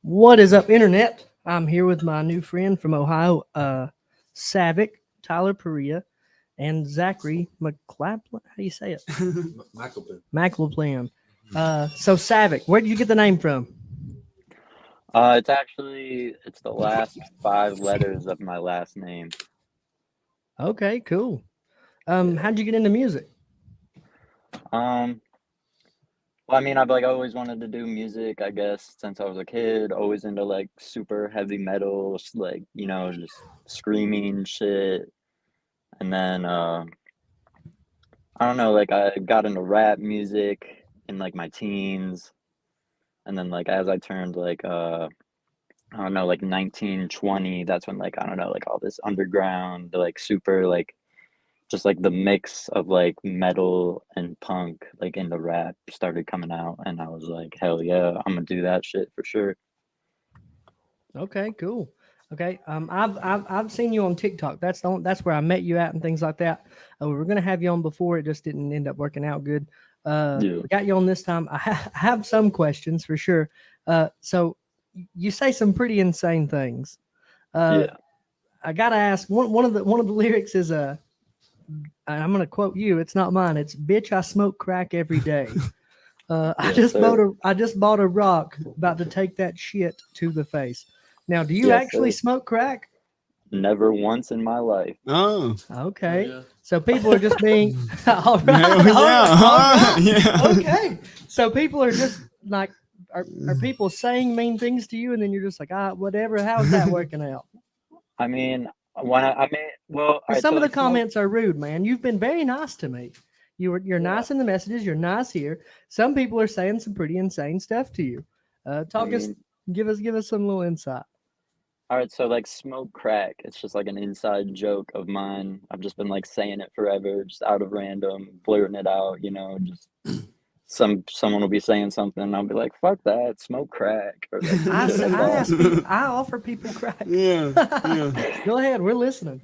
What is up, Internet? I'm here with my new friend from Ohio, Savick, Tyler Perea, and Zachary McClap. How do you say it? Michael. McLaughlin. So Savick, where did you get the name from? It's the last 5 letters of my last name. Okay, cool. How'd you get into music? Um, well, I mean, I've like always wanted to do music, I guess, since I was a kid, always into like super heavy metal, like, just screaming shit. And then I don't know, like I got into rap music in like my teens. And then like as I turned like I don't know, like 19, 20, that's when like I don't know, like all this underground, like super like just like the mix of like metal and punk like into rap started coming out, and I was like, hell yeah, I'm gonna do that shit for sure. Okay, cool. Okay, I've seen you on TikTok. That's where I met you at and things like that. We were gonna have you on before, it just didn't end up working out good. Yeah. We got you on this time. I have some questions for sure. So you say some pretty insane things. Uh, Yeah. I gotta ask. One of the lyrics is I'm gonna quote you. It's not mine. It's "Bitch, I smoke crack every day." I Yes, just sir. bought a rock, about to take that shit to the face. Now, do you Yes, actually sir. smoke crack? Never once in my life. Oh, Okay. yeah. So people are just being all right. Hell yeah. All right. Yeah. Okay. So people are just like are people saying mean things to you and then you're just like, whatever. How's that working out? I mean, well, all Because right, some so of the like smoke. comments are rude, man. You've been very nice to me. You're Yeah. nice in the messages. You're nice here. Some people are saying some pretty insane stuff to you. I Talk us, mean, give us some little insight. all right, so like smoke crack, it's just like an inside joke of mine. I've just been like saying it forever, just out of random, blurting it out, just someone will be saying something and I'll be like, fuck that, smoke crack or like some shit like I that. ask people, I offer people crack. Yeah. Yeah. Go ahead, we're listening.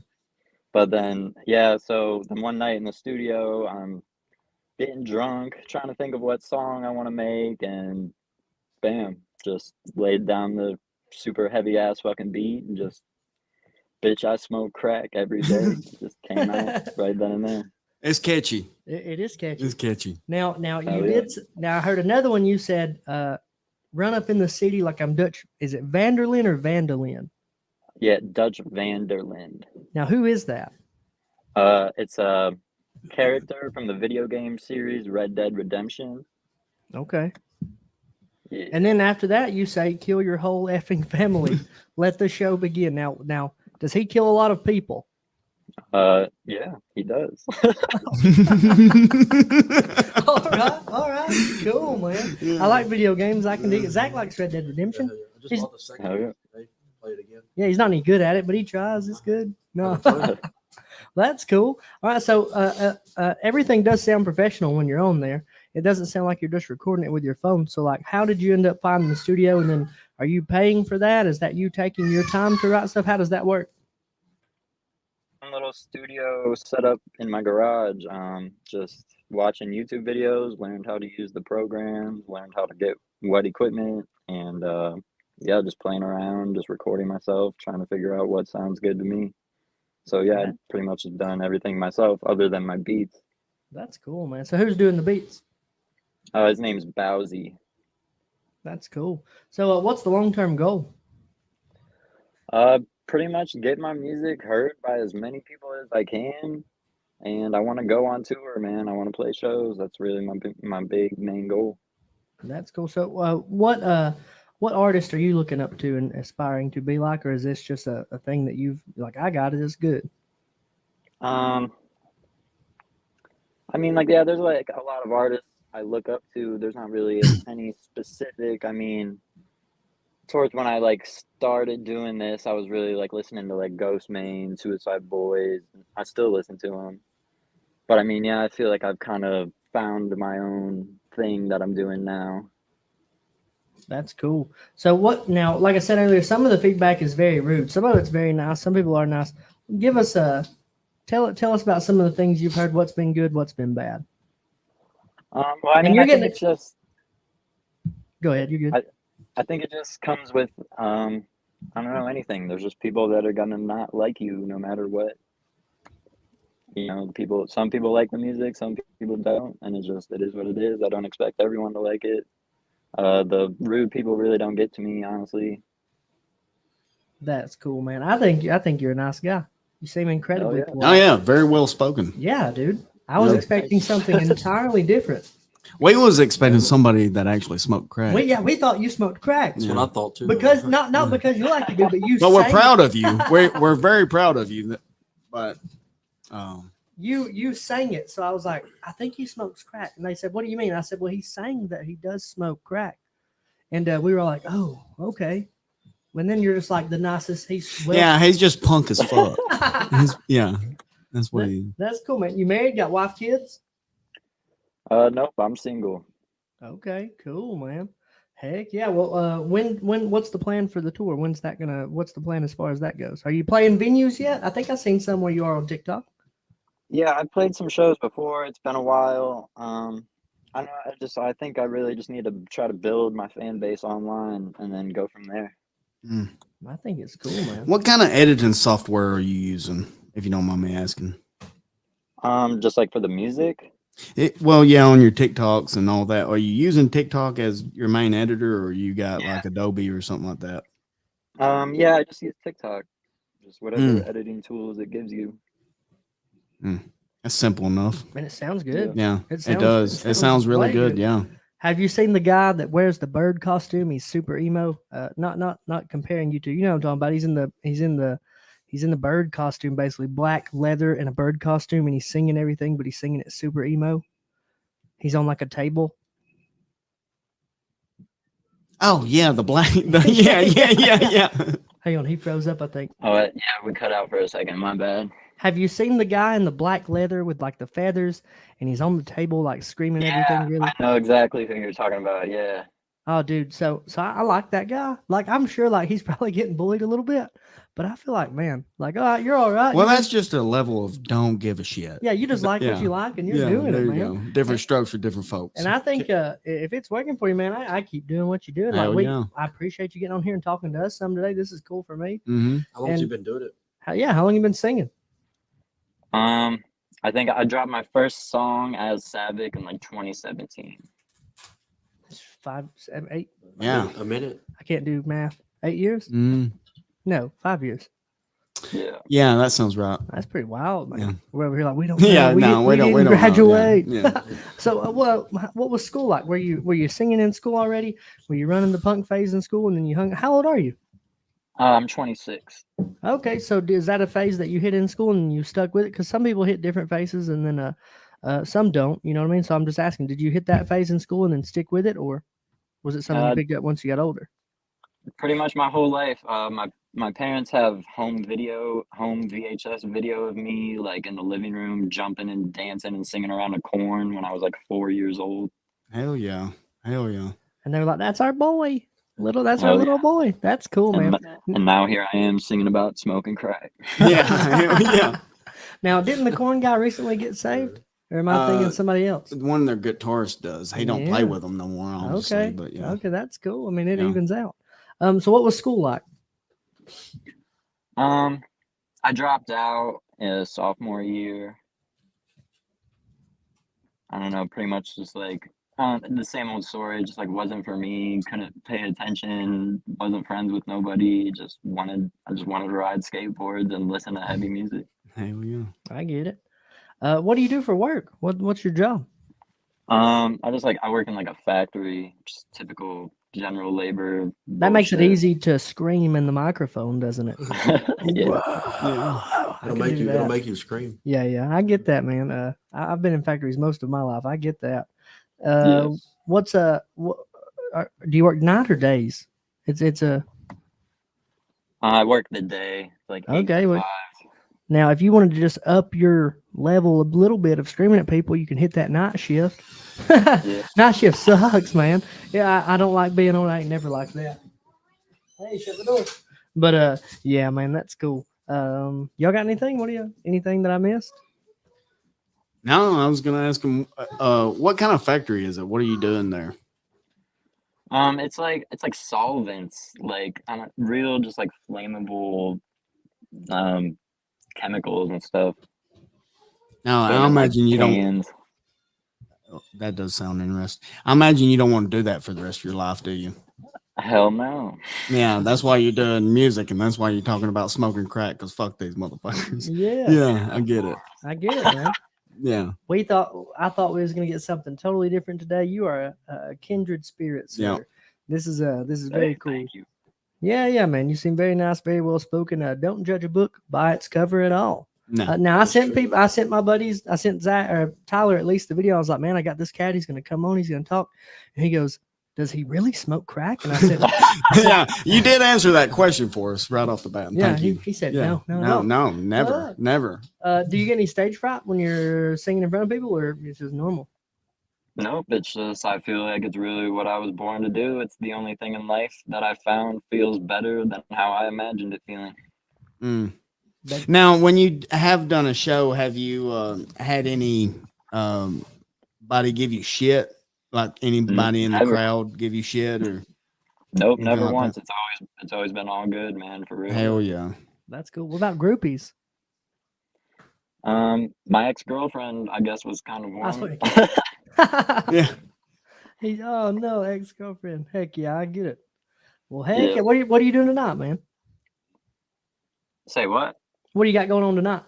But then yeah, so then one night in the studio, I'm getting drunk, trying to think of what song I want to make, and bam, just laid down the super heavy ass fucking beat and just bitch I smoke crack every day. Just came out right then and there. It's catchy. It is catchy. It's catchy. Now you Hell yeah. did. Now I heard another one. You said, "Run up in the city like I'm Dutch." Is it Vanderlyn or Vandalin? Yeah, Dutch Vanderland. Now who is that? It's a character from the video game series Red Dead Redemption. Okay. Yeah. And then after that, you say, "Kill your whole effing family." Let the show begin. Now, does he kill a lot of people? Yeah, he does. All right, cool, man. I like video games. I can dig it. Zach likes Red Dead Redemption. I just He's- bought the second Hell yeah. one. Hey, play it again. Yeah, he's not any good at it, but he tries. It's good. No, Fun. that's cool. All right, so everything does sound professional when you're on there. It doesn't sound like you're just recording it with your phone. So, like, how did you end up finding the studio? And then, are you paying for that? Is that you taking your time to write stuff? How does that work? Little studio set up in my garage. Just watching YouTube videos, learned how to use the program, learned how to get what equipment, and yeah, just playing around, just recording myself, trying to figure out what sounds good to me. So yeah, I pretty much have done everything myself other than my beats. That's cool, man. So, who's doing the beats? His name's Bowsy. That's cool. So, what's the long-term goal? Pretty much get my music heard by as many people as I can, and I want to go on tour, man. I want to play shows. That's really my big main goal. That's cool. So, what artist are you looking up to and aspiring to be like, or is this just a thing that you've like? I got it. It's good. I mean, like, yeah, there's like a lot of artists I look up to. There's not really any specific. I mean, towards when I like started doing this, I was really like listening to like Ghost Main, Suicide Boys. I still listen to them, but I mean, yeah, I feel like I've kind of found my own thing that I'm doing now. That's cool. So, what now? Like I said earlier, some of the feedback is very rude. Some of it's very nice. Some people are nice. Give us a tell us about some of the things you've heard. What's been good? What's been bad? Well, I And mean, you're I think getting it's just Go ahead. You're good. I think it just comes with I don't know anything. There's just people that are gonna not like you no matter what. You know, some people like the music, some people don't, and it is what it is. I don't expect everyone to like it. The rude people really don't get to me, honestly. That's cool, man. I think you're a nice guy. You seem incredibly yeah. polite. Oh yeah, very well spoken. Yeah, dude. I was Yeah. expecting something entirely different. We was expecting somebody that actually smoked crack. We thought you smoked crack. That's what I thought too. Because not because you like to do, but you. But we're sang proud it. of you. We're very proud of you. But You sang it, so I was like, I think he smokes crack, and they said, "What do you mean?" I said, "Well, he's saying that he does smoke crack," and we were like, "Oh, okay." And then you're just like the nicest. yeah, he's just punk as fuck. Yeah, that's what he. That's cool, man. You married? Got wife, kids? Nope, I'm single. Okay, cool, man. Heck yeah. Well, what's the plan for the tour? What's the plan as far as that goes? Are you playing venues yet? I think I've seen some where you are on TikTok. Yeah, I played some shows before. It's been a while. I know. I think I really just need to try to build my fan base online and then go from there. I think it's cool, man. What kind of editing software are you using, if you don't mind me asking? Just like for the music. Well, yeah, on your TikToks and all that. Are you using TikTok as your main editor, or you got like Adobe or something like that? Yeah, I just use TikTok. Just whatever editing tools it gives you. That's simple enough. And it sounds good. Yeah, It does. It sounds really way good. Yeah. Have you seen the guy that wears the bird costume? He's super emo. Not comparing you to. You know what I'm talking about. He's in the bird costume, basically black leather and a bird costume, and he's singing everything, but he's singing it super emo. He's on like a table. Oh yeah, the black. Yeah. Hang on, he froze up, I think. Oh yeah, we cut out for a second. My bad. Have you seen the guy in the black leather with like the feathers, and he's on the table like screaming everything? Really? I know exactly who you're talking about. Yeah. Oh, dude. So I like that guy. Like, I'm sure like he's probably getting bullied a little bit, but I feel like, man, like, all right, you're all right. Well, that's just a level of don't give a shit. Yeah, you just like what you like, and you're doing it, man. Go. Different strokes for different folks. And I think if it's working for you, man, I keep doing what you're doing. Hell I appreciate you getting on here and talking to us some today. This is cool for me. Mm-hmm. How long have you been doing it? How long you been singing? I think I dropped my first song as Savick in like 2017. 5, 7, 8. Yeah, a minute. I can't do math. 8 years? No, 5 years. Yeah, that sounds right. That's pretty wild, man. Yeah. We're over here like we don't. Yeah, we don't didn't graduate. Yeah. So, what was school like? Were you singing in school already? Were you running the punk phase in school, and then you hung? How old are you? I'm 26. Okay, so is that a phase that you hit in school and you stuck with it? Because some people hit different phases and then some don't. You know what I mean? So I'm just asking, did you hit that phase in school and then stick with it, or was it something you picked up once you got older? Pretty much my whole life. My parents have home VHS video of me like in the living room jumping and dancing and singing around a corn when I was like 4 years old. Hell yeah. And they were like, "That's our boy." That's our little boy. That's cool, man. And now here I am singing about smoking crack. Yeah. Now, didn't the corn guy recently get saved? Or am I thinking somebody else? One of their guitarists does. He don't play with them no more, obviously. Okay. But yeah. Okay, that's cool. I mean, it evens out. So what was school like? I dropped out in sophomore year. I don't know, pretty much just like the same old story, just like wasn't for me, couldn't pay attention, wasn't friends with nobody, I just wanted to ride skateboards and listen to heavy music. Hell yeah. I get it. What do you do for work? What's your job? I work in like a factory, just typical general labor. That makes it easy to scream in the microphone, doesn't it? It'll make you scream. Yeah, I get that, man. I've been in factories most of my life. I get that. Yes. Do you work night or days? I work the day, like 8 to 5. Now, if you wanted to just up your level a little bit of screaming at people, you can hit that night shift. Night shift sucks, man. Yeah, I don't like being on. I ain't never like that. Hey, shut the door. But yeah, man, that's cool. Y'all got anything? Anything that I missed? No, I was gonna ask him. What kind of factory is it? What are you doing there? It's like solvents, like real, just like flammable um chemicals and stuff. Now, Put 'em I in like imagine you don't. cans. That does sound interesting. I imagine you don't want to do that for the rest of your life, do you? Hell no. Yeah, that's why you're doing music, and that's why you're talking about smoking crack. Because fuck these motherfuckers. Yeah, Yeah, I get it. I get it, man. Yeah, I thought we was gonna get something totally different today. You are a kindred spirit, sir. Yeah. This is Hey, very cool. thank you. Yeah, man. You seem very nice, very well spoken. Don't judge a book by its cover at all. no, Now I sent true. people. I sent my buddies. I sent Zach or Tyler at least the video. I was like, man, I got this cat. He's gonna come on. He's gonna talk. And he goes, "Does he really smoke crack?" And I said, yeah, you did answer that question for us right off the bat. "Yeah." Thank you. He said, Yeah. "No." Never, never. Do you get any stage fright when you're singing in front of people, or it's just normal? Nope, it's just I feel like it's really what I was born to do. It's the only thing in life that I found feels better than how I imagined it feeling. Mm. Now, when you have done a show, have you had any body give you shit? Like anybody in the Never. crowd give you shit or Nope, anything never like once. that? It's always been all good, man, for real. Hell yeah. That's cool. What about groupies? My ex-girlfriend, I guess, was kind of That's one. Yeah. He's oh no, ex-girlfriend. Heck yeah, I get it. Well, heck yeah. Yeah. What are you doing tonight, man? Say what? What do you got going on tonight?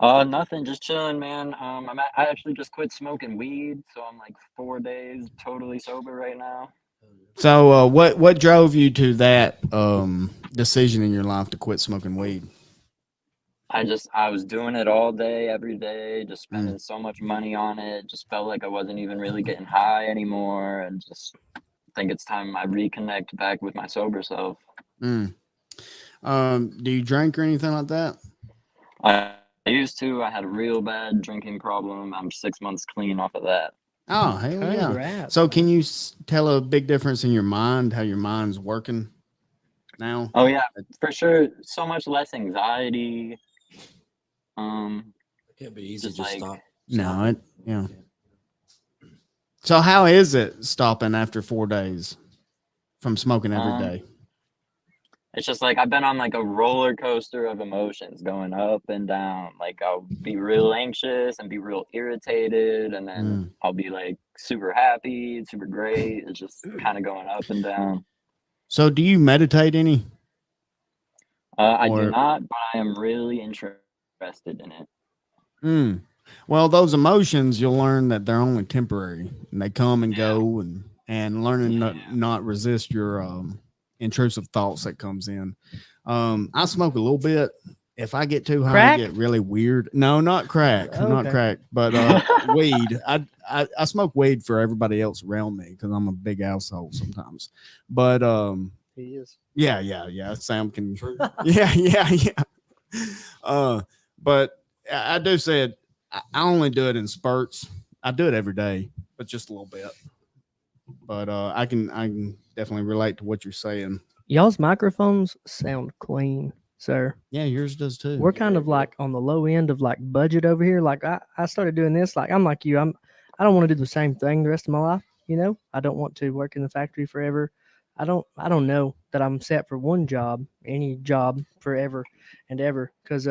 Nothing, just chilling, man. I actually just quit smoking weed, so I'm like 4 days totally sober right now. So what drove you to that decision in your life to quit smoking weed? I was doing it all day, every day, just spending so much money on it. Just felt like I wasn't even really getting high anymore, and just think it's time I reconnect back with my sober self. Mm. Do you drink or anything like that? I used to. I had a real bad drinking problem. I'm 6 months clean off of that. Oh, hell yeah. Congrats. So can you tell a big difference in your mind, how your mind's working now? Oh yeah, for sure. So much less anxiety. It can't be easy Just to like- stop. No, yeah. So how is it stopping after 4 days from smoking every day? It's just like I've been on like a roller coaster of emotions going up and down. Like I'll be real anxious and be real irritated, and then I'll be like super happy, super great. It's just kind of going up and down. So do you meditate any? I Or- do not, but I am really interested in it. Well, those emotions, you'll learn that they're only temporary and they come and go, and learning not resist your intrusive thoughts that comes in. I smoke a little bit. If I get too high, Crack? I get really weird. No, not crack, not Okay. crack, but weed. I smoke weed for everybody else around me because I'm a big asshole sometimes. But He is. yeah. Sam can. Yeah. But I do say it. I only do it in spurts. I do it every day, but just a little bit. But I can definitely relate to what you're saying. Y'all's microphones sound clean, sir. Yeah, yours does too. We're kind of like on the low end of like budget over here. Like I started doing this. Like I'm like you. I don't want to do the same thing the rest of my life. You know, I don't want to work in the factory forever. I don't know that I'm set for one job, any job forever and ever. Because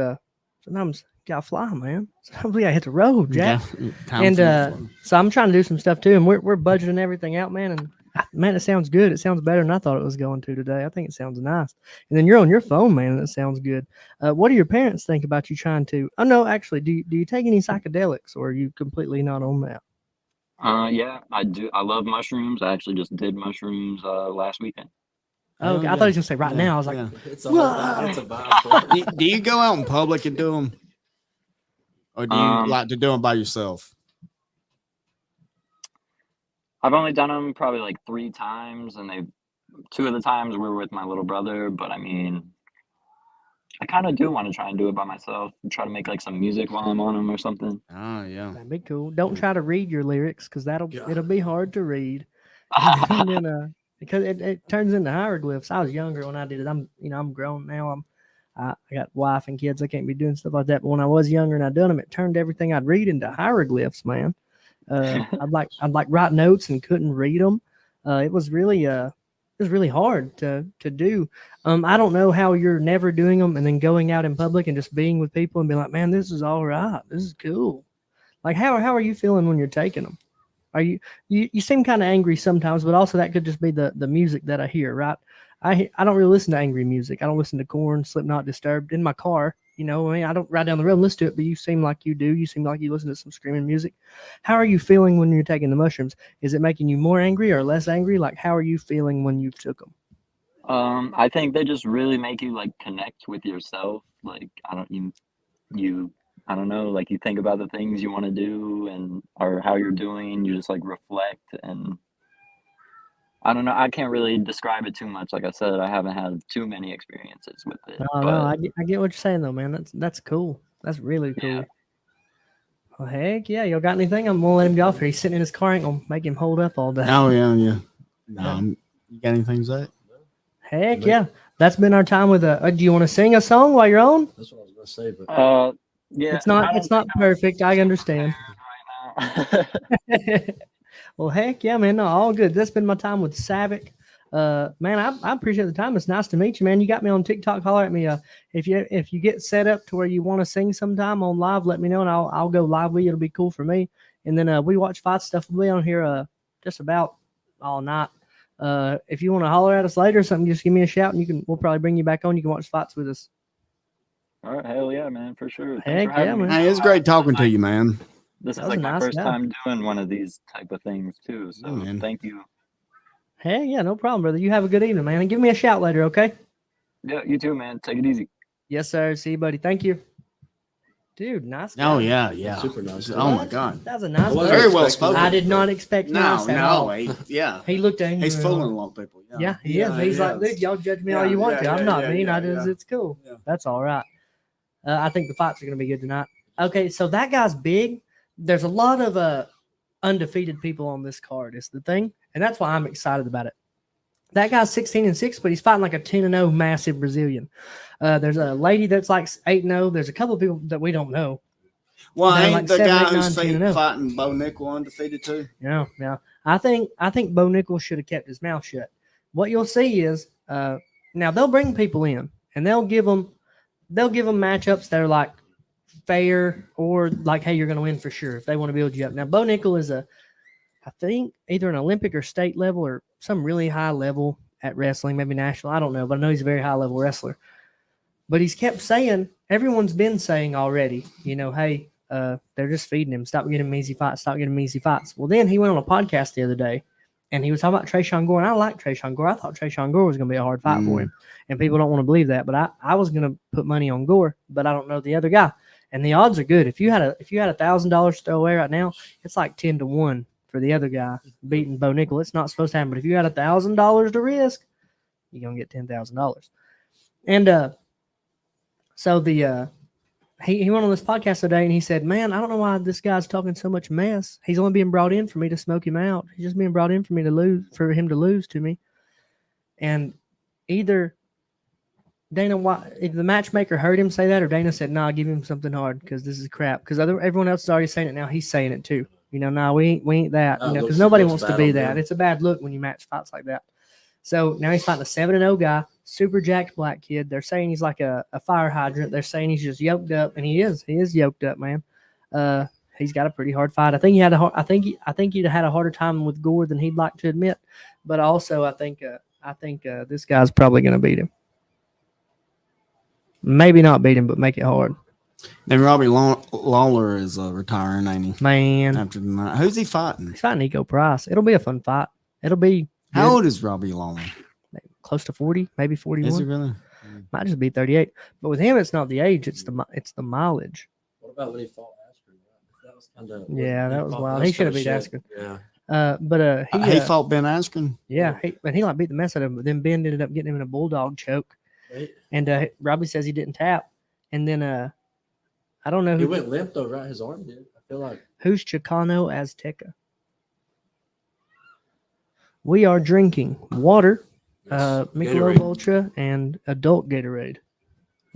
sometimes you gotta fly, man. Sometimes we gotta hit the road, Jack. Yeah, So I'm trying to do some stuff too, and we're budgeting everything out, man. And man, it sounds good. It sounds better than I thought it was going to today. I think it sounds nice. And then you're on your phone, man, and it sounds good. What do your parents think about you trying to? Oh no, actually, do you take any psychedelics, or are you completely not on that? Yeah, I do. I love mushrooms. I actually just did mushrooms last weekend. Oh, okay. I thought he was gonna say right now. I was like, It's a vibe. It's a vibe. do you go out in public and do them, or do you like to do them by yourself? I've only done them probably like 3 times, and 2 of the times were with my little brother. But I mean, I kind of do want to try and do it by myself and try to make like some music while I'm on them or something. Oh yeah. that'd be cool. Don't try to read your lyrics because it'll be hard to read. And then, because it turns into hieroglyphs. I was younger when I did it. I'm grown now. I got wife and kids. I can't be doing stuff like that. But when I was younger and I done them, it turned everything I'd read into hieroglyphs, man. I'd like write notes and couldn't read them. It was really hard to do. I don't know how you're never doing them and then going out in public and just being with people and being like, man, this is all right. This is cool. Like, how are you feeling when you're taking them? Are you seem kind of angry sometimes, but also that could just be the music that I hear, right? I don't really listen to angry music. I don't listen to Korn, Slipknot, Disturbed in my car. I mean, I don't ride down the road and listen to it, but you seem like you do. You seem like you listen to some screaming music. How are you feeling when you're taking the mushrooms? Is it making you more angry or less angry? Like, how are you feeling when you took them? I think they just really make you like connect with yourself. Like I don't know, like you think about the things you want to do and or how you're doing. You just like reflect, and I don't know. I can't really describe it too much. Like I said, I haven't had too many experiences with it. Oh no, But I get what you're saying though, man. That's cool. That's really cool. yeah, Well, heck yeah, y'all got anything? I'm gonna let him get off here. He's sitting in his car. Ain't gonna make him hold up all day. Oh yeah, yeah. No, you got anything to say? Heck yeah, that's been our time with do you want to sing a song while you're on? That's what I was gonna say, but yeah, It's not perfect. I understand. right now. Well, heck yeah, man. No, all good. That's been my time with Savick. Man, I appreciate the time. It's nice to meet you, man. You got me on TikTok. Holler at me. If you get set up to where you want to sing sometime on live, let me know and I'll go live with you. It'll be cool for me. And then we watch fight stuff. We'll be on here just about all night. If you want to holler at us later or something, just give me a shout and we'll probably bring you back on. You can watch fights with us. All right, hell yeah, man, for sure. Thanks Heck for having yeah, me. man. Hey, it's great talking to you, man. This That is was like a my nice first guy. time doing one of these type of things too. So man. thank you. Hey, yeah, no problem, brother. You have a good evening, man. And give me a shout later, okay? Yeah, you too, man. Take it easy. Yes, sir. See you, buddy. Thank you. Dude, nice guy. Oh yeah, yeah. super nice. Oh my god. That was a nice wasn't guy. Very well expecting spoken. I did not expect nice at all. Yeah. He looked angry. He's fooling a lot of people. Yeah, he Yeah, is. He's he like, is. dude, y'all judge me all Yeah, you want to. yeah, I'm yeah, not yeah, mean. yeah, It's cool. Yeah. That's all right. I think the fights are going to be good tonight. Okay, so that guy's big. There's a lot of undefeated people on this card is the thing, and that's why I'm excited about it. That guy's 16-6, but he's fighting like a 10-0 massive Brazilian. There's a lady that's like 8-0. There's a couple of people that we don't know. Well, They're ain't like the 7, guy 8, who's 9, 10-0. fighting Bo Nickel undefeated too? Yeah. I think Bo Nichols should have kept his mouth shut. What you'll see is now they'll bring people in and they'll give them matchups that are like fair or like, hey, you're going to win for sure if they want to build you up. Now, Bo Nickel is I think either an Olympic or state level or some really high level at wrestling, maybe national. I don't know, but I know he's a very high level wrestler. But he's kept saying, everyone's been saying already, hey, they're just feeding him. Stop getting him easy fights. Stop getting him easy fights. Well, then he went on a podcast the other day, and he was talking about Trayshawn Gore, and I like Trayshawn Gore. I thought Trayshawn Gore was going to be a hard fight for him, and people don't want to believe that. But I was going to put money on Gore, but I don't know the other guy, and the odds are good. If you had $1,000 to throw away right now, it's like 10-1 for the other guy beating Bo Nickel. It's not supposed to happen, but if you had $1,000 to risk, you're going to get $10,000. And so he went on this podcast today and he said, man, I don't know why this guy's talking so much mess. He's only being brought in for me to smoke him out. He's just being brought in for him to lose to me. And either if the matchmaker heard him say that, or Dana said, nah, give him something hard because this is crap. Because everyone else is already saying it now. He's saying it too. Nah, we ain't that. Because nobody wants to be that. It's a bad look when you match fights like that. So now he's fighting a 7-0 guy, super jacked black kid. They're saying he's like a fire hydrant. They're saying he's just yoked up, and he is. He is yoked up, man. He's got a pretty hard fight. I think he'd had a harder time with Gore than he'd like to admit. But also, I think this guy's probably going to beat him. Maybe not beat him, but make it hard. And Robbie Lawler is retiring, ain't he? Man, After the night, who's he fighting? he's fighting Nico Price. It'll be a fun fight. It'll be How old is Robbie Lawler? close to 40, maybe 41. Is he really? Might just be 38. But with him, it's not the age; it's the mileage. What about when he fought Askren? That was kind of That was wild. He should have beat Askren. Yeah. But He fought Ben Askren. Yeah, he like beat the mess out of him. But then Ben ended up getting him in a bulldog choke, and Robbie says he didn't tap. And then I don't know He who went limp though, right? His arm did. I feel like. who's Chicano Azteca. We are drinking water, Michelob Gatorade. Ultra, and adult Gatorade.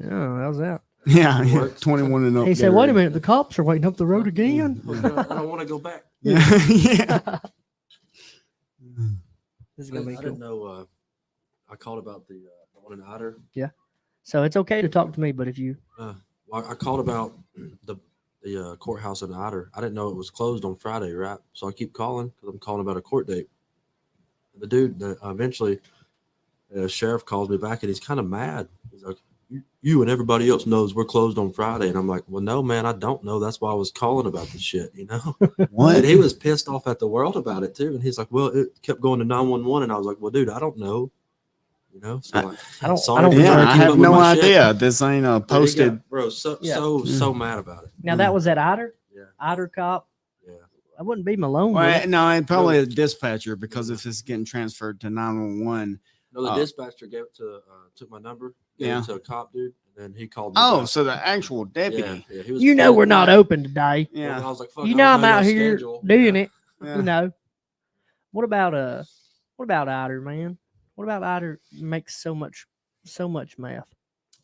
Oh, how's that? Yeah, Works. 21 and up. He said, "Wait a Gatorade. minute, the cops are waiting up the road again." I don't want to go back. Yeah. Yeah. This is I gonna be didn't cool. know. I called about the one in Otter. So it's okay to talk to me, but if you Well, I called about the courthouse in Otter. I didn't know it was closed on Friday, right? So I keep calling because I'm calling about a court date. The dude eventually, the sheriff calls me back and he's kind of mad. He's like, "You and everybody else knows we're closed on Friday," and I'm like, "Well, no, man, I don't know. That's why I was calling about the shit, you know." What? And he was pissed off at the world about it too. And he's like, "Well, it kept going to 911," and I was like, "Well, dude, I don't know." You know, so like, I don't- sorry I don't for know. trying Yeah, to I keep have up with no my shit. idea. This ain't Dude, he posted. got- bro. So Yeah. so mad about it. now that was at Otter, Yeah, Otter cop. yeah. I wouldn't be Malone. would Well, it? no, it's probably a dispatcher because if it's getting transferred to 911. No, the Oh. dispatcher gave it to took my number, gave Yeah. it to a cop dude, and then he called me. Oh, back. so the actual yeah, deputy. yeah, he was. You know pissed. we're not open today. Well, Yeah. I was like, "Fuck, You I know don't I'm out your here schedule." doing Yeah. it. Yeah. You know. What about Otter, man? What about Otter makes so much meth?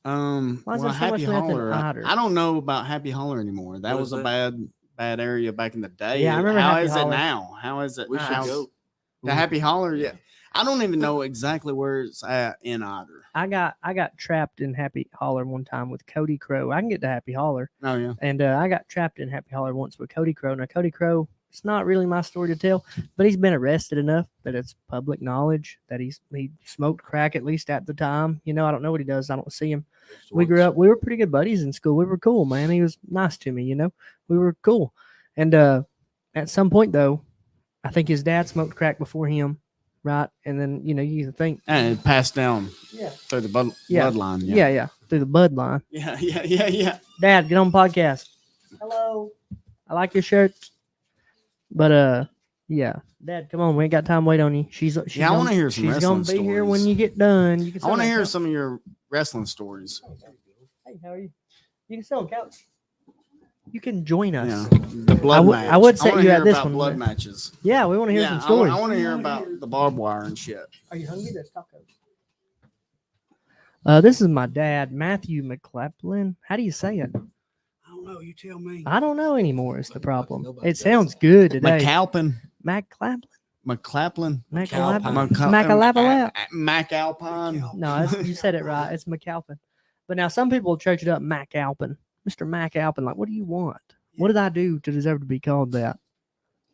Why is Well, there so Happy much meth in Holler. Otter? I don't know about Happy Holler anymore. That What was is a that? bad area back in the day. Yeah, I remember How Happy is Holler. it now? How is it? We should how's- go. The Happy Holler. Yeah. I don't even know exactly where it's at in Otter. I got trapped in Happy Holler one time with Cody Crow. I can get to Happy Holler, Oh yeah. and I got trapped in Happy Holler once with Cody Crow. Now Cody Crow, it's not really my story to tell, but he's been arrested enough that it's public knowledge that he smoked crack at least at the time. You know, I don't know what he does. I don't see him. We grew up. We were pretty good buddies in school. We were cool, man. He was nice to me. You know, we were cool. And at some point, though, I think his dad smoked crack before him, right? And then you think, And it passed down yeah, through the Yeah. bloodline. yeah, through the bud line. Yeah. Dad, get on podcast. Hello. I like your shirt. But yeah. Dad, come on. We ain't got time to wait on you. She's Yeah, I gonna- want to hear some She's wrestling gonna be here stories. when you get done. You can I want to sit on hear the some of your wrestling stories. couch. Hey, how are you? You can sit on the couch. You can join us. Yeah, the blood match. I would set wanna you hear at this about one, blood man. matches. Yeah, we want to hear Yeah, some stories. I want to hear about the barbed wire and shit. Are you hungry? There's tacos. This is my dad, Matthew McClaplin. How do you say it? I don't know. You tell me. I don't know anymore. Is the problem? Nobody It does. sounds good today. McAlpin. McClaplin. McClaplin. McAlpin. McAlpin. McAlpin. McAlpine. No, you said it right. It's McAlpin. But now some people church it up McAlpin. Mr. McAlpin. Like, what do you want? What did I do to deserve to be called that?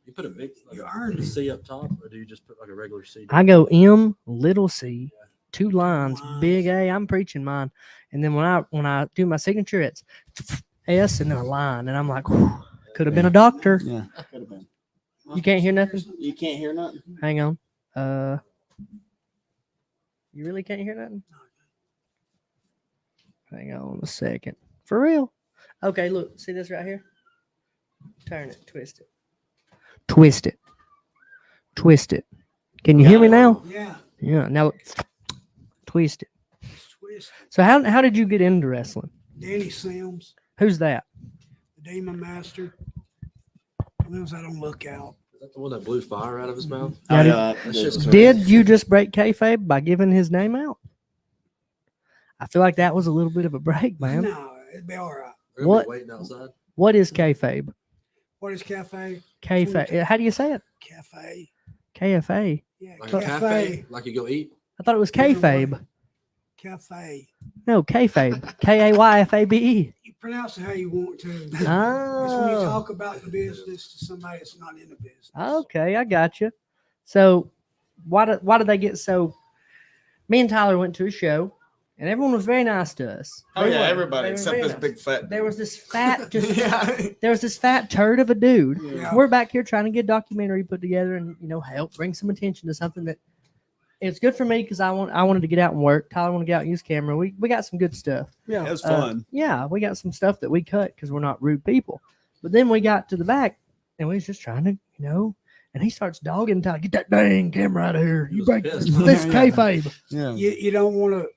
You put a big You earned a it. C up top, or do you just put like a regular C? I go M, little c, 2 lines, lines. big A. I'm preaching mine. And then when I do my signature, it's S and then a line. And I'm like, could have been a doctor. Yeah. Could have been. You can't hear nothing? You can't hear nothing? Hang on. You really can't hear nothing? Hang on a second. For real? Okay, look. See this right here? Turn it. Twist it. Twist it. Twist it. Can you hear me now? Yeah. Yeah. Now twist it. Twist. So how did you get into wrestling? Danny Sims, Who's that? the Demon Master. Lives out on Lookout. Is that the one that blew fire out of his mouth? Yeah, That shit's crazy. Did you just break kayfabe by giving his name out? I feel like that was a little bit of a break, man. No, it'd be all right. We're gonna What? be waiting outside. What is kayfabe? What is cafe? Kayfabe. How do you say it? Cafe. KFA. Yeah, Like cafe. a cafe, like you go eat. I thought it was kayfabe. Cafe. No, kayfabe. Kayfabe. You pronounce it how you want to. It's when you Oh, talk about the business to somebody that's not in the business. okay, I got you. So, why did they get so? Me and Tyler went to a show, and everyone was very nice to us. Oh, They yeah, were. everybody They were except very this nice. big fat. There was this fat, just Yeah. there was this fat turd of a dude. Yeah. We're back here trying to get a documentary put together and help bring some attention to something that it's good for me because I wanted to get out and work. Tyler wanted to get out and use camera. We got some good stuff. Yeah. It was fun. Yeah, we got some stuff that we cut because we're not rude people. But then we got to the back and we was just trying to, and he starts dogging Tyler, get that dang camera out of here. He You was break pissed. this Yeah. kayfabe. Yeah. You don't want to.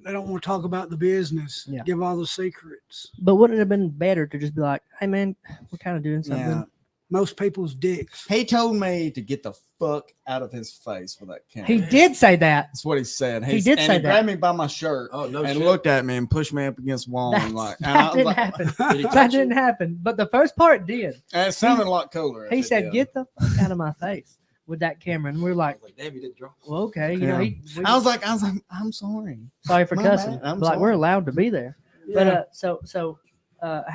They don't want to talk about the business. Yeah. Give all the secrets. But wouldn't it have been better to just be like, hey man, we're kind of doing something. Yeah. Most people's dicks. He told me to get the fuck out of his face with that camera. He did say that. That's what he said. He did say he that. grabbed me by my shirt Oh no! and shit. looked at me and pushed me up against the wall. And like, and I That was didn't like- happen. Did he That touch didn't you? happen. But the first part did. And it sounded a lot cooler. if He it said, did. get the fuck out of my face. with that camera, and we're I like, was like, damn, you didn't drop. well, okay, you Yeah. know, I was like, I'm sorry. sorry for My cussing, bad, I'm but like we're sorry. allowed to be there. Yeah. But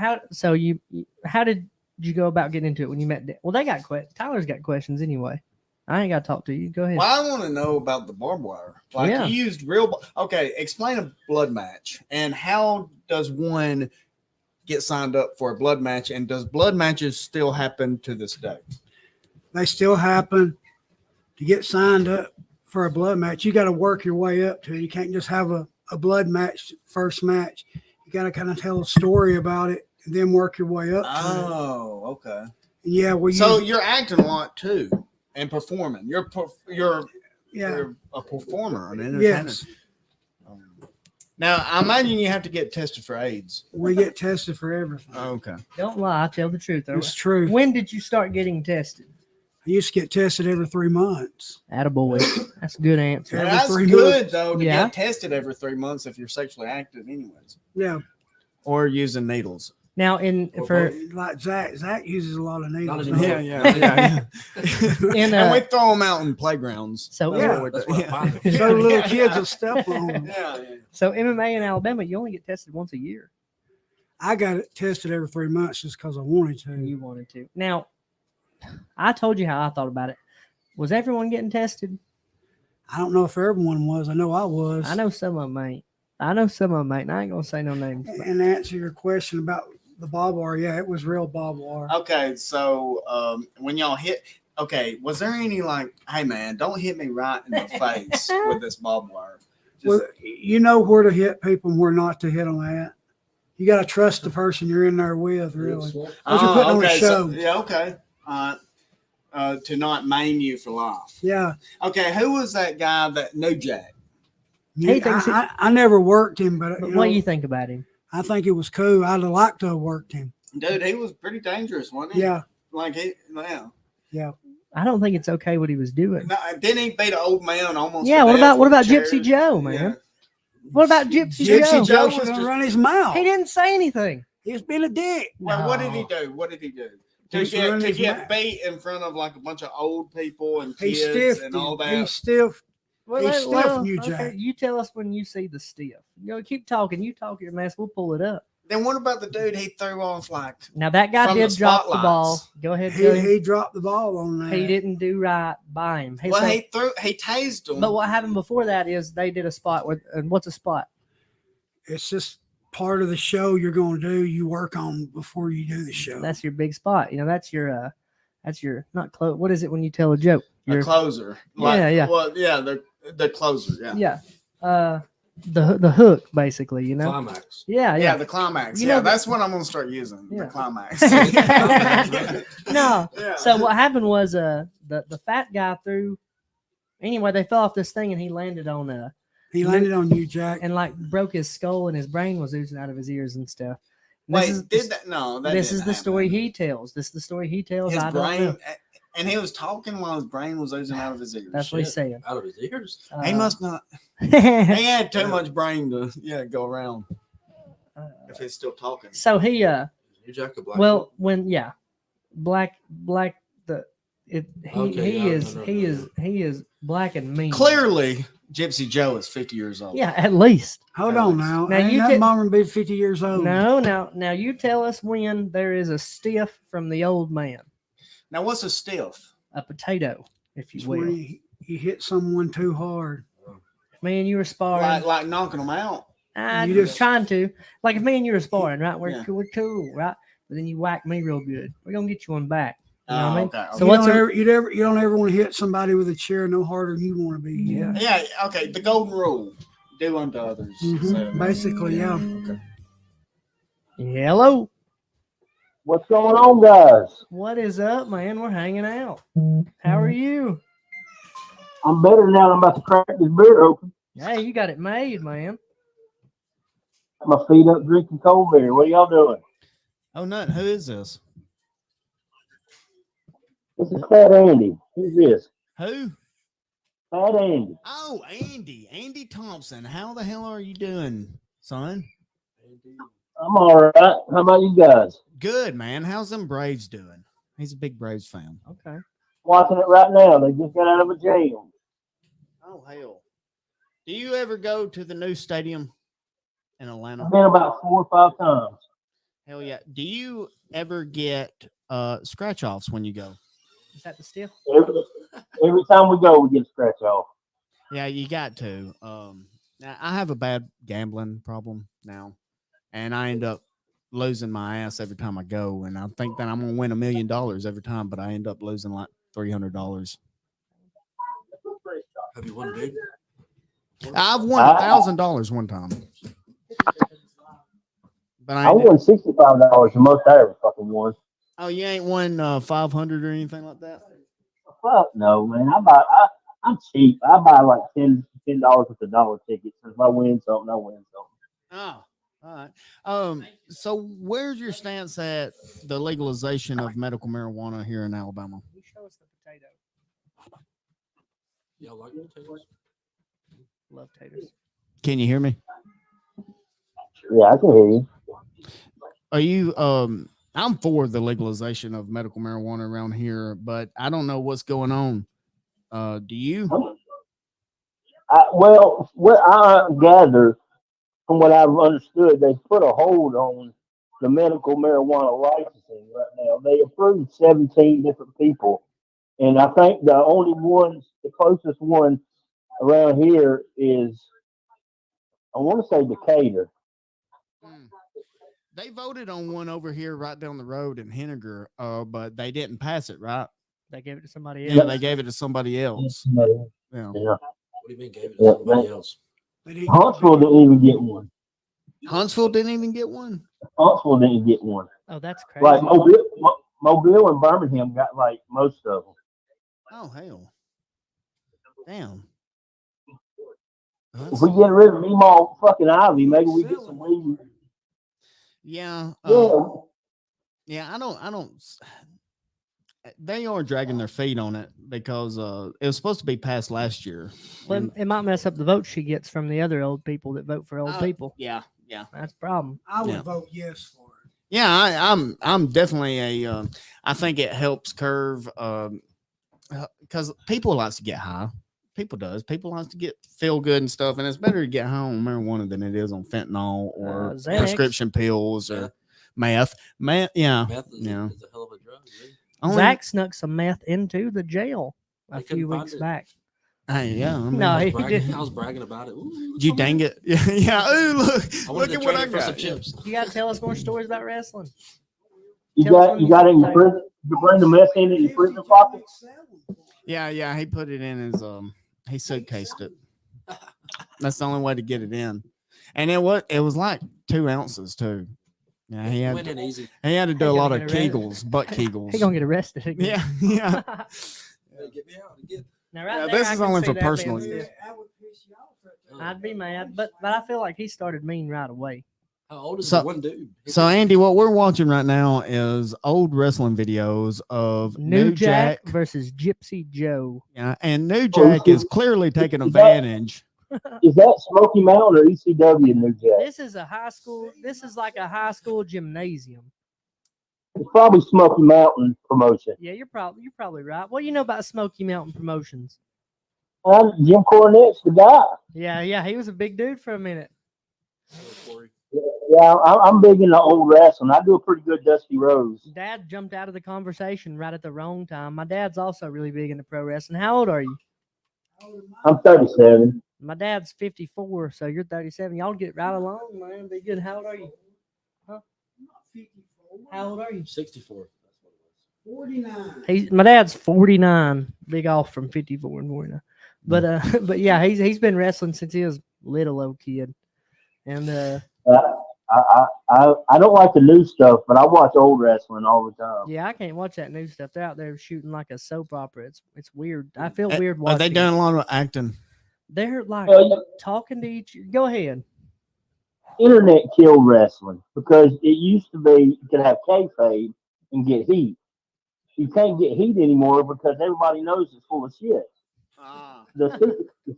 how did you go about getting into it when you met? Well, they got Tyler's got questions anyway. I ain't got to talk to you. Go ahead. Well, I want to know about the barbed wire. Like Yeah. you used real. Okay, explain a blood match and how does one get signed up for a blood match? And does blood matches still happen to this day? They still happen. To get signed up for a blood match, you got to work your way up to it. You can't just have a blood match, first match. You got to kind of tell a story about it and then work your way up to it. Oh, okay. Yeah. Well, So you're acting a lot too and performing. You're yeah. you're a performer, an entertainer. Yes. Now, I imagine you have to get tested for AIDS. We get tested for everything. Okay. Don't lie. Tell the truth. It's true. When did you start getting tested? I used to get tested every 3 months. Attaboy. That's a good answer. Every That's 3 good months. though to Yeah. get tested every 3 months if you're sexually active, anyways, Yeah. or using needles. Now, for Like Zach uses a lot of needles. Not anymore. Yeah. in And we throw them out in playgrounds. So, That's yeah. what we That's do. what I find. Yeah. So little kids will step on them. Yeah. so MMA in Alabama, you only get tested once a year. I got it tested every 3 months just because I wanted to. You wanted to. Now, I told you how I thought about it. Was everyone getting tested? I don't know if everyone was. I know I was. I know some of them ain't. And I ain't gonna say no names. but- And to answer your question about the barbed wire, yeah, it was real barbed wire. Okay, so when y'all hit, okay, was there any like, hey man, don't hit me right in the face with this barbed wire? Just, Well, you know where to hit people and where not to hit them at. You got to trust the person you're in there with, really. Because you're putting on a show. yeah, okay. To not maim you for life. Yeah. Okay, who was that guy that no Jack? He thinks I never worked him, but But you what know, do you think about him? I think it was cool. I'd have liked to have worked him. Dude, he was pretty dangerous, wasn't he? Yeah. Like yeah. I don't think it's okay what he was doing. No, didn't he beat an old man almost? Yeah. to What death about with Gypsy chairs? Joe, man? Yeah. What about Gypsy Gypsy Joe? Joe was should have just- run his mouth. He didn't say anything. He was being a dick. Well, what did he No. do? What did he do? He To run his get mouth. beat in front of like a bunch of old people and He kids stiffed and him. all He that. stiffed. Well, He's stiff, New Jack. you tell us when you see the stiff. You know, keep talking. You talk your mess. We'll pull it up. Then what about the dude he threw off like? Now that guy From the did drop the ball. spotlights. Go ahead, Joey. He dropped the ball on that. He didn't do right by him. He Well, said- he tased him. but what happened before that is they did a spot with. And what's a spot? It's just part of the show you're going to do. You work on before you do the show. That's your big spot. You know, that's your not close. What is it when you tell a joke? a closer. Yeah. Well, yeah, the closer. Yeah. Yeah. The hook basically. You know. Climax. Yeah. Yeah, the climax. You Yeah, know, that's what I'm gonna start using. Yeah. The climax. No. Yeah. So what happened was the fat guy threw. Anyway, they fell off this thing and he landed on He landed on you, Jack. and like broke his skull and his brain was oozing out of his ears and stuff. And Wait, this is, did that? No, that this didn't is the story happen. he tells. This is the story he tells. His I don't brain, know. and he was talking while his brain was oozing out of his ears. That's what he's Shit. saying. Out of his ears. He must not. Uh, He had too much brain to go around. If he's still talking. so he New Jack of Black. well when black the it he Okay, he yeah, is I know he that. is he is black and mean. Clearly, Gypsy Joe is 50 years old. Yeah, at least. Hold on now. Now Ain't you nothing ta- wrong with being 50 years old. No, now you tell us when there is a stiff from the old man, Now, what's a stiff? a potato, if It's you when will. you hit someone too hard. Me and you were sparring. Like knocking them out. I'm you just just- trying to. Like if me and you were sparring, right? We're, Yeah. we're cool, right? But then you whack me real good. We're gonna get you one back. You know what I mean? Okay. So you what's don't a- ever, you don't ever want to hit somebody with a chair no harder than you want to be. Yeah. Yeah. Okay. The golden rule: do unto others. Mhm, So- basically, yeah. Okay. Hello. What's going on, guys? What is up, man? We're hanging out. How are you? I'm better now. I'm about to crack this beer open. Hey, you got it made, man. Got my feet up drinking cold beer. What are y'all doing? Oh, nothing. Who is this? This is Fat Andy. Who's this? Who? Fat Andy. Oh, Andy. Andy Thompson. How the hell are you doing, son? I'm all right. How about you guys? Good, man. How's them Braves doing? He's a big Braves fan. Okay. watching it right now. They just got out of a jail. Oh hell! Do you ever go to the new stadium in Atlanta? I've been about 4 or 5 times. Hell yeah! Do you ever get scratch offs when you go? Is that the stiff? Every time we go, we get a scratch off. Yeah, you got to. Now, I have a bad gambling problem now, and I end up losing my ass every time I go. And I think that I'm gonna win $1 million every time, but I end up losing like $300. Have you won big? I've won $1,000 one time, but I won $65 the most I ever fucking won. Oh, you ain't won 500 or anything like that? Fuck no, man. I'm cheap. I buy like $10 with a dollar ticket. So if I win something, I win something. Oh, all right. So where's your stance at the legalization of medical marijuana here in Alabama? You show us the potato. Y'all like potatoes? Love taters. Can you hear me? Yeah, I can hear you. Are you I'm for the legalization of medical marijuana around here, but I don't know what's going on. Do you? Well, what I gather from what I've understood, they put a hold on the medical marijuana licensing right now. They approved 17 different people. And I think the only ones, the closest one around here is, I want to say Decatur. They voted on one over here right down the road in Henniger, but they didn't pass it, right? They gave it to somebody else. Yeah, they gave it to somebody else. Yeah. Yeah. What do you mean gave it to somebody else? Huntsville didn't even get one. Huntsville didn't even get one? Huntsville didn't get one. Oh, that's crazy. Like Mobile and Birmingham got like most of them. Oh, hell. Damn. If we get rid of Meemaw fucking Ivy, maybe we get some weed. Yeah. Yeah. I don't. They are dragging their feet on it because it was supposed to be passed last year. Well, it might mess up the votes she gets from the other old people that vote for old people. Yeah. That's a problem. I would vote yes for it. Yeah, I'm definitely I think it helps curve because people likes to get high. People likes to feel good and stuff, and it's better to get high on marijuana than it is on fentanyl or Xanax. prescription pills or meth. Meth is, Yeah. is a hell of a drug. Really. Zach snuck some meth into the jail a They few couldn't weeks find it. back. Hey, yeah. I mean, No, I he was bragging, didn't. I was bragging about it. Ooh, you dang it. Yeah. Ooh, look I wanted to at what trade I it for some got. chips. You got to tell us more stories about wrestling. You Tell us got when you got it in your say- prison. You bring the meth in your prison pocket. Yeah. He put it in his he suitcased it. That's the only way to get it in. And it was like 2 ounces too. Yeah, he Went in easy. had to do a He lot gonna of get arrested. kegels, butt kegels. He gonna get arrested again. Yeah. Hey, get me out. Get. Now, right Yeah, there, this I is can only see for that being personal stiff. use. I'd be mad, but I feel like he started mean right away. How old is So- the one dude? So Andy, what we're watching right now is old wrestling videos of New Jack versus Gypsy Joe. Yeah, and New Jack is clearly taking advantage. Is that Smoky Mountain or ECW New Jack? This is a high school. This is like a high school gymnasium. It's probably Smoky Mountain promotion. Yeah, you're probably right. What do you know about Smoky Mountain Promotions? Jim Cornette's the guy. Yeah, he was a big dude for a minute. Yeah, I'm big into old wrestling. I do a pretty good Dusty Rose. Dad jumped out of the conversation right at the wrong time. My dad's also really big into pro wrestling. How old are you? I'm 37. My dad's 54, so you're 37. Y'all get right along, man. Be good. How old are you? Huh? How old are you? 64. 49. My dad's 49. Big off from 54 and 49. But yeah, he's been wrestling since he was little old kid. And I don't like the new stuff, but I watch old wrestling all the time. yeah, I can't watch that new stuff. They're out there shooting like a soap opera. It's weird. I feel weird watching. Are they doing a lot of acting? They're like Yeah. talking to each. Go ahead. Internet killed wrestling because it used to be you could have kayfabe and get heat. You can't get heat anymore because everybody knows it's full of shit. The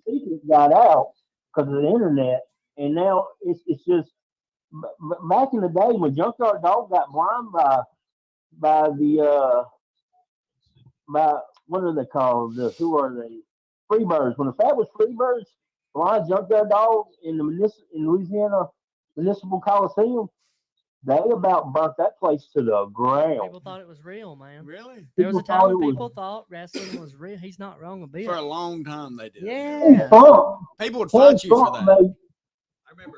secret got out because of the internet, and now it's just back in the day when Junkyard Dog got blind by what are they called? Who are they? Freebirds. When the fat was Freebirds, the Lions Junkyard Dog in in Louisiana Municipal Coliseum, they about burnt that place to the ground. People thought it was real, man. Really? There was a People time thought when it was people thought wrestling was real. He's not wrong a bit. For a long time they did. Yeah. Trump. People would Terry fight you for Trump that. made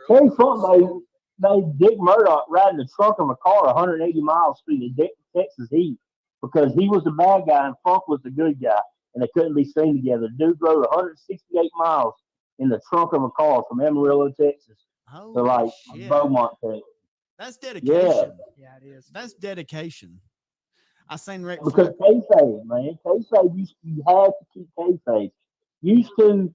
Terry Trump made Dick Murdoch ride in the trunk of a car 180 miles through the Texas heat because he was the bad guy and Funk was the good guy, and they couldn't be seen together. Dude rode 168 miles in the trunk of a car from Amarillo, Texas, to Holy like shit. Beaumont, Texas. That's Yeah, dedication. Yeah, it is. That's dedication. I seen Rick because Flair. kayfabe, man, kayfabe. You have to keep kayfabe. Used to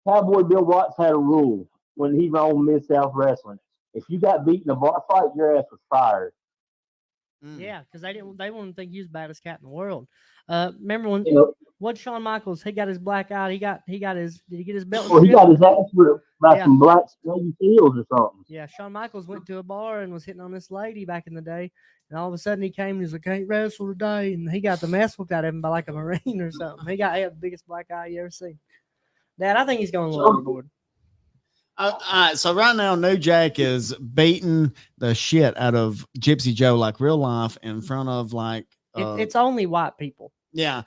Cowboy Bill Watts had a rule when he owned Mid South Wrestling. If you got beat in a bar fight, your ass was fired. Mm. Yeah, because they wouldn't think he was the baddest cat in the world. Remember when You know, what Shawn Michaels? He got his black eye. He got his. Did he get his belt or he stripped? got his ass whipped by Yeah. some black Navy SEALs or something. Yeah, Shawn Michaels went to a bar and was hitting on this lady back in the day, and all of a sudden he came and he's like, "I can't wrestle today," and he got the mess whooped out of him by like a Marine or something. He had the biggest black eye you ever seen. Dad, I think he's going a little overboard. All right, so right now, New Jack is beating the shit out of Gypsy Joe like real life in front of like It's only white people. yeah.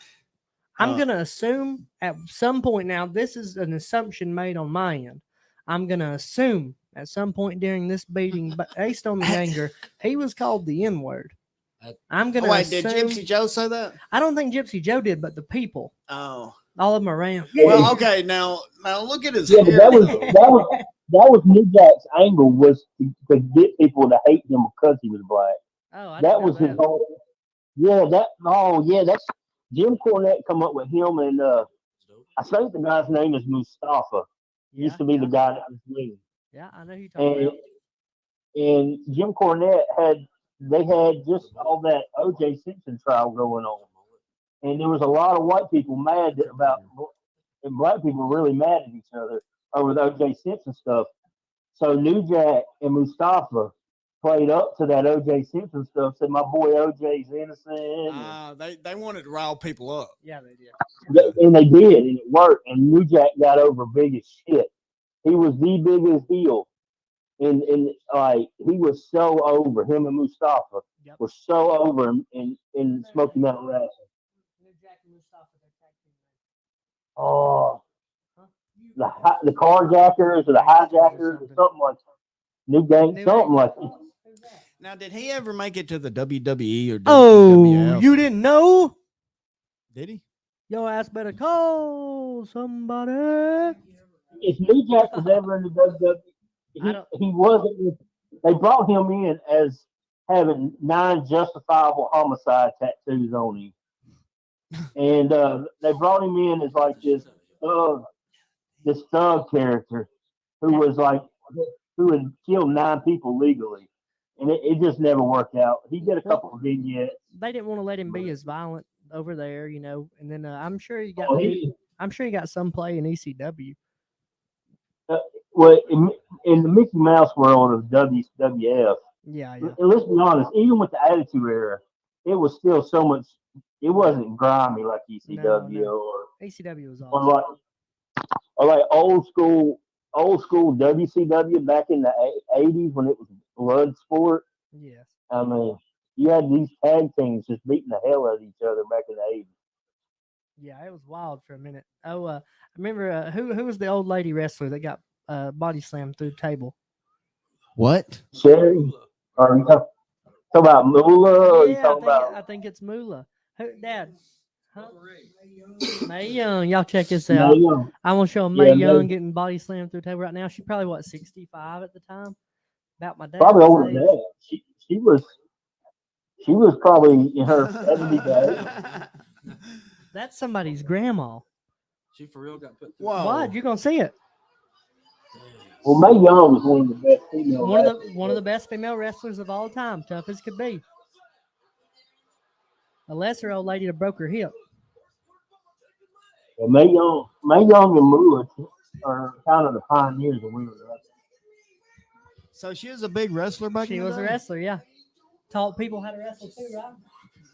I'm gonna assume at some point now. This is an assumption made on my end. I'm gonna assume at some point during this beating, but based on the anger, he was called the N word. I'm gonna Wait, did assume. Gypsy Joe say that? I don't think Gypsy Joe did, but the people, Oh, all of them around. well, okay. Now look at his Yeah, but hair. that was New Jack's angle was to get people to hate him because he was black. Oh, I That didn't know was his that. whole. Yeah, that's Jim Cornette come up with him and I think the guy's name is Mustafa. Used to be the guy that was leading. Yeah, I know who you're talking And about. and Jim Cornette had just all that O.J. Simpson trial going on, and there was a lot of white people mad about, and black people were really mad at each other over the O.J. Simpson stuff. So New Jack and Mustafa played up to that O.J. Simpson stuff, said my boy O.J.'s innocent, They wanted to rile people up. Yeah, they did. and they did, and it worked. And New Jack got over big as shit. He was the biggest heel. And like he was so over him and Mustafa Yep. were so over in Smoky Mountain Wrestling. Oh, the carjackers or the hijackers or something like that. New gang, something like that. Now, did he ever make it to the WWE or Oh, WWF? you didn't know? Did he? Your ass better call somebody. If New Jack was ever in the WWE, he wasn't. They brought him in as having 9 justifiable homicide tattoos on him, and they brought him in as like this thug character who was like who had killed 9 people legally, and it just never worked out. He did a couple of vignettes. They didn't want to let him be as violent over there, and then I'm sure he got. Oh, I'm sure he got some play in ECW. Well, in the Mickey Mouse world of WWF, Yeah. and let's be honest, even with the Attitude Era, it was still so much. It wasn't grimy like ECW No. ECW was or awesome. like old school WCW back in the '80s when it was blood sport. Yes. I mean, you had these tag teams just beating the hell out of each other back in the '80s. Yeah, it was wild for a minute. Oh, I remember who was the old lady wrestler that got body slammed through the table? What? Sherry, or you talk about Moolah, or you Yeah, talking about? I think it's Moolah. Dad? Huh? Mae Young. Y'all check this out. Mae Young. I want to show Mae Young getting body slammed through the table right now. She's probably what 65 at the time. About my dad. Probably older than that. She was probably in her 70s. That's somebody's grandma. She for real got put through. Whoa. What? You're gonna see it. Well, Mae Young was one of the best female wrestlers. One of the best female wrestlers of all time. Tough as could be. A lesser old lady that broke her hip. Well, Mae Young and Moolah are kind of the pioneers of women's wrestling. So she was a big wrestler back She in the was a day? wrestler, yeah. Taught people how to wrestle too, right?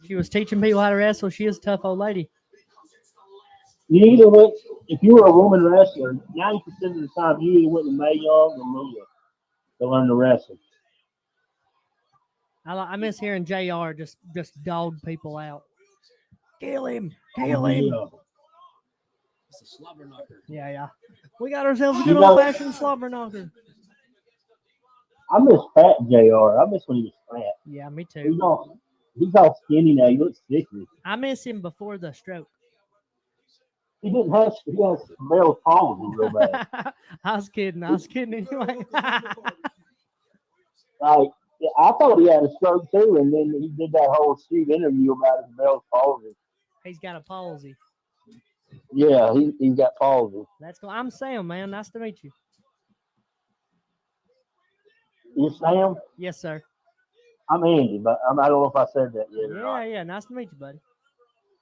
She was teaching people how to wrestle. She is a tough old lady. You either went, if you were a woman wrestler, 90% of the time you either went to Mae Young or Mula to learn to wrestle. I miss hearing JR just dog people out. Kill him! Kill him! Yeah. It's a slobber knocker. Yeah. We got ourselves a You good know- old fashioned slobber knocker. I miss Fat JR. I miss when he was fat. Yeah, me too. He's all skinny now. He looks sickly. I miss him before the stroke. He has Bell's palsy real bad. I was kidding anyway. Like, yeah, I thought he had a stroke too, and then he did that whole street interview about his Bell's palsy. He's got a palsy. Yeah, he's got palsy. That's cool. I'm Sam, man. Nice to meet you. You Sam? Yes, sir. I'm Andy, but I don't know if I said that yet or not. Yeah. Nice to meet you, buddy.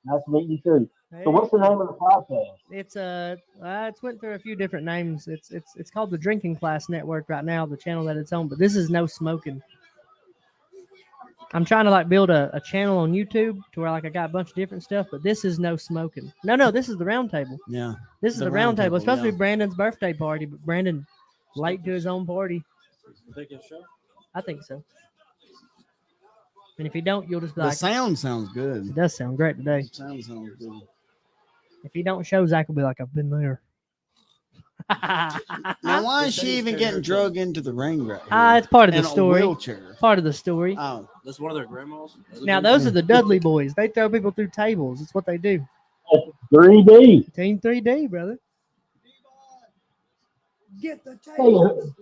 Nice to meet you too. Hey, So what's the name of the podcast? It's went through a few different names. It's called the Drinking Class Network right now, the channel that it's on. But this is No Smoking. I'm trying to like build a channel on YouTube to where like I got a bunch of different stuff, but this is No Smoking. No, this is the Round Table. Yeah. This is the round table. It's supposed to be Brandon's birthday party, but Brandon late to his own party. You think it's show? I think so. And if you don't, you'll just be The like, sound sounds good. it does sound great today. Sounds good. If you don't show, Zach will be like, I've been there. Now, why is she even getting drugged into the ring right here? It's part of the In a story. wheelchair. Part of the story. Oh, That's one of their grandmas. Now, those are the Dudley boys. They throw people through tables. It's what they do. 3D. Team 3D, brother. Get the Hey, table.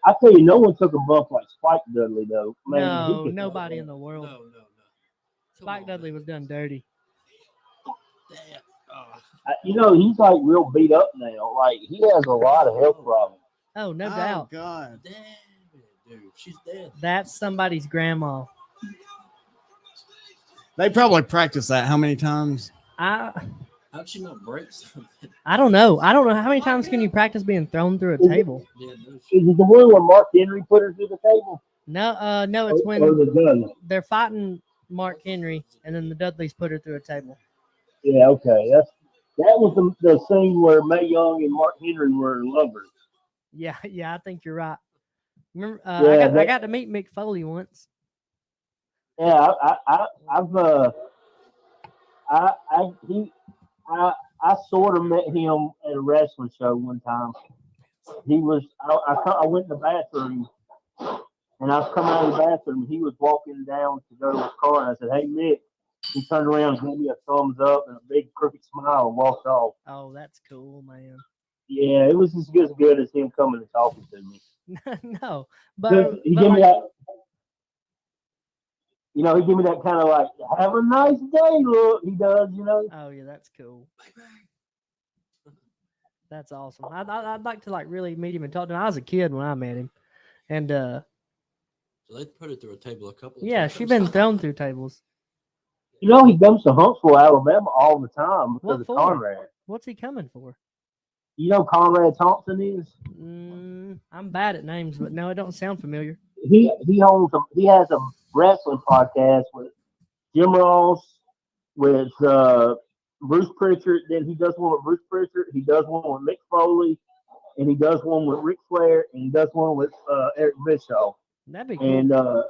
I tell you, no one took a bump like Spike Dudley though. Man, he No, could- nobody in the world. No. Spike Dudley was done dirty. Damn. You know, he's like real beat up now. Like he has a lot of health problems. Oh, no doubt. God. Damn it, dude. She's dead. That's somebody's grandma. They probably practiced that how many times? How'd she not break something? I don't know. I don't know how many times can you practice being thrown through a table. Yeah, no, Is it the one where Mark Henry put her through the table? No, it's Or when the gun? they're fighting Mark Henry and then the Dudleys put her through a table. Yeah, okay. That was the scene where Mae Young and Mark Henry were lovers. Yeah, I think you're right. Remember, Yeah, I got to meet Mick Foley once. Yeah, I sort of met him at a wrestling show one time. I went in the bathroom and I was coming out of the bathroom and he was walking down to go to his car and I said, "Hey Mick." He turned around and gave me a thumbs up and a big crooked smile and walked off. Oh, that's cool, man. Yeah, it was as good as him coming and talking to me. No, but He but gave me like- that. You know, he gave me that kind of like, "Have a nice day" look. He does, you know. oh yeah, that's cool. That's awesome. I'd like to like really meet him and talk to him. I was a kid when I met him, and So they put it through a table a couple of yeah, times. she's been thrown through tables. You know, he comes to Huntsville, Alabama all the time because What of for? Conrad. What's he coming for? You know, Conrad Thompson is. I'm bad at names, but no, it don't sound familiar. He has a wrestling podcast with Jim Ross, with Bruce Pritchard. Then he does one with Bruce Pritchard. He does one with Mick Foley, and he does one with Ric Flair, and he does one with Eric Bischoff. That'd be cool. And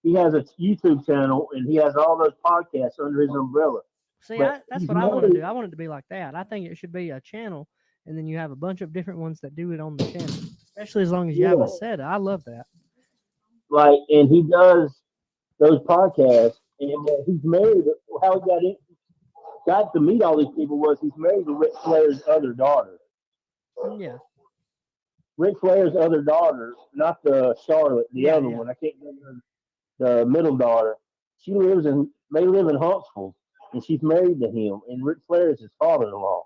he has a YouTube channel, and he has all those podcasts under his umbrella. See, but that's he's what I want to married. do. I want it to be like that. I think it should be a channel, and then you have a bunch of different ones that do it on the channel. Especially as long as you have Yeah. a set. I love that. Like, and he does those podcasts, and he's married. How he got to meet all these people was he's married to Ric Flair's other daughter. Yeah. Ric Flair's other daughter, not the Charlotte, the Yeah, other yeah. one. I can't remember the middle daughter. They live in Huntsville, and she's married to him. And Ric Flair is his father-in-law.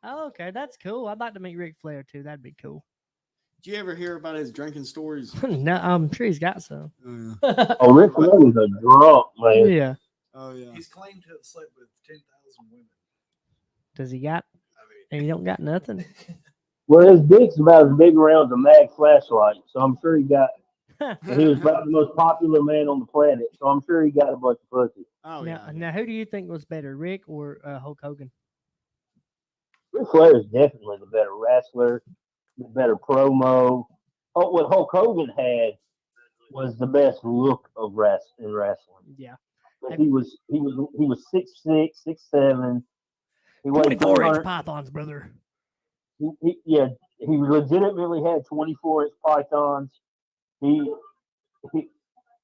Oh, okay, that's cool. I'd like to meet Ric Flair too. That'd be cool. Did you ever hear about his drinking stories? No, I'm sure he's got some. Oh, Ric Flair was a drunk man. Yeah. Oh yeah. He's claimed to have slept with 10,000 women. Does he got? I mean, And he don't got nothing. Well, his dick's about as big around as a mag flashlight, so I'm sure he got. He was about the most popular man on the planet, so I'm sure he got a bunch of pussy. Oh now, yeah. now, who do you think was better, Rick or Hulk Hogan? Ric Flair is definitely the better wrestler, the better promo. Oh, what Hulk Hogan had was the best look of wrestling. Yeah. But he was 6'6", 6'7". He weighed 24-inch 300. pythons, brother. Yeah, he legitimately had 24-inch pythons. He, he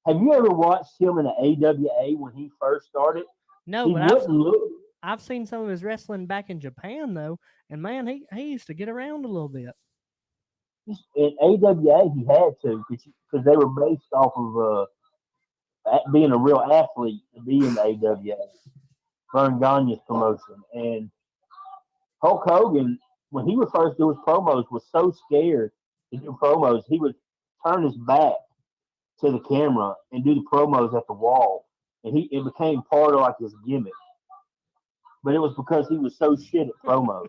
have you ever watched him in the AWA when he first started? No, He but wouldn't look. I've seen some of his wrestling back in Japan though, and man, he used to get around a little bit. In AWA, he had to because they were based off of being a real athlete to be in the AWA. Vern Gagne's promotion. And Hulk Hogan, when he would first do his promos, was so scared to do promos, he would turn his back to the camera and do the promos at the wall. And it became part of like his gimmick. But it was because he was so shit at promos.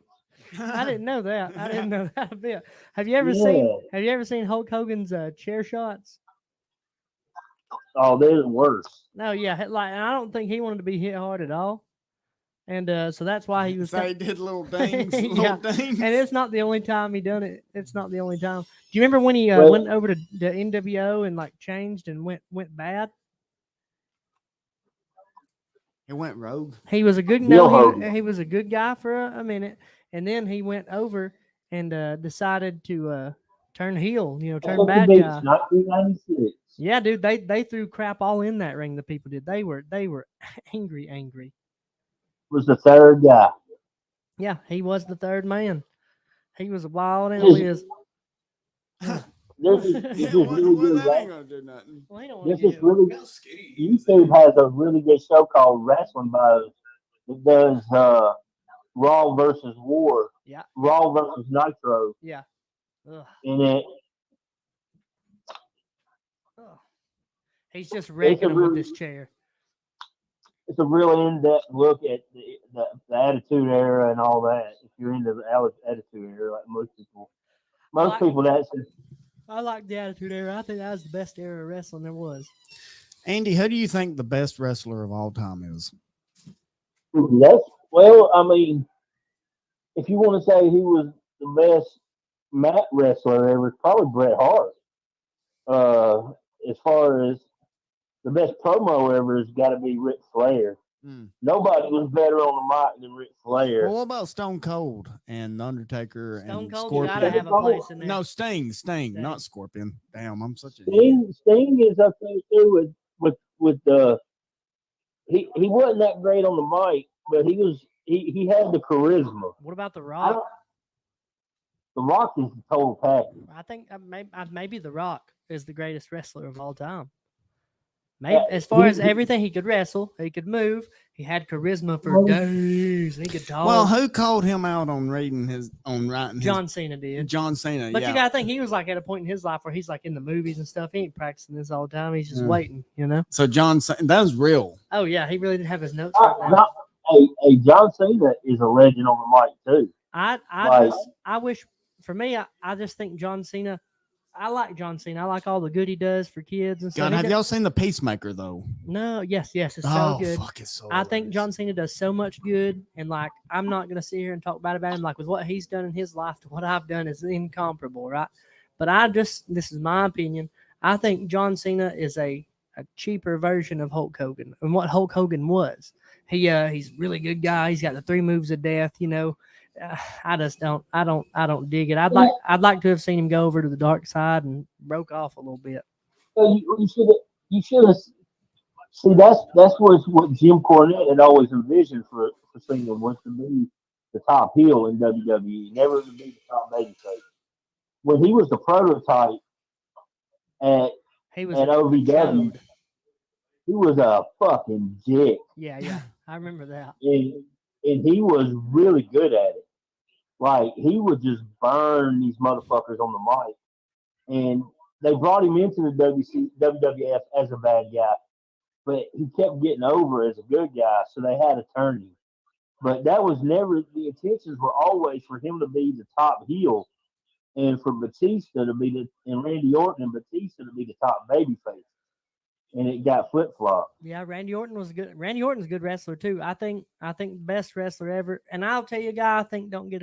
I didn't know that. I didn't know that a bit. Have you ever Yeah. seen Hulk Hogan's chair shots? Oh, they're the worst. No, yeah, like I don't think he wanted to be hit hard at all, and so that's why he was. So he did little dings, Yeah, little dings. and it's not the only time he done it. It's not the only time. Do you remember when he Well- went over to the NWO and like changed and went bad? He went rogue. He was a good Bill no. Hogan. He was a good guy for a minute, and then he went over and decided to turn heel. You know, turn bad guy. 1996. Yeah, dude, they threw crap all in that ring. The people did. They were angry. Was the third guy. Yeah, he was the third man. He was a wild and His- whiz. There's this really good that ain't gonna do nothing. Well, he don't There's want to this get really Look how skinny he is. YouTube has a really good show called Wrestling Buzz. It does Raw versus War. Yeah. Raw versus Nitro. Yeah. Ugh. And Ugh. He's just wrecking him with this chair. it's a real in-depth look at the Attitude Era and all that. If you're into the Attitude Era, like most people. Most people, that's I like the Attitude Era. I think that was the best era of wrestling there was. Andy, who do you think the best wrestler of all time is? well, I mean, if you want to say he was the best mat wrestler ever, it's probably Bret Hart. As far as the best promo ever has got to be Ric Flair. Nobody was better on the mic than Ric Flair. Well, what about Stone Cold and The Undertaker Stone and Cold, you Scorpion? gotta have a place in there. No, Sting, not Scorpion. Damn, I'm such a Sting is up there too with the he wasn't that great on the mic, but he had the charisma. What about The Rock? The Rock is the total package. I think maybe The Rock is the greatest wrestler of all time. Maybe as far as everything he could wrestle, he could move, he had charisma for days. He could talk. Well, who called him out on writing John Cena did. John Cena, But yeah. you gotta think he was like at a point in his life where he's like in the movies and stuff. He ain't practicing this all the time. He's just waiting, you know. So John Cena, that was real. Oh yeah, he really didn't have his notes right now. Hey, John Cena is a legend on the mic too. I wish for me, I just think John Cena. I like John Cena. I like all the good he does for kids and stuff. God, have y'all seen The Peacemaker though? No, yes, it's so good. Fuck, it's so I think hilarious. John Cena does so much good, and like I'm not gonna sit here and talk bad about him. Like with what he's done in his life to what I've done is incomparable, right? But this is my opinion. I think John Cena is a cheaper version of Hulk Hogan, and what Hulk Hogan was. He's a really good guy. He's got the 3 moves of death, you know. I just don't dig it. I'd like to have seen him go over to the dark side and broke off a little bit. So you should have. See, that's what Jim Cornette had always envisioned for Cena was to be the top heel in WWE, never to be the top babyface. When he was the prototype at OVW, he was a fucking dick. Yeah, I remember that. And he was really good at it. Like, he would just burn these motherfuckers on the mic. And they brought him into the WWF as a bad guy. But he kept getting over as a good guy, so they had to turn him. But that was never, the intentions were always for him to be the top heel and for Batista to be and Randy Orton and Batista to be the top babyface. and it got flip flopped. Yeah, Randy Orton was good. Randy Orton's a good wrestler too. I think best wrestler ever. And I'll tell you a guy I think don't get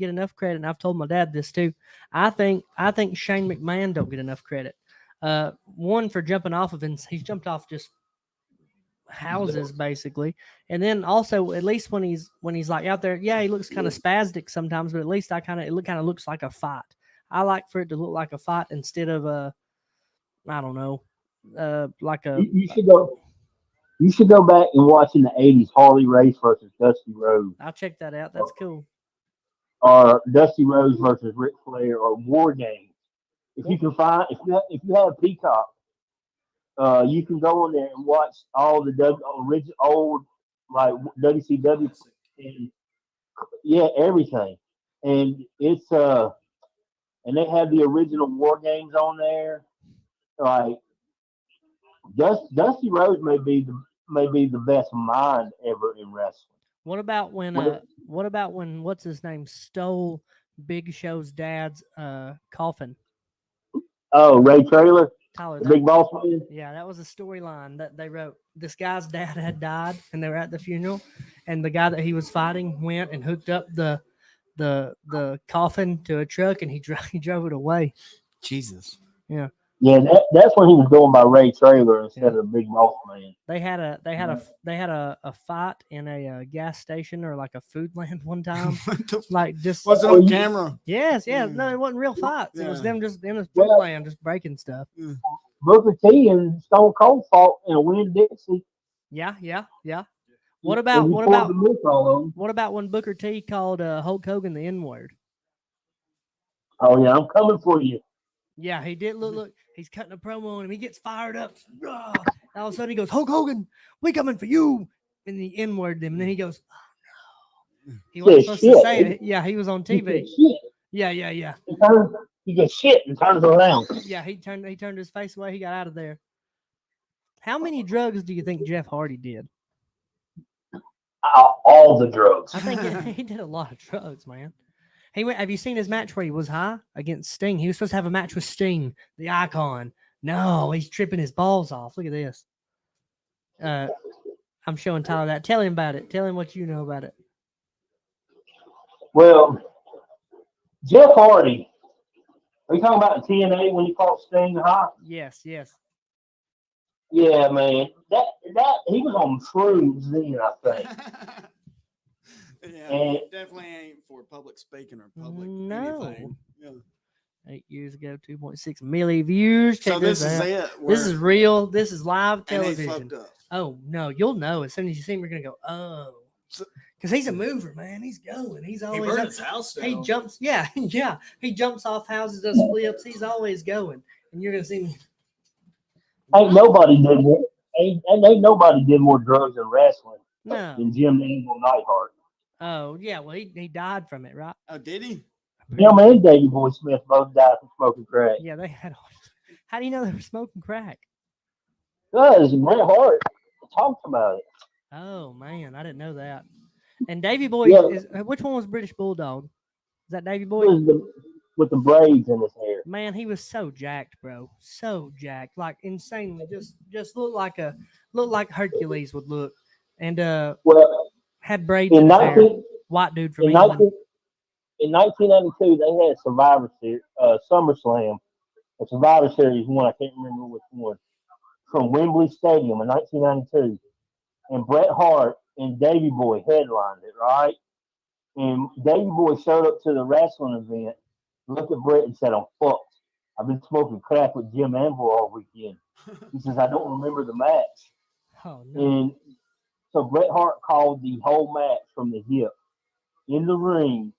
enough credit. And I've told my dad this too. I think Shane McMahon don't get enough credit. One for jumping off of, and he's jumped off just houses basically, and then also at least when he's like out there, yeah, he looks kind of spastic sometimes, but at least it kind of looks like a fight. I like for it to look like a fight instead of I don't know, like a You should go. You should go back and watch in the '80s Harley Race versus Dusty Rhodes, I'll check that out. or, That's cool. or Dusty Rhodes versus Ric Flair, or War Games. If you can find, if you have Peacock, you can go on there and watch all the original old like WCW and yeah, everything. And it's and they have the original War Games on there. Like Dusty Rhodes may be the best mind ever in wrestling. What about when What if- what's his name stole Big Show's dad's coffin? Oh, Ray Trailer, Tyler, the big boss man. yeah, that was a storyline that they wrote. This guy's dad had died, and they were at the funeral, and the guy that he was fighting went and hooked up the coffin to a truck, and he drove it away. Jesus. Yeah, Yeah, that's when he was going by Ray Trailer instead Yeah. of the big boss man. they had a fight in a gas station or like a food land one time. What the Like just was it Oh, on you- camera? yes, yeah, Yeah. no, it wasn't real fights. It was Yeah. them just in a food Well- land just breaking stuff. Booker T and Stone Cold fought in a Win Dixie. Yeah. And he What poured about the milk all over 'em. what about when Booker T called Hulk Hogan the N word? Oh yeah, I'm coming for you. Yeah, he did. Look, he's cutting a promo on him. He gets fired up. Rah! All of a sudden, he goes, Hulk Hogan, we coming for you. And he N-worded him. And then he goes, oh, no. He wasn't Said supposed to shit. say it. Yeah, he was on He TV. said shit. Yeah. He gets shit and turns around. Yeah, he turned his face away. He got out of there. How many drugs do you think Jeff Hardy did? All the drugs. I think he did a lot of drugs, man. He went. Have you seen his match where he was high against Sting? He was supposed to have a match with Sting, the Icon. No, he's tripping his balls off. Look at this. I'm showing Tyler that. Tell him about it. Tell him what you know about it. Well, Jeff Hardy. Are you talking about the TNA when he fought Sting high? Yes. Yeah, man. That he was on shrooms then, I think. Yeah, And- definitely ain't for public speaking or public No. anything. Yeah. 8 years ago, 2.6 million views. Check So this is out. it. This is real. This is live and they television. fucked up. Oh no, you'll know as soon as you see him. You're gonna go, oh, So- because he's a mover, man. He's going. He's He always. burned up- his house down. He jumps. Yeah. He jumps off houses, does flips. He's always going, and you're gonna see me. Ain't nobody did more drugs in wrestling No. than Jim the Anvil Neidhart. Oh yeah. Well, he died from it, right? Oh, did he? Him and Davey Boy Smith both died from smoking crack. Yeah, they had. How do you know they were smoking crack? Because Bret Hart talked about it. Oh man, I didn't know that. And Davy Boy Yeah. is which one was British Bulldog? Is that Davy It Boy? was with the braids in his hair. Man, he was so jacked, bro. So jacked, like insanely. Just looked like Hercules would look, and Well, had braids in in his hair. 19, White dude from in, England. 19, in 1992, they had Survivor Series, SummerSlam, a Survivor Series one. I can't remember which one. From Wembley Stadium in 1992, and Bret Hart and Davey Boy headlined it, right? And Davey Boy showed up to the wrestling event, looked at Bret and said, "I'm fucked. I've been smoking crack with Jim Anvil all weekend." He says, "I don't remember the match." Oh no. And so Bret Hart called the whole match from the hip in the ring,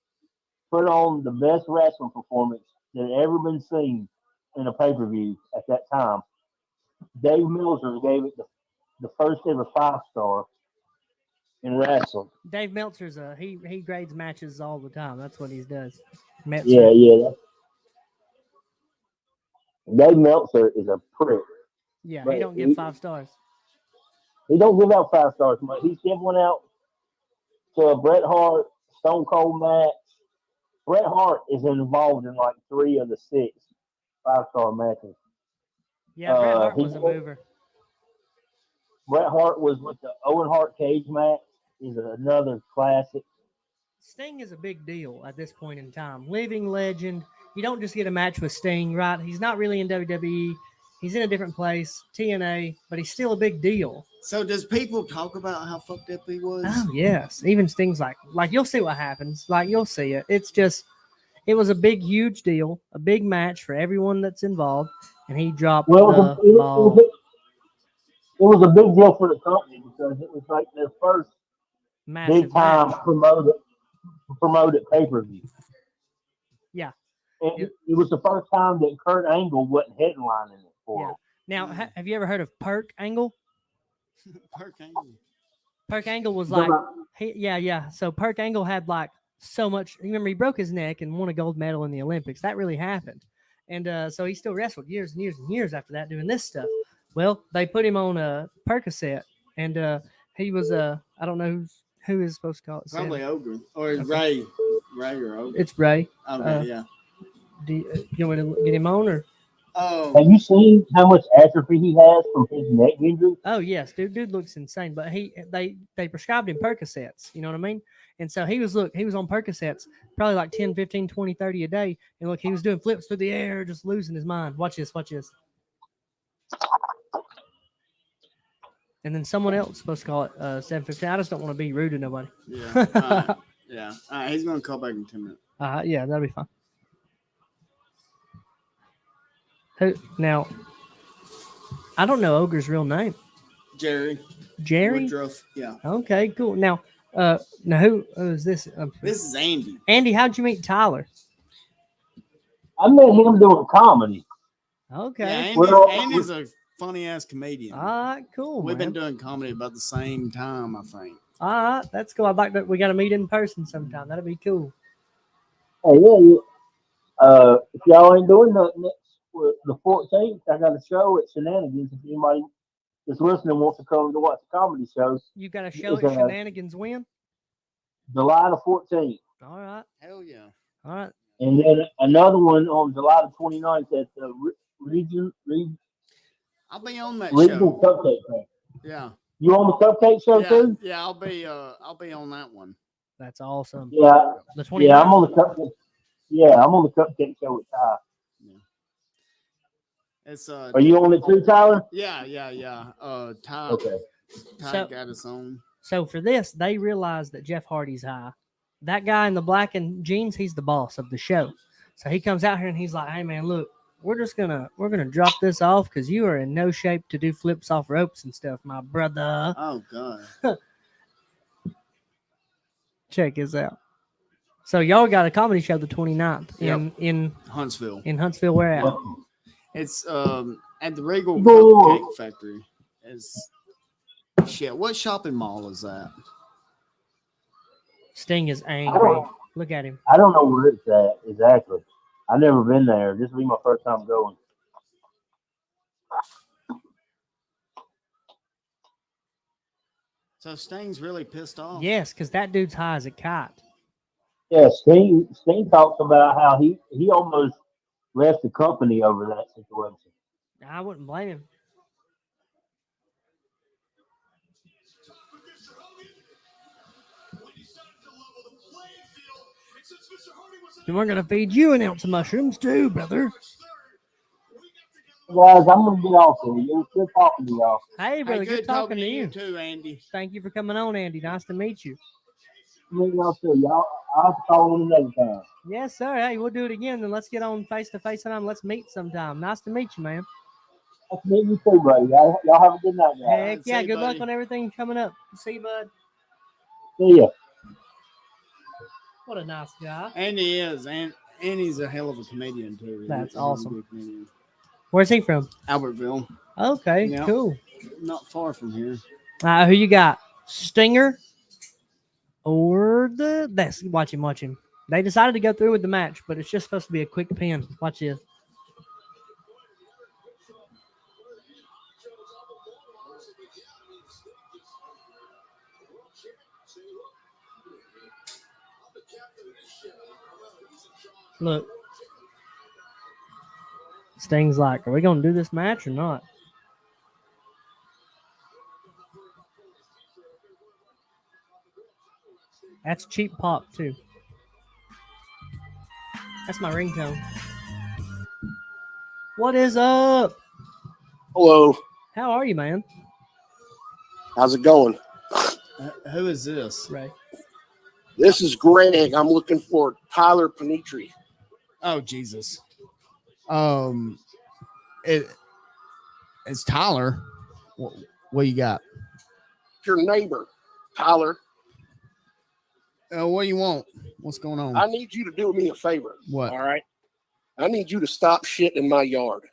put on the best wrestling performance that had ever been seen in a pay-per-view at that time. Dave Meltzer gave it the first ever 5-star in wrestling. Dave Meltzer's he grades matches all the time. That's what he does. Meltzer. Yeah. Dave Meltzer is a prick. Yeah, But he don't give 5 stars. He don't give out 5 stars much. He's given one out to a Bret Hart Stone Cold match. Bret Hart is involved in like 3 of the 6 5-star matches. Yeah, Bret Hart he- was a mover. Bret Hart was with the Owen Hart cage match is another classic. Sting is a big deal at this point in time. Living legend. You don't just get a match with Sting, right? He's not really in WWE. He's in a different place, TNA, but he's still a big deal. So does people talk about how fucked up he was? Oh yes, even Sting's like you'll see what happens. Like you'll see it. It's just it was a big, huge deal, a big match for everyone that's involved, and he dropped Well, the ball. it was a big deal for the company because it was like their first Massive big time match. promoted pay per view. Yeah. And It- it was the first time that Kurt Angle wasn't headlining it for Yeah. them. Now, have you ever heard of Perk Angle? Perk Angle. Perk Angle was Is that like, right? yeah. So Perk Angle had like so much. Remember, he broke his neck and won a gold medal in the Olympics. That really happened, and so he still wrestled years and years and years after that doing this stuff. Well, they put him on a Percocet, and he was I don't know who is supposed to call it. Probably Sam. Ogre or Okay. Ray or Ogre. It's Ray. Okay, yeah. Do you want me to get him on or? Have you seen how much atrophy he has from his neck injury? Oh yes, dude looks insane. But they prescribed him Percocets, you know what I mean? And so he was on Percocets probably like 10, 15, 20, 30 a day. And look, he was doing flips through the air, just losing his mind. Watch this. And then someone else supposed to call it 7:15. I just don't want to be rude to nobody. Yeah. All right. Yeah. All right. He's gonna call back in 10 minutes. Yeah, that'll be fine. Now, I don't know Ogre's real name. Jerry Woodruff. Yeah. Okay, cool. Now who is this? This is Andy. Andy, how'd you meet Tyler? I met him doing comedy. Okay. Yeah, Andy's a funny ass comedian. All right, cool. We've man. been doing comedy about the same time, I think. All right, that's cool. I'd like that. We got to meet in person sometime. That'd be cool. Hey, yeah. If y'all ain't doing nothing the 14th, I got a show at Shenanigans. If anybody that's listening wants to come to watch the comedy show, You got a show at It's, Shenanigans when? July the 14th. All right, Hell yeah. all right. And then another one on July the 29th at the Regional I'll be on that Regional show. Cupcake Factory. Yeah. You on the Cupcake Show Yeah, too? yeah, I'll be on that one. That's awesome. Yeah, The 29th. yeah, I'm on the Cupcake. Yeah, I'm on the Cupcake Show with Ty. It's Are you on it too, Tyler? Yeah. Ty Okay. So- got us on. So for this, they realized that Jeff Hardy's high. That guy in the black and jeans, he's the boss of the show. So he comes out here and he's like, "Hey man, look, we're gonna drop this off because you are in no shape to do flips off ropes and stuff, my brother." Oh god. Check this out. So y'all got a comedy show the 29th in Huntsville. Huntsville. Where at? It's at the Regal Whoa. Cupcake Factory. It's shit. What shopping mall is that? Sting is I angry. don't, Look at him. I don't know where it's at exactly. I've never been there. This will be my first time going. So Sting's really pissed off. Yes, because that dude's high as a kite. Yeah, Sting talks about how he almost left the company over that situation. I wouldn't blame him. And we're gonna feed you an ounce of mushrooms too, brother. Guys, I'm gonna get off here. It was good talking to y'all. Hey, Hey, brother, good talking to you. too, Andy. Thank you for coming on, Andy. Nice to meet you. Meet y'all too. Y'all, I'll have to call in another time. Yes, sir. Hey, we'll do it again. Then let's get on face to face and let's meet sometime. Nice to meet you, man. Nice to meet you too, buddy. Y'all have a good night, guys. Heck yeah. See you, Good luck buddy. on everything coming up. See you, bud. See ya. What a nice guy. Andy is, and Andy's a hell of a comedian too. That's He's a awesome. good comedian. Where's he from? Albertville, Okay, Yeah. cool. not far from here. Who you got? Stinger or that's watch him. They decided to go through with the match, but it's just supposed to be a quick pin. Watch this. Look. Sting's like, are we gonna do this match or not? That's cheap pop too. That's my ringtone. What is up? Hello. How are you, man? How's it going? Who is this? Ray. This is Greg. I'm looking for Tyler Panitri. Oh Jesus. It's Tyler. What you got? Your neighbor, Tyler. What do you want? What's going on? I need you to do me a favor. What? All right. I need you to stop shitting in my yard.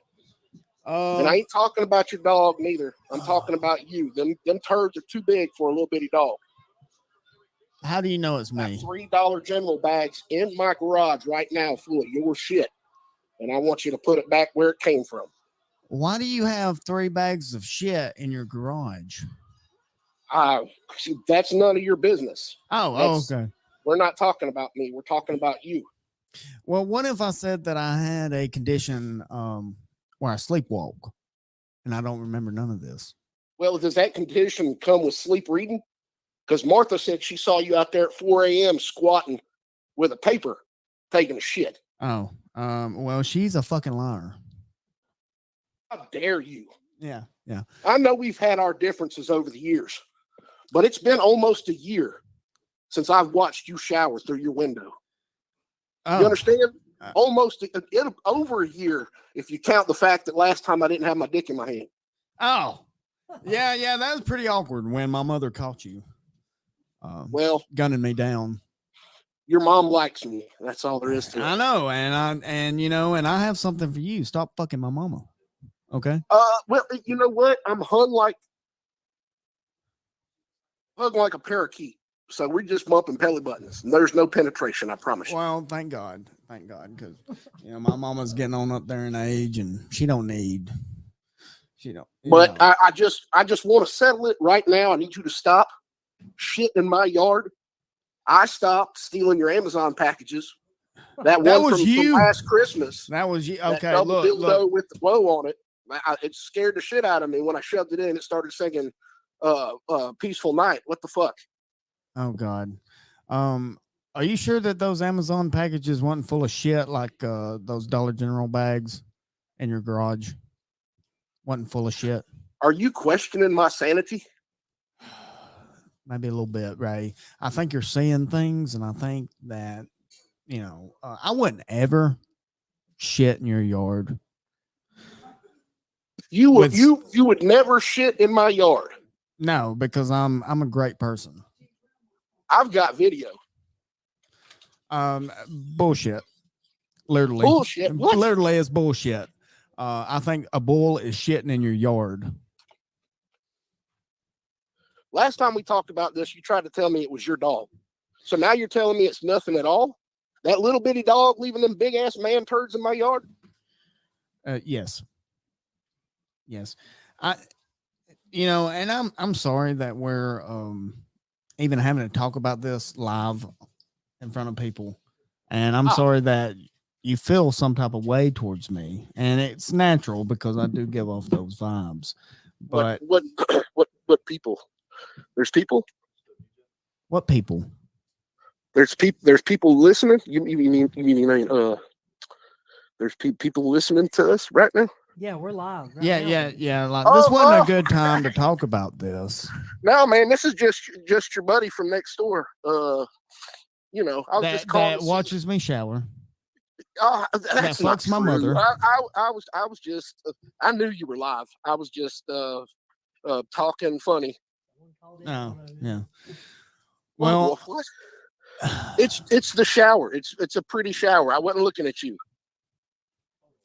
And I ain't talking about your dog neither. I'm talking about you. Them turds are too big for a little bitty dog. How do you know it's me? $3 General bags in my garage right now full of your shit. And I want you to put it back where it came from. Why do you have 3 bags of shit in your garage? That's none of your business. Okay. We're not talking about me. We're talking about you. Well, what if I said that I had a condition where I sleepwalk and I don't remember none of this? Well, does that condition come with sleep reading? Because Martha said she saw you out there at 4 a.m. squatting with a paper, taking a shit. Well, she's a fucking liar. How dare you? Yeah. I know we've had our differences over the years, but it's been almost a year since I've watched you shower through your window. You understand? Almost over a year if you count the fact that last time I didn't have my dick in my hand. Oh, yeah, that was pretty awkward when my mother caught you. Well, gunning me down. Your mom likes me. That's all there is to it. I know, and I have something for you. Stop fucking my mama. Okay. Well, you know what? I'm hung like a parakeet. So we're just bumping belly buttons. And there's no penetration, I promise you. Well, thank God, because my mama's getting on up there in age, and she don't need. But I just want to settle it right now. I need you to stop shit in my yard. I stopped stealing your Amazon packages. That one was you. from last Christmas. That was you. That Okay, double dildo look. with the glow on it. It scared the shit out of me when I shoved it in. It started singing "Peaceful Night." What the fuck? Oh God. Are you sure that those Amazon packages wasn't full of shit like those Dollar General bags in your garage? Wasn't full of shit. Are you questioning my sanity? Maybe a little bit, Ray. I think you're seeing things, and I think that I wouldn't ever shit in your yard. You would never shit in my yard. No, because I'm a great person. I've got video. Bullshit. Literally. Bullshit. What? Literally is bullshit. I think a bull is shitting in your yard. Last time we talked about this, you tried to tell me it was your dog. So now you're telling me it's nothing at all? That little bitty dog leaving them big ass man turds in my yard? Yes. And I'm sorry that we're even having to talk about this live in front of people. And I'm sorry that you feel some type of way towards me. And it's natural because I do give off those vibes. But what people? There's people? What people? There's people listening? You mean there's people listening to us right now? Yeah, we're live. Right Yeah. now. Like, this wasn't a good time to talk about this. No, man, this is just your buddy from next door. I was just calling. That watches me shower. That fucks my mother. I was just. I knew you were live. I was just talking funny. Oh, yeah. Well, what? It's the shower. It's a pretty shower. I wasn't looking at you.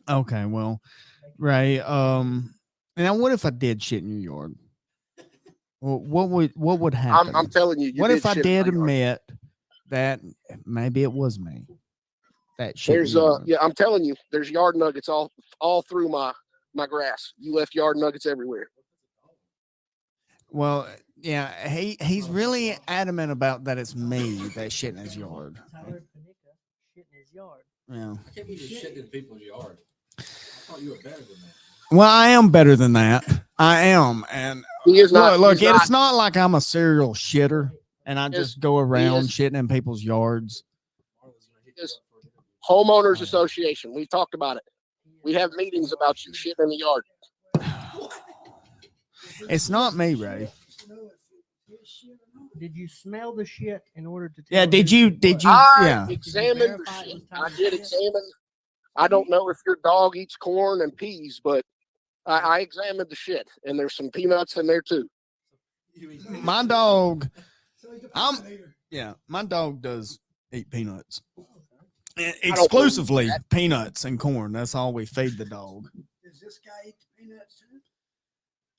Okay, well, Ray. Now what if I did shit in your yard? Well, what would happen? I'm telling you. What if I did admit that maybe it was me? That shit. There's I'm telling you, there's yard nuggets all through my grass. You left yard nuggets everywhere. Well, yeah, he's really adamant about that it's me that shit in his yard. Tyler Panicka shit in his yard. Yeah. I can't believe you're shitting in people's yard. I thought you were better than that. Well, I am better than that. I am, and he is not. Look, it's not like I'm a serial shitter. and I Is- just go around is- shitting in people's yards. Is homeowners association. We talked about it. We have meetings about you shitting in the yard. It's not me, Ray. Did you smell the shit in order to? Yeah, tell did who you? it Did was? you? I Yeah. examined the verify it shit. was I Tyler's did shit? examine. I don't know if your dog eats corn and peas, but I examined the shit, and there's some peanuts in there too. My dog. My dog does eat peanuts. Exclusively peanuts and corn. That's all we feed the dog. Does this guy eat the peanuts too?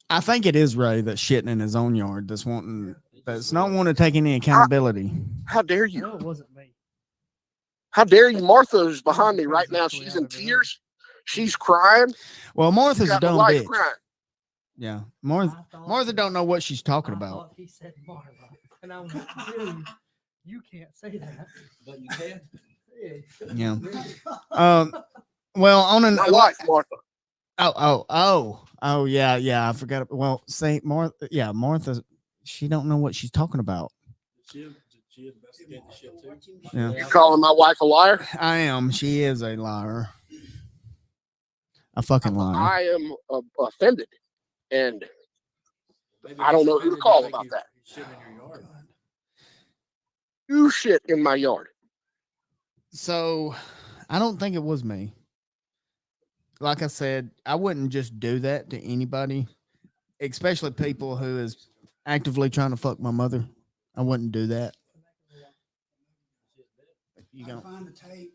I think it is Ray that's shitting in his own yard. That's not wanting to take any accountability. How dare No, you? it wasn't me. How dare you? Martha's behind me right now. She's in tears. She's crying. Well, Martha's a Got my dumb wife bitch. crying. Yeah, I thought- Martha don't know what she's talking I about. thought he said Marva, and I was like, dude, you can't say that. But you can. Yeah. Well, on an My wife, Martha. oh, yeah. I forgot. Well, say Martha. Yeah, Martha. She don't know what she's talking about. Did she investigate the shit too? Yeah. You calling my wife a liar? I am. She is a liar. A fucking liar. I am offended, and Maybe I don't he's know who to offended call like about you- that. you shit in your yard. you shit in my yard. So, I don't think it was me. Like I said, I wouldn't just do that to anybody, especially people who is actively trying to fuck my mother. I wouldn't do that. You I can go. find the tape.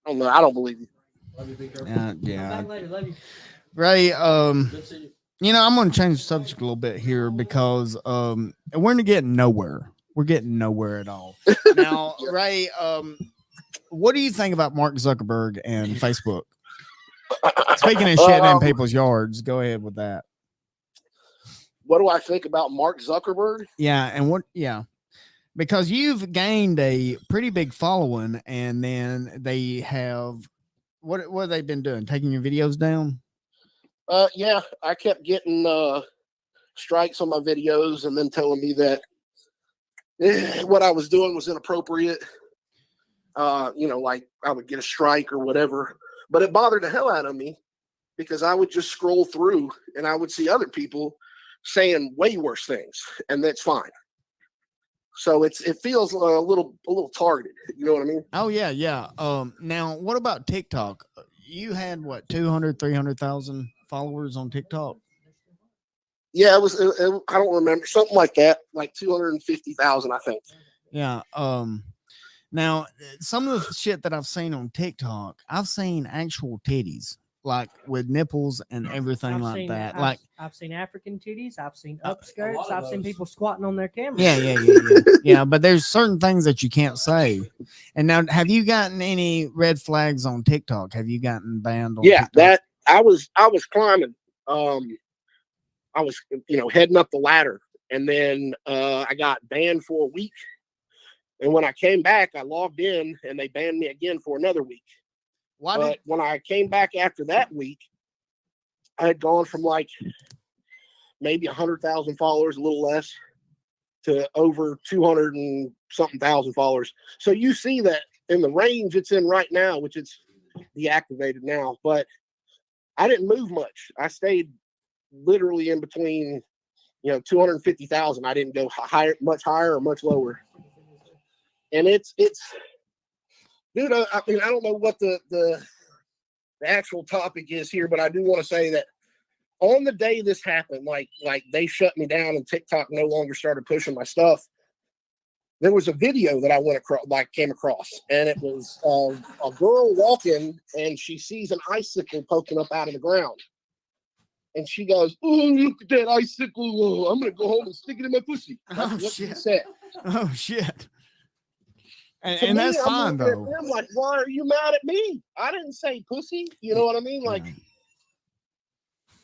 I don't know. I don't believe you. Love you, be careful. Come Yeah. back later, love you. Ray, Good to see you. I'm going to change the subject a little bit here because we're getting nowhere. We're getting nowhere at all. Now, Ray, what do you think about Mark Zuckerberg and Facebook? Speaking of shitting in people's yards, go ahead with that. What do I think about Mark Zuckerberg? Yeah, and because you've gained a pretty big following, and then they have what have they been doing? Taking your videos down? Yeah, I kept getting strikes on my videos, and then telling me that what I was doing was inappropriate. Like I would get a strike or whatever. But it bothered the hell out of me because I would just scroll through and I would see other people saying way worse things, and that's fine. So it feels a little targeted. You know what I mean? Oh yeah. Now what about TikTok? You had what 200, 300,000 followers on TikTok? Yeah, it was. I don't remember, something like that, like 250,000, I think. Yeah. Now some of the shit that I've seen on TikTok, I've seen actual titties, like with nipples and everything like that. I've seen African titties. I've seen lot upskirts. of I've seen those. people squatting on their cameras. Yeah. But there's certain things that you can't say. And now, have you gotten any red flags on TikTok? Have you gotten banned on Yeah, TikTok? that I was climbing. I was heading up the ladder, and then I got banned for a week. And when I came back, I logged in, and they banned me again for another week. But when I came back after that week, I had gone from like maybe 100,000 followers, a little less, to over 200 and something thousand followers. So you see that in the range it's in right now, which it's deactivated now, but I didn't move much. I stayed literally in between, 250,000. I didn't go much higher or much lower. And it's dude, I mean, I don't know what the actual topic is here, but I do want to say that on the day this happened, like they shut me down and TikTok no longer started pushing my stuff, there was a video that I came across, and it was a girl walking, and she sees an icicle poking up out of the ground, and she goes, "Oh, look at that icicle! I'm gonna go home and stick it in my pussy." That's what she said. Oh shit. To And me, that's fine though. I'm like, why are you mad at me? I didn't say pussy. You know what I mean? Like,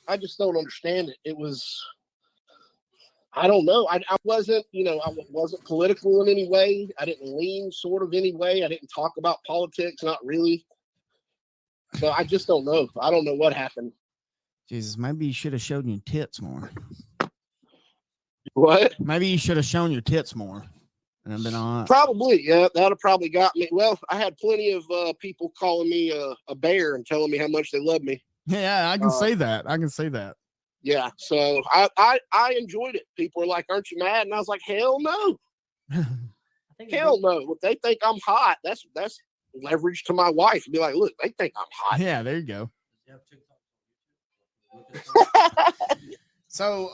I just don't understand it. It was, I don't know. I wasn't, I wasn't political in any way. I didn't lean sort of any way. I didn't talk about politics, not really. So I just don't know. I don't know what happened. Jesus, maybe you should have shown your tits more. What? Maybe you should have shown your tits more. and I've been on. Probably, yeah, that'd have probably got me. Well, I had plenty of people calling me a bear and telling me how much they love me. Yeah, I can say that. I can say that. Yeah, so I enjoyed it. People were like, "Aren't you mad?" And I was like, "Hell no, hell no." If they think I'm hot, that's leverage to my wife. Be like, "Look, they think I'm hot." Yeah, there you go. So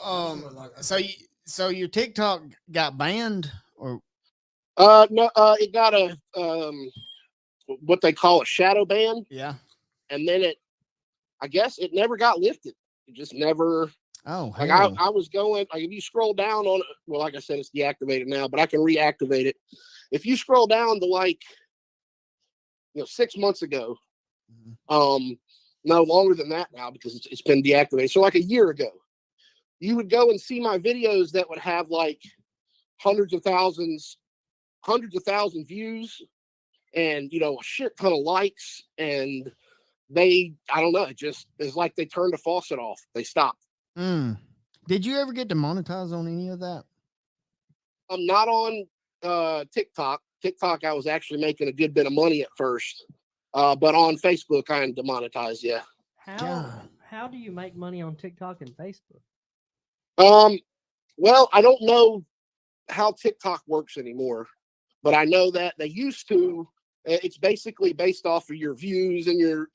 your TikTok got banned, or No, it got a what they call a shadow ban, yeah? and then I guess it never got lifted. It just never. Oh, Like hell. I was going, like if you scroll down on it, well, like I said, it's deactivated now, but I can reactivate it. If you scroll down to like, 6 months ago, no longer than that now because it's been deactivated. So like a year ago, you would go and see my videos that would have like hundreds of thousand views and, a shit ton of likes. And I don't know, it just is like they turned the faucet off. They stopped. Did you ever get to monetize on any of that? I'm not on TikTok. TikTok, I was actually making a good bit of money at first. But on Facebook, I am demonetized, yeah. How do you make money on TikTok and Facebook? Well, I don't know how TikTok works anymore, but I know that they used to. It's basically based off of your views and your,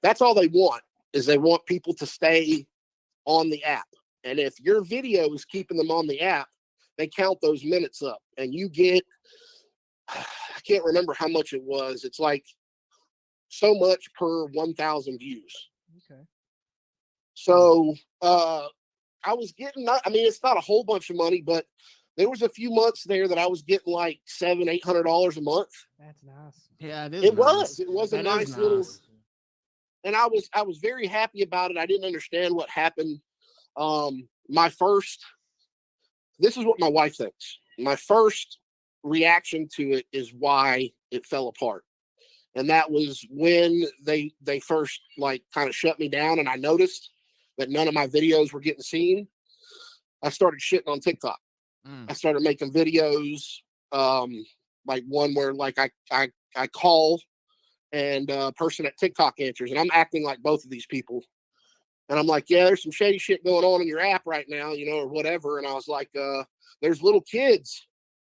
that's all they want is they want people to stay on the app. And if your video is keeping them on the app, they count those minutes up and you get, I can't remember how much it was. It's like so much per 1,000 views. Okay. So, I was getting, it's not a whole bunch of money, but there was a few months there that I was getting like $700-800 a month. That's nice. Yeah, it is. It was a nice little, nice. and I was very happy about it. I didn't understand what happened. This is what my wife thinks. My first reaction to it is why it fell apart. And that was when they first like kind of shut me down and I noticed that none of my videos were getting seen. I started shitting on TikTok. I started making videos, like one where like I call and a person at TikTok answers and I'm acting like both of these people. And I'm like, yeah, there's some shady shit going on in your app right now, or whatever. And I was like, there's little kids.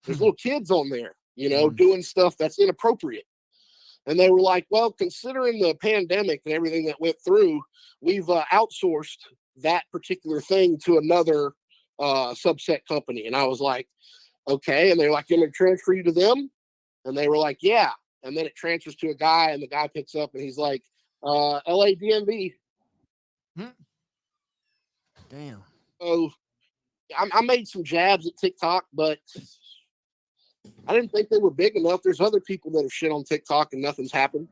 There's little kids on there, doing stuff that's inappropriate. And they were like, well, considering the pandemic and everything that went through, we've outsourced that particular thing to another subset company. And I was like, okay. And they're like, I'm going to transfer you to them. And they were like, yeah. And then it transfers to a guy and the guy picks up and he's like, LA DMV. Damn. So I made some jabs at TikTok, but I didn't think they were big enough. There's other people that have shit on TikTok and nothing's happened.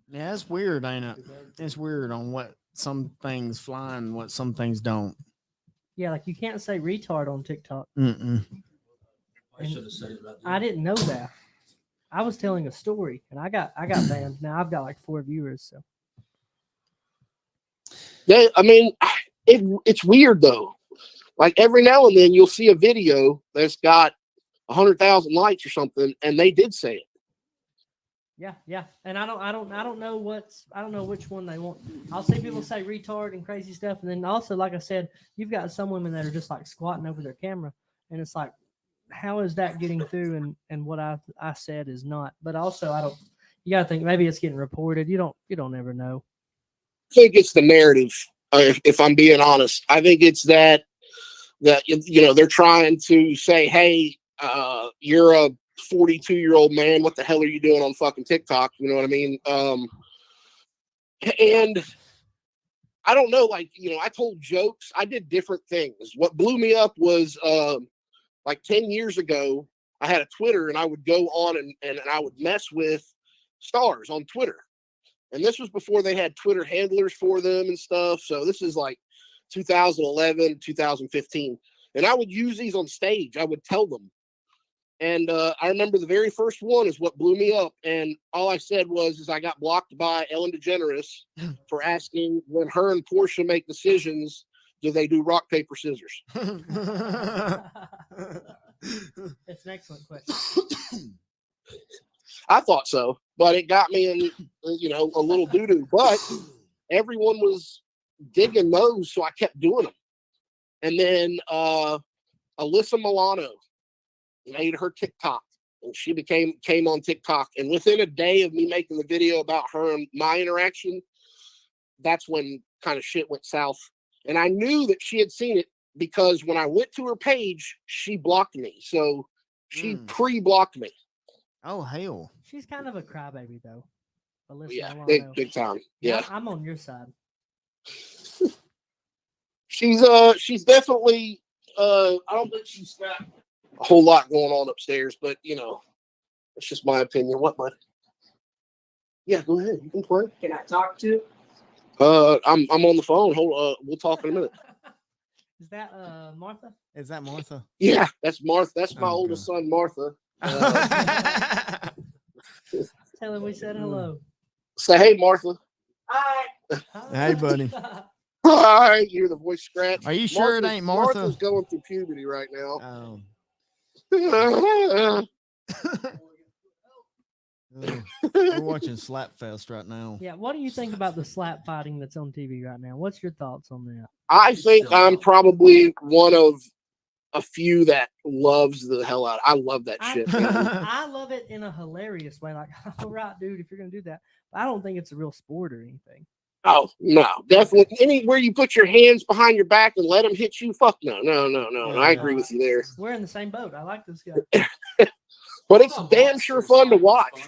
Yeah, it's weird, ain't it? It's weird on what some things fly and what some things don't. Yeah, like you can't say retard on TikTok. I should have said it about that. I didn't know that. I was telling a story and I got banned. Now I've got like 4 viewers. So Yeah, it's weird though. Like every now and then you'll see a video that's got 100,000 likes or something, and they did say it. Yeah. And I don't know which one they want. I'll see people say retard and crazy stuff, and then also, like I said, you've got some women that are just like squatting over their camera, and it's like, how is that getting through? And what I said is not. But also, you gotta think maybe it's getting reported. You don't ever know. I think it's the narrative. If I'm being honest, I think it's that they're trying to say, hey, you're a 42-year-old man. What the hell are you doing on fucking TikTok? You know what I mean? And I don't know, like, I told jokes. I did different things. What blew me up was like 10 years ago, I had a Twitter and I would go on and I would mess with stars on Twitter. And this was before they had Twitter handlers for them and stuff. So this is like 2011, 2015. And I would use these on stage. I would tell them. And I remember the very first one is what blew me up. And all I said was I got blocked by Ellen DeGeneres for asking when her and Portia make decisions, do they do rock, paper, scissors? It's an excellent question. I thought so, but it got me in, a little doo doo. But everyone was digging those, so I kept doing them. And then Alyssa Milano made her TikTok, and she came on TikTok. And within a day of me making the video about her and my interaction, that's when kind of shit went south. And I knew that she had seen it because when I went to her page, she blocked me. So she pre-blocked me. Oh, hell. She's kind of a crybaby, though. Alyssa Yeah, Milano. big time. Yeah, I'm on your side. She's definitely I don't think she's got a whole lot going on upstairs, but it's just my opinion. What, bud? Yeah, go ahead. You can play. Can I talk to? I'm on the phone. Hold. We'll talk in a minute. Is that Martha? Is that Martha? Yeah, that's Martha. That's my Oh, oldest God. son, Martha. Tell him we said hello. Say hey, Martha. Hi. Hey, buddy. Hi. You hear the voice scratch? Are you sure it ain't Martha? Martha's going through puberty right now. Oh. We're watching Slapfest right now. Yeah, what do you think about the slap fighting that's on TV right now? What's your thoughts on that? I think I'm probably one of a few that loves the hell out. I love that shit. Man. I love it in a hilarious way. Like, all right, dude, if you're gonna do that, but I don't think it's a real sport or anything. Oh no, definitely. Anywhere you put your hands behind your back and let them hit you, fuck no. I agree with you there. We're in the same boat. I like this guy. But it's damn sure fun to watch.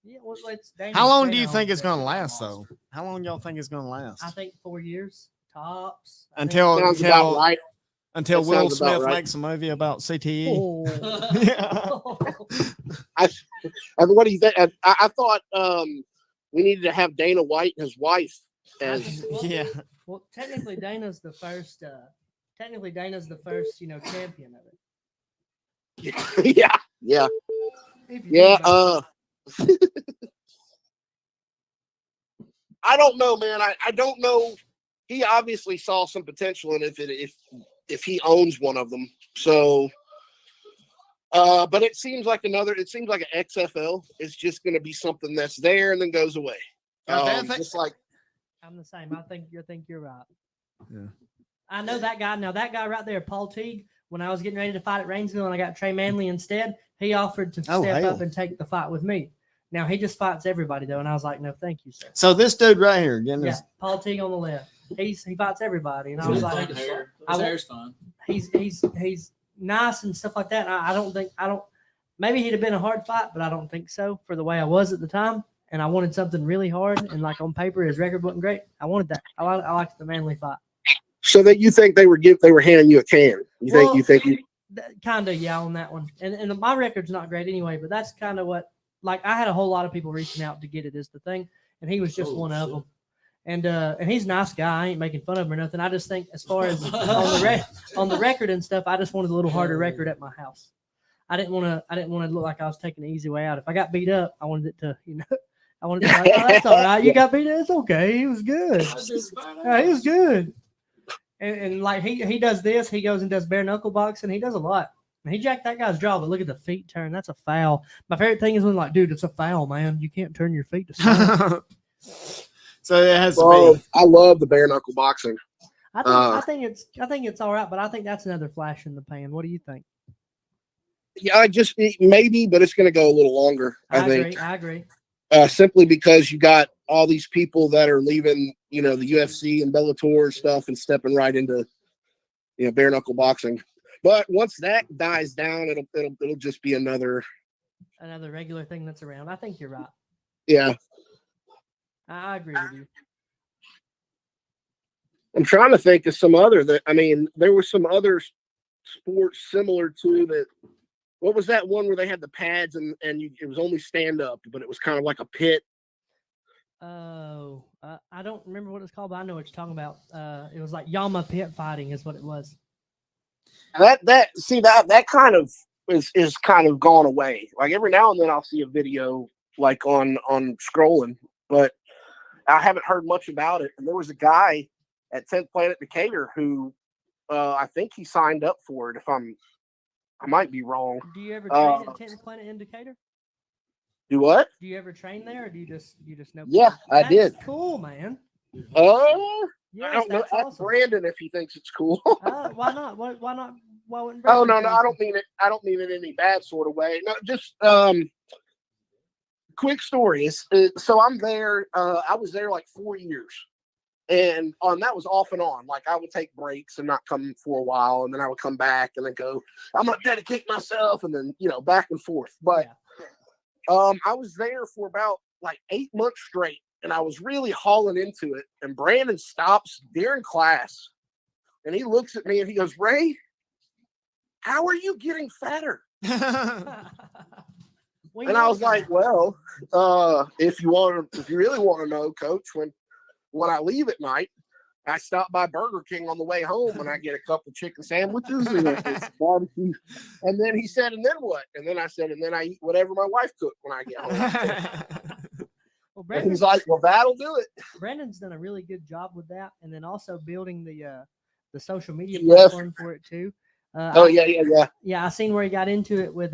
Yeah, well, it's How long do you think it's going to last, though? How long y'all think it's going to last? I think 4 years tops. Until Sounds about right. Until That Will sounds about Smith right. makes a movie about CTE. Oh. What do you think? I thought we needed to have Dana White and his wife as Yeah. Well, technically, Dana's the first. Champion of it. yeah. If you Yeah, think about I don't know, man. I don't know. He obviously saw some potential in if he owns one of them. So, but it seems like an XFL is just going to be something that's there and then goes away. Just like I'm the same. I think you're right. Yeah. I know that guy. Now that guy right there, Paul Teague. When I was getting ready to fight at Rainsville and I got Trey Manley instead, he offered to step up and take the fight with me. Now he just fights everybody though, and I was like, no, thank you, sir. So this dude right here, Paul Teague on the left. He fights everybody, and I was like, his hair's fun. He's nice and stuff like that. And I don't. Maybe he'd have been a hard fight, but I don't think so for the way I was at the time. And I wanted something really hard, and like on paper, his record wasn't great. I wanted that. I liked the Manley fight. So that you think they were handing you a can? You think kind of, yeah, on that one. And my record's not great anyway, but that's kind of what. Like I had a whole lot of people reaching out to get it is the thing, and he was just one of them. And he's a nice guy. I ain't making fun of him or nothing. I just think as far as on the record and stuff, I just wanted a little harder record at my house. I didn't want to look like I was taking the easy way out. If I got beat up, I wanted it to, I wanted to be like, oh, that's all right. You got beat up. It's okay. He was good. He was good. And like he does this. He goes and does bare knuckle boxing. He does a lot. And he jacked that guy's jaw, but look at the feet turn. That's a foul. My favorite thing is when like, dude, it's a foul, man. You can't turn your feet to side. So it has to be. I love the bare knuckle boxing. I think it's all right, but I think that's another flash in the pan. What do you think? Yeah, maybe, but it's going to go a little longer. I think. I agree. Simply because you got all these people that are leaving, the UFC and Bellator and stuff and stepping right into, bare knuckle boxing. But once that dies down, it'll just be another regular thing that's around. I think you're right. Yeah, I agree with you. I'm trying to think of some other there were some other sports similar to that. What was that one where they had the pads and it was only stand up, but it was kind of like a pit? Oh, I don't remember what it's called, but I know what you're talking about. It was like Yama pit fighting is what it was. That kind of is kind of gone away. Like every now and then I'll see a video like on scrolling, but I haven't heard much about it. And there was a guy at 10th Planet Decatur who I think he signed up for it. I might be wrong. Do you ever train at 10th Planet in Decatur? Do what? Do you ever train there, or do you just know? Yeah, people? I That's did. cool, man. I I don't know. That's Ask awesome. Brandon if he thinks it's cool. Why not? Why not? Why wouldn't Oh Brandon no, say I it's don't mean it. I don't mean it in any bad sort of way. No, just quick story is so I'm there. I was there like 4 years, and that was off and on. Like I would take breaks and not come for a while, and then I would come back and then go. I'm gonna dedicate myself, and then back and forth. But I was there for about like 8 months straight, and I was really hauling into it. And Brandon stops during class, and he looks at me and he goes, "Ray, how are you getting fatter?" And I was like, "Well, if you really want to know, Coach, when I leave at night, I stop by Burger King on the way home and I get a couple chicken sandwiches and it's barbecue." And then he said, "And then what?" And then I said, "And then I eat whatever my wife cooked when I get home." Well, And he's like, "Well, that'll do it." Brandon's done a really good job with that, and then also building the social media Yes. platform for it too. Yeah. I seen where he got into it with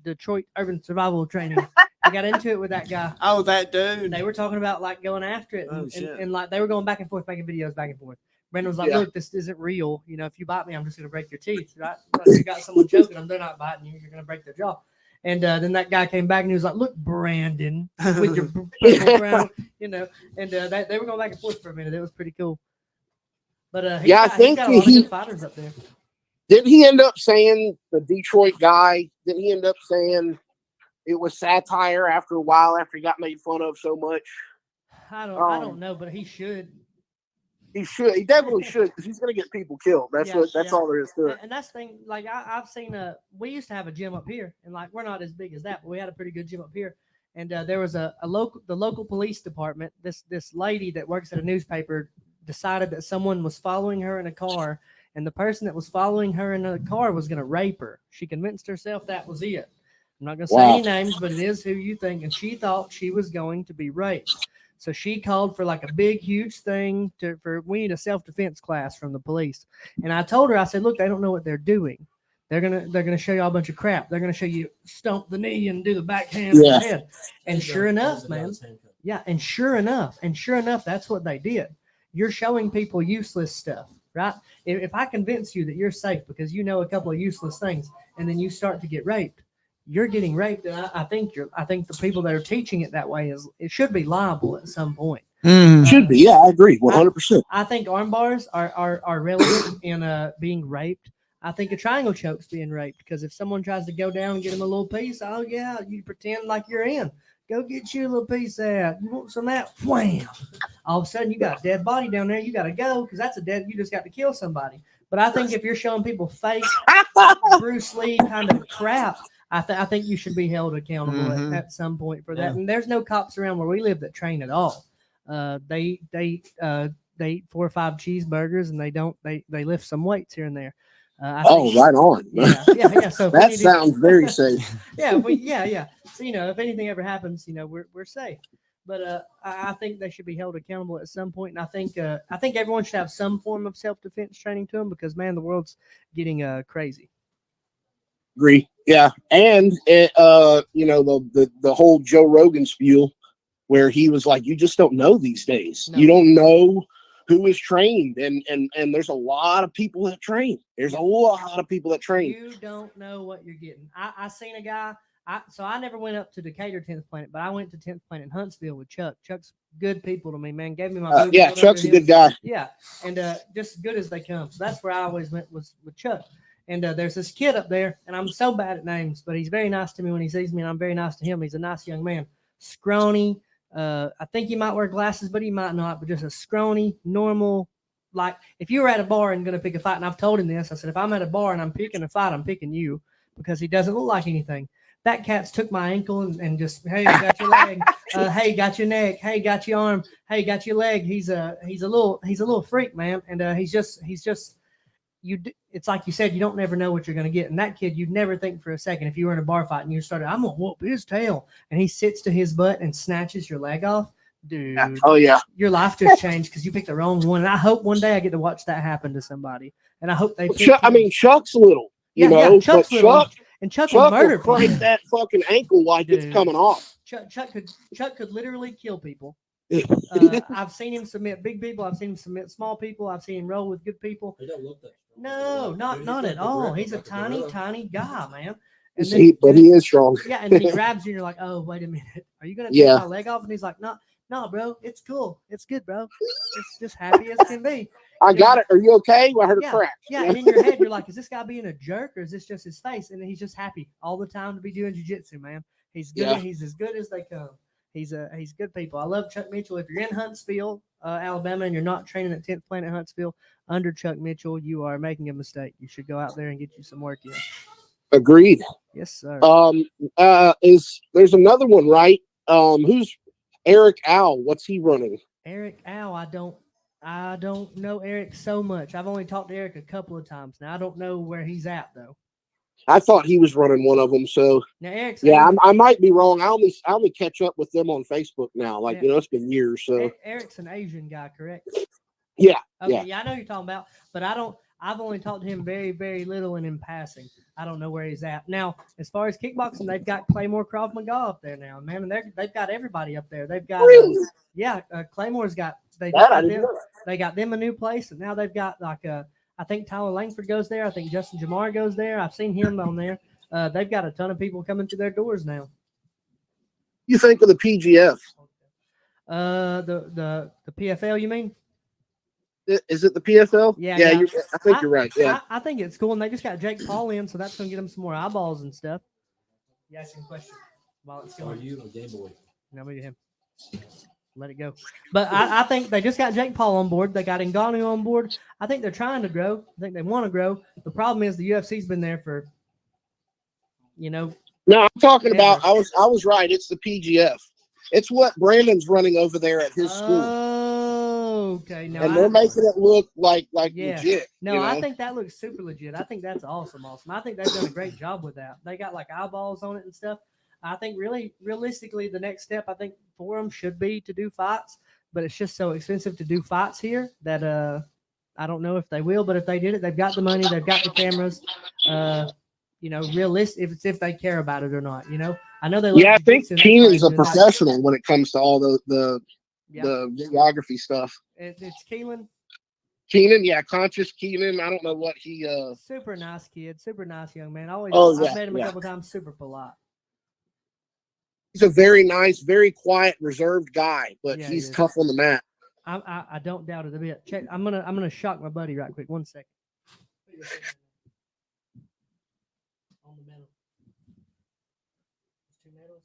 Detroit Urban Survival Training. He got into it with that guy. Oh, that dude. They were talking about like going after it, and like they were going back and forth, making videos back and forth. Brandon was like, "Look, this isn't real. If you bite me, I'm just gonna break your teeth, right? Like you got someone choking them, they're not biting you. You're gonna break their jaw." And then that guy came back and he was like, "Look, Brandon, with your purple brown, and they were going back and forth for a minute. It was pretty cool." But I think he's got a lot of good fighters up there. Didn't he end up saying, the Detroit guy, didn't he end up saying it was satire after a while after he got made fun of so much? I don't know, but he should. He should. He definitely should, because he's going to get people killed. That's all there is to it. And that's the thing. Like I've seen we used to have a gym up here, and like we're not as big as that, but we had a pretty good gym up here. And there was the local police department. This lady that works at a newspaper decided that someone was following her in a car, and the person that was following her in the car was going to rape her. She convinced herself that was it. I'm not going to say any names, but it is who you think. And she thought she was going to be raped. So she called for like a big, huge thing we need a self-defense class from the police. And I told her, I said, "Look, they don't know what they're doing. They're gonna show you all a bunch of crap. They're gonna show you stomp the knee and do the backhand to the head." And sure enough, man. Yeah, and sure enough, that's what they did. You're showing people useless stuff, right? If I convince you that you're safe because you know a couple of useless things, and then you start to get raped, you're getting raped, and I think the people that are teaching it that way it should be liable at some point. Should be, yeah, I agree, 100%. I think arm bars are relevant in being raped. I think a triangle choke's being raped because if someone tries to go down and get him a little piece, oh yeah, you pretend like you're in. Go get you a little piece out. You want some of that? Wham! All of a sudden, you got a dead body down there. You got to go because that's you just got to kill somebody. But I think if you're showing people fake Bruce Lee kind of crap, I think you should be held accountable at some point for that. And there's no cops around where we live that train at all. They eat 4 or 5 cheeseburgers and they lift some weights here and there. Right on. Yeah. So that sounds very safe. Yeah. So if anything ever happens, we're safe. But I think they should be held accountable at some point. And I think everyone should have some form of self-defense training to them because man, the world's getting crazy. Agree. Yeah, and the whole Joe Rogan spiel where he was like, "You just don't know these days. No. You don't know who is trained, and there's a lot of people that train. There's a lot of people that train. You don't know what you're getting. I seen a guy. So I never went up to Decatur 10th Planet, but I went to 10th Planet in Huntsville with Chuck. Chuck's good people to me, man. Gave me my yeah. Chuck's a good guy. Yeah, and just as good as they come. So that's where I always went was with Chuck. And there's this kid up there, and I'm so bad at names, but he's very nice to me when he sees me, and I'm very nice to him. He's a nice young man, scrawny. I think he might wear glasses, but he might not. But just a scrawny, normal. Like if you were at a bar and going to pick a fight, and I've told him this, I said if I'm at a bar and I'm picking a fight, I'm picking you because he doesn't look like anything. That cat's took my ankle and just, hey, got your leg. Hey, got your neck. Hey, got your arm. Hey, got your leg. He's a little freak, man. And he's just you. It's like you said, you don't never know what you're gonna get. And that kid, you'd never think for a second if you were in a bar fight and you started, I'm gonna whoop his tail, and he sits to his butt and snatches your leg off, dude. Oh yeah, your life just changed because you picked the wrong one. And I hope one day I get to watch that happen to somebody. And I hope they. Chuck's little. you know. But Chuck's little, and Chuck will Chuck murder will break people. that fucking ankle like Dude. it's coming off. Chuck could literally kill people. I've seen him submit big people. I've seen him submit small people. I've seen him roll with good people. He don't look that strong. No, not at all. He's a tiny guy, man. And But he is strong. Yeah, and then he grabs you, and you're like, "Oh, wait a minute, are you gonna take my leg off?" And he's like, "No, bro, it's cool, it's good, bro. It's just happy as can be." I got it. Are you okay? Well, I heard a crack. Yeah, and in your head, you're like, "Is this guy being a jerk, or is this just his face?" And then he's just happy all the time to be doing jiu-jitsu, man. He's good. Yeah. He's as good as they come. He's good people. I love Chuck Mitchell. If you're in Huntsville, Alabama, and you're not training at 10th Planet Huntsville under Chuck Mitchell, you are making a mistake. You should go out there and get you some work in. Agreed. Yes, sir. There's another one, right? Who's Eric Owl? What's he running? Eric Owl, I don't know Eric so much. I've only talked to Eric a couple of times. Now I don't know where he's at though. I thought he was running one of them. So now Eric's I might be wrong. I only catch up with them on Facebook now. Like it's been years. So Eric's an Asian guy, correct? Yeah. Okay, yeah, I know who you're talking about, but I've only talked to him very, very little and in passing. I don't know where he's at. Now, as far as kickboxing, they've got Claymore Krav Maga up there now, man, and they've got everybody up there. They've got Claymore's got they got them a new place, and now they've got like I think Tyler Langford goes there. I think Justin Jamar goes there. I've seen him on there. They've got a ton of people coming through their doors now. You think of the PGF? The PFL, you mean? Is it the PFL? Yeah. I think you're right. Yeah, I think it's cool, and they just got Jake Paul in, so that's going to get them some more eyeballs and stuff. You asking a question while it's going? Are you a Game Boy? No, maybe him. Let it go. But I think they just got Jake Paul on board. They got Ngannou on board. I think they're trying to grow. I think they want to grow. The problem is the UFC's been there for, No, I'm talking about. I was right. It's the PGF. It's what Brandon's running over there at his school. Okay. No, and they're making it look like legit. No, I think that looks super legit. I think that's awesome. I think they've done a great job with that. They got like eyeballs on it and stuff. I think realistically, the next step I think for them should be to do fights, but it's just so expensive to do fights here that I don't know if they will. But if they did it, they've got the money, they've got the cameras. Realistic if they care about it or not. I know they. Yeah, I think Keenan's a professional when it comes to all the videography stuff. It's Keelan. Keenan, yeah, conscious Keenan. I don't know what he. Super nice kid, super nice young man. I've met him a couple times. Super polite. He's a very nice, very quiet, reserved guy, but he's tough on the mat. I don't doubt it a bit. Check. I'm gonna shock my buddy right quick. 1 second. On the medal. 2 medals.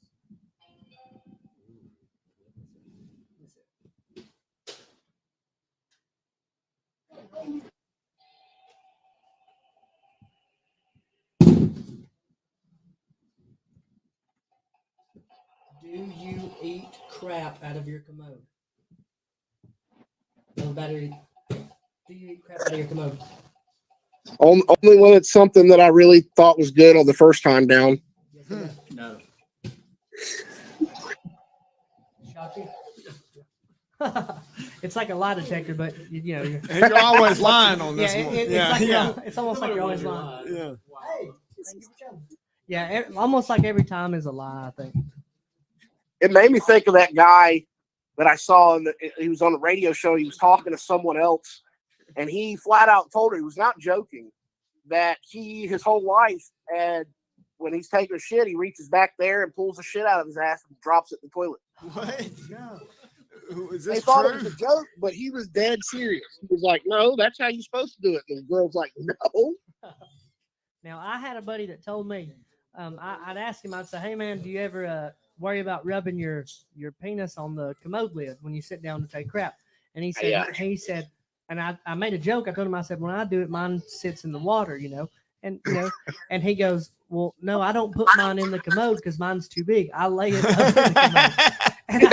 Do you eat crap out of your commode? No battery. Do you eat crap out of your commode? Only when it's something that I really thought was good on the first time down. No. Shock you? It's like a lie detector, but you're always lying on this one. It's almost like you're always lying. Yeah. Hey, thank you for coming. Yeah, almost like every time is a lie, I think. It made me think of that guy that I saw. He was on a radio show. He was talking to someone else, and he flat out told her, he was not joking, that his whole life, and when he's taking a shit, he reaches back there and pulls the shit out of his ass and drops it in the toilet. What? No. Is They this thought true? it was a joke, but he was dead serious. He was like, "No, that's how you're supposed to do it." And the girl's like, "No." Now, I had a buddy that told me, I'd ask him, I'd say, "Hey, man, do you ever worry about rubbing your penis on the commode lid when you sit down to take crap?" And he said, and I made a joke. I told him, I said, "When I do it, mine sits in the water, and and he goes, "Well, no, I don't put mine in the commode because mine's too big. I lay it up in the commode." And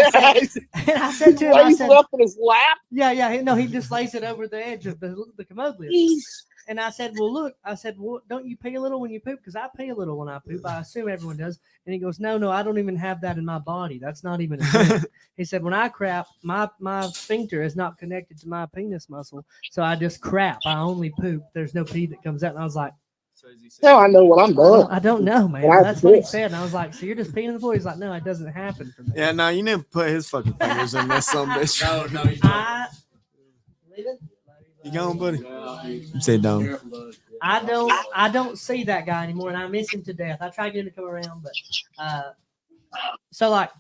I said to him, I said, up in his lap. Yeah. No, he just lays it over the edge of the commode lid. Jeez. And I said, "Well, look," I said, "Well, don't you pee a little when you poop? Because I pee a little when I poop. I assume everyone does." And he goes, No, I don't even have that in my body. That's not even a thing." He said, "When I crap, my sphincter is not connected to my penis muscle, so I just crap. I only poop. There's no pee that comes out." And I was like, Now I know what I'm doing. I don't know, man. Well, That's what he this. said. And I was like, so you're just peeing in the pool? He's like, no, it doesn't happen for me. Yeah, no, you never put his fucking fingers in this some bitch. No, you don't. You going, buddy? You said don't. I don't see that guy anymore, and I miss him to death. I try to get him to come around, but so like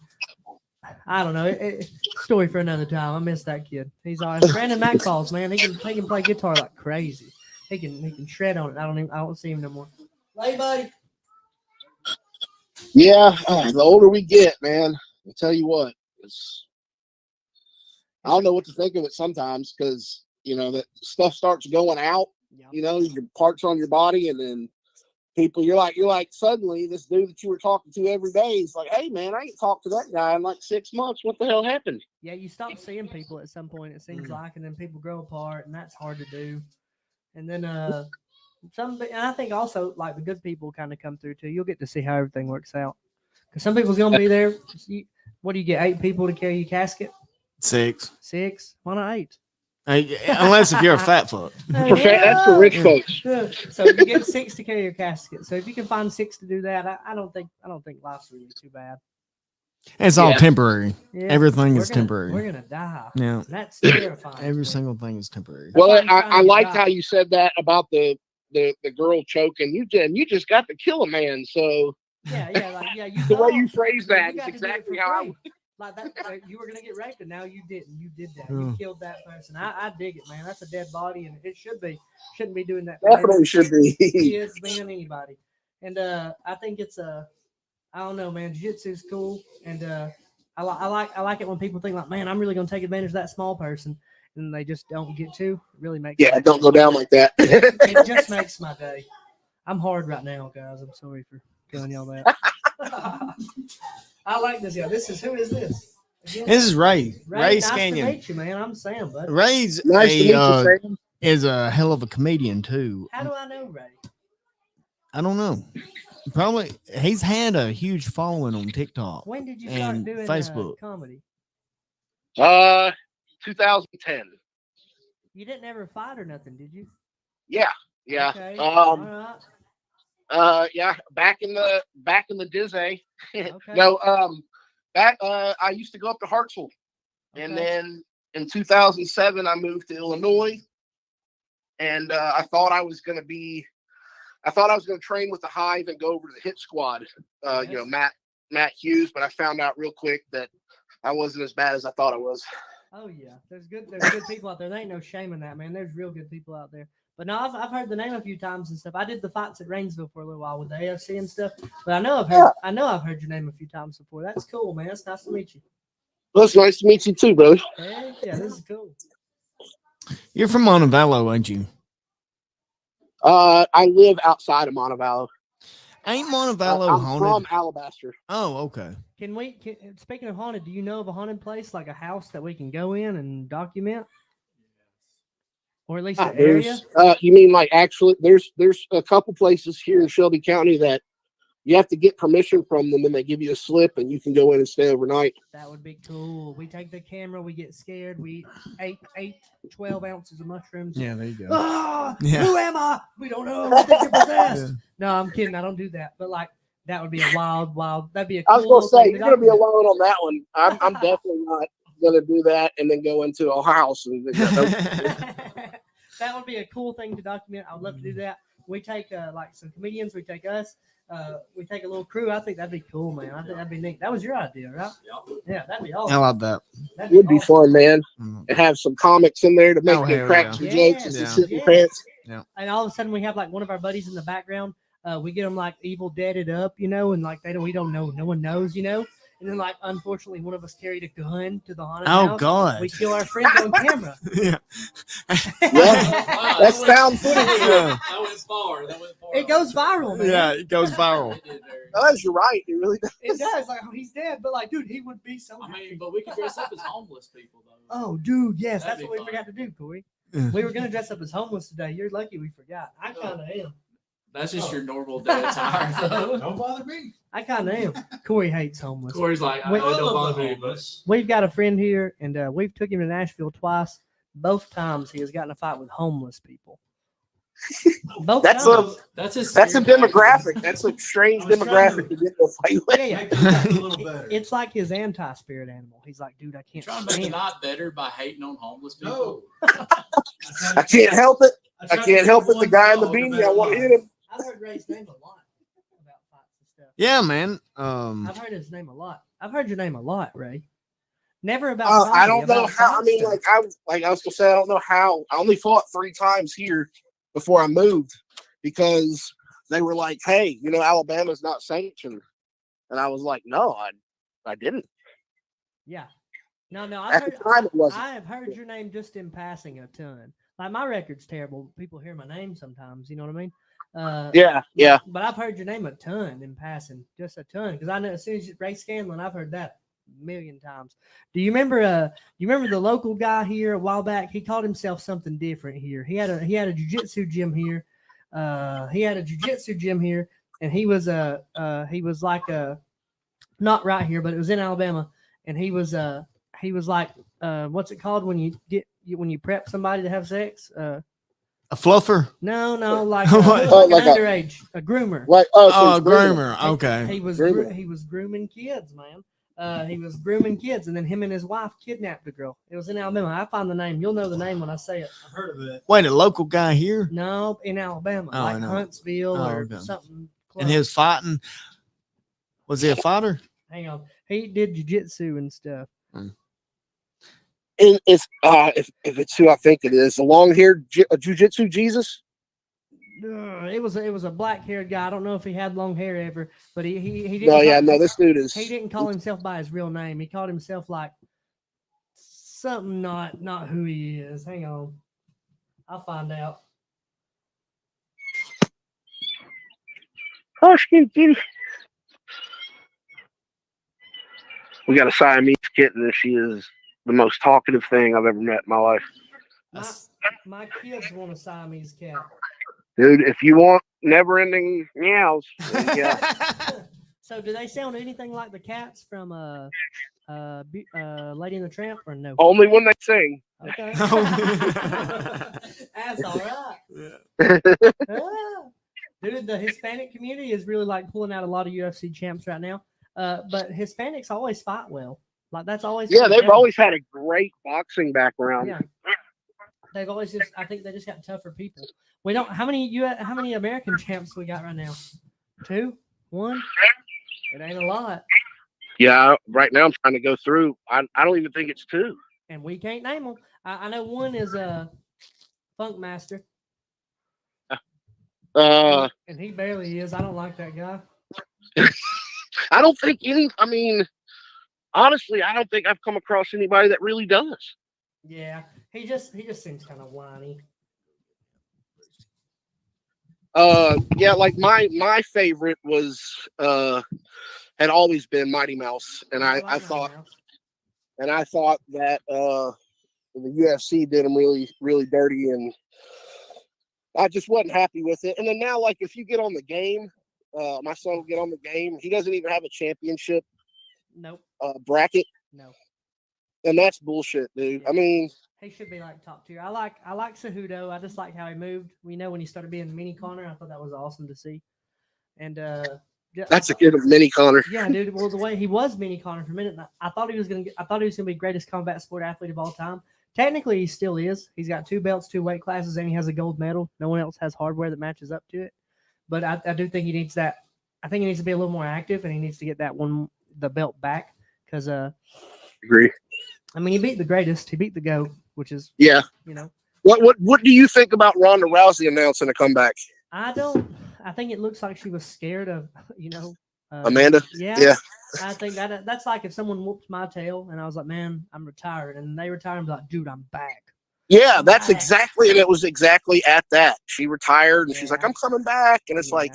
I don't know. Story for another time. I miss that kid. He's always Brandon McFalls, man. He can play guitar like crazy. He can shred on it. I don't see him no more. Hey, buddy. Yeah, the older we get, man, I'll tell you what, I don't know what to think of it sometimes because, that stuff starts going out, your parts on your body, and then people, you're like, suddenly this dude that you were talking to every day is like, hey, man, I ain't talked to that guy in like 6 months. What the hell happened? Yeah, you stop seeing people at some point, it seems like, and then people grow apart, and that's hard to do. And then and I think also like the good people kind of come through too. You'll get to see how everything works out. Because some people's gonna be there. What do you get? 8 people to carry your casket? 6. 6? Why not 8? Unless if you're a fat fuck. That's for rich folks. So you get 6 to carry your casket. So if you can find 6 to do that, I don't think life's really too bad. It's all temporary. Yeah, Everything is temporary. We're gonna die. Yeah. That's terrifying. Every single thing is temporary. Well, I liked how you said that about the girl choking. You just got to kill a man. So yeah. The way you phrase that is exactly how I would. Like that, you were gonna get raped, and now you didn't. You did that. You killed that person. I dig it, man. That's a dead body, and it shouldn't be doing that. Definitely should be. Kids, man, anybody. And I think it's I don't know, man. Jiu-jitsu is cool, and I like it when people think like, man, I'm really gonna take advantage of that small person, and they just don't get to. It really makes don't go down like that. It just makes my day. I'm hard right now, guys. I'm sorry for telling y'all that. I like this guy. Who is this? Again? This is Ray. Ray nice Scanion. to meet you, man. I'm Sam, bud. Ray's Nice to meet you, Sam. Is a hell of a comedian too. How do I know Ray? I don't know. Probably he's had a huge following on TikTok. When did you start doing Facebook comedy? 2010. You didn't ever fight or nothing, did you? Yeah. Okay. All right. Yeah, back in the Disney. Okay. No, back I used to go up to Hartsville, and then in 2007 I moved to Illinois, and I thought I was going to train with the Hive and go over to the Hit Squad. Matt Hughes, but I found out real quick that I wasn't as bad as I thought I was. Oh yeah, there's good people out there. There ain't no shame in that, man. There's real good people out there. But no, I've heard the name a few times and stuff. I did the fights at Rainsville for a little while with the AFC and stuff. But I know I've heard your name a few times before. That's cool, man. It's nice to meet you. Well, it's nice to meet you too, brother. Heck yeah, this is cool. You're from Montevallo, ain't you? I live outside of Montevallo. Ain't Montevallo I'm haunted? from Alabaster. Oh, okay. Speaking of haunted, do you know of a haunted place, like a house that we can go in and document? Or at least an area? You mean like actually there's a couple places here in Shelby County that you have to get permission from them, and they give you a slip and you can go in and stay overnight. That would be cool. We take the camera, we get scared, we eat 12 ounces of mushrooms. Yeah, there you go. Who am I? We don't know. We think you're possessed. Yeah. No, I'm kidding. I don't do that. But like that would be a wild. That'd be a cool. I was gonna say you're gonna be alone on that one. I'm definitely not gonna do that and then go into a house and that would be a cool thing to document. I would love to do that. We take like some comedians, we take us, we take a little crew. I think that'd be cool, man. I think that'd be neat. That was your idea, right? Yeah, that'd be awesome. I love that. It would be fun, man. And have some comics in there to make them crack some jokes and some shit in pants. Yeah. And all of a sudden we have like one of our buddies in the background. We get them like Evil Deaded up, and like we don't know, no one knows, And then, like, unfortunately, one of us carried a gun to the haunted house. Oh, God. We kill our friend on camera. Yeah. That's found footage. That went far. It goes viral, man. Yeah, it goes viral. You're right. It really does. It does. Like, he's dead, but, like, dude, he would be so happy. But we could dress up as homeless people, though. Oh, dude, yes. That'd that's what fun. We forgot to do, Corey. We were going to dress up as homeless today. You're lucky we forgot. I kind of am. That's just your normal day attire, though. Don't bother me. I kind of am. Corey hates homeless. Corey's like, I don't bother me, but we've got a friend here, and we've took him to Nashville twice. Both times he has gotten in a fight with homeless people. Both That's sides. That's a That's a demographic. That's a strange I was trying demographic to- to get to a fight with. Yeah, yeah. Make it a little better. It's like his anti-spirit animal. He's like, dude, I You're can't trying to make it stand it. not better by hating on homeless people. No. I can't help it. I can't help it. The guy in the beanie, I want to hit him. I've heard Ray's name a lot about fights and stuff. Yeah, man. I've heard his name a lot. I've heard your name a lot, Ray. Never about. I fighting, don't know about how. I fight mean, stuff. like I was gonna say, I don't know how. I only fought 3 times here before I moved because they were like, "Hey, you know, Alabama's not sanctioned," and I was like, "No, I didn't." Yeah. No, At the time, it wasn't. I have heard your name just in passing a ton. Like my record's terrible. People hear my name sometimes. You know what I mean? Yeah. But I've heard your name a ton in passing, just a ton. Because I know as soon as you Ray Scanlon, I've heard that a million times. Do you remember? You remember the local guy here a while back? He called himself something different here. He had a jiu-jitsu gym here. And he was like not right here, but it was in Alabama, and he was like what's it called when you prep somebody to have sex? A fluffer? No, like, What? like an underage, a groomer. Like Oh, groomer. Okay. He was grooming kids, man. He was grooming kids, and then him and his wife kidnapped a girl. It was in Alabama. I find the name. You'll know the name when I say it. I've heard of it. Wait, a local guy here? No, in Alabama, Oh, like no. Huntsville or okay. something. And close. he was fighting. Was he a fighter? Hang on, he did jiu-jitsu and stuff. And it's if it's who I think it is, the long-haired jiu-jitsu Jesus. It was a black-haired guy. I don't know if he had long hair ever, but he didn't. No, this dude is. He didn't call himself by his real name. He called himself like something not who he is. Hang on, I'll find out. Oh, kitty. We got a Siamese kitten, and she is the most talkative thing I've ever met in my life. My kids want a Siamese cat. Dude, if you want never-ending meows, then yeah. So, do they sound anything like the cats from Lady and the Tramp, or no? Only when they sing. Okay. That's all right. Dude, the Hispanic community is really like pulling out a lot of UFC champs right now. But Hispanics always fight well. Like that's always They've always had a great boxing background. Yeah. They've always I think they just got tougher people. We don't how many American champs we got right now? 2? 1? It ain't a lot. Yeah, right now I'm trying to go through. I don't even think it's 2. And we can't name them. I know one is a Funk Master. And he barely is. I don't like that guy. I don't think honestly, I don't think I've come across anybody that really does. Yeah, he just seems kind of whiny. Yeah, like my favorite was had always been Mighty Mouse, and I thought that the UFC did him really, really dirty, and I just wasn't happy with it. And then now, like, if you get on the game, my son will get on the game. He doesn't even have a championship bracket. No. And that's bullshit, dude. Yeah. I mean, he should be like top tier. I like Cejudo. I just like how he moved. We know when he started being Mini Connor, I thought that was awesome to see. And that's a kid of Mini Connor. Yeah, dude. Well, the way he was Mini Connor for a minute, I thought he was gonna be greatest combat sport athlete of all time. Technically, he still is. He's got 2 belts, 2 weight classes, and he has a gold medal. No one else has hardware that matches up to it. But I do think he needs that. I think he needs to be a little more active, and he needs to get the belt back because agree. I mean, he beat the greatest. He beat the GOAT, which is What do you think about Ronda Rousey announcing a comeback? I think it looks like she was scared of Amanda. Yeah. I think that's like if someone whooped my tail and I was like, man, I'm retired, and they retire and be like, dude, I'm back. Yeah, that's exactly, and it was exactly at that. She retired and she's like, I'm coming back, and it's like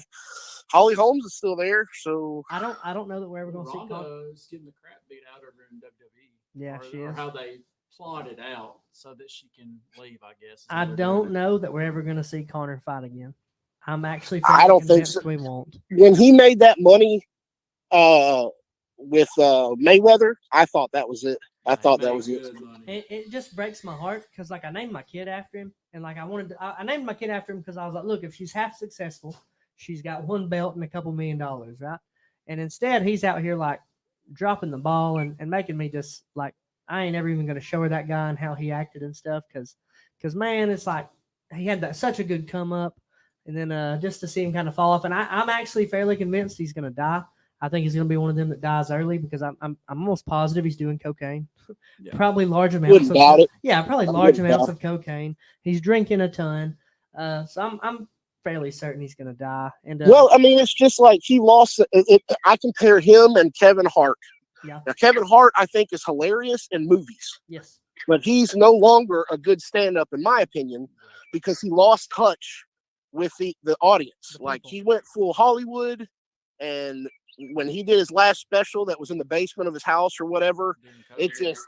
Holly Holmes is still there, so I don't know that we're ever going to see Ronda's getting the crap beat out of her in WWE. Yeah, she is. Or how they plotted out so that she can leave, I guess. I don't know that we're ever going to see Connor fight again. I'm actually I don't think so. We won't. When he made that money, with Mayweather, I thought that was it. I thought that was it. It just breaks my heart because like I named my kid after him, and like I named my kid after him because I was like, look, if she's half successful, she's got one belt and a couple $1 million, right? And instead, he's out here like dropping the ball and making me just like I ain't ever even gonna show her that guy and how he acted and stuff because man, it's like he had that such a good come up, and then just to see him kind of fall off, and I'm actually fairly convinced he's gonna die. I think he's going to be one of them that dies early because I'm almost positive he's doing cocaine. Yeah. Probably large Wouldn't amounts doubt of it. yeah, probably I large wouldn't amounts doubt of cocaine. He's drinking a ton. So I'm fairly certain he's going to die. And Well, I mean, it's just like he lost. I compare him and Kevin Hart. yeah, Now, Kevin Hart, I think, is hilarious in movies, yes, but he's no longer a good stand-up, in my opinion, because he lost touch with the audience. Like he went full Hollywood, and when he did his last special that was in the basement of his house or whatever, it just,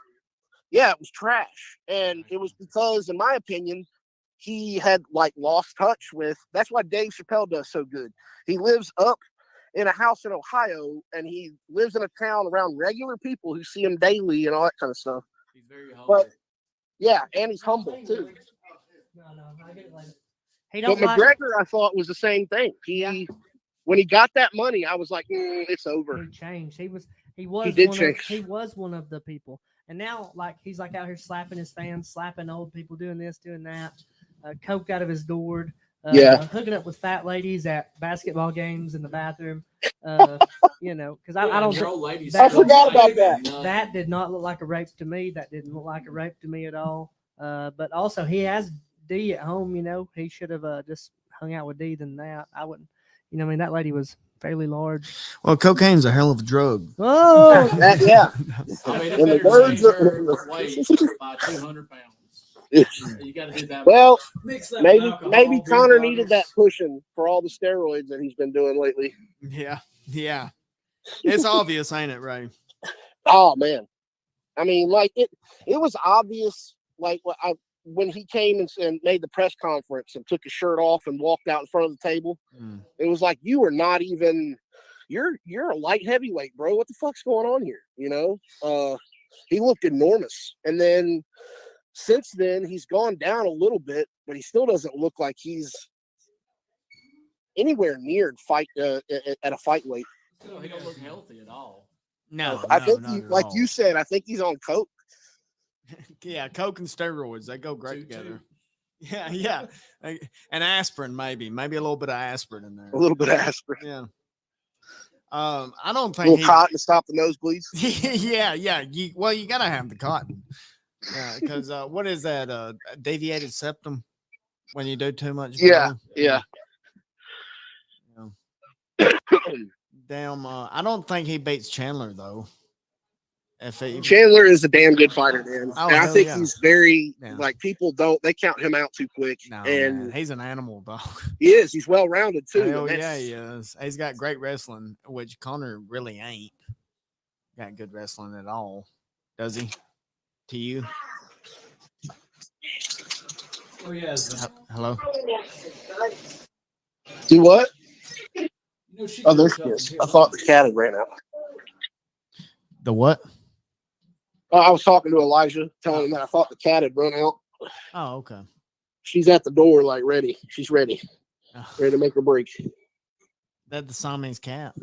it was trash. And it was because, in my opinion, he had like lost touch with, that's why Dave Chappelle does so good. He lives up in a house in Ohio, and he lives in a town around regular people who see him daily and all that kind of stuff. He's very humble. But yeah, and he's humble too. no, I get it later. He But don't like. McGregor, I thought, was the same thing. When he got that money, I was like, it's over. He changed. He was change. one of the people, and now like he's like out here slapping his fans, slapping old people, doing this, doing that, coke out of his gourd, hooking up with fat ladies at basketball games in the bathroom. Because I don't think old ladies. I forgot about that. that did not look like a rape to me. That didn't look like a rape to me at all. But also he has D at home. He should have just hung out with D than that. I wouldn't. I mean, that lady was fairly large. Well, cocaine's a hell of a drug. Oh, Yeah. I mean, In the it words better of- change her weight by 200 pounds. You got to do that. Well, Mix that with alcohol, maybe beer Connor bottles. needed that pushing for all the steroids that he's been doing lately. Yeah. It's obvious, ain't it, Ray? Oh man, I mean, like it was obvious. Like when he came and made the press conference and took his shirt off and walked out in front of the table, it was like you were not even. You're a light heavyweight, bro. What the fuck's going on here? He looked enormous, and then since then he's gone down a little bit, but he still doesn't look like he's anywhere near fight at a fight weight. He don't look healthy at all. No, I think not at like all. you said, I think he's on coke. Yeah, coke and steroids, they go great together. Yeah. And aspirin, maybe a little bit of aspirin in there. A little bit of aspirin. Yeah. I don't A think little cotton to stop the nosebleeds. yeah. You gotta have the cotton. Because what is that? Deviated septum when you do too much. Yeah. Damn. I don't think he beats Chandler though. Chandler is a damn good fighter, man. Oh, and I think yeah. he's very Yeah. like people they count him out too quick. No, and man, he's an animal, dog. he is. He's well rounded too. Hell and yeah, he is. He's got great wrestling, which Connor really ain't got good wrestling at all, does he? To you? Oh yeah. Hello. Do what? She Oh, there she is. I thought the cat had ran out. The what? I was talking to Elijah, telling him that I thought the cat had run out. Oh, okay. She's at the door, like ready. She's ready, ready to make her break. That the Siamese cat.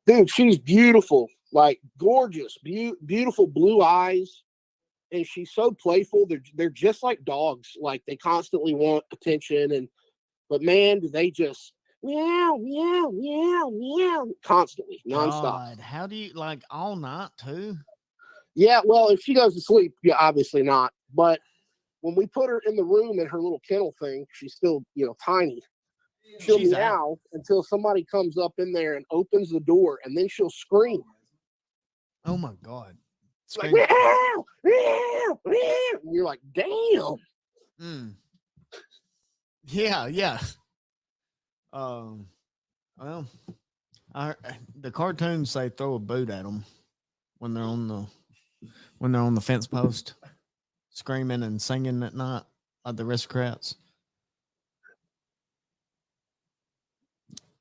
Dude, she's beautiful, like gorgeous, beautiful blue eyes, and she's so playful. They're just like dogs. Like they constantly want attention, but man, do they just meow, meow, meow, meow, constantly, nonstop. God, how do you like all night too? Yeah, well, if she goes to sleep, yeah, obviously not. But when we put her in the room in her little kennel thing, she's still, tiny. She'll meow until somebody comes up in there and opens the door, and then she'll scream. Oh my God! Like, meow, meow, meow. And you're like, damn. Yeah. Well, the cartoons say throw a boot at them when they're on the fence post, screaming and singing at night like the aristocrats.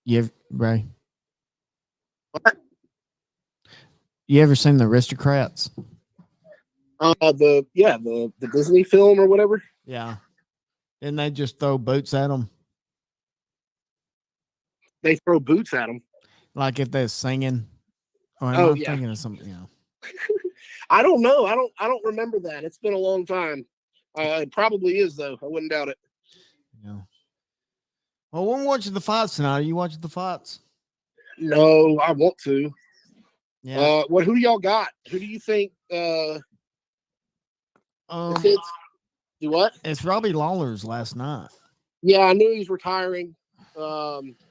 Yeah, Ray. What? You ever seen the Aristocrats? The Disney film or whatever. Yeah. Didn't they just throw boots at them? They throw boots at them. Like if they're singing? Or am Oh, I yeah. thinking of something? Yeah. I don't know. I don't remember that. It's been a long time. It probably is though. I wouldn't doubt it. Yeah. Well, we're watching the fights tonight. Are you watching the fights? No, I want to. Yeah. Who do y'all got? Who do you think? Do what? It's Robbie Lawler's last night. Yeah, I knew he's retiring.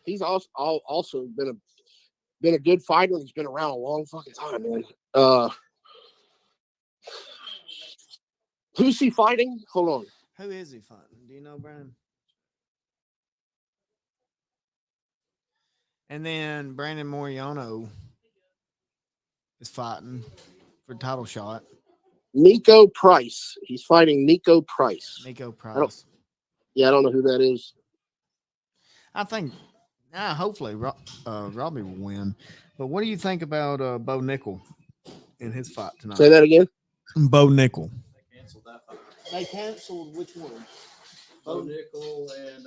He's also been a good fighter. He's been around a long fucking time, man. Who's he fighting? Hold on. Who is he fighting? Do you know, Brandon? And then Brandon Moriano is fighting for title shot. Nico Price. He's fighting Nico Price. Nico Price. I don't know who that is. I think, hopefully, Robbie will win. But what do you think about Bo Nickel in his fight tonight? Say that again. Bo Nickel. They canceled that fight. They canceled which one? Bo Nickel and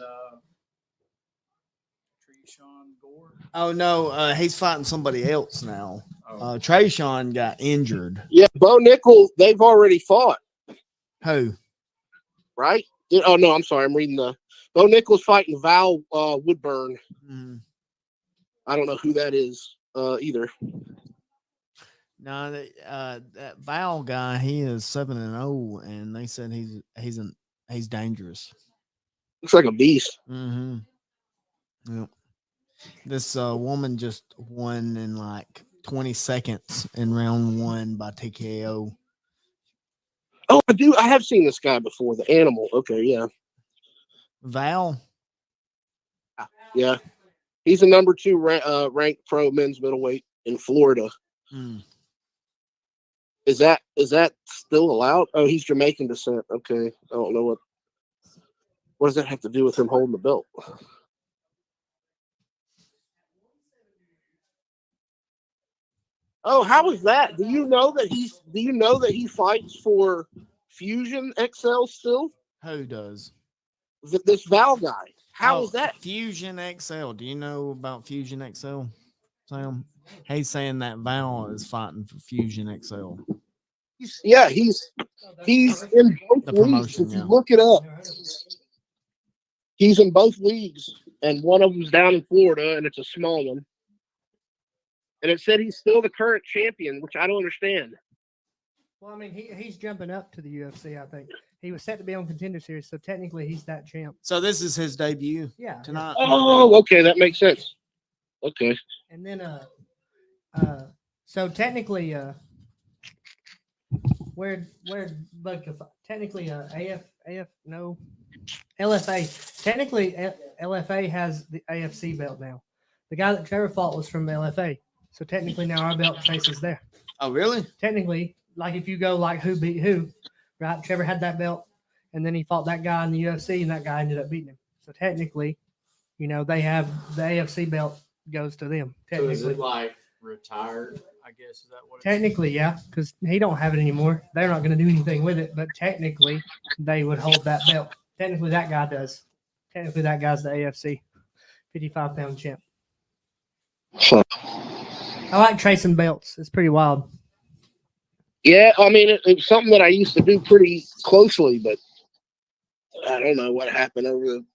Tresean Gore. Oh no, he's fighting somebody else now. Tresean got injured. Yeah, Bo Nickel. They've already fought. Who? Right? Oh no, I'm sorry. I'm reading the. Bo Nickel's fighting Val Woodburn. Mm. I don't know who that is either. No, that Val guy, he is 7-0, and they said he's dangerous. Looks like a beast. Mm-hmm. Yep. This woman just won in like 20 seconds in round 1 by TKO. Oh, I have seen this guy before. The Animal. Okay, yeah. Val. Yeah, he's a number 2 ranked pro men's middleweight in Florida. Mm. Is that still allowed? Oh, he's Jamaican descent. Okay, I don't know what does that have to do with him holding the belt? Oh, how is that? Do you know that he fights for Fusion XL still? Who does? This Val guy. How is that? Fusion XL. Do you know about Fusion XL, Sam? He's saying that Val is fighting for Fusion XL. He's in both leagues. If you look it up, he's in both leagues, and one of them's down in Florida, and it's a small one. And it said he's still the current champion, which I don't understand. Well, I mean, he's jumping up to the UFC, I think. He was set to be on Contender Series, so technically he's that champ. So this is his debut tonight. Oh, okay, that makes sense. Okay. And then so technically where technically LFA. Technically LFA has the AFC belt now. The guy that Trevor fought was from LFA. So technically now our belt chases there. Oh, really? Technically, like if you go like who beat who, right? Trevor had that belt, and then he fought that guy in the UFC, and that guy ended up beating him. So technically, they have the AFC belt goes to them. Technically, So is it like retired? I guess is that what? Technically, yeah, because he don't have it anymore. They're not going to do anything with it, but technically, they would hold that belt. Technically, that guy does. Technically, that guy's the AFC 55-pound champ. I like tracing belts. It's pretty wild. Yeah, I mean, it's something that I used to do pretty closely, but I don't know what happened over the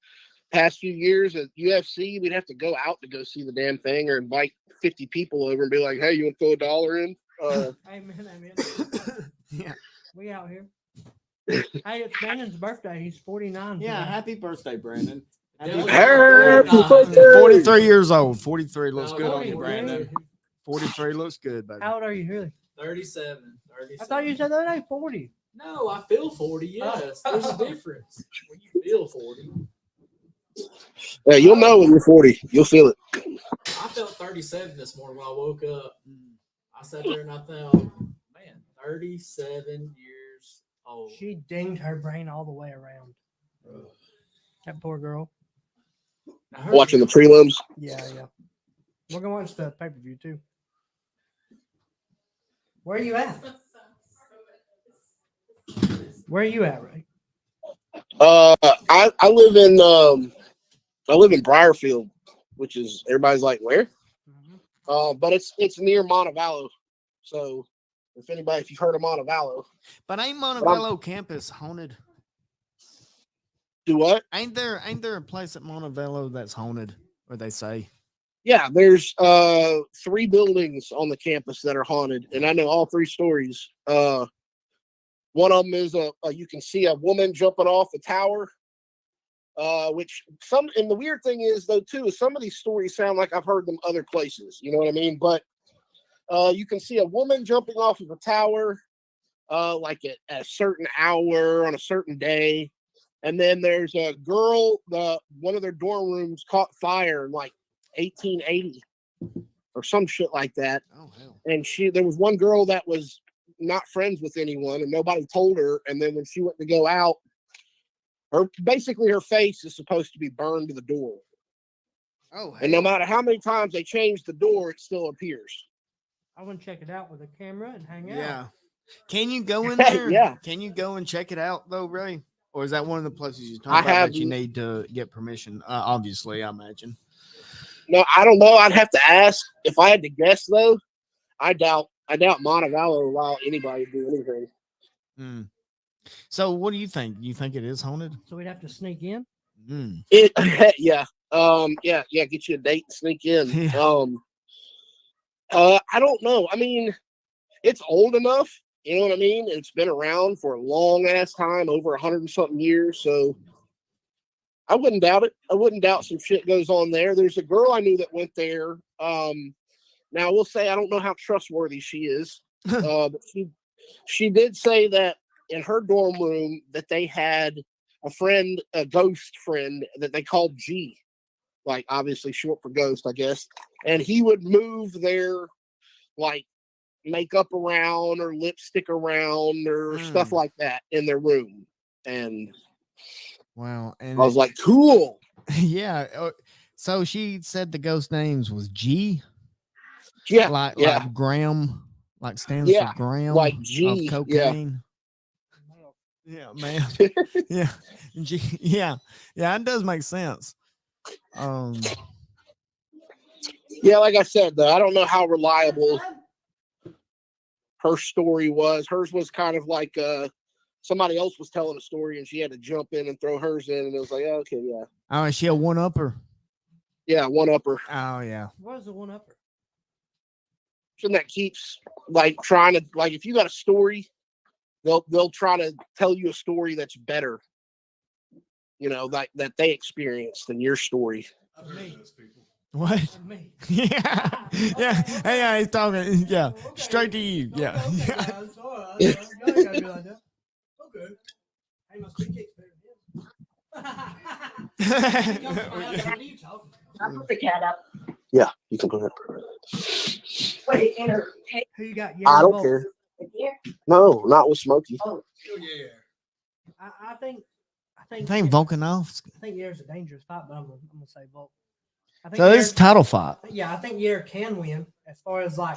past few years at UFC. We'd have to go out to go see the damn thing or invite 50 people over and be like, hey, you want to throw $1 in? Amen. Yeah. We out here. Hey, it's Brandon's birthday. He's 49. Yeah, today. happy birthday, Brandon. Happy birthday. 43 years old. 43 looks good on you, 43. Brandon. 43 looks good, baby. How old are you, really? 37. I thought you said the other day 40. No, I feel 40. Yes, there's a difference when you feel 40. Yeah, you'll know when you're 40. You'll feel it. I felt 37 this morning when I woke up. I sat there and I thought, man, 37 years old. She dinged her brain all the way around. That poor girl. Watching the prelims. Yeah. We're going to watch the pay-per-view, too. Where are you at? Where are you at, Ray? I live in Briarfield, which is everybody's like where? But it's near Montevallo. So if you've heard of Montevallo, But ain't Montevallo campus haunted? do what? Ain't there a place at Montevallo that's haunted, or they say? Yeah, there's 3 buildings on the campus that are haunted, and I know all 3 stories. One of them is you can see a woman jumping off the tower. And the weird thing is though too is some of these stories sound like I've heard them other places. You know what I mean? But you can see a woman jumping off of a tower, like at a certain hour on a certain day, and then there's a girl. One of their dorm rooms caught fire in like 1880 or some shit like that. Oh hell! And there was one girl that was not friends with anyone, and nobody told her. And then when she went to go out, her face is supposed to be burned to the door. Oh hell! And no matter how many times they change the door, it still appears. I want to check it out with a camera and hang out. Yeah. Can you go in there? Yeah. Can you go and check it out though, Ray? Or is that one of the places you're talking about that you need to get permission? Obviously, I imagine. No, I don't know. I'd have to ask. If I had to guess, though, I doubt Montevallo will allow anybody to do anything. Mm. So, what do you think? You think it is haunted? So we'd have to sneak in. Mm. Yeah. Yeah. Get you a date and sneak in. Yeah. I don't know. I mean, it's old enough. You know what I mean? It's been around for a long ass time, over 100 and something years. So I wouldn't doubt it. I wouldn't doubt some shit goes on there. There's a girl I knew that went there. Now I will say I don't know how trustworthy she is, but she did say that in her dorm room that they had a ghost friend that they called G, like obviously short for ghost, I guess. And he would move their like makeup around or lipstick around or stuff like that in their room. And wow, and I was like, cool. Yeah. So she said the ghost names was G. Yeah, like Graham, like stands for Graham, like G of cocaine. Yeah, man. Yeah, G. Yeah, it does make sense. Yeah, like I said, though, I don't know how reliable her story was. Hers was kind of like somebody else was telling a story, and she had to jump in and throw hers in, and it was like, oh, okay, yeah. Oh, is she a one-upper? Yeah, one-upper. Oh, yeah. What is a one-upper? That keeps like trying to like if you got a story, they'll try to tell you a story that's better, you know, like that they experienced than your story. What? Yeah, yeah. He's talking. Yeah, straight to you. Yeah. Okay. Hey, my sweet cake's better than his. I put the cat up. Yeah, you can put it. Wait, in her. Who you got? I don't care. Here? No, not with Smokey. Oh, yeah. I think Volkanovski. I think Yair's a dangerous fight, but I'm gonna say Volk. So it's a title fight. Yeah, I think Yair can win as far as like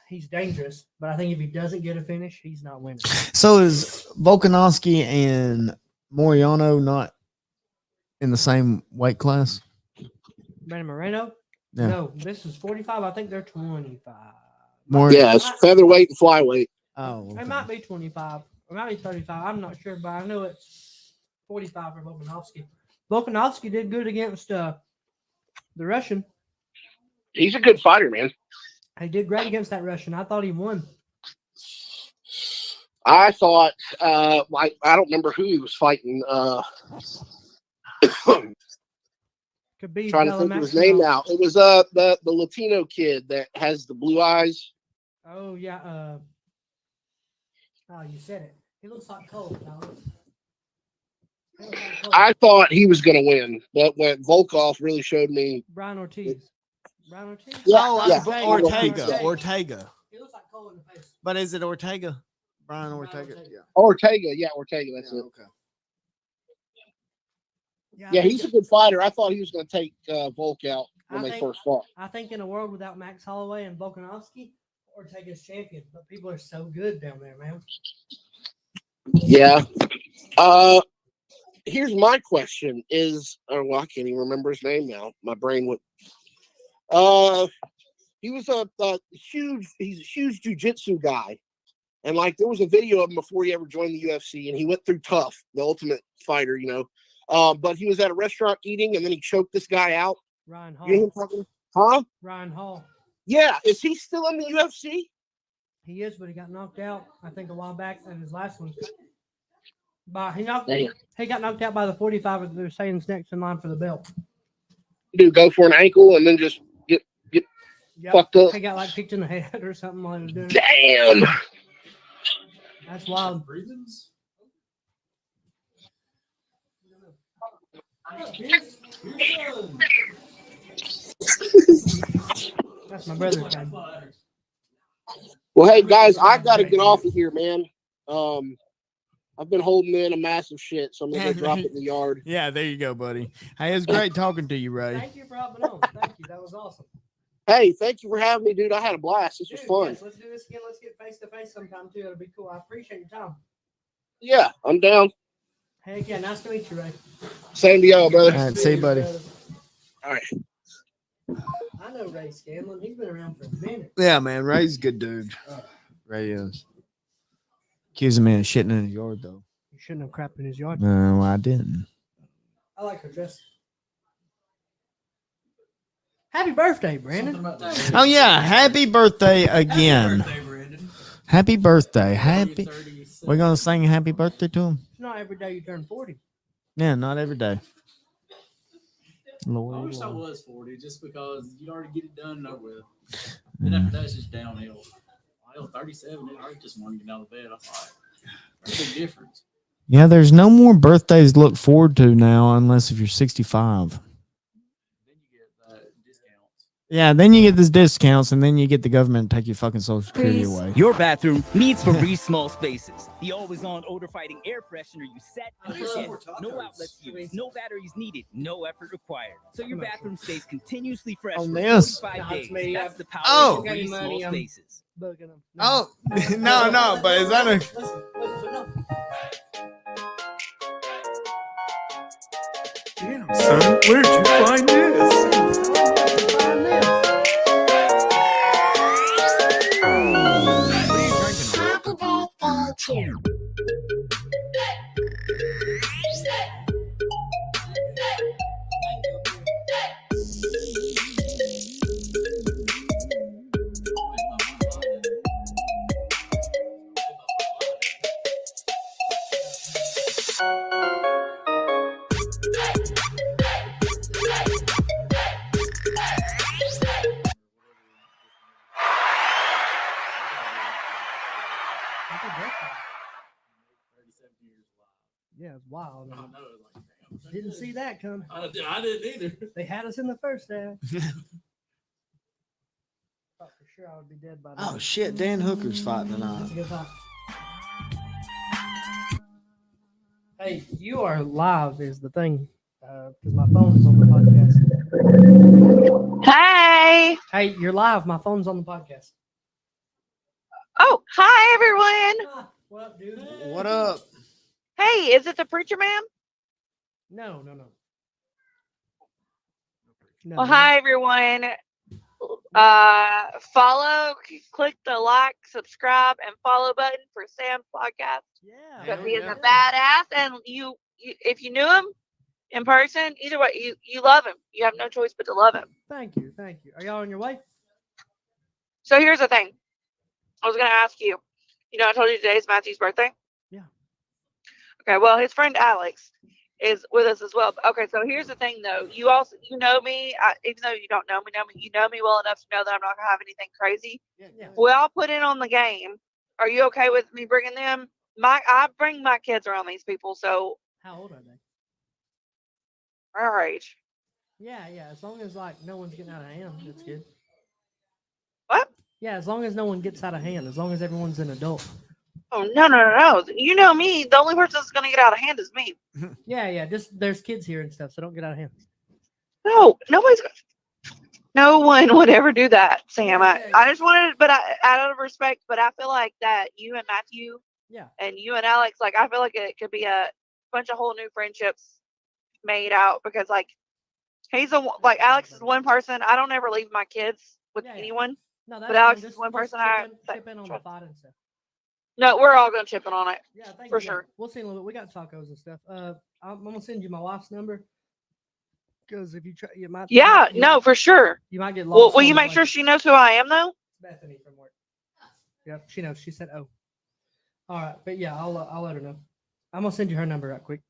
he's dangerous, but I think if he doesn't get a finish, he's not winning. So is Volkanovski and Moriano not in the same weight class? Manny Moreno? Yeah. No, this is 45. I think they're 25. Yeah, it's featherweight and flyweight. Oh, okay. It might be 25. It might be 35. I'm not sure, but I know it's 45 for Volkanovski. Volkanovski did good against the Russian. He's a good fighter, man. He did great against that Russian. I thought he won. I thought, like, I don't remember who he was fighting. Could be trying to think of his name now. It was the Latino kid that has the blue eyes. Oh yeah. Oh, you said it. He looks like Cole. I thought he was going to win, but when Volkov really showed me Brian Ortiz. Ortega. He looks like Cole in the face. But is it Ortega? Brian Ortega. Ortega. That's it. Okay. Yeah, he's a good fighter. I thought he was going to take Volk out when they first fought. I think in a world without Max Holloway and Volkanovski, Ortega's champion, but people are so good down there, man. Yeah. Here's my question: well, I can't even remember his name now. My brain went. He was he's a huge jujitsu guy, and like there was a video of him before he ever joined the UFC, and he went through Tough, the Ultimate Fighter, but he was at a restaurant eating, and then he choked this guy out. Ryan Hall. You know who I'm talking? Huh? Ryan Hall. Yeah, is he still in the UFC? He is, but he got knocked out, I think, a while back in his last one. But he got knocked out by the 45. They're saying it's next in line for the belt. Dude, go for an ankle and then just get fucked up. He got like kicked in the head or something while he was doing it. Damn. That's wild. That's my brother's guy. Well, hey guys, I gotta get off of here, man. I've been holding in a massive shit, so I'm gonna go drop it in the yard. Yeah, there you go, buddy. Hey, it's great talking to you, Ray. Thank you for hopping on. Thank you. That was awesome. Hey, thank you for having me, dude. I had a blast. This was fun. Yes, let's do this again. Let's get face to face sometime too. It'll be cool. I appreciate your time. Yeah, I'm down. Heck yeah, nice to meet you, Ray. Same to y'all, brother. All right, see you, buddy. All right. I know Ray Scanlon. He's been around for a minute. Yeah, man, Ray's a good dude. Ray is. Accusing me of shitting in his yard, though. You shouldn't have crap in his yard. No, I didn't. I like her dress. Happy birthday, Brandon. Oh, yeah. Happy birthday again. Happy birthday. Happy. We're going to sing happy birthday to him? It's not every day you turn 40. Yeah, not every day. Lord, I wish I Lord. was 40 just because you'd already get it done and over with. And after that, it's just downhill. I was 37 and I just wanted to get out of bed. I thought, there's a big difference. Yeah, there's no more birthdays to look forward to now unless if you're 65. Then you get discounts. Yeah, then you get these discounts, and then you get the government to take your fucking Social Security away. Your bathroom needs Febreze small spaces. The always-on odor-fighting air freshener you set and forget. No outlets used, no batteries needed, no effort required. So your bathroom stays continuously fresh On for this? 45 days. That's the power Oh. of Febreze small spaces. Bugging him. Oh, no, but is that a... Listen, no. Damn, son, where'd you find this? Yeah, it's wild. I know, like, damn. Didn't see that coming. I didn't either. They had us in the first half. Thought for sure I would be dead by now. Oh, shit, Dan Hooker's fighting tonight. That's a good fight. Hey, you are live is the thing. Because my phone is on the podcast. Hey. Hey, you're live. My phone's on the podcast. Oh, hi, everyone. Ah, what up, dude? What up? Hey, is it the preacher man? No. Well, hi, everyone. Follow, click the like, subscribe, and follow button for Sam's podcast. Yeah. Because he is a badass, and you, if you knew him in person, either way, you love him. You have no choice but to love him. Thank you. Are y'all on your way? So here's the thing. I was going to ask you. You know, I told you today is Matthew's birthday. Yeah. Okay. Well, his friend Alex is with us as well. Okay. So here's the thing, though. You know me, even though you don't know me, you know me well enough to know that I'm not going to have anything crazy. Yeah. Well, I'll put in on the game. Are you okay with me bringing them? I bring my kids around these people. So How old are they? our age. Yeah. As long as like no one's getting out of hand, that's good. What? Yeah, as long as no one gets out of hand, as long as everyone's an adult. Oh, no. You know me. The only person that's going to get out of hand is me. Yeah. Just there's kids here and stuff, so don't get out of hand. No, nobody's going No one would ever do that, Sam. I just wanted, but out of respect, but I feel like that you and Matthew Yeah. and you and Alex, like, I feel like it could be a bunch of whole new friendships made out because, like, like, Alex is one person. I don't ever leave my kids with Yeah. anyone, No, that's but Alex fine. is one Just person I chip in on the fight and stuff. No, we're all gonna chip in on it. Yeah, thank for you. sure. We'll see in a little bit. We got tacos and stuff. I'm gonna send you my wife's number because if you try, you might. Yeah, no, for sure. You might get Well, lost. will you make sure she knows who I am, though? Bethany from work. Yep, she knows. She said, "Oh." All right, but yeah, I'll let her know. I'm gonna send you her number right quick.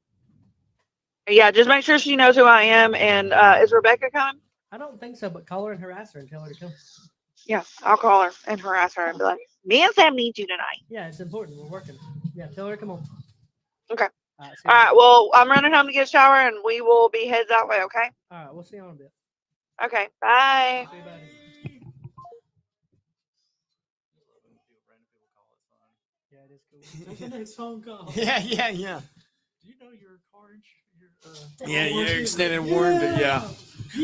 Yeah, just make sure she knows who I am. And is Rebecca coming? I don't think so, but call her and harass her and tell her to come. Yeah, I'll call her and harass her and be like, "Me and Sam need you tonight." Yeah, it's important. We're working. Yeah, tell her to come on. Okay. All All right. Well, I'm running home to get a shower, and we will be heads that way. Okay. All right, we'll see you in a bit. Okay. Bye. See you, buddy. Yeah, it is cool. Make the next phone call. Yeah. Do you know your card? Yeah, extended warranty. Yeah.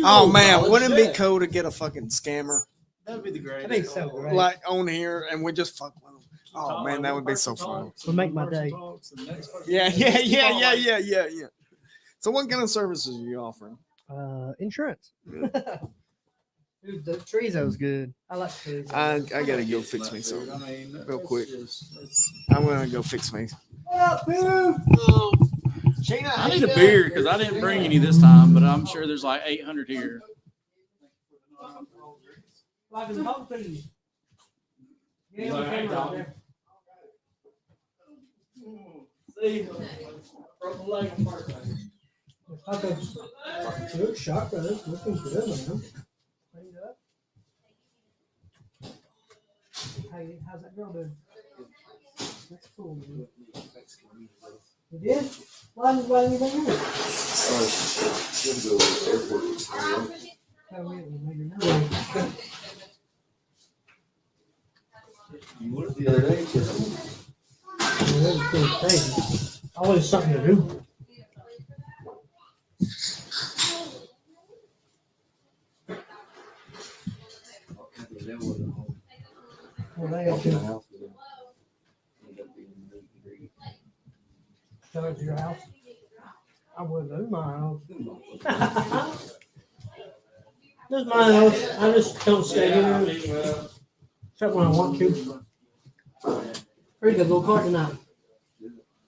Oh man, wouldn't it be cool to get a fucking scammer That'd be the greatest. That'd be so great. like on here and we just fuck with them? Oh man, that would be so fun. Would make my day. Yeah. So what kind of services are you offering? Insurance. Dude, the chorizo's good. I like chorizo. I gotta go fix me some real quick. I'm gonna go fix me. I need a beer because I didn't bring any this time, but I'm sure there's like 800 here. Like a dog food. Yeah, the camera right there. See, broke the leg apart. Good shot, brother. Looking good, man. Cleaned up. Hey, how's that girl doing? That's cool, man. You did? Why didn't you bring her? You would the other day. That was pretty crazy. Always something to do. Well, they got to tell her to your house. I wouldn't do my house. This is my house. I just don't stay here. Except when I want to. Pretty good little car tonight.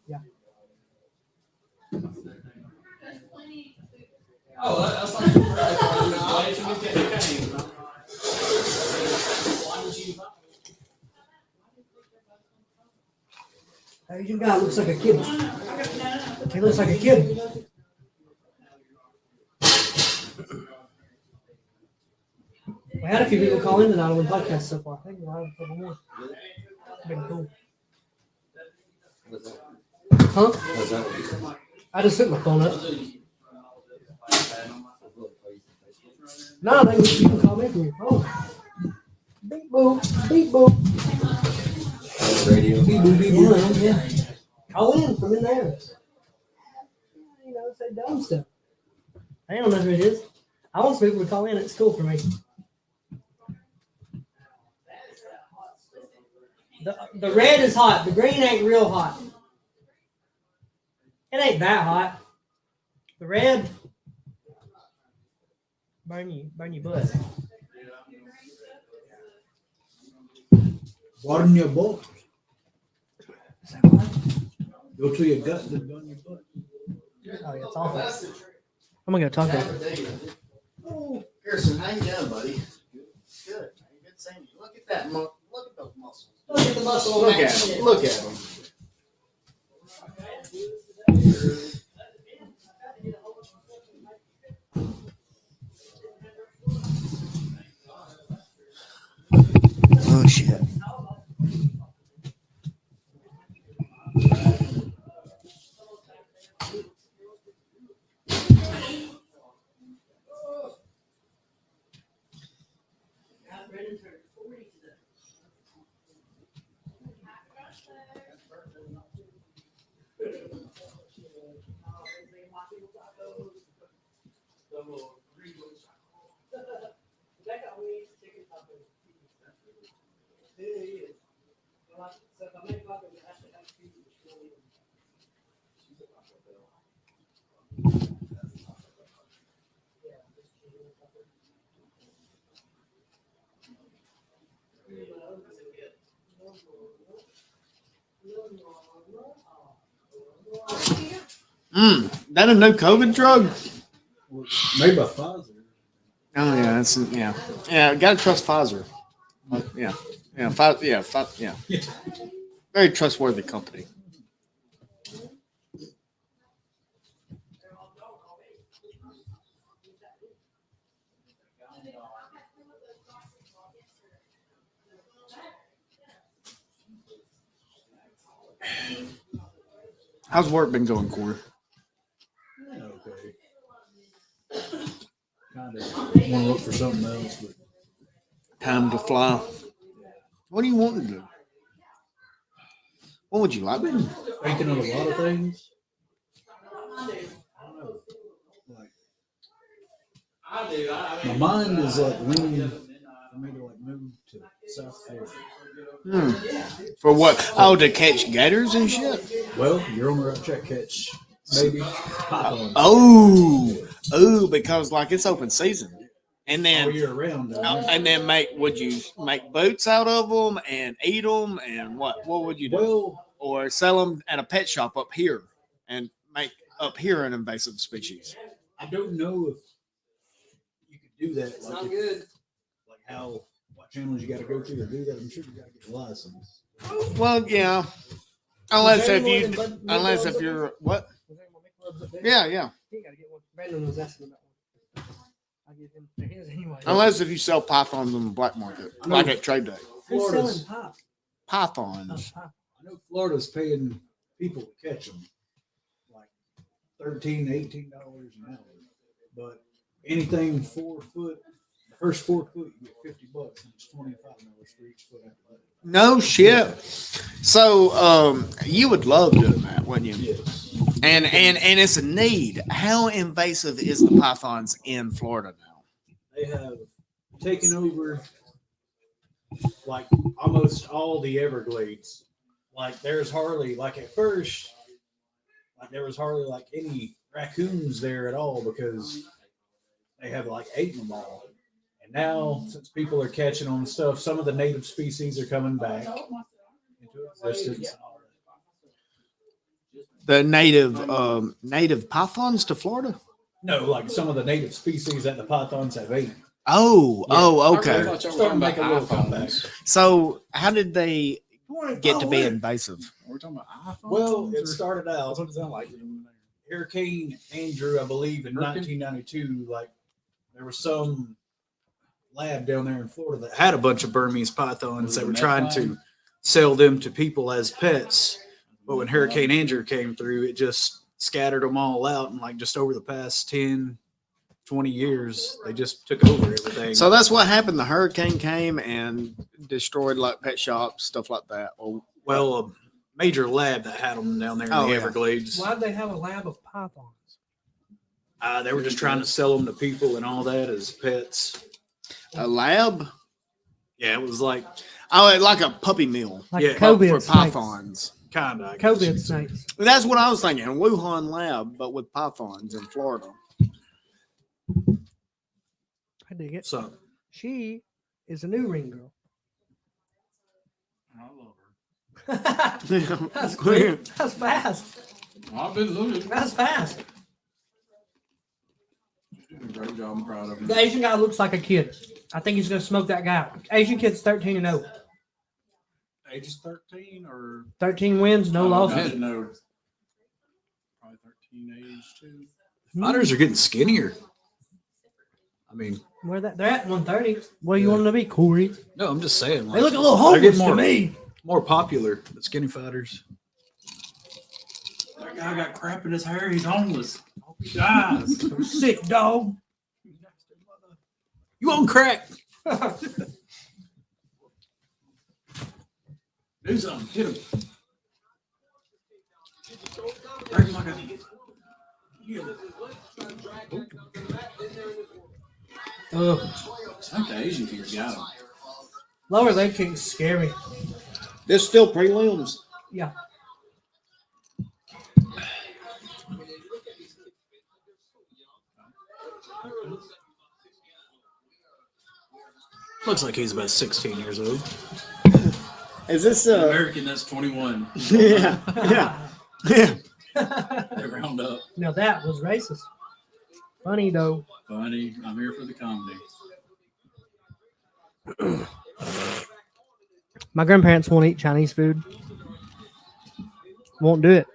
Yeah. Oh, that's like why did you get that cane? Asian guy looks like a kid. He looks like a kid. We had a few people call in tonight on the podcast so far. I think we'll have a couple more. It's been cool. Huh? I just set my phone up. No, you can call me from your phone. Beep boop, beep boop. Radio. Beep boop, beep boop. Yeah. Call in from in there. You know, say dumb stuff. I don't know who it is. I want some people to call in. It's cool for me. The red is hot. The green ain't real hot. It ain't that hot. The red, burn your butt. Burn your butt. Go to your gut and burn your butt. Oh yeah, it's awful. I'm gonna go talk to him. Oh, Harrison, how you doing, buddy? Good. Good seeing you. Look at that. Look at those muscles. Look at the muscle. Look at them. Look at them. Oh shit. That a new COVID drug? Made by Pfizer. Oh yeah, that's yeah. Gotta trust Pfizer. Yeah, yeah. Very trustworthy company. How's work been going, Corey? Okay. Kind of want to look for something else, but Time to fly. What do you want to do? What would you like to do? thinking of a lot of things. I don't know. Like, my mind is like leaning for me to like move to South Florida. For what? Oh, to catch gators and shit? Well, you're on the right track. Catch maybe pythons Oh, because like it's open season. And all then year round. and then would you make boots out of them and eat them and what would you do? Well, Or sell them at a pet shop up here and make up here an invasive species? I don't know if you could do that. Like, like how what channels you got to go to do that. I'm sure you got to get a license. Well, yeah. Unless if you're what? Yeah. You gotta get one. Brandon was asking about one. I'll give him his anyway. Unless if you sell pythons on the black market, like at trade day. Who's selling Florida's, pop? Pythons. Pop. I know Florida's paying people to catch them like $13, $18 an hour, but anything 4 foot, the first 4 foot, you get $50, and it's $25 for each foot after that. No shit. So you would love doing that, wouldn't you? Yes. And it's a need. How invasive is the pythons in Florida now? They have taken over like almost all the Everglades. Like there's hardly like at first, like there was hardly like any raccoons there at all because they have like eaten them all. And now since people are catching on stuff, some of the native species are coming back into existence. The native pythons to Florida? No, like some of the native species that the pythons have eaten. Okay. Starting to make a little comeback. So how did they get to be invasive? We're talking about iPhones. Well, it started out. That's what it sounded like. Hurricane Andrew, I believe, in 1992. Like there was some lab down there in Florida that had a bunch of Burmese pythons that were trying to sell them to people as pets. But when Hurricane Andrew came through, it just scattered them all out. And like just over the past 10, 20 years, they just took over everything. So that's what happened. The hurricane came and destroyed like pet shops, stuff like that. Well, a major lab that had them down there in the Everglades. Why'd they have a lab of pythons? They were just trying to sell them to people and all that as pets. A lab? Yeah, it was like like a puppy mill. Like yeah, COVID for snakes. pythons. Kind of. COVID snakes. That's what I was thinking. A Wuhan lab, but with pythons in Florida. I dig it. So She is a new ring girl. I love her. That's quick. That's fast. I've been looking. That's fast. Doing a great job. I'm proud of her. The Asian guy looks like a kid. I think he's gonna smoke that guy out. Asian kid's 13 and 0. Age is 13 or 13 wins, no losses. I didn't know. Probably 13 age too. Fighters are getting skinnier. I mean, Where they're at 130. Where you want them to be, Corey? no, I'm just saying. Like, They look a little they're homeless getting to me. more popular. The skinny fighters. That guy got crap in his hair. He's homeless. Hope he dies. Sick dog. You on crack? Do something. Hit him. Break him like a. I think the Asian kid got him. Lower leg kicks scare me. There's still prelims. Yeah. Looks like he's about 16 years old. Is this American, that's 21. Yeah. Yeah. They round up. Now that was racist. Funny though. Funny. I'm here for the comedy. My grandparents won't eat Chinese food. Won't do it.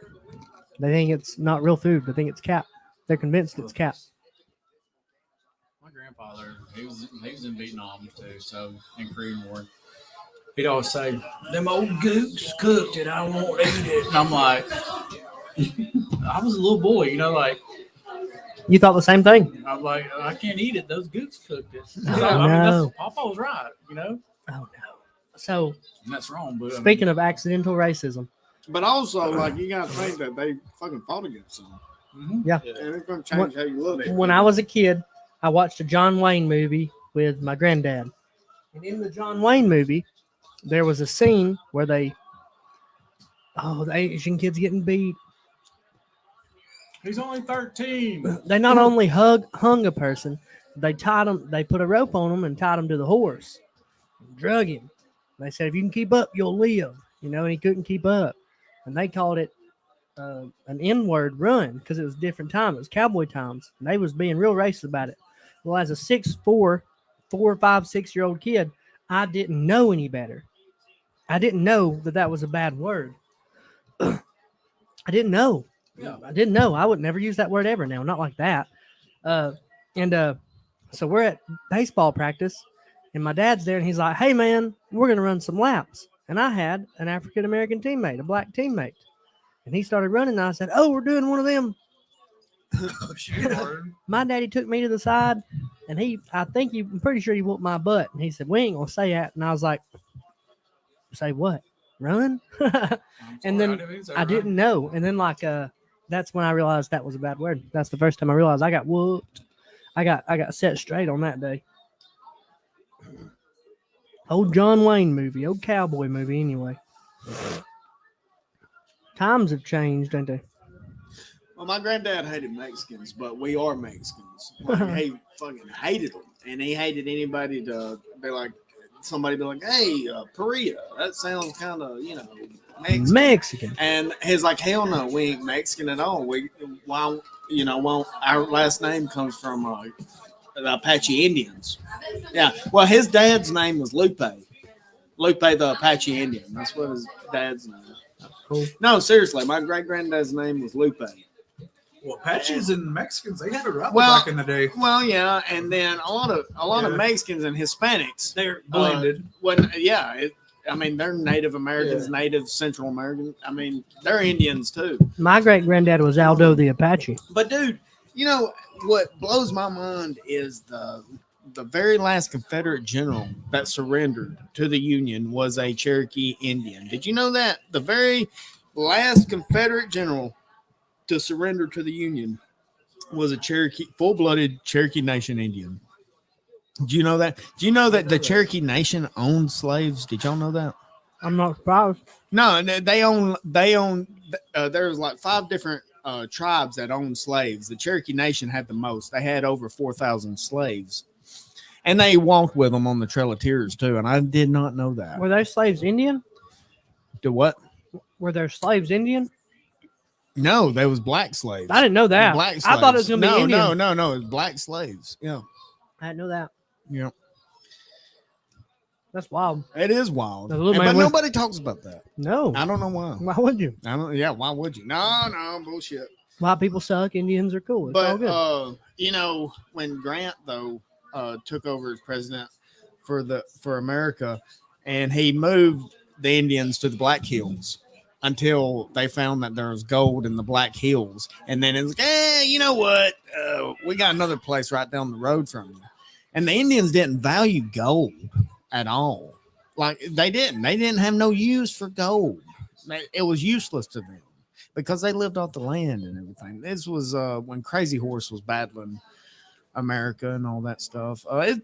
They think it's not real food. They think it's cat. They're convinced it's cat. My grandfather, he was in Vietnam too, so in Korean War. He'd always say, "Them old gooks cooked it. I won't eat it." And I'm like, I was a little boy, like. You thought the same thing? I'm like, I can't eat it. Those gooks cooked it. Oh, That's Papa was right, Oh no. So And that's wrong. But speaking of accidental racism. But also, like, you gotta think that they fucking fought against them. Yeah. And it's gonna change how you look at it. When I was a kid, I watched a John Wayne movie with my granddad. And in the John Wayne movie, there was a scene where the Asian kid's getting beat. he's only 13. They not only hung a person, they tied him. They put a rope on him and tied him to the horse, drug him. They said, "If you can keep up, you'll live." And he couldn't keep up, and they called it an N-word run because it was a different time. It was cowboy times, and they was being real racist about it. Well, as a 6'4", 4, 5, 6-year-old kid, I didn't know any better. I didn't know that was a bad word. I didn't know. Yeah. I didn't know. I would never use that word ever now. Not like that. So we're at baseball practice, and my dad's there, and he's like, "Hey, man, we're going to run some laps." And I had an African-American teammate, a black teammate. And he started running, and I said, "Oh, we're doing one of them." My daddy took me to the side, and I'm pretty sure he whooped my butt. And he said, "We ain't going to say that." And I was like, "Say what? Run?" And then I didn't know. And then that's when I realized that was a bad word. That's the first time I realized I got whooped. I got set straight on that day. Old John Wayne movie, old cowboy movie anyway. Times have changed, ain't they? Well, my granddad hated Mexicans, but we are Mexicans. Like, he fucking hated them, and he hated anybody to be like, somebody be like, "Hey, Perea, that sounds kind of, Mexican." And he's like, "Hell no, we ain't Mexican at all. Our last name comes from the Apache Indians." Yeah. Well, his dad's name was Lupe the Apache Indian. That's what his dad's name. Cool. No, seriously, my great granddad's name was Lupe. Well, Apaches and Mexicans, they had a rival back in the day. Well, yeah, and then a lot of Mexicans and Hispanics, they're blended. They're Native Americans, Native Central American. They're Indians too. My great granddad was Aldo the Apache. But dude, what blows my mind is the very last Confederate general that surrendered to the Union was a Cherokee Indian. Did you know that? The very last Confederate general to surrender to the Union was a full-blooded Cherokee Nation Indian. Do you know that? Do you know that the Cherokee Nation owned slaves? Did y'all know that? I'm not surprised. No, they own. There's like 5 different tribes that own slaves. The Cherokee Nation had the most. They had over 4,000 slaves, and they walked with them on the Trail of Tears too. And I did not know that. Were those slaves Indian? Do what? Were their slaves Indian? No, they was black slaves. I didn't know that. Black slaves. I thought it was going to be Indian. No. It was black slaves. Yeah. I didn't know that. Yeah. That's wild. It is wild. But nobody talks about that. No. I don't know why. Why would you? Yeah, why would you? No, bullshit. White people suck. Indians are cool. It's all good. When Grant though took over as president for America, and he moved the Indians to the Black Hills until they found that there was gold in the Black Hills, and then it's like, you know what? We got another place right down the road from you, and the Indians didn't value gold at all. Like they didn't have no use for gold. It was useless to them because they lived off the land and everything. This was when Crazy Horse was battling America and all that stuff. You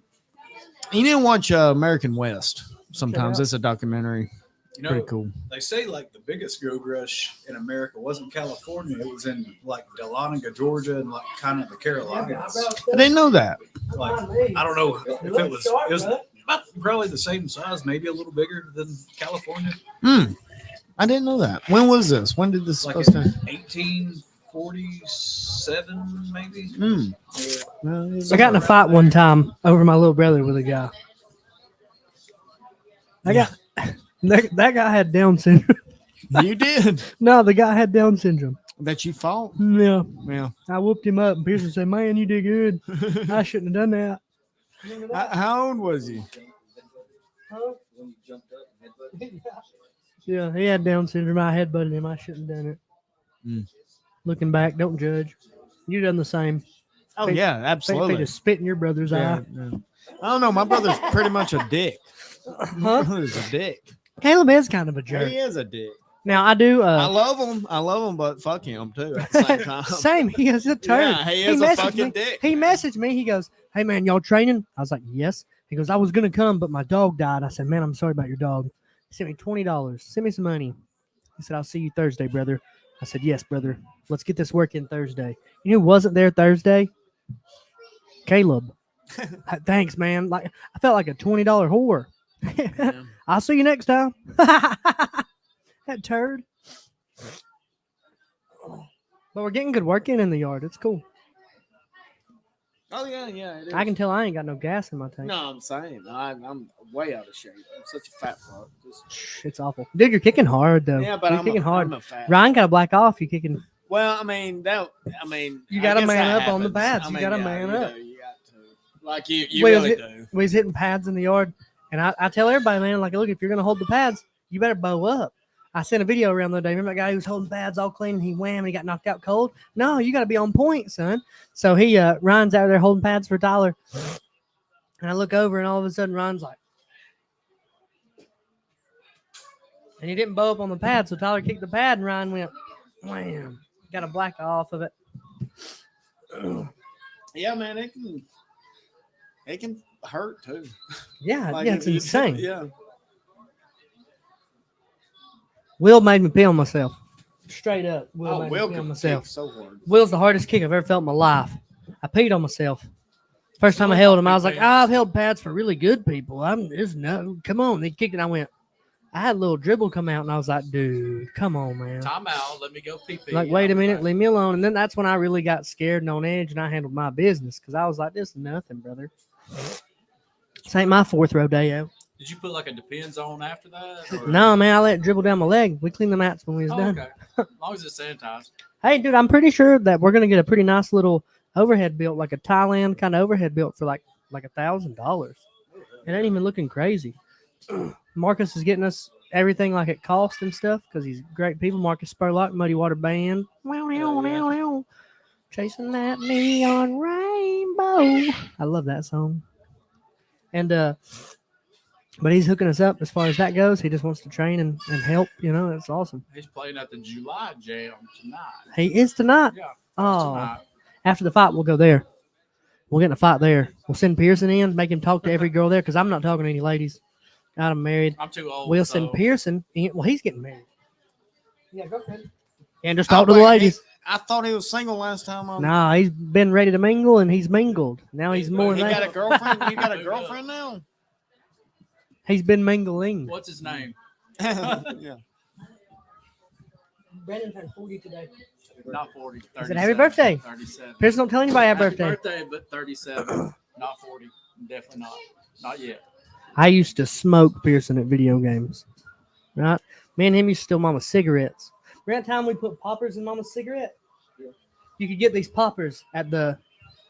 didn't watch American West. sometimes. It's a documentary. You know, Pretty cool. They say like the biggest gold rush in America wasn't California; it was in like Dahlonega, Georgia, and like kind of the Carolinas. I didn't know that. Like, I don't know if it was about probably the same size, maybe a little bigger than California. I didn't know that. When was this? When did this Like supposed to? 1847, maybe. I got in a fight one time over my little brother with a guy. That guy had Down syndrome. You did? No, the guy had Down syndrome. That you fought? Yeah. Yeah. I whooped him up, and Pearson said, "Man, you did good. I shouldn't have done that." How old was he? Yeah, he had Down syndrome. I headbutted him. I shouldn't have done it. Looking back, don't judge. You done the same. Oh yeah, absolutely. Just spit in your brother's eye. Yeah. I don't know. My brother's pretty much a dick. Huh? He's a dick. Caleb is kind of a jerk. He is a dick. Now I do. I love him, but fuck him too at the same time. Same. He is a turd. Yeah, he is a fucking dick. He messaged me. He goes, "Hey man, y'all training?" I was like, "Yes." He goes, "I was gonna come, but my dog died." I said, "Man, I'm sorry about your dog." He sent me $20. Send me some money. He said, "I'll see you Thursday, brother." I said, "Yes, brother. Let's get this work in Thursday." You know who wasn't there Thursday? Caleb. Thanks, man. Like I felt like a $20 whore. I'll see you next time. That turd. But we're getting good work in the yard. It's cool. Oh yeah, it is. I can tell I ain't got no gas in my tank. No, I'm saying I'm way out of shape. I'm such a fat fuck. It's awful, dude. You're kicking hard though. Yeah, but you're I'm kicking hard. I'm a fat. Ryan got to black off. You kicking. Well, I mean, you got to man up on the pads. You got to man up. Like you really do. We was hitting pads in the yard, and I tell everybody, man, like, look, if you're gonna hold the pads, you better bow up. I sent a video around the other day. Remember that guy who was holding pads all clean and he wham and he got knocked out cold? No, you got to be on point, son. So Ryan's out there holding pads for Tyler, and I look over and all of a sudden Ryan's like, and he didn't bow up on the pad, so Tyler kicked the pad and Ryan went, wham, got a black off of it. Yeah, man, it can hurt too. Yeah, Like, yeah, it's insane. Yeah. Will made me pee on myself. Straight up. Will made Will me pee on can myself. kick so hard. Will's the hardest kick I've ever felt in my life. I peed on myself. First time I held him, I was like, I've held pads for really good people. There's no, come on. They kicked it. I went, I had a little dribble come out, and I was like, dude, come on, man. Time out. Let me go pee-pee. Like, wait a minute. Leave me alone. And then that's when I really got scared and on edge, and I handled my business because I was like, this is nothing, brother. This ain't my fourth rodeo. Did you put like a depends on after that? Or? No, man, I let it dribble down my leg. We cleaned the mats when we was done. Okay. As long as it's sanitized. Hey, dude, I'm pretty sure that we're gonna get a pretty nice little overhead built, like a Thailand kind of overhead built for like $1,000. It ain't even looking crazy. Marcus is getting us everything like it cost and stuff because he's great people. Marcus Spurlock, Muddy Water Band. Chasing that neon rainbow. I love that song. And but he's hooking us up as far as that goes. He just wants to train and help. You know, it's awesome. He's playing at the July Jam tonight. He is tonight. Yeah. Oh, tonight. After the fight, we'll go there. We'll get in a fight there. We'll send Pearson in, make him talk to every girl there because I'm not talking to any ladies. I'm married. I'm too old. We'll so. send Pearson in. Well, he's getting married. Yeah, go ahead. And just talk to the ladies. I thought he was single last time. Nah, he's been ready to mingle, and he's mingled. Now he's more He than got that. a girlfriend. You got a girlfriend now? He's been mingling. What's his name? Yeah. Brandon turned 40 today. Not 40. He said, happy birthday. 37. Pearson, don't tell anybody happy birthday. Birthday, but 37. Not 40. Definitely not. Not yet. I used to smoke Pearson at video games. Right? Me and him used to steal Mama's cigarettes. Remember that time we put poppers in Mama's cigarette? You could get these poppers at the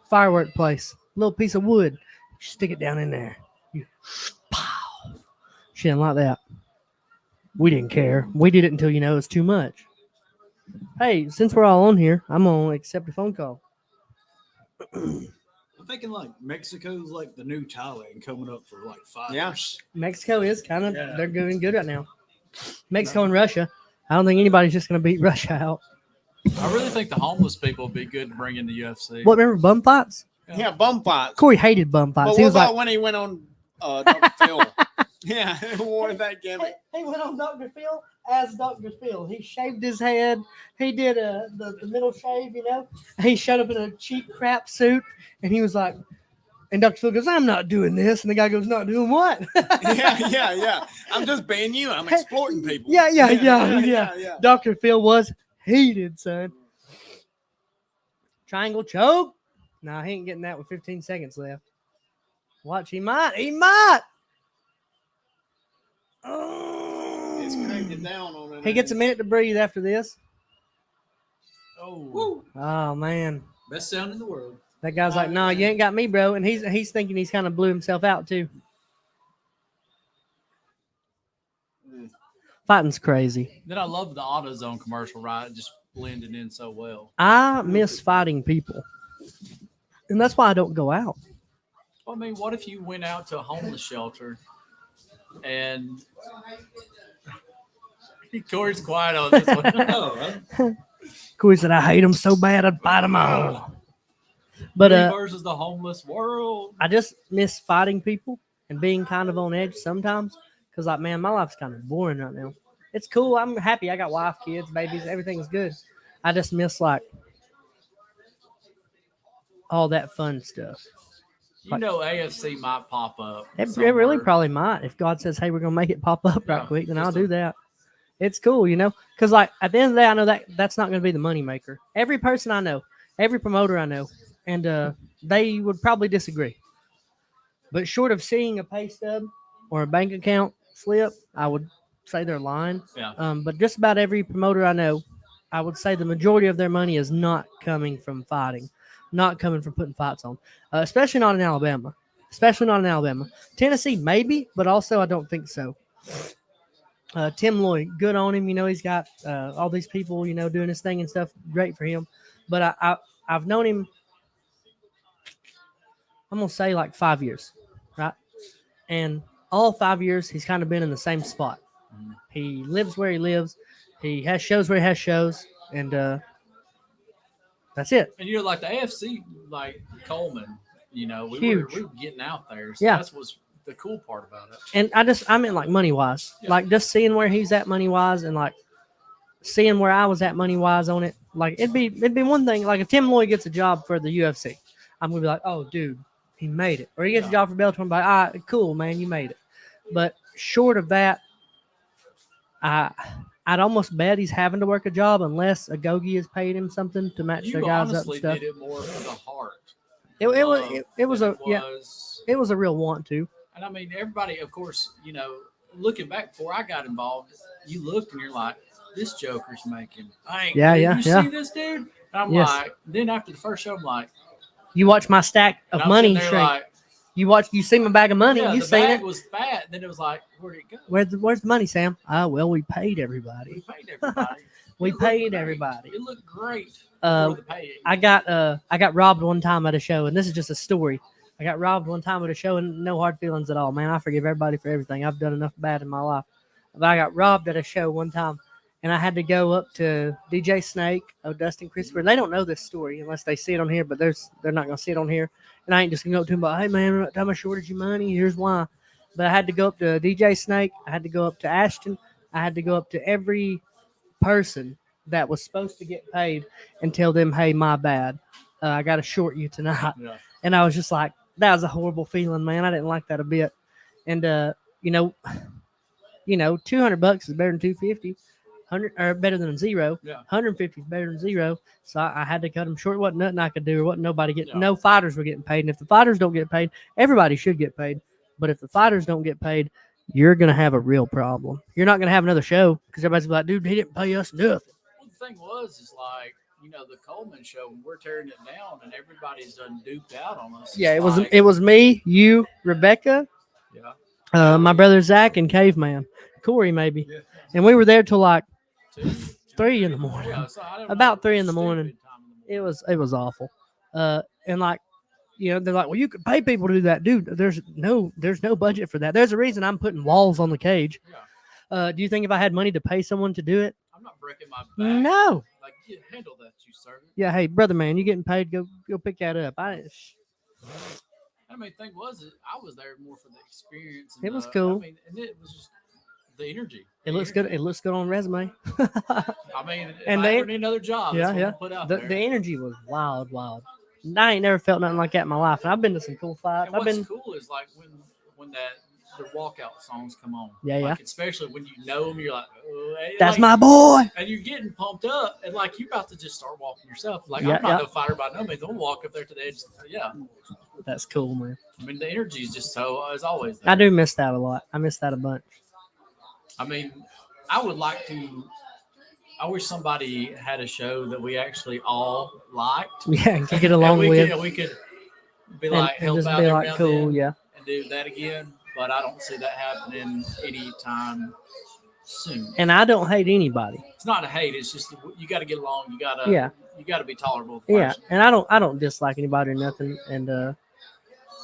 firework place. A little piece of wood. You stick it down in there. You, pow. She didn't like that. We didn't care. We did it until, it's too much. Hey, since we're all on here, I'm going to accept a phone call. I'm thinking like Mexico's like the new Thailand coming up for like fighters. Yeah. Mexico is kind of, they're doing good right now. Mexico and Russia. I don't think anybody's just going to beat Russia out. I really think the homeless people would be good to bring in the UFC. What, remember bum fights? Yeah, bum fights. Corey hated bum fights. But He what was about like, when he went on Dr. Phil? Yeah, wore that gimmick. He went on Dr. Phil as Dr. Phil. He shaved his head. He did the middle shave, you know. He showed up in a cheap crap suit, and he was like, and Dr. Phil goes, I'm not doing this. And the guy goes, not doing what? yeah. I'm just being you. I'm exploiting people. Yeah. Dr. Phil was heated, son. Triangle choke. Nah, he ain't getting that with 15 seconds left. Watch, he might. It's cranking down on it. He gets a minute to breathe after this. Oh, Oh, man. best sound in the world. That guy's like, nah, you ain't got me, bro. And he's thinking he's kind of blew himself out, too. Fighting's crazy. Then I love the AutoZone commercial, right? It just blended in so well. I miss fighting people. And that's why I don't go out. Well, I mean, what if you went out to a homeless shelter and Corey's quiet on this one. Corey said, I hate them so bad I'd fight them all. But Me versus the homeless world. I just miss fighting people and being kind of on edge sometimes. Because, like, man, my life's kind of boring right now. It's cool. I'm happy. I got wife, kids, babies. Everything's good. I just miss, like, all that fun stuff. You know AFC might pop up. It really probably might. If God says, hey, we're going to make it pop up right quick, then I'll do that. It's cool, you know. Because, like, at the end of the day, I know that's not going to be the moneymaker. Every person I know, every promoter I know, and they would probably disagree. But short of seeing a pay stub or a bank account slip, I would say they're lying. Yeah. But just about every promoter I know, I would say the majority of their money is not coming from fighting, not coming from putting fights on, especially not in Alabama. Tennessee, maybe, but also I don't think so. Tim Lloyd, good on him. You know, he's got all these people, you know, doing his thing and stuff. Great for him. But I've known him, I'm going to say like 5 years, right? And all 5 years, he's kind of been in the same spot. He lives where he lives. He has shows where he has shows. And that's it. And you're like the AFC, like Coleman, you know, we were getting out there. So that's what's the cool part about it. And I mean, like, money-wise. Yeah. Like, just seeing where he's at money-wise and, like, seeing where I was at money-wise on it. Like, it'd be one thing. Like, if Tim Lloyd gets a job for the UFC, I'm going to be like, oh, dude, he made it. Or he gets a job for Bellator, I'm like, all right, cool, man, you made it. But short of that, I'd almost bet he's having to work a job unless Agogi has paid him something to match their guys up and stuff. Did it more for the heart. It was a real want to. And I mean, everybody, of course, you know, looking back before I got involved, you look and you're like, this Joker's making bank. You see this dude? And I'm like, then after the first show, I'm like, you watch my stack of money shrink. Like, you see my bag of money. Yeah, you the seen bag it. was fat. Then it was like, where'd it go? Where's the money, Sam? Well, we paid everybody. We paid everybody. It looked great. For the pay. I got robbed one time at a show, and this is just a story. I got robbed one time at a show, and no hard feelings at all, man. I forgive everybody for everything. I've done enough bad in my life. But I got robbed at a show one time, and I had to go up to DJ Snake, Dustin Christopher. They don't know this story unless they see it on here, but they're not going to see it on here. And I ain't just going to go up to him, but, hey, man, time I shorted you money. Here's why. But I had to go up to DJ Snake. I had to go up to Ashton. I had to go up to every person that was supposed to get paid and tell them, hey, my bad. I got to short you tonight. Yeah. And I was just like, that was a horrible feeling, man. I didn't like that a bit. And, you know, $200 is better than $250. 100 or better than zero. Yeah. 150 is better than zero. So I had to cut them short. Wasn't nothing I could do. Or wasn't nobody getting. No fighters were getting paid. And if the fighters don't get paid, everybody should get paid. But if the fighters don't get paid, you're gonna have a real problem. You're not gonna have another show because everybody's like, dude, he didn't pay us nothing. Well, the thing is like, you know, the Coleman show, we're tearing it down, and everybody's done duped out on us. Yeah, it was me, you, Rebecca, my brother Zach, and Caveman, Corey maybe, and we were there till like 3 in the morning. Yeah, so about 3 in the morning. It was awful. And like, you know, they're like, well, you could pay people to do that, dude. There's no budget for that. There's a reason I'm putting walls on the cage. Yeah. Do you think if I had money to pay someone to do it? I'm not breaking my back. No. Like, you handle that, you servant. Yeah, hey, brother, man, you getting paid? Go pick that up. And I mean, the thing was, I was there more for the experience. And It was cool. I mean, and it was just the energy. It looks good. It looks good on resume. I mean, if And I they- ever need another job, Yeah, that's what yeah. I'm put out The there. energy was wild. I ain't never felt nothing like that in my life. And I've been to some cool fights. And I've what's been. cool is like when the walkout songs come on. Yeah, yeah. Like, especially when you know them, you're like, oh, hey, That's like, my boy. And you're getting pumped up, and like you're about to just start walking yourself. Like Yeah, I'm not yeah. no fighter by no means. I'm gonna walk up there to the edge. Yeah. That's cool, man. I mean, the energy is just so as always. There. I do miss that a lot. I miss that a bunch. I mean, I would like to. I wish somebody had a show that we actually all liked. Yeah, and could get along and with. we could be And- like and help just out be every like, now and cool, then yeah. and do that again. But I don't see that happening anytime soon. And I don't hate anybody. It's not a hate. It's just you got to get along. You got to. Yeah. You got to be tolerable. With the Yeah, person. and I don't dislike anybody or nothing. And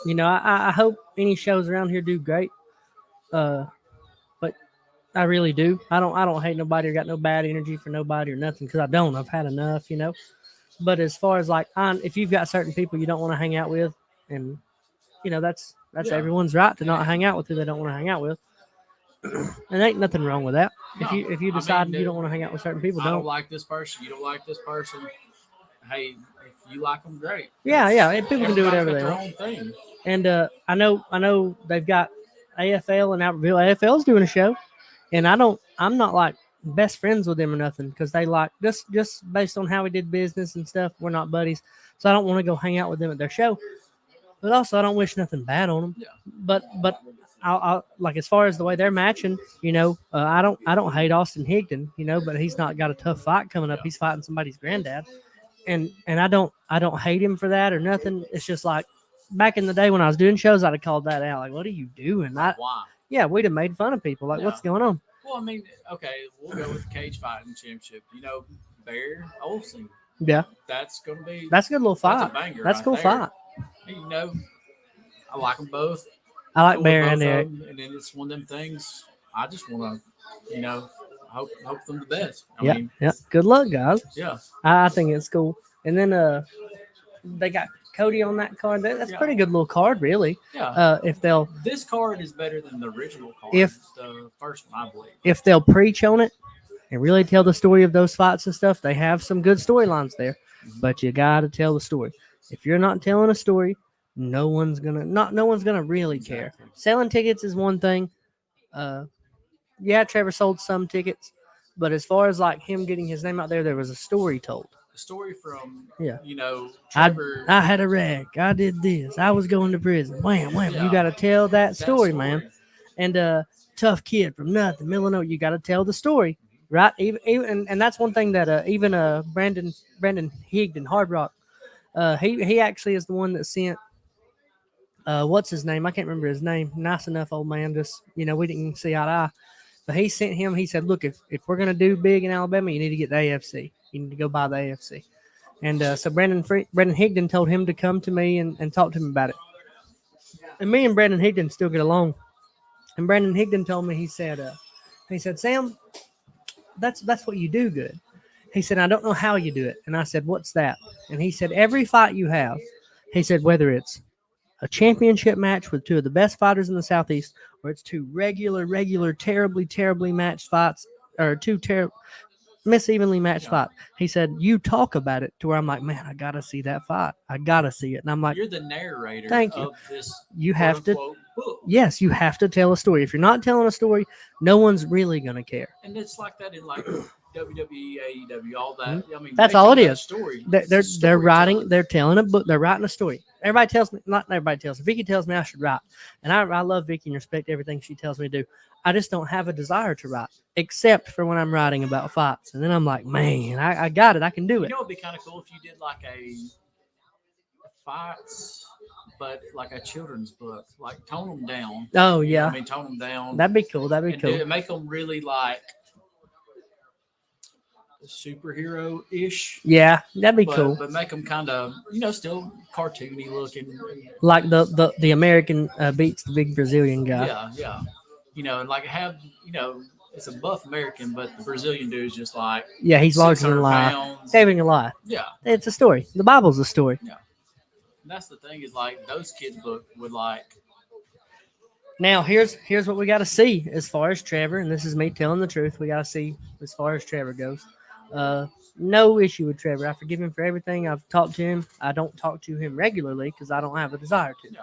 you know, I hope any shows around here do great. But I really do. I don't hate nobody or got no bad energy for nobody or nothing because I don't. I've had enough, you know. But as far as like, if you've got certain people you don't want to hang out with, and you know that's Yeah. everyone's right to not hang out with who they don't want to hang out with. And ain't nothing wrong with that. No. If you I decide mean, you don't want to hang out with certain people, I don't don't. like this person. You don't like this person. Hey, if you like them, great. Yeah, yeah. And people can do Everybody's whatever got they their want. own thing. And I know they've got AFL in Albertville. AFL's doing a show, and I'm not like best friends with them or nothing because they like just based on how we did business and stuff. We're not buddies, so I don't want to go hang out with them at their show. But also, I don't wish nothing bad on them. Yeah. But I'll like as far as the way they're matching, you know, I don't hate Austin Higdon, you know, but he's not got a tough fight coming up. He's fighting somebody's granddad, and I don't hate him for that or nothing. It's just like back in the day when I was doing shows, I'd have called that out. Like, what are you doing? Why? Yeah, we'd have made fun of people. Like, what's going on? Well, I mean, okay, we'll go with the cage fighting championship. You know, Bear Olsen. Yeah, That's gonna be. that's a good little That's fight. a banger. That's a right cool there. fight. You know, I like them both. I like Cool with Bear both and of Eric. them, and then it's one of them things. I just want to, you know, hope them the best. I Yeah, mean, yeah. Good luck, guys. yeah. I think it's cool. And then they got Cody on that card. That's a Yeah. pretty good little card, really. Yeah. If they'll This card is better than the original card. If- the first one, I believe. if they'll preach on it and really tell the story of those fights and stuff, they have some good storylines there. But you gotta tell the story. If you're not telling a story, no one's gonna really care. Exactly. Selling tickets is one thing. Yeah, Trevor sold some tickets, but as far as like him getting his name out there was a story told. The story from, Yeah. you know, I Trevor. had a wreck. I did this. I was going to prison. Wham, wham. Yeah. You got to tell that that story, man. And tough kid from nothing, Illinois. You got to tell the story, right? Even and that's one thing that even Brandon Higdon, Hard Rock, he actually is the one that sent. What's his name? I can't remember his name. Nice enough old man. Just we didn't see eye to eye. But he sent him. He said, "Look, if we're gonna do big in Alabama, you need to get the AFC. You need to go buy the AFC." And so Brandon Higdon told him to come to me and talk to him about it. And me and Brandon Higdon still get along. And Brandon Higdon told me, he said, "Sam, that's what you do good." He said, "I don't know how you do it." And I said, "What's that?" And he said, "Every fight you have," he said, "whether it's a championship match with two of the best fighters in the Southeast, or it's two regular, terribly matched fights, or two miss evenly matched fights." He said, "You talk about it to where I'm like, man, I gotta see that fight. I gotta see it." And I'm like, You're the narrator Thank you. of this. you have to, quote-unquote book. yes, you have to tell a story. If you're not telling a story, no one's really gonna care. And it's like that in like WWE, AEW, all that. I mean, That's they all tell it that is. Story. They're It's a storytelling. they're telling a book. They're writing a story. Everybody tells me, not everybody tells me. Vicky tells me I should write, and I love Vicky and respect everything she tells me to do. I just don't have a desire to write, except for when I'm writing about fights, and then I'm like, man, I got it. I can do You it. know, it'd be kind of cool if you did like a fights, but like a children's book, like tone them down. Oh You know what yeah, I mean, tone them down. that'd be cool. That'd be and cool. make them really like superhero ish. Yeah, that'd be cool. But make them kind of still cartoony looking. Like the American beats the big Brazilian guy. Yeah. And like have it's a buff American, but the Brazilian dude's just like Yeah, he's larger than 600 life. pounds. Saving a life. Yeah. It's a story. The Bible's a story. And that's the thing is like those kids book would like. Now here's what we got to see as far as Trevor, and this is me telling the truth. We got to see as far as Trevor goes. No issue with Trevor. I forgive him for everything. I've talked to him. I don't talk to him regularly because I don't have a desire to.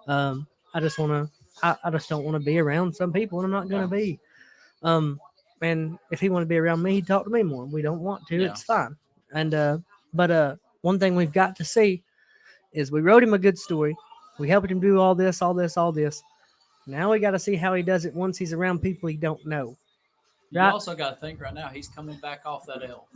Yeah. I just want to. I just don't want to be around some people, and I'm not going to be. And if he wanted to be around me, he'd talk to me more. We don't want to. Yeah. It's fine. And but one thing we've got to see is we wrote him a good story. We helped him do all this. Now we got to see how he does it once he's around people he don't know. You Right? also got to think right now he's coming back off that L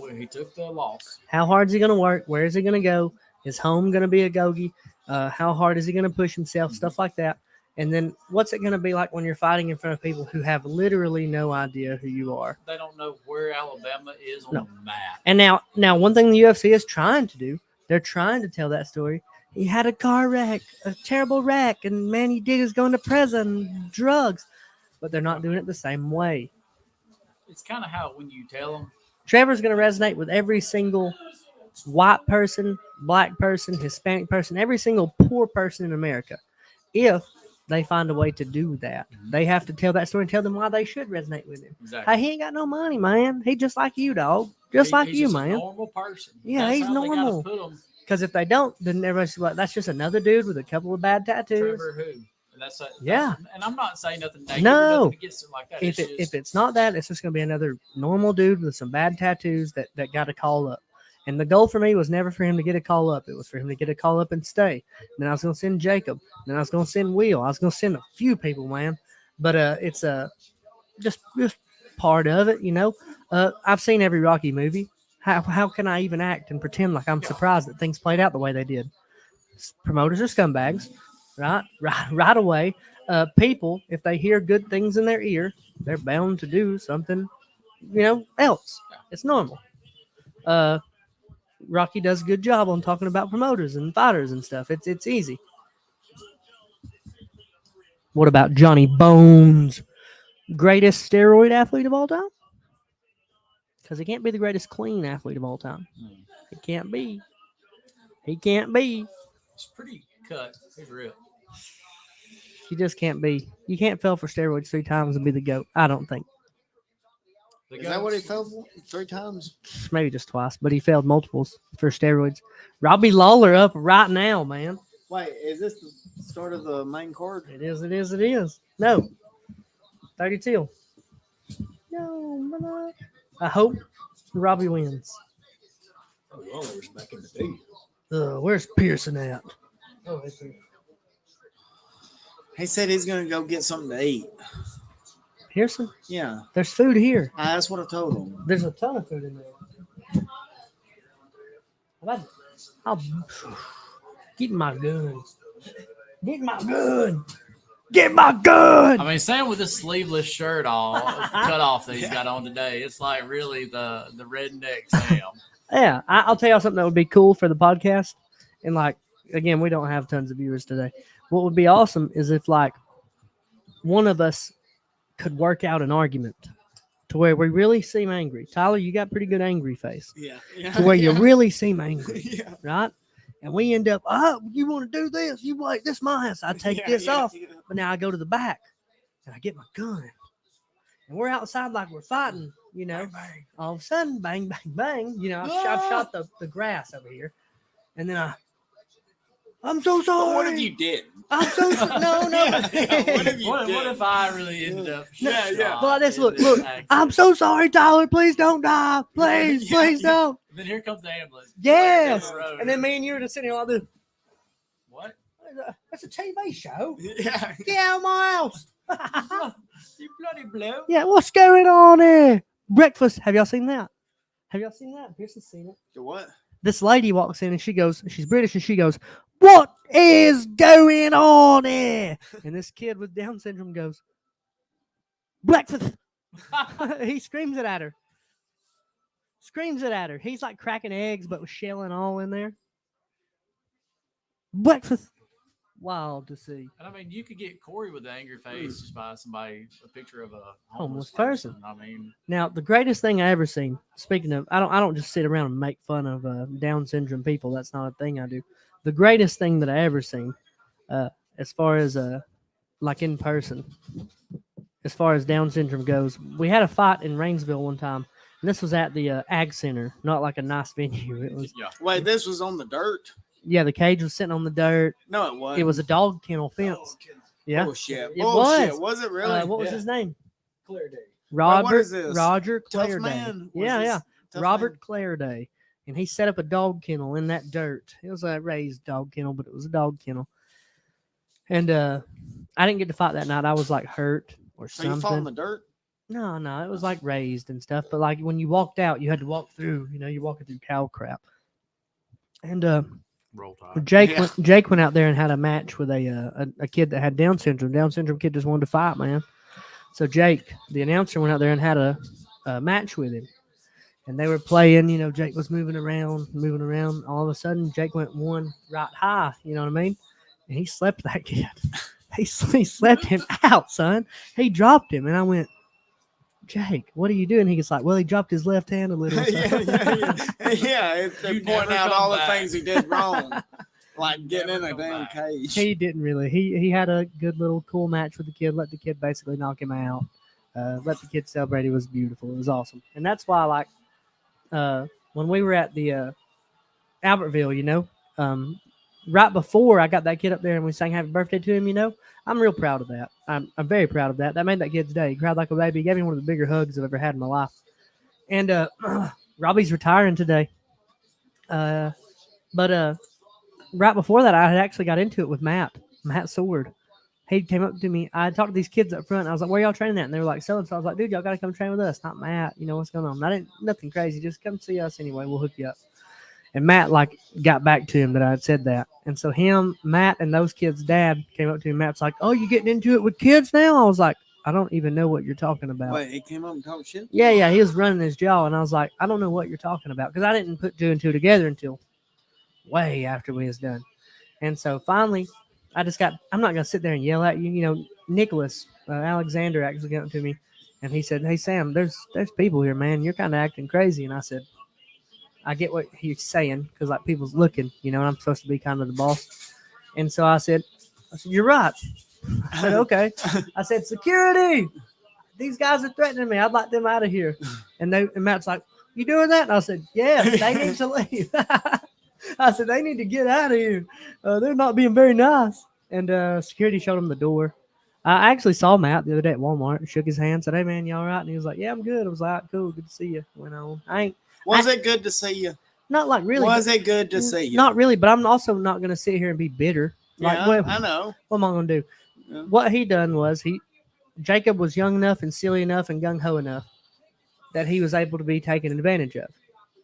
where he took the loss. How hard is he going to work? Where is he going to go? Is home going to be a gogie? How hard is he going to push himself? Stuff like that. And then what's it going to be like when you're fighting in front of people who have literally no idea who you are? They don't know where Alabama is on the map. And now one thing the UFC is trying to do, they're trying to tell that story. He had a car wreck, a terrible wreck, and Manny Diggs going to prison, drugs. But they're not doing it the same way. It's kind of how when you tell them. Trevor's going to resonate with every single white person, black person, Hispanic person, every single poor person in America. If they find a way to do that, they have to tell that story and tell them why they should resonate with him. Exactly. Hey, he ain't got no money, man. He just like you, dog. He's just a man. normal person. Yeah, That's he's how they gotta normal. put 'em. Because if they don't, then everybody's like, that's just another dude with a couple of bad tattoos. Trevor who? And that's Yeah. And I'm not saying nothing negative. No. Or nothing against him like that. If it's not that, it's just going to be another normal dude with some bad tattoos that got a call up. And the goal for me was never for him to get a call up. It was for him to get a call up and stay. Then I was going to send Jacob. Then I was going to send Will. I was going to send a few people, man. But it's just part of it, you know. I've seen every Rocky movie. How can I even act and pretend like I'm surprised that things played out the way they did? Promoters are scumbags, right? Right away. People, if they hear good things in their ear, they're bound to do something, else. It's normal. Rocky does a good job on talking about promoters and fighters and stuff. It's easy. What about Johnny Bones? Greatest steroid athlete of all time? Because he can't be the greatest clean athlete of all time. He can't be. He can't be. It's pretty cut. He's real. He just can't be. You can't fail for steroids 3 times and be the GOAT. I don't think. Is that what he fell for? 3 times? Maybe just twice, but he failed multiples for steroids. Robbie Lawler up right now, man. Wait, is this the start of the main card? It is. No. 32. No, I hope Robbie wins. Robbie Lawler's back in the day. Where's Pearson at? Oh, right there. He said he's going to go get something to eat. Pearson? Yeah. There's food here. That's what I told him. There's a ton of food in there. I'll get my gun. Get my gun. Get my gun. I mean, Sam with this sleeveless shirt all cut off that he's got on today. It's like really the redneck Sam. Yeah, I'll tell y'all something that would be cool for the podcast. And like, again, we don't have tons of viewers today. What would be awesome is if like one of us could work out an argument to where we really seem angry. Tyler, you got pretty good angry face. Yeah. To where you really seem angry. Yeah. Right? And we end up, you want to do this? You wait, this my house. I take this off. But now I go to the back and I get my gun. And we're outside like we're fighting, Bang, bang. All of a sudden, bang, bang, bang. I've shot the grass over here. And then I'm so sorry. What if you did? I'm so sorry. No. What if I really ended up? Yeah. Well, this look. I'm so sorry, Tyler. Please don't die. Please don't. Then here comes the ambulance. Yes. Down the road. And then me and you are just sitting here like this. What? That's a TV show. Yeah. Get out of my house. You bloody blow. Yeah, what's going on here? Breakfast. Have y'all seen that? Pearson's seen it. The what? This lady walks in and she's British and she goes, "What is going on here?" And this kid with Down syndrome goes, "Breakfast." He screams it at her. He's like cracking eggs, but with shell and all in there. Breakfast. Wild to see. And I mean, you could get Corey with the angry face just by a picture of a Homeless person. I mean, now the greatest thing I ever seen. Speaking of, I don't just sit around and make fun of Down syndrome people. That's not a thing I do. the greatest thing that I ever seen, as far as like in person, as far as Down syndrome goes. We had a fight in Rainsville one time, and this was at the Ag Center, not like a nice venue. It was. Wait, this was on the dirt? Yeah, the cage was sitting on the dirt. No, it wasn't. It was a dog kennel fence. Yeah. Bullshit. It Bullshit. was. Was it really? What was his name? Claire Day. Robert. What is this? Roger Tough Clairday. Man? Was Yeah, this yeah. Tough Robert Clairday. And he set up a dog kennel in that dirt. It was a raised dog kennel, but it was a dog kennel. And I didn't get to fight that night. I was like hurt or So something. you fought in the dirt? No, it was like raised and stuff. But like when you walked out, you had to walk through. You know, you're walking through cow crap. And Roll Tide. Jake went out there and had a match with a kid that had Down syndrome. Down syndrome kid just wanted to fight, man. So Jake, the announcer, went out there and had a match with him. And they were playing, you know, Jake was moving around. All of a sudden, Jake went one right high, you know what I mean? And he slept that kid. He slept him out, son. He dropped him. And I went, Jake, what are you doing? He was like, well, he dropped his left hand a little. Yeah, they're pointing out all the things he did wrong. Like getting in a damn cage. He didn't really. He had a good little cool match with the kid. Let the kid basically knock him out. Let the kid celebrate. It was beautiful. It was awesome. And that's why, like, when we were at the Albertville, you know, right before I got that kid up there and we sang happy birthday to him, you know, I'm real proud of that. I'm very proud of that. That made that kid's day. He cried like a baby. He gave me one of the bigger hugs I've ever had in my life. And Robbie's retiring today. But right before that, I had actually got into it with Matt Sword. He came up to me. I talked to these kids up front. I was like, where y'all training at? And they were like, so-and-so. I was like, dude, y'all got to come train with us. Not Matt. You know, what's going on? Nothing crazy. Just come see us anyway. We'll hook you up. And Matt, like, got back to him that I had said that. And so him, Matt, and those kids' dad came up to him. Matt's like, oh, you getting into it with kids now? I was like, I don't even know what you're talking about. Wait, he came up and talked shit? Yeah. He was running his jaw. And I was like, I don't know what you're talking about. Because I didn't put two and two together until way after we was done. And so finally, I'm not going to sit there and yell at you. You know, Nicholas Alexander actually came up to me and he said, hey, Sam, there's people here, man. You're kind of acting crazy. And I said, I get what he's saying because, like, people's looking, you know, and I'm supposed to be kind of the boss. And so I said, you're right. I said, okay. I said, security. These guys are threatening me. I'd like them out of here. And Matt's like, you doing that? And I said, yes, they need to leave. I said, they need to get out of here. They're not being very nice. And security showed him the door. I actually saw Matt the other day at Walmart, shook his hand, said, hey, man, you all right? And he was like, yeah, I'm good. I was like, cool, good to see you. Went on. Was it good to see you? Not like really. Was it good to see you? Not really, but I'm also not going to sit here and be bitter. Like, Yeah, I know. What am I going to do? Yeah. What he done was Jacob was young enough and silly enough and gung-ho enough that he was able to be taken advantage of,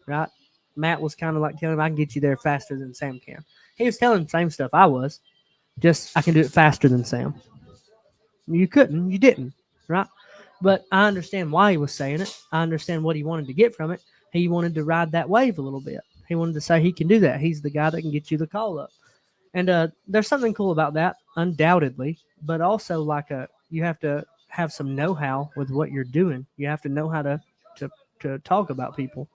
right? Matt was kind of like telling him, I can get you there faster than Sam can. He was telling him the same stuff I was, just I can do it faster than Sam. You couldn't, you didn't, right? But I understand why he was saying it. I understand what he wanted to get from it. He wanted to ride that wave a little bit. He wanted to say he can do that. He's the guy that can get you the call up. And there's something cool about that, undoubtedly. But also, like, you have to have some know-how with what you're doing. You have to know how to talk about people.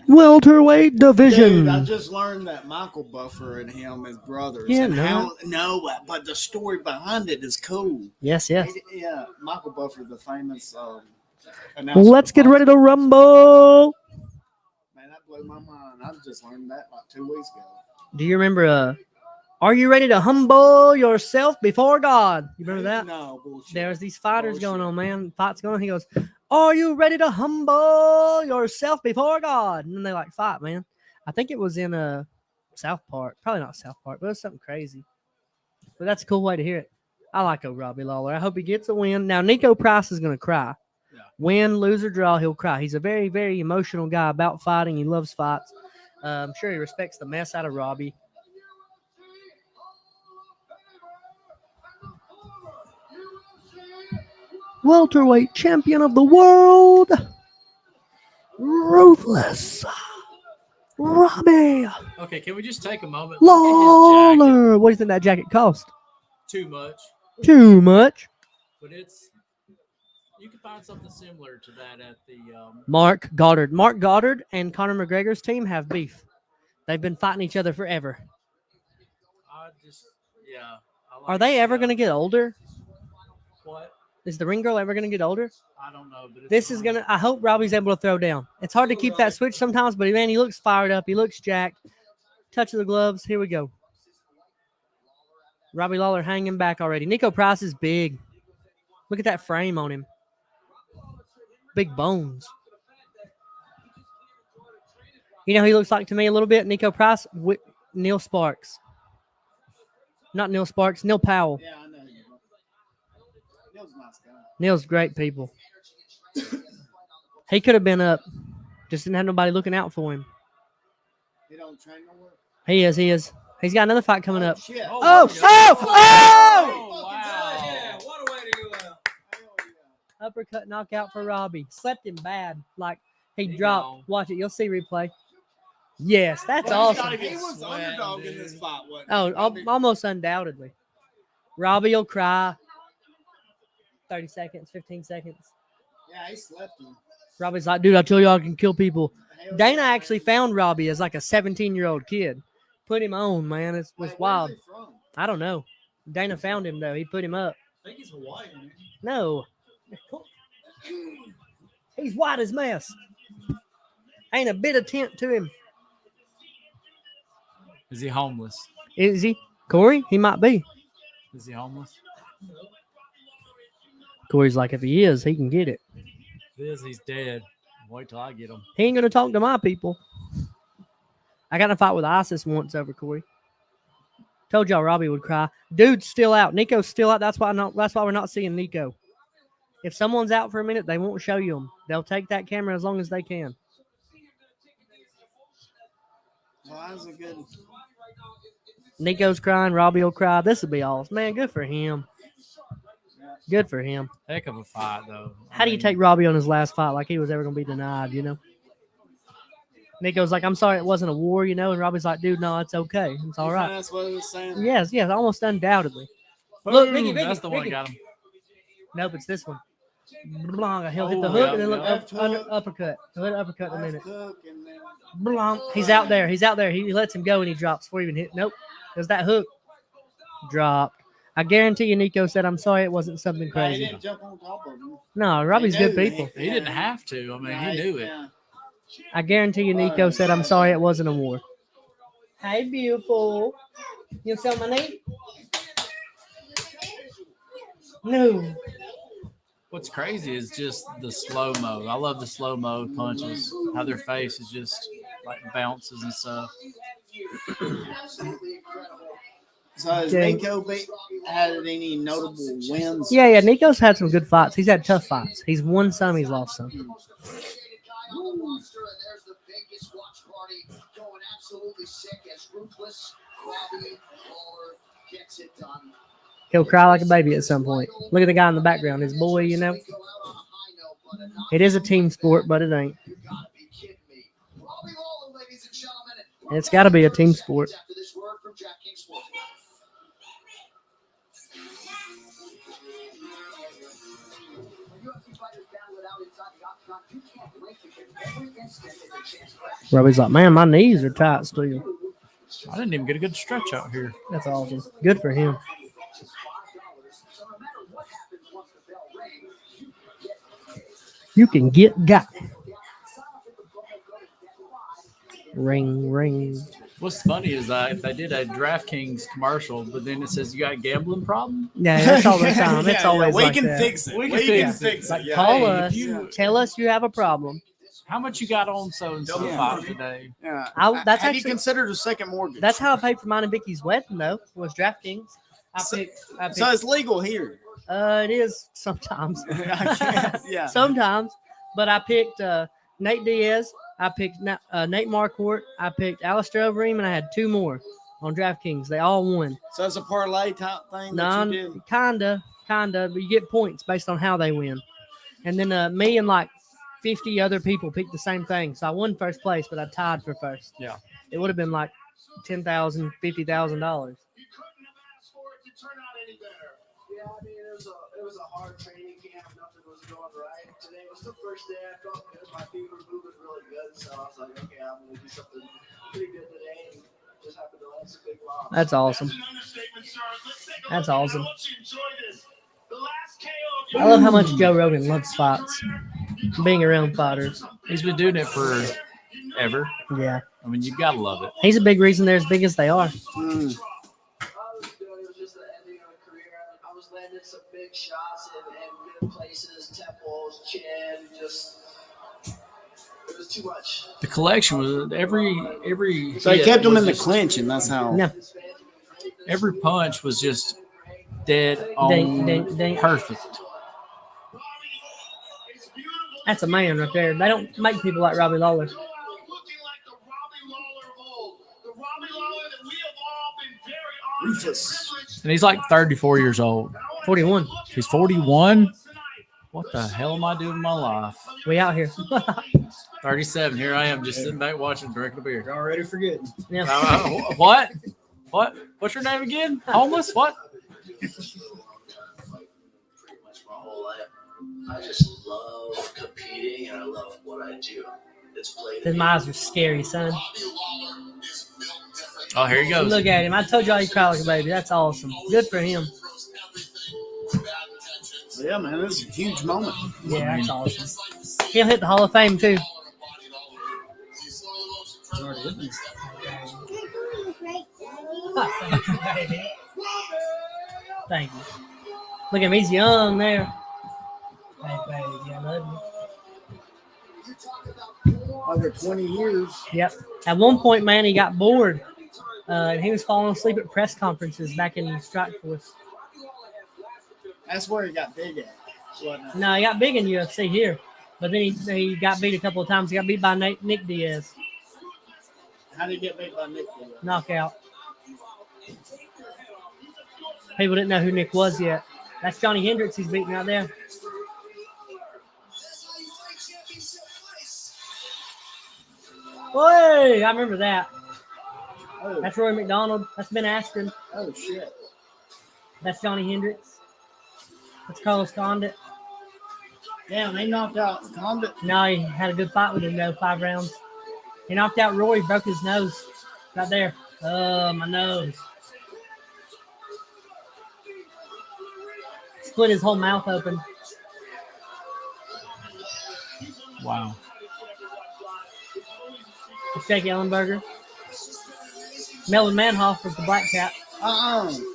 Welterweight division. Dude, I just learned that Michael Buffer and him as brothers. Yeah, no, but the story behind it is cool. Yes. Yeah, Michael Buffer, the famous announcer. Let's get ready to rumble. Man, that blew my mind. I just learned that like 2 weeks ago. Do you remember? Are you ready to humble yourself before God? You remember that? No, bullshit. There's these fighters going on, man. Fights going on. He goes, are you ready to humble yourself before God? And then they like fight, man. I think it was in South Park. Probably not South Park, but it was something crazy. But that's a cool way to hear it. I like Robbie Lawler. I hope he gets a win. Now, Nico Price is going to cry. Yeah. Win, lose, or draw, he'll cry. He's a very, very emotional guy about fighting. He loves fights. I'm sure he respects the mess out of Robbie. Welterweight champion of the world, Ruthless Robbie Okay, can we just take a moment? Lawler. What do you think that jacket cost? Too much. Too much. But it's, You can find something similar to that at the. Mark Goddard and Conor McGregor's team have beef. They've been fighting each other forever. Are they ever going to get older? What? Is the ring girl ever going to get older? I don't know, but This is going to, I hope Robbie's able to throw down. It's hard to keep that switch sometimes, but man, he looks fired up. He looks jacked. Touch of the gloves. Here we go. Robbie Lawler hanging back already. Nico Price is big. Look at that frame on him. Big bones. You know who he looks like to me a little bit? Nico Price with Neil Sparks. Not Neil Sparks, Neil Powell. Yeah, I know. Neil's a nice guy. Neil's great people. He could have been up. Just didn't have nobody looking out for him. He don't train nowhere. He is. He's got another fight coming up. Shit. Oh! Wow. What a way to go out. Uppercut knockout for Robbie. Slept him bad. Like he dropped. Watch it. You'll see replay. Yes, that's awesome. He was the underdog in this fight, wasn't he? Oh, almost undoubtedly. Robbie will cry. 30 seconds, 15 seconds. Yeah, he slept him. Robbie's like, dude, I tell you I can kill people. Dana actually found Robbie as like a 17-year-old kid. Put him on, man. It was wild. Where's he from? I don't know. Dana found him, though. He put him up. I think he's Hawaiian. No. He's white as mess. Ain't a bit of tint to him. Is he homeless? Is he? Corey? He might be. Is he homeless? Corey's like, if he is, he can get it. If he is, he's dead. Wait till I get him. He ain't going to talk to my people. I got in a fight with ISIS once over Corey. Told y'all Robbie would cry. Dude's still out. Nico's still out. That's why we're not seeing Nico. If someone's out for a minute, they won't show you them. They'll take that camera as long as they can. Well, that was a good. Nico's crying. Robbie will cry. This will be awesome. Man, good for him. Good for him. Heck of a fight, though. How do you take Robbie on his last fight like he was ever going to be denied, you know? Nico's like, I'm sorry it wasn't a war, you know? And Robbie's like, dude, no, it's okay. It's all right. That's what he was saying. Yes, almost undoubtedly. Boom. Look, Vicky, That's the one Vicky. that got him. Nope, it's this one. He'll hit the hook and then look uppercut. He'll hit an uppercut in a minute. He's out there. He lets him go and he drops before he even hit. Nope. There's that hook. Dropped. I guarantee you Nico said, I'm sorry it wasn't something He crazy. didn't jump on top of him. No, Robbie's good people. He didn't have to. I mean, he knew it. Yeah. I guarantee you Nico said, I'm sorry it wasn't a war. Hey, beautiful. You sell my name? No. What's crazy is just the slow-mo. I love the slow-mo punches. How their face is just like bounces and stuff. So has Nico had any notable wins? Yeah. Nico's had some good fights. He's had tough fights. He's won some. He's lost some. He'll cry like a baby at some point. Look at the guy in the background. His boy, you know. It is a team sport, but it ain't. And it's got to be a team sport. Robbie's like, man, my knees are tight still. I didn't even get a good stretch out here. That's awesome. Good for him. You can get got. Ring. What's funny is that they did a DraftKings commercial, but then it says you got a gambling problem. Yeah, that's all the time. It's always we like can that. fix it. We We can can fix fix Like, it. Yeah. call Hey, us. Tell us you have a problem. How much you got on so-and-so fight today? Yeah. That's Have you actually considered a second mortgage? that's how I paid for mine and Vicky's wedding, though. Was DraftKings. I picked. So it's legal here. It is sometimes. Yeah. Sometimes, but I picked Nate Diaz. I picked Nate Marquardt. I picked Alistair Overeem, and I had two more on DraftKings. They all won. So it's a parlay type thing that you did? Kinda, but you get points based on how they win. And then me and like 50 other people picked the same thing. So I won first place, but I tied for first. Yeah. It would have been like $10,000, $50,000. going right. Today was the first day I felt good. My feet were moving really good, so I was like, okay, I'm gonna do something pretty good today. And just happened to land some big bombs. That's awesome. That's awesome. I love how much Joe Rogan loves fights, being around fighters. He's been doing it for ever. Yeah. I mean, you gotta love it. He's a big reason they're as big as they are. It was just the ending of a career. I was landing some big shots in good places, temples, chin, just it was too much. The collection was every. So he hit kept him was in the just- clinch, and that's how. Yeah. Every punch was just dead on Ding, ding, ding. perfect. That's a man right there. They don't make people like Robbie Lawler. And he's like 34 years old. 41. He's 41. What the hell am I doing with my life? We out here. 37. Here I am, just sitting back watching, drinking a beer. Already forgetting. Yeah. What? What? What's your name again? Homeless? What? Pretty much my whole life. I just love competing and I love what I do. It's played. His eyes are scary, son. Oh, here he goes. Look at him. I told y'all he cried like a baby. That's awesome. Good for him. Yeah, man, this is a huge moment. Yeah, that's awesome. He'll hit the Hall of Fame, too. Thank you. Look at him. He's young there. Hey, baby, I love you. Over 20 years. Yep. At one point, man, he got bored. And he was falling asleep at press conferences back in Strike Force. That's where he got big at. No, he got big in UFC here. But then he got beat a couple of times. He got beat by Nick Diaz. How did he get beat by Nick Diaz? Knockout. People didn't know who Nick was yet. That's Johnny Hendricks he's beating out there. Hey, I remember that. Oh. That's Roy McDonald. That's Ben Askren. Oh, shit. That's Johnny Hendricks. That's Carlos Condit. Damn, they knocked out Condit. No, he had a good fight with him, though, 5 rounds. He knocked out Roy, broke his nose. Right there. Oh, my nose. Split his whole mouth open. Wow. It's Jake Ellenberger. Melvin Manhoff was the black cat.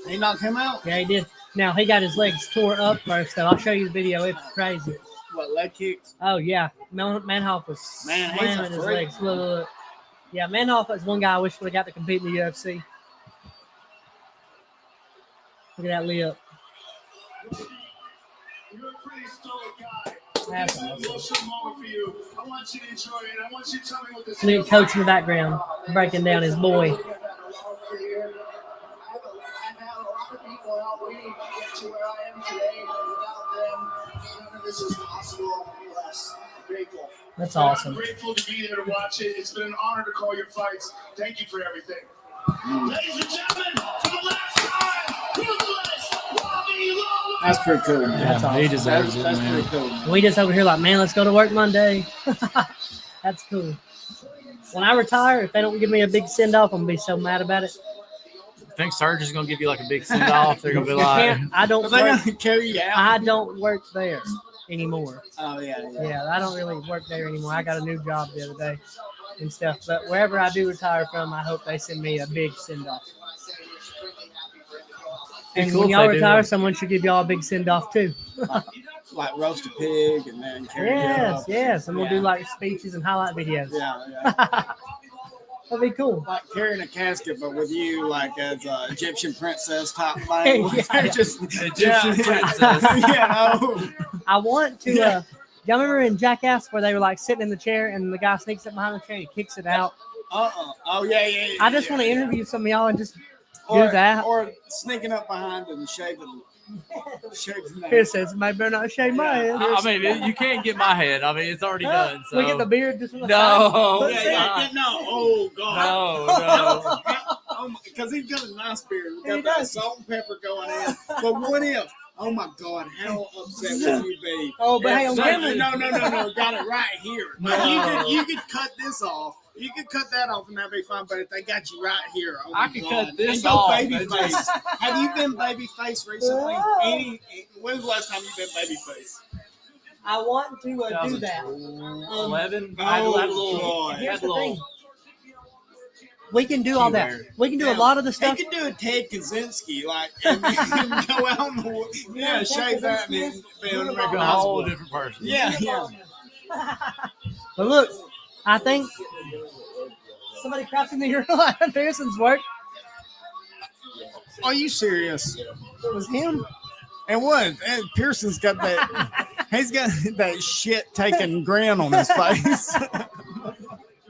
He knocked him out? Yeah, he did. Now, he got his legs tore up first, though. I'll show you the video. It's crazy. What, leg kicks? Oh, yeah. Manhoff was slamming his legs. Look. Yeah, Manhoff is one guy I wish would have got to compete in the UFC. Look at that lip. You're a pretty stoic guy. That's awesome. I want you to enjoy it. I want you to tell me what this New coach in the background, breaking down his boy. I've had a lot of people out waiting to get to where I am today, but without them, none of this is possible. Yes, I'm grateful. That's awesome. I'm grateful to be there to watch it. It's been an honor to call your fights. Thank you for everything. Ladies and gentlemen, for the last time, Ruthless Robbie Lawler. That's pretty cool. Yeah, that's awesome. He deserves it, That's man. pretty cool. We just over here like, man, let's go to work Monday. That's cool. When I retire, if they don't give me a big send-off, I'm going to be so mad about it. I think Surge is going to give you like a big send-off. They're going to be You like, can't- I don't They're work, going to carry you out. I don't work there anymore. Oh, yeah. Yeah, I don't really work there anymore. I got a new job the other day and stuff. But wherever I do retire from, I hope they send me a big send-off. And cool when if y'all they do. retire, someone should give y'all a big send-off too. Like roast a pig and then carry you Yes, up. yes. And we'll do Yeah. like speeches and highlight videos. Yeah. That'd be cool. Like carrying a casket, but with you like as an Egyptian princess type thing. Yeah. Just Egyptian princess. I want to. Y'all remember in Jackass where they were like sitting in the chair and the guy sneaks up behind the chair and he kicks it out? Oh, yeah. I just want to interview some of y'all and just Or, do that. or sneaking up behind and shaving Here it says, "My better not shave my head." I mean, you can't get my head. I mean, it's already done. So. We get the beard just from the No. side. Yeah. No. Oh, God. No. Because he's got a nice beard. We got that salt and pepper going in. But what if Oh my God, how upset would you be? Oh, but hang on, no, Gremlin. no, got it right here. No. You could cut this off. You could cut that off and that'd be fine. But if they got you right here, oh I my could God. cut this and go off. baby face. Have you been baby face recently? When's the last time you've been baby face? I want to do that. 11. Oh, I had a little. God. Here's had the a little thing. We can do all that. Q-hair. We can do a Yeah. lot of the stuff. He could do a Ted Kaczynski, like, and go out and shave that and be Be a whole unrecognizable. different person. Yeah. But look, I think somebody crapped in the urinal at Pearson's work. Are you serious? It was him. And what? And Pearson's got that. He's got that shit taking grin on his face.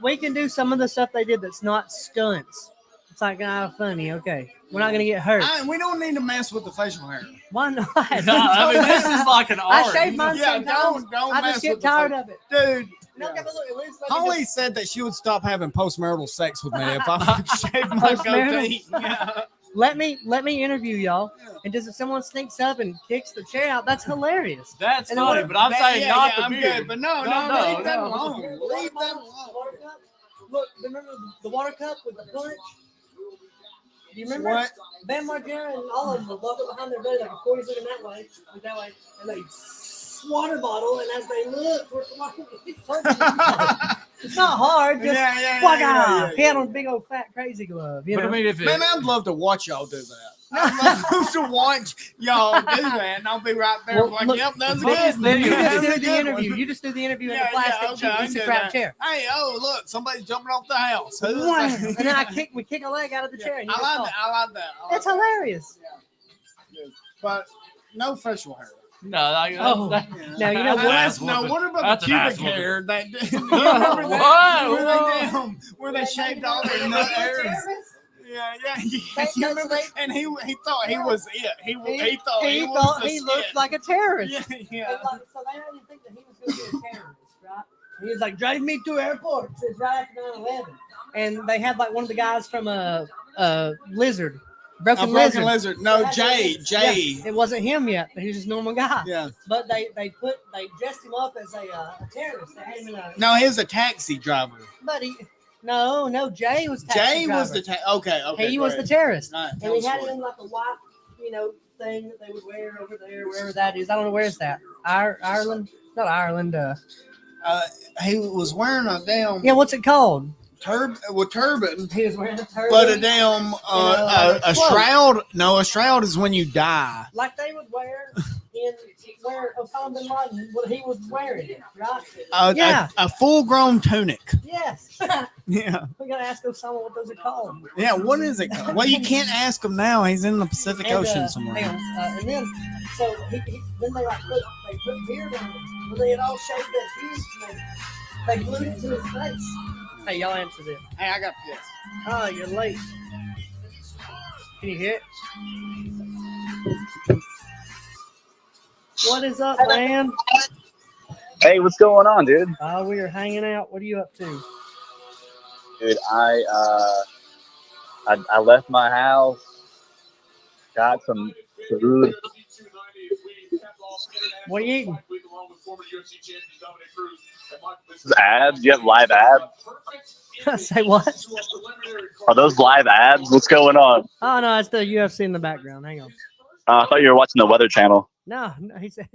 We can do some of the stuff they did that's not stunts. It's like funny. Okay, we're not gonna get hurt. We don't need to mess with the facial hair. Why not? No, I mean, this is like an art. I shave mine sometimes. Don't I mess just get with the tired fa- of it. Dude. No, okay, but look, at least let me Holly just- said that she would stop having postmarital sex with me if I shaved my Postmarital? goatee. Yeah. Let me interview y'all. And just if someone sneaks up and kicks the chair out, that's hilarious. That's And then funny, what- but I'm saying not the I'm beard. good, but no, leave that alone. Leave that alone. Water cup? Look, remember the water cup with the punch? Do you remember? What? Bam Margera and all of them would walk up behind their buddy like a 40's looking that way, and they water bottle, and as they look, it's not hard. Just Yeah. He had on a big old fat crazy glove. You But know? I mean, if it, Man, I'd love to watch y'all do that. I'd love to watch y'all do that, and I'll be right there Well, like, look, yep, that's you good. just That's do a the good interview. one. You just do the interview in Yeah, the plastic okay, I piece can of do crap that. chair. Hey, look, somebody's jumping off the house. Who's Wham! that? And then we kick a leg out of the chair. And you I just like fall. that. I like that. It's hilarious. But no facial hair. no, like, Oh, now you know that's what? an ass No, what whooping. about That's the an pubic ass whooping. hair? That, you remember that? Whoa. Where they shaved all their nut hairs? Yeah. You remember? And he thought he was it. He thought he was the he looked shit. like a terrorist. Yeah. So they didn't think that he was going to be a terrorist, right? He was like, drive me to airport. It's right after 9/11. And they had like one of the guys from a Lizard. Broken Lizard. No, Jay. Yeah, it wasn't him yet. He was just a normal guy. Yeah. But they dressed him up as a terrorist. They had him in a No, he was a taxi driver. buddy. No, Jay was taxi Jay was driver. the okay. He was the terrorist. Right, And tell he the had story. him like a white, thing that they would wear over there, wherever that is. I don't know where is that. Ireland? Not Ireland. He was wearing a damn What's it called? turban. He was wearing a turban. But a damn a cloak. shroud. No, a shroud is when you die. Like they would wear where Osama bin Laden, what he was wearing, right? Yeah. A full-grown tunic. Yes. Yeah. We gotta ask Osama what those are called. Yeah. What is it called? Well, you can't ask him now. He's in the Pacific Ocean somewhere. Hang on, and then then they put beard on him. When they had all shaved their fuse, they glued it to his face. Hey, y'all answer this. Hey, I got this. Oh, you're late. Can you hear it? What is up, man? Hey, what's going on, dude? We are hanging out. What are you up to? Dude, I left my house, got some food. What are you eating? Abs? You have live abs? Say what? Are those live abs? What's going on? Oh no, it's the UFC in the background. Hang on. I thought you were watching the Weather Channel. No, he said.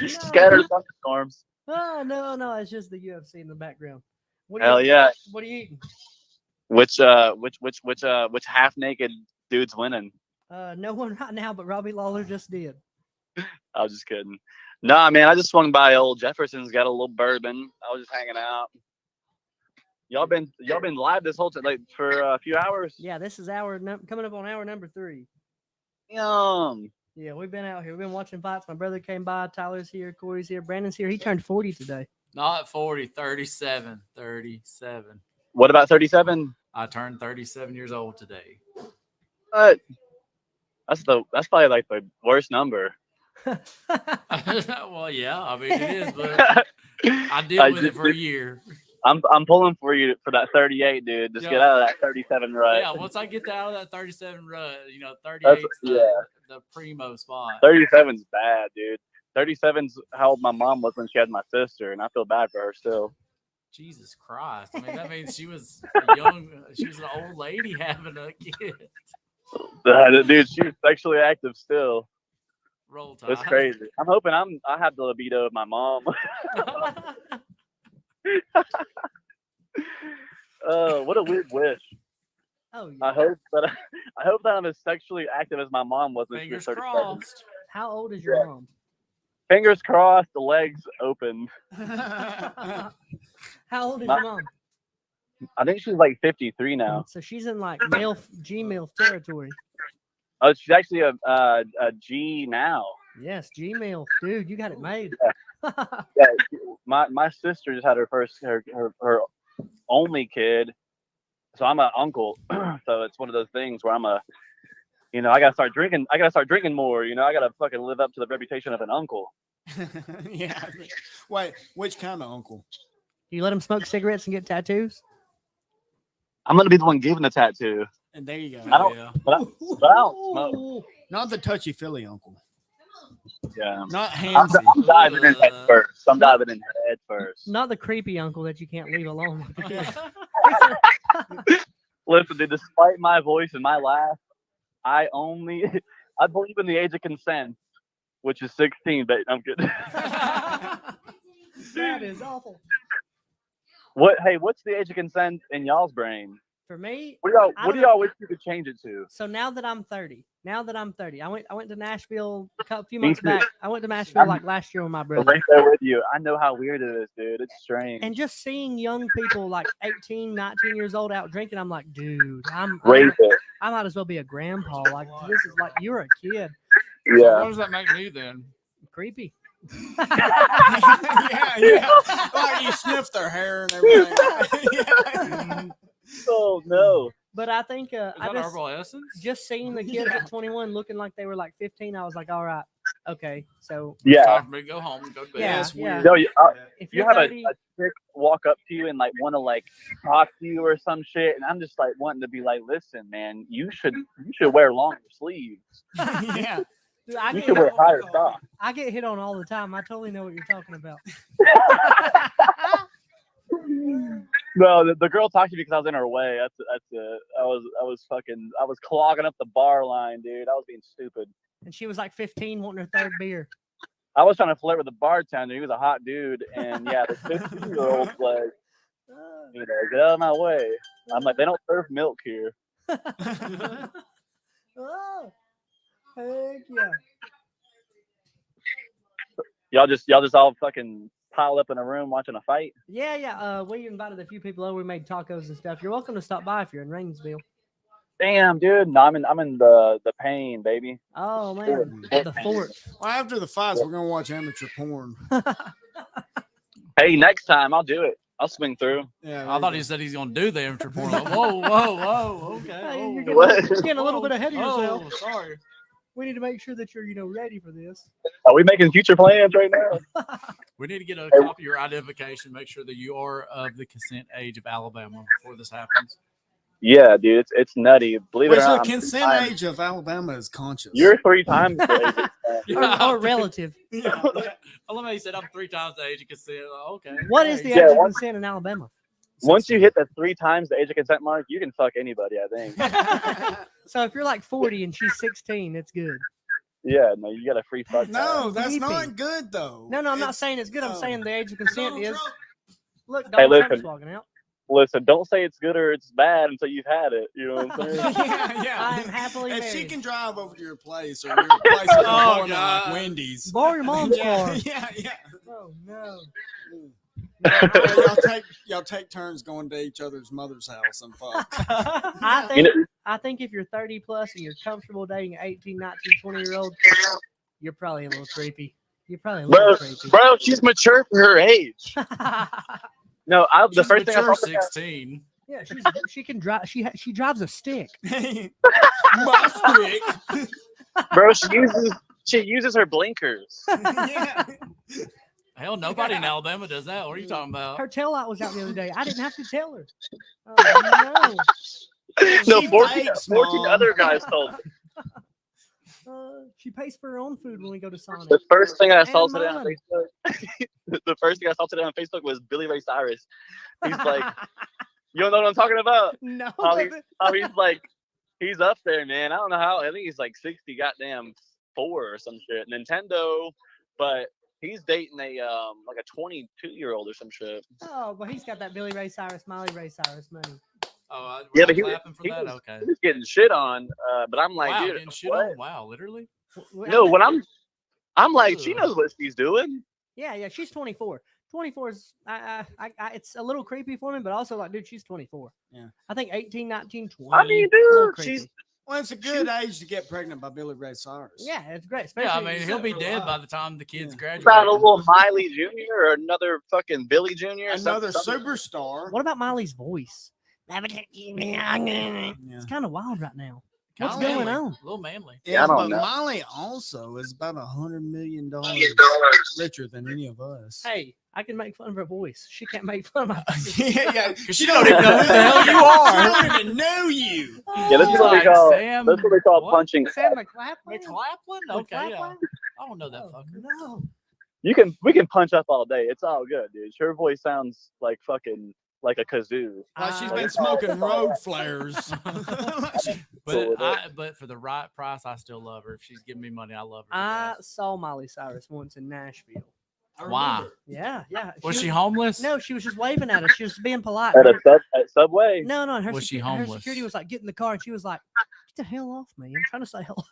Scattered thunderstorms. Oh no, it's just the UFC in the background. Hell yeah! What are you eating? Which half naked dude's winning? No one right now, but Robbie Lawler just did. I was just kidding. Nah, man, I just swung by old Jefferson's, got a little bourbon. I was just hanging out. Y'all been live this whole time, like for a few hours. Yeah, this is coming up on hour number 3. Yum. Yeah, we've been out here. We've been watching fights. My brother came by. Tyler's here. Corey's here. Brandon's here. He turned 40 today. Not 40, 37. 37. What about 37? I turned 37 years old today. What? That's probably like the worst number. Well, yeah, I mean it is, but I deal with it for a year. I'm pulling for you for that 38, dude. Just get out of that 37 rut. Yeah, once I get out of that 37 rut, 38's the primo spot. 37's bad, dude. 37's how old my mom was when she had my sister, and I feel bad for her still. Jesus Christ! I mean, that means she was an old lady having a kid. Dude, she was sexually active still. Roll Tide. That's crazy. I'm hoping I have the libido of my mom. What a weird wish. Oh, yeah. I hope that I'm as sexually active as my mom was when she was 37. Crossed. How old is your mom? Fingers crossed, the legs open. How old is your mom? I think she's like 53 now. So she's in like G-MILF territory. Oh, she's actually a G now. Yes, G-MILF. Dude, you got it made. Yeah, my sister just had her only kid. So I'm an uncle. So it's one of those things where I gotta start drinking. I gotta start drinking more. I gotta fucking live up to the reputation of an uncle. Yeah. Wait, which kind of uncle? Do you let him smoke cigarettes and get tattoos? I'm gonna be the one giving the tattoo. And there you go. I don't, but I don't smoke. Not the touchy-feely uncle. Yeah. Not handsy. I'm diving in head first. I'm diving in head first. Not the creepy uncle that you can't leave alone. Listen, dude, despite my voice and my laugh, I believe in the age of consent, which is 16, but I'm good. That is awful. What's the age of consent in y'all's brain? For me, what do y'all wish you could change it to? So now that I'm 30, I went to Nashville a few months back. I went to Nashville like last year with my brother. Right there with you. I know how weird it is, dude. It's strange. And just seeing young people like 18, 19 years old out drinking, I'm like, dude, I might as well be a grandpa. Like, this is like, you're a kid. Yeah. So what does that make me then? Creepy. yeah. Like you sniff their hair and everything. Yeah. Oh no. But I think herbal essence? Just seeing the kids at 21 looking like they were like 15, I was like, all right, okay, so yeah, time for me to go home and go to bed. Yeah, That's weird. No, if you have 30, a chick walk up to you and like want to like talk to you or some shit, and I'm just like wanting to be like, listen, man, you should wear longer sleeves. Yeah. Dude, you should wear higher socks. I get hit on all the time. I totally know what you're talking about. No, the girl talked to me because I was in her way. That's it. I was clogging up the bar line, dude. I was being stupid. And she was like 15, wanting her third beer. I was trying to flirt with the bartender. He was a hot dude, and yeah, the 15-year-old like, get out of my way. I'm like, they don't serve milk here. Oh, heck yeah! Y'all just all fucking pile up in a room watching a fight. Yeah. We invited a few people over. We made tacos and stuff. You're welcome to stop by if you're in Rainsville. Damn, dude. No, I'm in the pain, baby. Oh man, the fort. Well, after the fights, we're gonna watch amateur porn. Hey, next time I'll do it. I'll swing through. Yeah, I thought he said he's gonna do the amateur porn. Like, whoa, okay. Hey, you're getting a little bit ahead of yourself. Oh, sorry. We need to make sure that you're, ready for this. Are we making future plans right now? We need to get a copy of your identification. Make sure that you are of the consent age of Alabama before this happens. Yeah, dude, it's nutty. Believe it or not. The consent age of Alabama is conscious. You're 3 times the age. Or relative. Yeah. I love how you said I'm 3 times the age of consent. Okay. What is the age of consent in Alabama? Once you hit the 3 times the age of consent mark, you can fuck anybody, I think. So if you're like 40 and she's 16, it's good. Yeah, no, you got a free fuck. No, that's not good though. No, I'm not saying it's good. I'm saying the age of consent is. Look, Hey, Donald Trump's walking out. Listen, don't say it's good or it's bad until you've had it. You know what I'm saying? Yeah. I am happily married. If she can drive over to your place or your place is like Wendy's. Borrow your mom's car. Yeah. Oh no. Y'all take turns going to each other's mother's house and fuck. I think if you're 30 plus and you're comfortable dating an 18, 19, 20-year-old, you're probably a little creepy. You're probably a little creepy. Bro, she's mature for her age. No, the first thing I thought 16. Yeah, she can drive. She drives a stick. My stick. Bro, she uses her blinkers. Yeah. Hell, nobody in Alabama does that. What are you talking about? Her tail light was out the other day. I didn't have to tell her. Oh, No, She 14 takes, 14 Mom. other guys told me. She pays for her own food when we go to Sonic. The first thing I saw And today on mine. Facebook, the first thing I saw today on Facebook was Billy Ray Cyrus. He's like, you don't know what I'm talking about? No. How he's like, he's up there, man. I don't know how. I think he's like 60 goddamn 4 or some shit. Nintendo, but he's dating a like a 22-year-old or some shit. Oh, but he's got that Billy Ray Cyrus, Miley Ray Cyrus money. Oh, Yeah, but he clapping for that. Okay. was getting shit on. But I'm like, Wow, dude, getting shit what? on. Wow, literally. No, when I'm like, she knows what she's doing. Yeah, she's 24. 24 is, it's a little creepy for me, but also like, dude, she's 24. Yeah. I think 18, 19, 20. I mean, a little dude, creepy. Well, it's a good age to get pregnant by Billy Ray Cyrus. Yeah, it's great. Yeah, I especially- mean, he'll be dead by the time the kids graduate. About a little Miley Jr. or another fucking Billy Jr. Another something. superstar. What about Miley's voice? It's kind of wild right now. What's Kinda going manly. on? A little manly. Yeah, I don't but know. Miley also is about $100 million richer than any of us. Hey, I can make fun of her voice. She can't make fun of my voice. yeah, because she don't even know who the hell you are. She don't even know you. Yeah, that's what they call. Sam, That's what they call what? punching. Sam McClaplin? McClaplin? Okay, yeah. McClaplin? I don't know that fucker. No. We can punch up all day. It's all good, dude. Her voice sounds like fucking like a kazoo. Well, she's been smoking road flares. But for the right price, I still love her. If she's giving me money, I love her. I saw Miley Cyrus once in Nashville. Why? Yeah. Was she homeless? No, she was just waving at us. She was being polite. At Subway. No, and her, Was she her homeless? security was like, get in the car, and she was like, get the hell off me. I'm trying to say hello.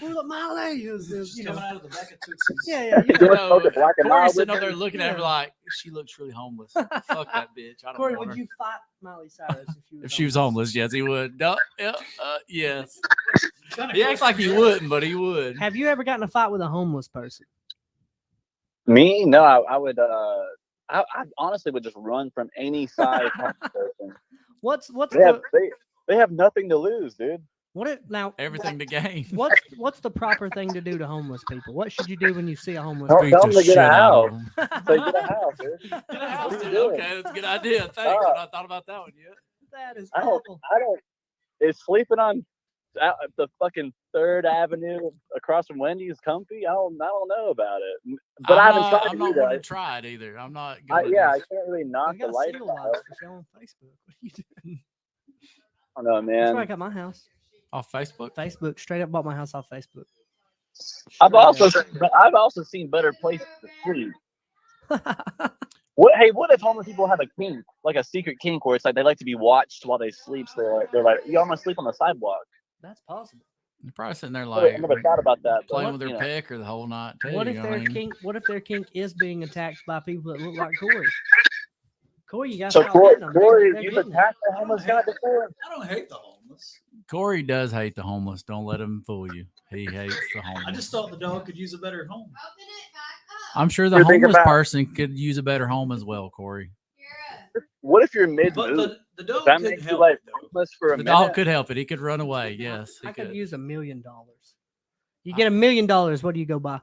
We were like, Miley. It was, you know. Coming out of the back of Tootsie's. Yeah. You know, black and Corey's mild sitting with up there her. looking at her like, she looks really homeless. Fuck that bitch. I don't Corey, want would her. you fight Miley Cyrus If she was homeless, yes, he would. No, yes. He acts like he wouldn't, but he would. Have you ever gotten in a fight with a homeless person? Me? No, I would. I honestly would just run from any size homeless person. What's They have nothing to lose, dude. Everything to gain. What's the proper thing to do to homeless people? What should you do when you see a homeless Tell person? them to get a house. Say, get a house, dude. Get a house, dude. Okay, that's a good idea. Thanks. I've not thought about that one yet. That is I awful. don't. Is sleeping on the fucking 3rd Avenue across from Wendy's comfy? I don't know about it. But I haven't tried I'm to not do going to that. try it either. I'm not. I Good can't really knock You the got light single out. lives for sale on Facebook. What are you doing? I don't know, That's man. where I got my house. Off Facebook? Facebook. Straight up bought my house off Facebook. I've also seen better places to sleep. What if homeless people have a kink, like a secret kink, where it's like they like to be watched while they sleep? So they're like, yo, I'm gonna sleep on the sidewalk. That's possible. You're probably sitting there I like never thought about that. playing but, with you their know. pecker the whole night too. What if you know their what I mean? kink? What if their kink is being attacked by people that look like Corey? Corey, you got So to Corey, you've attacked the homeless guy before? I don't hate the homeless. Corey does hate the homeless. Don't let him fool you. He hates the homeless. I just thought the dog could use a better home. I'm sure the You're thinking homeless about- person could use a better home as well, Corey. What if you're mid But move? the dog That couldn't makes you help like it, though. homeless for a The minute. dog could help it. He could run away. Yes, he I could could. use $1 million. You get $1 million. What do you go buy? I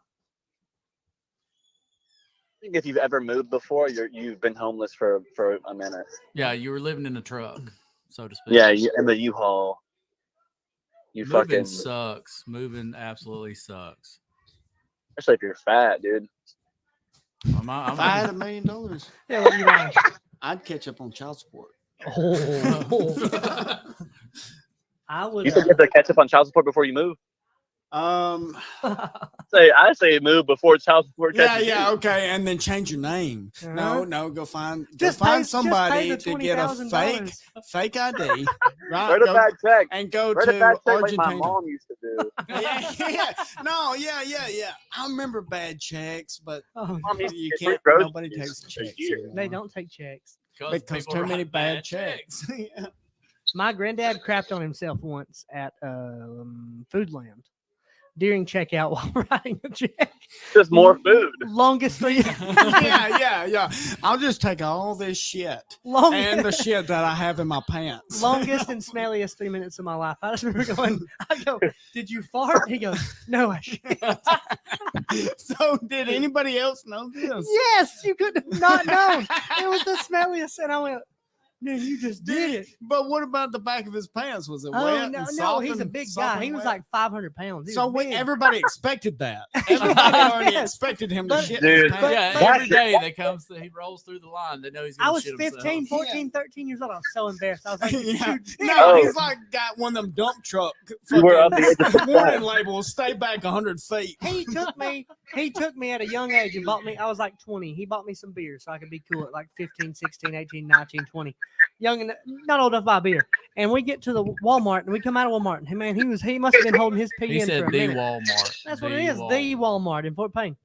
think if you've ever moved before, you've been homeless for a minute. Yeah, you were living in a truck, so to speak. Yeah, in the U-Haul. You Moving fucking, sucks. Moving absolutely sucks. especially if you're fat, dude. I'm If I had $1 million, Yeah, what do you buy? I'd catch up on child support. Oh. I would. You said you have to catch up on child support before you move. I say move before child support. catches you. okay, and then change your name. Uh-huh. No, go find Just pay somebody the to get a $20,000. fake ID, right? Write a bad check. And go Write a to bad check like Argentina. my mom used to do. Yeah. I remember bad checks, but Oh, Mom used to you get can't. free Nobody groceries takes for checks. years. anymore. they don't take checks. because people too many write bad checks. Yeah. My granddad crapped on himself once at Foodland during checkout while writing a check. Just more food. Longest 3 yeah. I'll just take all this shit and the shit that I have in my pants. Longest and smelliest 3 minutes of my life. I just remember going, I go, did you fart? He goes, no, I shit. So did anybody else know this? Yes, you could have not known. It was the smelliest. And I went, dude, you just did it. But what about the back of his pants? Was it Oh, wet? no, and no, soft he's a and big soft guy. and He was wet? like 500 pounds. He So was big. everybody expected that. Everybody already Yes. expected him to But- shit Dude, his pants. Yeah, every day that comes, he rolls through the line. They know he's I going to was shit 15, himself. 14, 13 years old. I was so embarrassed. I was like, Yeah. dude, No, Oh. he's like got one of them dump truck You were up the age of warning 10. labels. Stay back 100 feet. He took me at a young age and bought me, I was like 20. He bought me some beer so I could be cool at like 15, 16, 18, 19, 20. Young and not old enough to buy beer. And we get to the Walmart and we come out of Walmart. And man, he must have been holding his pee He in said for a the minute. Walmart. That's what it is. The Walmart in Fort Payne.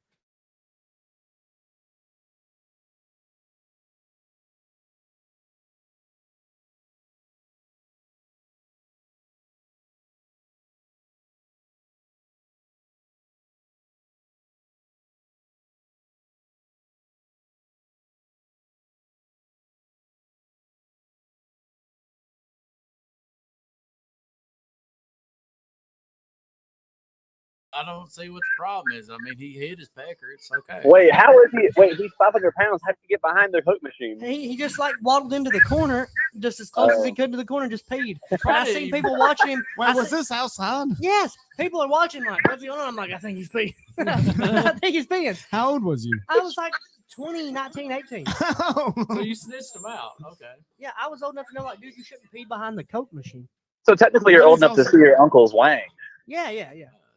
I don't see what the problem is. I mean, he hit his pecker. It's okay. Wait, how is he? Wait, he's 500 pounds. How did he get behind the hook machine? He just like waddled into the corner, just as close as he could to the corner, and just peed. And I seen people watching him. Wait, was this outside? Yes, people are watching. Like, what's going on? I'm like, I think he's peeing. I think he's peeing. How old was you? I was like 20, 19, 18. So you snitched him out. Okay. Yeah, I was old enough to know, like, dude, you shouldn't pee behind the Coke machine. So technically, you're old enough to see your uncle's wang. Yeah.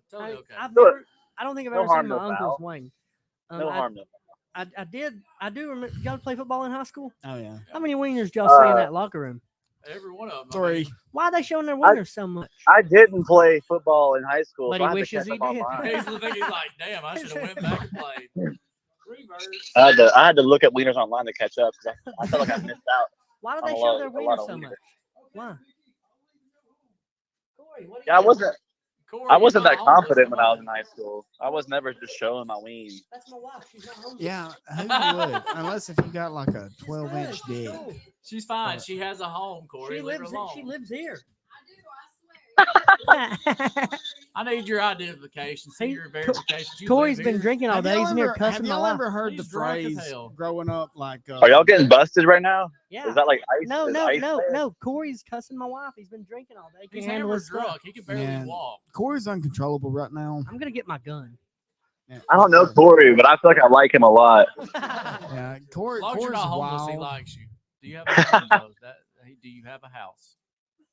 Totally okay. I don't think I've No ever harm, seen my no uncle's foul. wang. No harm, no foul. I do remember. Y'all play football in high school? Oh yeah. How many wieners y'all see in that locker room? Every one of them. 3. Why are they showing their wieners so much? I didn't play football in high school. But so he I had to wishes catch he up on did. mine. He's like, damn, I should have went back and played. Reverse. I had to look at wieners online to catch up because I felt like I missed out. Why do on they a show lot- their a lot wieners of so wieners. much? Why? Corey, what do you Yeah, I think? Corey, I wasn't you're that not homeless, confident when come I on. was in high school. I was never just showing my ween. That's my wife. She's not home. Yeah, who would? Unless if you got like a 12-inch dick. She's fine. She has a home, Corey. She Leave her lives. alone. She lives here. I need your identification. See your verification. You Corey's live been here. drinking all Have day. y'all He's in here ever- cussing have my y'all wife. ever heard He's the drunk as phrase hell. growing up like Are y'all getting busted right now? Yeah. Is that like ice? No, is no, ice no, there? no. Corey's cussing my wife. He's been drinking all day. Can't He's handle hammered his stuff. drunk. He can barely Man. walk. Corey's uncontrollable right now? I'm gonna get my gun. Yeah. I don't know Corey, but I feel like I like him a lot. Yeah, Corey. As long as you're Corey's not homeless, he wild. likes you. Do you have a home, though? Do you have a house?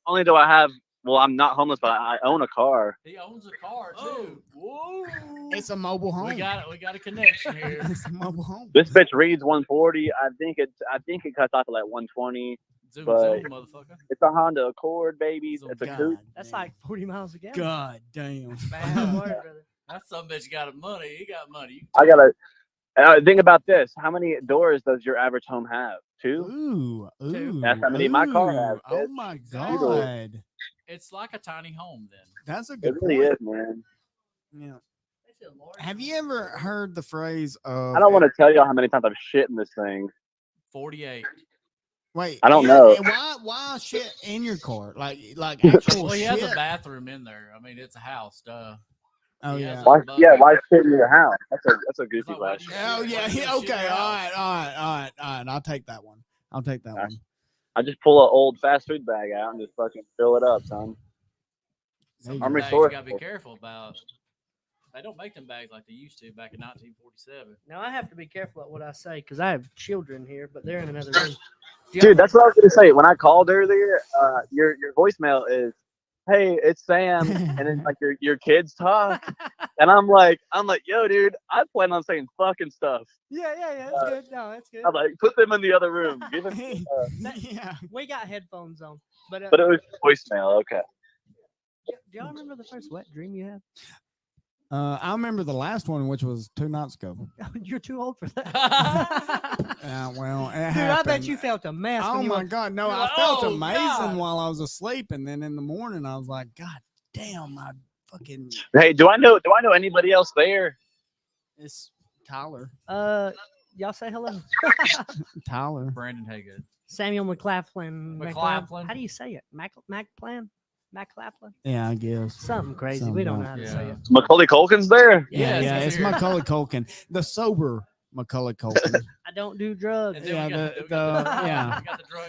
Only do I have. Well, I'm not homeless, but I own a car. He owns a car too. Whoa! It's a mobile home. We got a connection here. It's a mobile home. This bitch reads 140. I think it cuts off at like 120. Zoom, But- zoom, motherfucker. It's a Honda Accord, baby. Zoom, It's a God coupe. That's damn. like 40 miles a gallon. God damn. Bad word, brother. That some bitch got money. He got money. I gotta think about this. How many doors does your average home have? 2. Ooh, ooh. That's how many my car ooh. has, Oh bitch. my Two doors. god. It's like a tiny home then. That's a It good really point. is, man. Yeah. Have you ever heard the phrase of I don't want to tell y'all how many times I've shit in this thing. 48. Wait, I don't yeah, know. and why shit in your car? Like actual Well, he shit. has a bathroom in there. I mean, it's a house, duh. Oh He yeah. has a Why? bucket. Yeah, why shit in your house? That's a goofy like, why question. do you- Oh yeah. Why do you yeah, shit Okay. your All house? right. I'll take that one. I'll take that one. I just pull an old fast food bag out and just fucking fill it up, son. Some I'm bags you gotta be resourceful. careful about. They don't make them bags like they used to back in 1947. Now I have to be careful at what I say because I have children here, but they're in another room. Dude, that's what I was gonna say. When I called earlier, your voicemail is, "Hey, it's Sam," and then like your kids talk, and I'm like, yo, dude, I plan on saying fucking stuff. Yeah. That's good. No, that's good. I'm like, put them in the other room. Give them, Yeah. We got headphones on, but but it was voicemail. Okay. do y'all remember the first wet dream you had? I remember the last one, which was 2 nights ago. You're too old for that. Well, it Dude, I bet happened. you felt a mess. Oh when you my were, god, no! you're I like, felt "Oh, amazing God." while I was asleep, and then in the morning I was like, God damn, my fucking. Hey, do I know anybody else there? It's Tyler. Y'all say hello. Tyler. Brandon Haygood. Samuel McLaughlin. McLaughlin. How do you say it? McLaughlin? Yeah, I guess. Something crazy. We don't know how to say it. Macaulay Culkin's there. Yeah, it's Macaulay Culkin, the sober Macaulay Culkin. I don't do drugs. Yeah,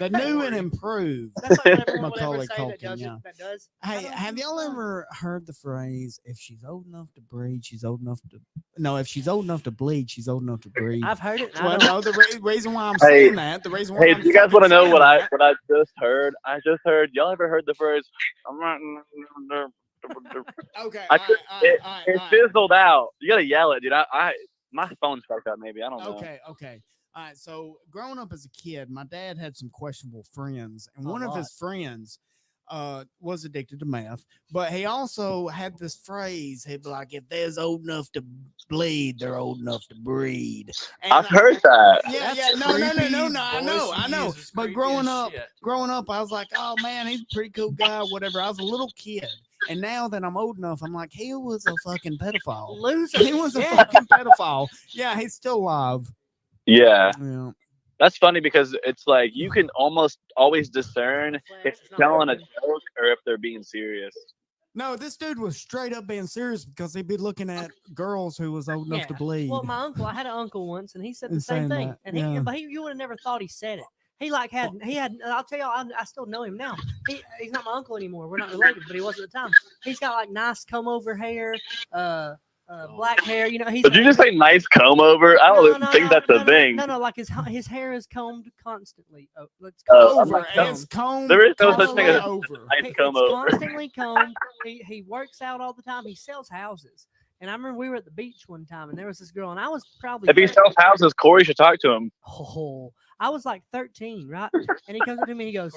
the new and improved That's like what everyone would ever Macaulay say Culkin. Yeah. that does. Hey, have y'all ever heard the phrase, if she's old enough to breed, she's old enough to... No, if she's old enough to bleed, she's old enough to breed. I've heard it. Well, no, the reason why I'm saying that, the reason why Hey, I'm do you guys want to know saying what I that- just heard? I just heard, y'all ever heard the phrase, I'm not... Okay, it fizzled out. You gotta yell it, dude. My phone's fucked up, maybe. I don't know. Okay. All right. So growing up as a kid, my dad had some questionable friends, and one of his friends was addicted to meth, but he also had this phrase. He'd be like, if they're old enough to bleed, they're old enough to breed. And I've heard that. Yeah, no, I know. But growing up, I was like, oh man, he's a pretty cool guy, whatever. I was a little kid. And now that I'm old enough, I'm like, he was a fucking pedophile. Loser. He was a fucking pedophile. Yeah, he's still alive. Yeah. Yeah. That's funny because it's like you can almost always discern if they're telling a joke or if they're being serious. No, this dude was straight up being serious because he'd be looking at girls who was old enough to bleed. Well, my uncle, I had an uncle once, and he said the And same saying thing. that, yeah. But you would have never thought he said it. He had. I'll tell you, I still know him now. He's not my uncle anymore. We're not related, but he was at the time. He's got like nice comb over hair, black hair. You know, Did you just say nice comb over? I don't think that's a thing. No, like his hair is combed constantly. It's combed. There is no such thing as over. nice comb over. Constantly combed. He works out all the time. He sells houses. And I remember we were at the beach one time, and there was this girl, and I was probably... If he sells houses, Corey should talk to him. Oh, I was like 13, right? And he comes up to me, he goes,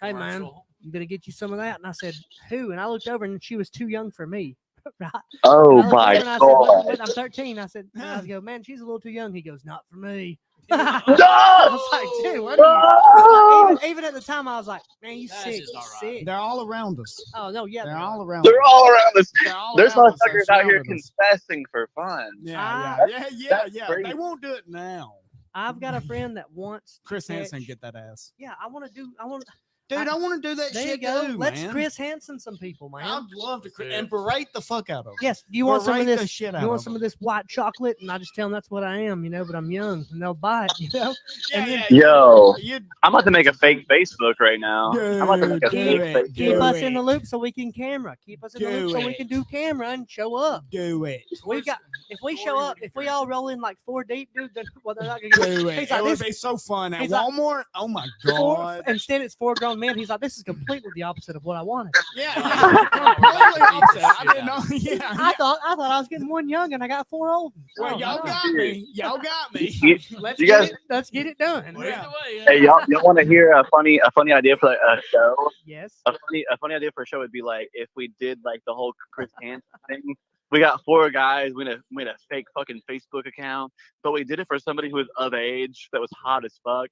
hey, man, you better get you some of that. And I said, who? And I looked over, and she was too young for me, right? Oh, my God. God. I'm 13. I said, and I go, man, she's a little too young. He goes, not for me. No! I was like, dude, what are you? Even at the time, I was like, man, you sick. Sick. They're all around us. Oh, no, yeah. They're all around They're all around us. There's around us. motherfuckers out here confessing for fun. Yeah. Crazy. They won't do it now. I've got a friend that wants Chris Hansen get that ass. Yeah, I want to. Dude, I want to do that there shit you go. too, Let's man. Chris Hansen some people, man. I'd love to and berate the fuck out of them. Yes. Do you want some of Berate the this? shit You out want of some of this white chocolate? And I just tell them that's what I am, but I'm young and they'll buy it, Yo, I'm about to make a fake Facebook right now. Dude, I'm about to make a fake Facebook. Keep us in the loop so we can camera. Keep us in the loop so we can do camera and show up. Do it. If we show up, if we all roll in like 4 deep, dude, then well, they're not gonna Do it. He's like, It would this be so fun at he's like- Walmart. Oh my god. Instead, it's 4 grown men. He's like, this is completely the opposite of what I wanted. Yeah. Completely opposite. I didn't know. Yeah. I thought I was getting 1 young and I got 4 old. Well, y'all got me. Y'all got me. Let's You get guys- it. Let's get it done. Yeah. Hey, y'all want to hear a funny idea for a show? Yes. A funny idea for a show would be like if we did like the whole Chris Hansen thing. We got 4 guys. We made a fake fucking Facebook account, but we did it for somebody who was of age that was hot as fuck.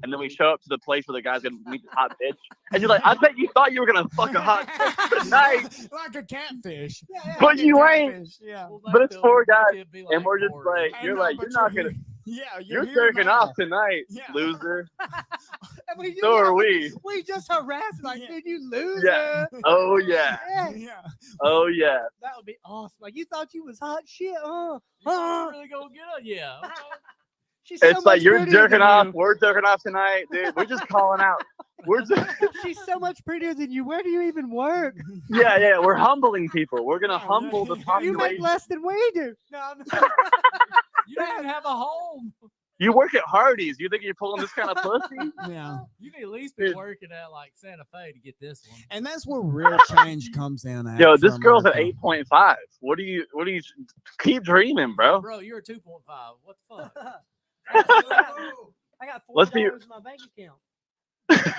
And then we show up to the place where the guy's gonna meet the hot bitch, and you're like, I bet you thought you were gonna fuck a hot bitch tonight, Like a catfish. but you ain't. Yeah. But it's 4 guys, and we're just like, you're not gonna. Yeah, You're here jerking now. off tonight, Yeah. loser. And So are we. We just harassed like, dude, you loser. Yeah. Oh yeah. Yeah. Oh yeah. That would be awesome. Like you thought you was hot shit, huh? You're really gonna get it? Yeah. Okay. She's so It's like much you're prettier jerking than off. you. We're jerking off tonight, dude. We're just calling out. We're just. She's so much prettier than you. Where do you even work? Yeah. We're humbling people. We're gonna humble the You make population. less than we do. No, no. You don't even have a home. You work at Hardee's. You think you're pulling this kind of pussy? Yeah. You can at least be working at like Santa Fe to get this one. And that's where real change comes in. At Yo, for this girl's at America. 8.5. What do you keep dreaming, bro? Bro, you're a 2.5. What the fuck? I got Let's $40 be- in my bank account.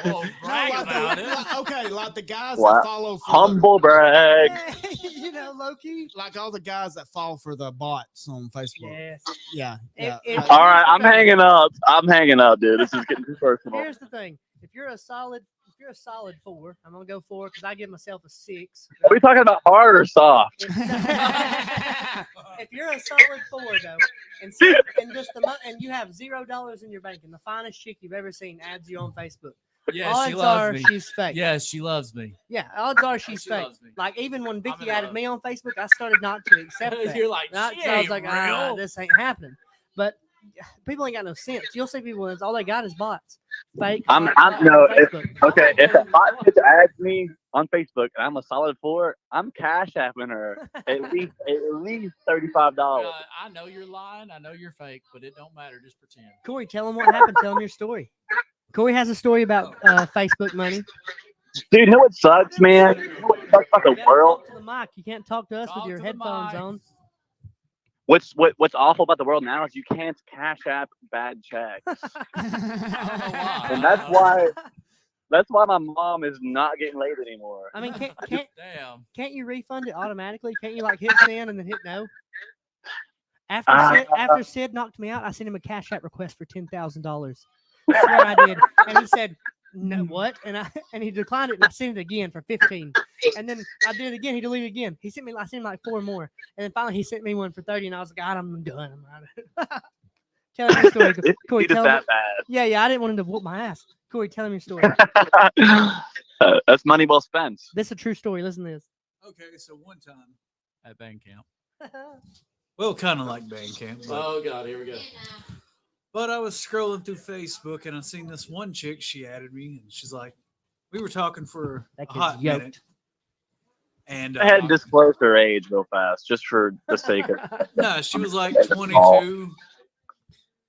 Well, brag like about the, it. okay, like the guys What? that follow for Humble brag. You know, low key. like all the guys that fall for the bots on Facebook. Yes. Yeah. All right, I'm hanging up. I'm hanging up, dude. This is getting too personal. Here's the thing: if you're a solid you're a solid 4, I'm gonna go 4 because I give myself a 6. Are we talking about hard or soft? If you're a solid 4 though, and just and you have $0 in your bank, and the finest chick you've ever seen adds you on Facebook, Yeah, odds she loves are me. she's fake. Yes, she loves me. Yeah, odds are she's She fake. loves me. Like even when I'm Vicky in added love. me on Facebook, I started not to accept that. You're like, Not- she so I was ain't like, real. this ain't happening. But people ain't got no sense. You'll see people that's all they got is bots, fake. I'm bots no. on If, Facebook. okay, if a hot bitch adds me on Facebook and I'm a solid 4, I'm cash apping her at least $35. I know you're lying. I know you're fake, but it don't matter. Just pretend. Corey, tell them what happened. Tell them your story. Corey has a story about Facebook money. Dude, you know what sucks, man? You know what sucks about the world? Talk to the mic. You can't talk to us with your headphones on. What's awful about the world now is you can't cash app bad checks. And that's why my mom is not getting laid anymore. I mean, Damn. Can't you refund it automatically? Can't you like hit send and then hit no? After Sid knocked me out, I sent him a Cash App request for $10,000. I swear I did, and he said, "No, what?" And he declined it, and I sent it again for 15. And then I did it again. He deleted it again. I sent him like 4 more, and then finally he sent me one for 30, and I was like, "God, I'm done. I'm out." Tell him your story, Corey. Tell that bad. Yeah, I didn't want him to whoop my ass. Corey, tell him your story. That's money well spent. This is a true story. Listen to this. Okay, so one time At band camp. well, kind of like band camp. But, Oh God, here we go. but I was scrolling through Facebook and I seen this one chick. She added me, and she's like, we were talking for That a kid's hot yoked. minute. And I had to disclose her age real fast, just for the sake of no, she was like 22.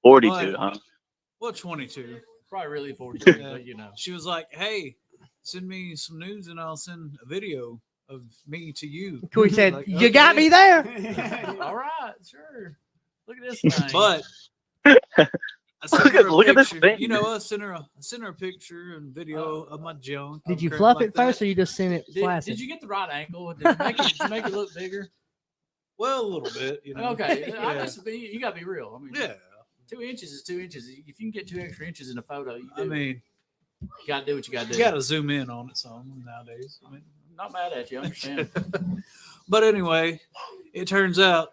42, But- huh? Well, 22. Probably really 42, but you know. She was like, hey, send me some news and I'll send a video of me to you. Corey said, Like, "You got me there." All right, sure. Look at this thing. But I sent her a Look at this picture. thing. You know, I sent her a picture and video of my junk. Did you crap fluff like it first, that. or you just sent it flaccid? Did you get the right angle? Did you make it look bigger? Well, a little bit, you know. Okay, Yeah. you got to be real. I mean, Yeah. 2 inches is 2 inches. If you can get 2 extra inches in a photo, you I mean, got to do what you got to do. you got to zoom in on it some nowadays. I mean, I'm not mad at you. I understand. but anyway, it turns out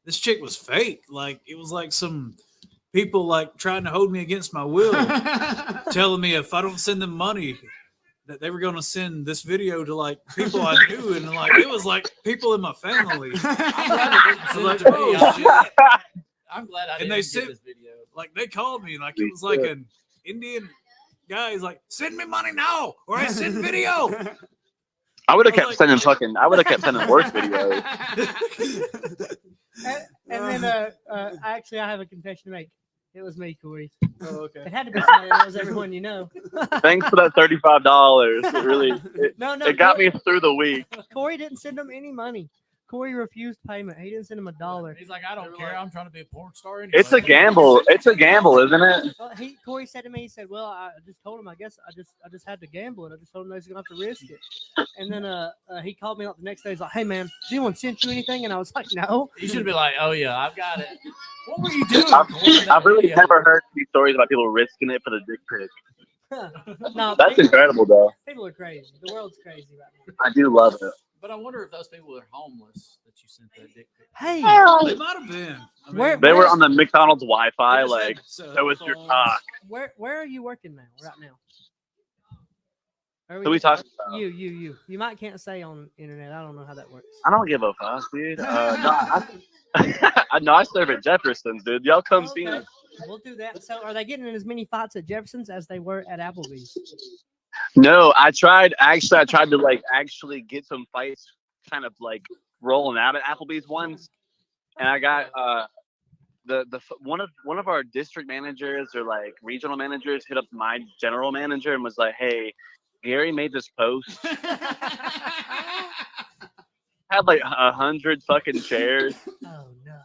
this chick was fake. Like, it was like some people like trying to hold me against my will, telling me if I don't send them money, that they were going to send this video to like people I knew, and like it was like people in my family. I'm glad it didn't I send was it like, to me. oh shit! I'm glad I And didn't they get sent- this video. Like they called me, like it was like an Indian guy. He's like, "Send me money now, or I send video." I would have I kept was sending worse videos. And then, actually, I have a confession to make. It was me, Corey. Oh, okay. It had to be somebody that was everyone you know. Thanks for that $35. It really it got me through the week. Corey didn't send him any money. Corey refused payment. He didn't send him $1. He's like, I don't care. I'm trying to be a porn star anyway. It's a gamble. It's a gamble, isn't it? Well, Corey said to me, he said, "Well, I just told him. I guess I just had to gamble it. I just told him they was gonna have to risk it." And then he called me up the next day. He's like, "Hey man, did anyone send you anything?" And I was like, "No." You should be like, oh yeah, I've got it. What were you doing? I've really never heard these stories about people risking it for the dick pic. No, That's incredible, though. People are crazy. The world's crazy right now. I do love it. But I wonder if those people are homeless that you sent that dick pic. Hey, They might have been. I mean, They were on the McDonald's Wi-Fi, They just like, had, show us your cock. where are you working now? Right now? Who we talking about? You. You might can't say on internet. I don't know how that works. I don't give a fuck, dude. No, I serve at Jefferson's, dude. Y'all come see me. We'll do that. So, are they getting in as many fights at Jefferson's as they were at Applebee's? No, I tried to like actually get some fights kind of like rolling out at Applebee's once, and I got one of our district managers or like regional managers hit up my general manager and was like, "Hey, Gary made this post." Had like 100 fucking chairs. Oh no.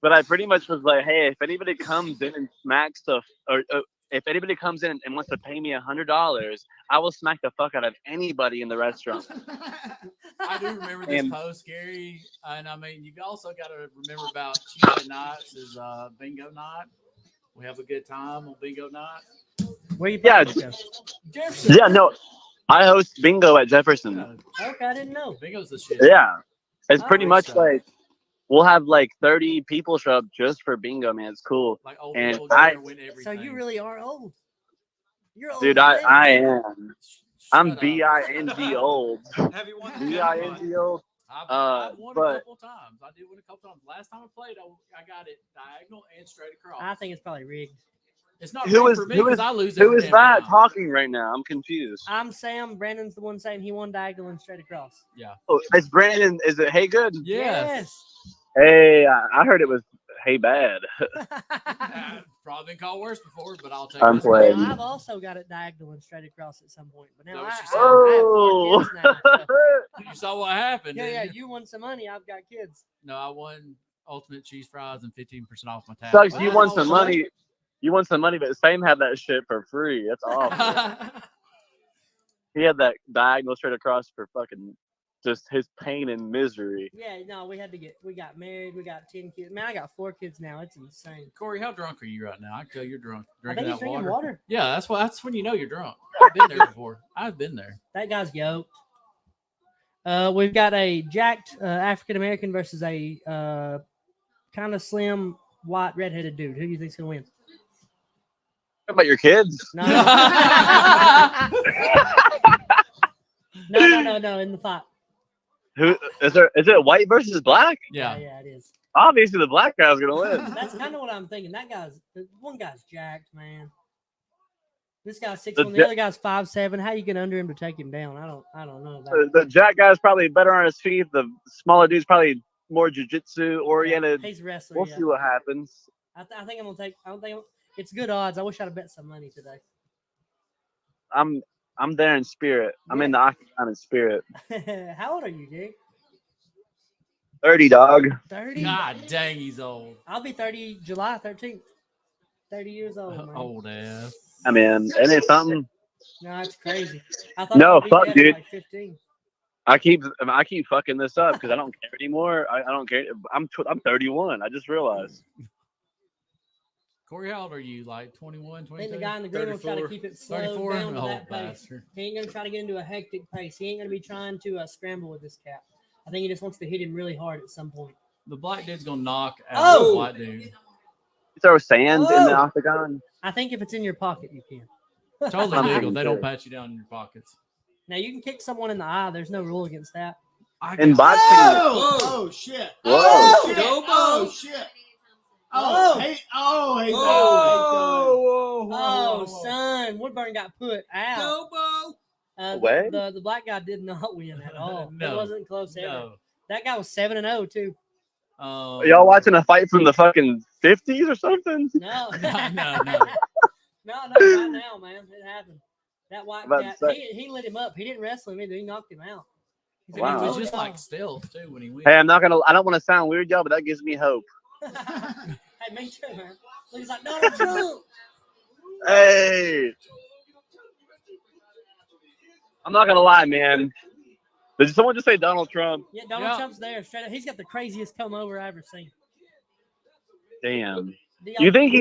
But I pretty much was like, hey, if anybody comes in and smacks stuff, or if anybody comes in and wants to pay me $100, I will smack the fuck out of anybody in the restaurant. I do remember this post, Gary, and I mean, you also got to remember about Tuesday nights is bingo night. We have a good time on bingo night. Where you? Yeah, Jefferson. yeah. No, I host bingo at Jefferson. Okay, I didn't know. Bingo's the shit. Yeah, it's pretty Oh. much like we'll have like 30 people show up just for bingo, man. It's cool. Like old And people I, win everything. So you really are old. You're old. dude, as I hell. am. I'm BING old. Have you won? BING old. I've won a But couple times. I did win a couple times. Last time I played, I got it diagonal and straight across. I think it's probably rigged. It's not who rigged is for me who because is I lose who every is damn that time. talking right now? I'm confused. I'm Sam. Brandon's the one saying he won diagonal and straight across. Yeah. Oh, it's Brandon. Is it Hey Good? Yes. Hey, I heard it was Hey Bad. Probably been called worse before, but I'll take I'm it. playing. Now, I've also got it diagonal and straight across at some point, but now I have Oh. 4 kids now. So. You saw what happened. Yeah, didn't yeah. You won some money. I've got kids. No, I won ultimate cheese fries and 15% off my tab. Sucks. You won some money. You won some money, but Sam had that shit for free. That's awful. He had that diagonal straight across for fucking just his pain and misery. Yeah, no, we got married. We got 10 kids. Man, I got 4 kids now. It's insane. Corey, how drunk are you right now? I can tell you're drunk. I Drinking think he's that drinking water. Yeah, that's when you know you're drunk. I've been there before. I've been there. That guy's yoked. We've got a jacked African American versus a kind of slim, white, redheaded dude. Who do you think's gonna win? What about your kids? No. No. In the fight. Who is there? Is it white versus black? Yeah, it is. Obviously, the black guy's gonna win. That's kind of what I'm thinking. One guy's jacked, man. This guy's 6'1", The the other guy's 5'7". How you get under him to take him down? I don't know. The jack guy's probably better on his feet. The smaller dude's probably more jiu-jitsu oriented. He's a wrestler. We'll see what happens. I think I'm gonna take. I don't think it's good odds. I wish I'd have bet some money today. I'm there in spirit. I'm in the octagon in spirit. How old are you, Jake? 30, dog. 30. God dang, he's old. I'll be 30 July 13th. 30 years old. Man. Old ass. I mean, ain't it something? No, it's crazy. I thought No, I'd be fuck, dead at dude. Like 15. I keep fucking this up because I don't care anymore. I don't care. I'm 31. I just realized. Corey, how old are you? Like 21, 22? I think the guy in the green will try to keep it slowed 34? down to Oh, that pace. bastard. He ain't gonna try to get into a hectic pace. He ain't gonna be trying to scramble with this cat. I think he just wants to hit him really hard at some point. The black dude's gonna knock out the white dude. You throw sand in the octagon. I think if it's in your pocket, you can. Totally legal. They don't pat you down in your pockets. Now you can kick someone in the eye. There's no rule against that. In boxing. Oh shit! Whoa. Oh shit! Oh shit! Oh, hey! Oh, hey! Oh, son, Woodburn got put out. Way? The black guy did not win at all. No. It wasn't close ever. No. That guy was 7-0 too. Are y'all watching a fight from the fucking 50s or something? No, no. not now, man. It happened. That white About to cat, say. he lit him up. He didn't wrestle him either. He knocked him out. He said, Wow. He was "Oh, just no." like stealth too when he went. Hey, I don't want to sound weird, y'all, but that gives me hope. Hey, me too, man. He's like, Donald Trump. Hey. I'm not gonna lie, man. Did someone just say Donald Trump? Yeah, Donald Trump's there. Straight up. He's got the craziest come over I ever seen. Damn. You think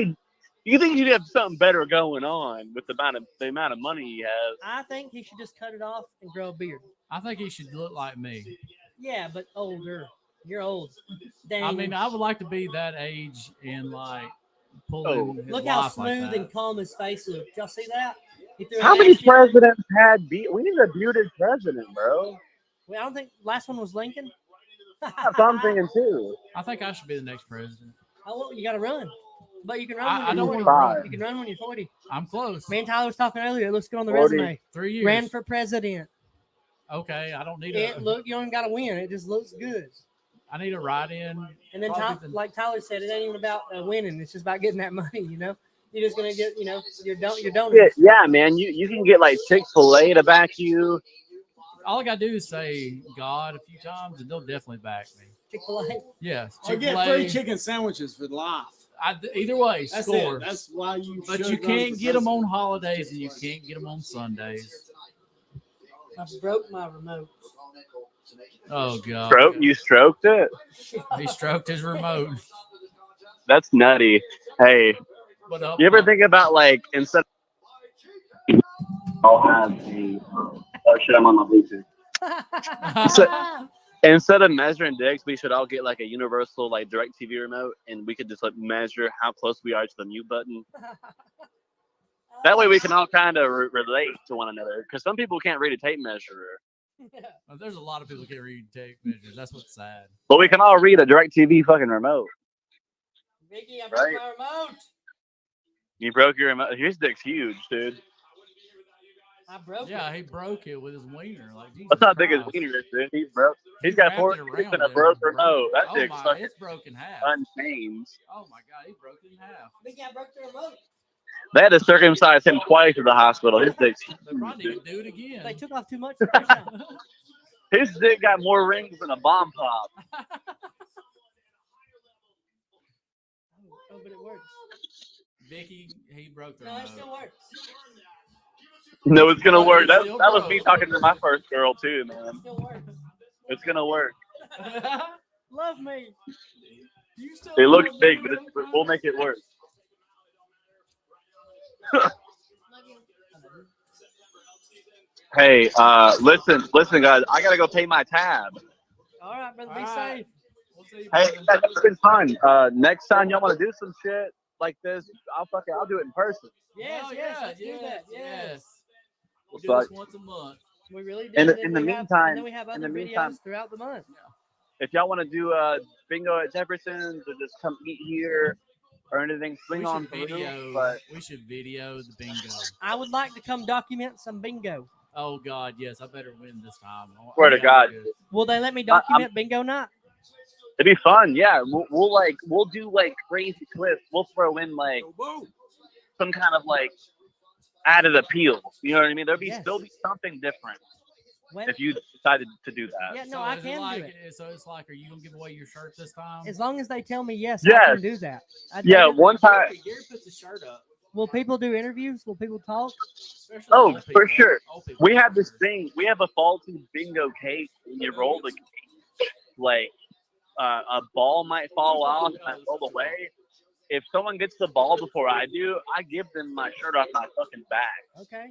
he'd have something better going on with the amount of money he has? I think he should just cut it off and grow a beard. I think he should look like me. Yeah, but older. You're old. Dang. I mean, I would like to be that age and like pulling. his Look how life like smooth that. and calm his face looked. Y'all see that? He threw How a many nasty- presidents had we need a bearded president, bro? Well, I don't think last one was Lincoln. That's what I'm thinking too. I think I should be the next president. Oh, well, you got to run. But you can run I when don't you're wanna 40. run. You can run when you're 40. I'm close. Me and Tyler was talking earlier. It looks good on the 40. resume. 3 years. Ran for president. Okay, I don't need You don't got to win. It just looks good. I need a write-in. And then, like Tyler said, it ain't even about winning. It's just about getting that money, you know? You're just going to get, your donors. Yeah, man. You can get like Chick-fil-A to back you. All I gotta do is say God a few times, and they'll definitely back me. Chick-fil-A. Yes, I get Chick-fil-A. free chicken sandwiches for life. Either way, That's score. it. That's why you. But should you run can't for get them on president. holidays, and you can't get them on Sundays. I broke my remote. Oh God! You stroked it. He stroked his remote. That's nutty. Hey, But you ever think about like instead I'll have a. Oh shit! I'm on my Bluetooth. So, instead of measuring dicks, we should all get like a universal like DirecTV remote, and we could just like measure how close we are to the mute button. That way, we can all kind of relate to one another. Because some people can't read a tape measure. Well, there's a lot of people who can't read tape measures. That's what's sad. But we can all read a DirecTV fucking remote. Vicky, I broke my remote. You broke your remote. His dick's huge, dude. I broke it. Yeah, he broke it with his wiener. Like, Jesus That's not big Christ. as wiener is, dude. He's broke. He's got 4 dicks and a broke remote. That Oh dick's my, fucking it's broken half. unchanged. Oh my God, he broke it in half. Vicky, I broke the remote. They had to circumcise him twice at the hospital. His dick's huge. They probably need to do it again. They took off too much the first time. His dick got more rings than a bomb pop. Oh, but it works. Vicky, he broke the No, remote. it still works. No, it's gonna work. That Still was me broke. talking to my first girl too, man. It still works. It's gonna work. Love me. You still It looks love big, me? but we'll make it work. Hey, listen, guys. I gotta go pay my tab. All right, brother. Be All right. safe. We'll see you, Hey, brother. that's been fun. Next time y'all want to do some shit like this, I'll do it in person. Yes, Oh, yes, yeah, let's do that. Yes. We So do I- this once a month. We really do. In the- And in then the we have- meantime- and then we have in other the videos meantime- throughout the month. If y'all want to do bingo at Jefferson's or just come eat here or anything, swing We on should through. video. But We should video the bingo. I would like to come document some bingo. Oh God, yes, I better win this time. Swear to I gotta God. do it. Will they let me document bingo night? it'd be fun. Yeah, we'll do like crazy clips. We'll throw in like some kind of like added appeal. You know what I mean? There'll be Yes. still be something different When, if you decided to do that. yeah, no, So I is it can like, do it. So it's like, are you gonna give away your shirt this time? As long as they tell me yes, I Yes. can do that. Yeah, one time. Gary puts his shirt up. Will people do interviews? Will people talk? Especially Oh, old for people. sure. Old people. We have this thing. We have a faulty bingo cake. When you roll the cake, like a ball might fall off and roll away. If someone gets the ball before I do, I give them my shirt off my fucking back. Okay.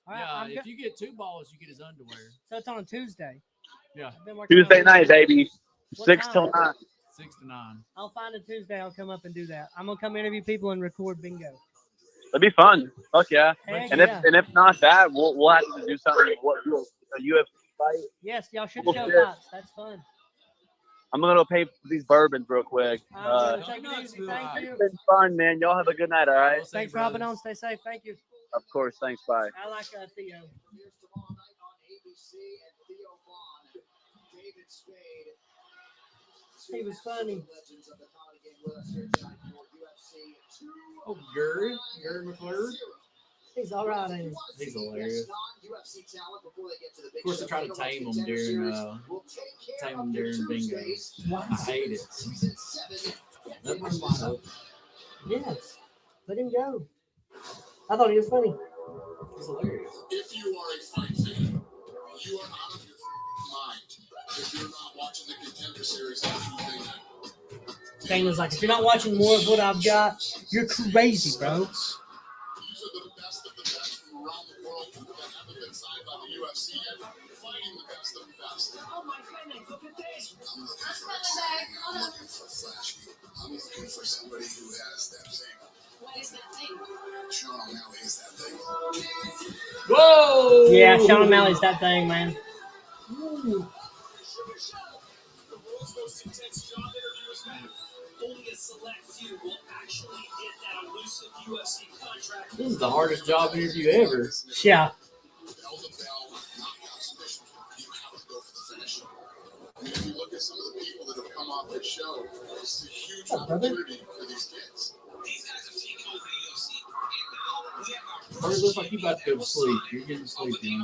All right. Yeah, I'm if go- you get 2 balls, you get his underwear. so it's on a Tuesday. Yeah, I've been working Tuesday on night, baby. What 6 time? till 9. 6 to 9. I'll find a Tuesday. I'll come up and do that. I'm gonna come interview people and record bingo. That'd be fun. Fuck yeah. Heck And yeah. if not that, we'll have to do something. Do a UFC fight. Yes, y'all should Well, show shit. fights. That's fun. I'm gonna go pay for these bourbons real quick. Take it easy. Thank you. It's been fun, man. Y'all have a good night. All right. Thanks for hopping on. Stay safe. Thank you. Of course. Thanks. Bye. I like Theo. He was funny. Oh, Gary McClure. He's all right, ain't he? He's hilarious. Of course, I try to tame him during bingo. I hate it. Let me know. Yes. Let him go. I thought he was funny. It's hilarious. If you are a fight fan, you are out of your mind if you're not watching the Contender Series on Tuesday night. Daniel's like, if you're not watching more of what I've got, you're crazy, bro. These are the best of the best from around the world that haven't been signed by the UFC yet, fighting the best of the best. Oh my goodness, look at this. I'm looking for Flash. I'm looking for somebody who has that thing. What is that thing? Sean O'Malley is that thing. Whoa! Yeah, Sean O'Malley's that thing, man. The world's most intense job interviews, man. Only a select few will actually get that elusive UFC contract. This is the hardest job interview ever. Yeah. Bell to bell, knockout submission. You have to go for the finish. And if you look at some of the people that have come off this show, it's a huge opportunity for these kids. These guys have taken over the UFC, and now we have our It looks like you about to go to sleep. You're getting sleepy.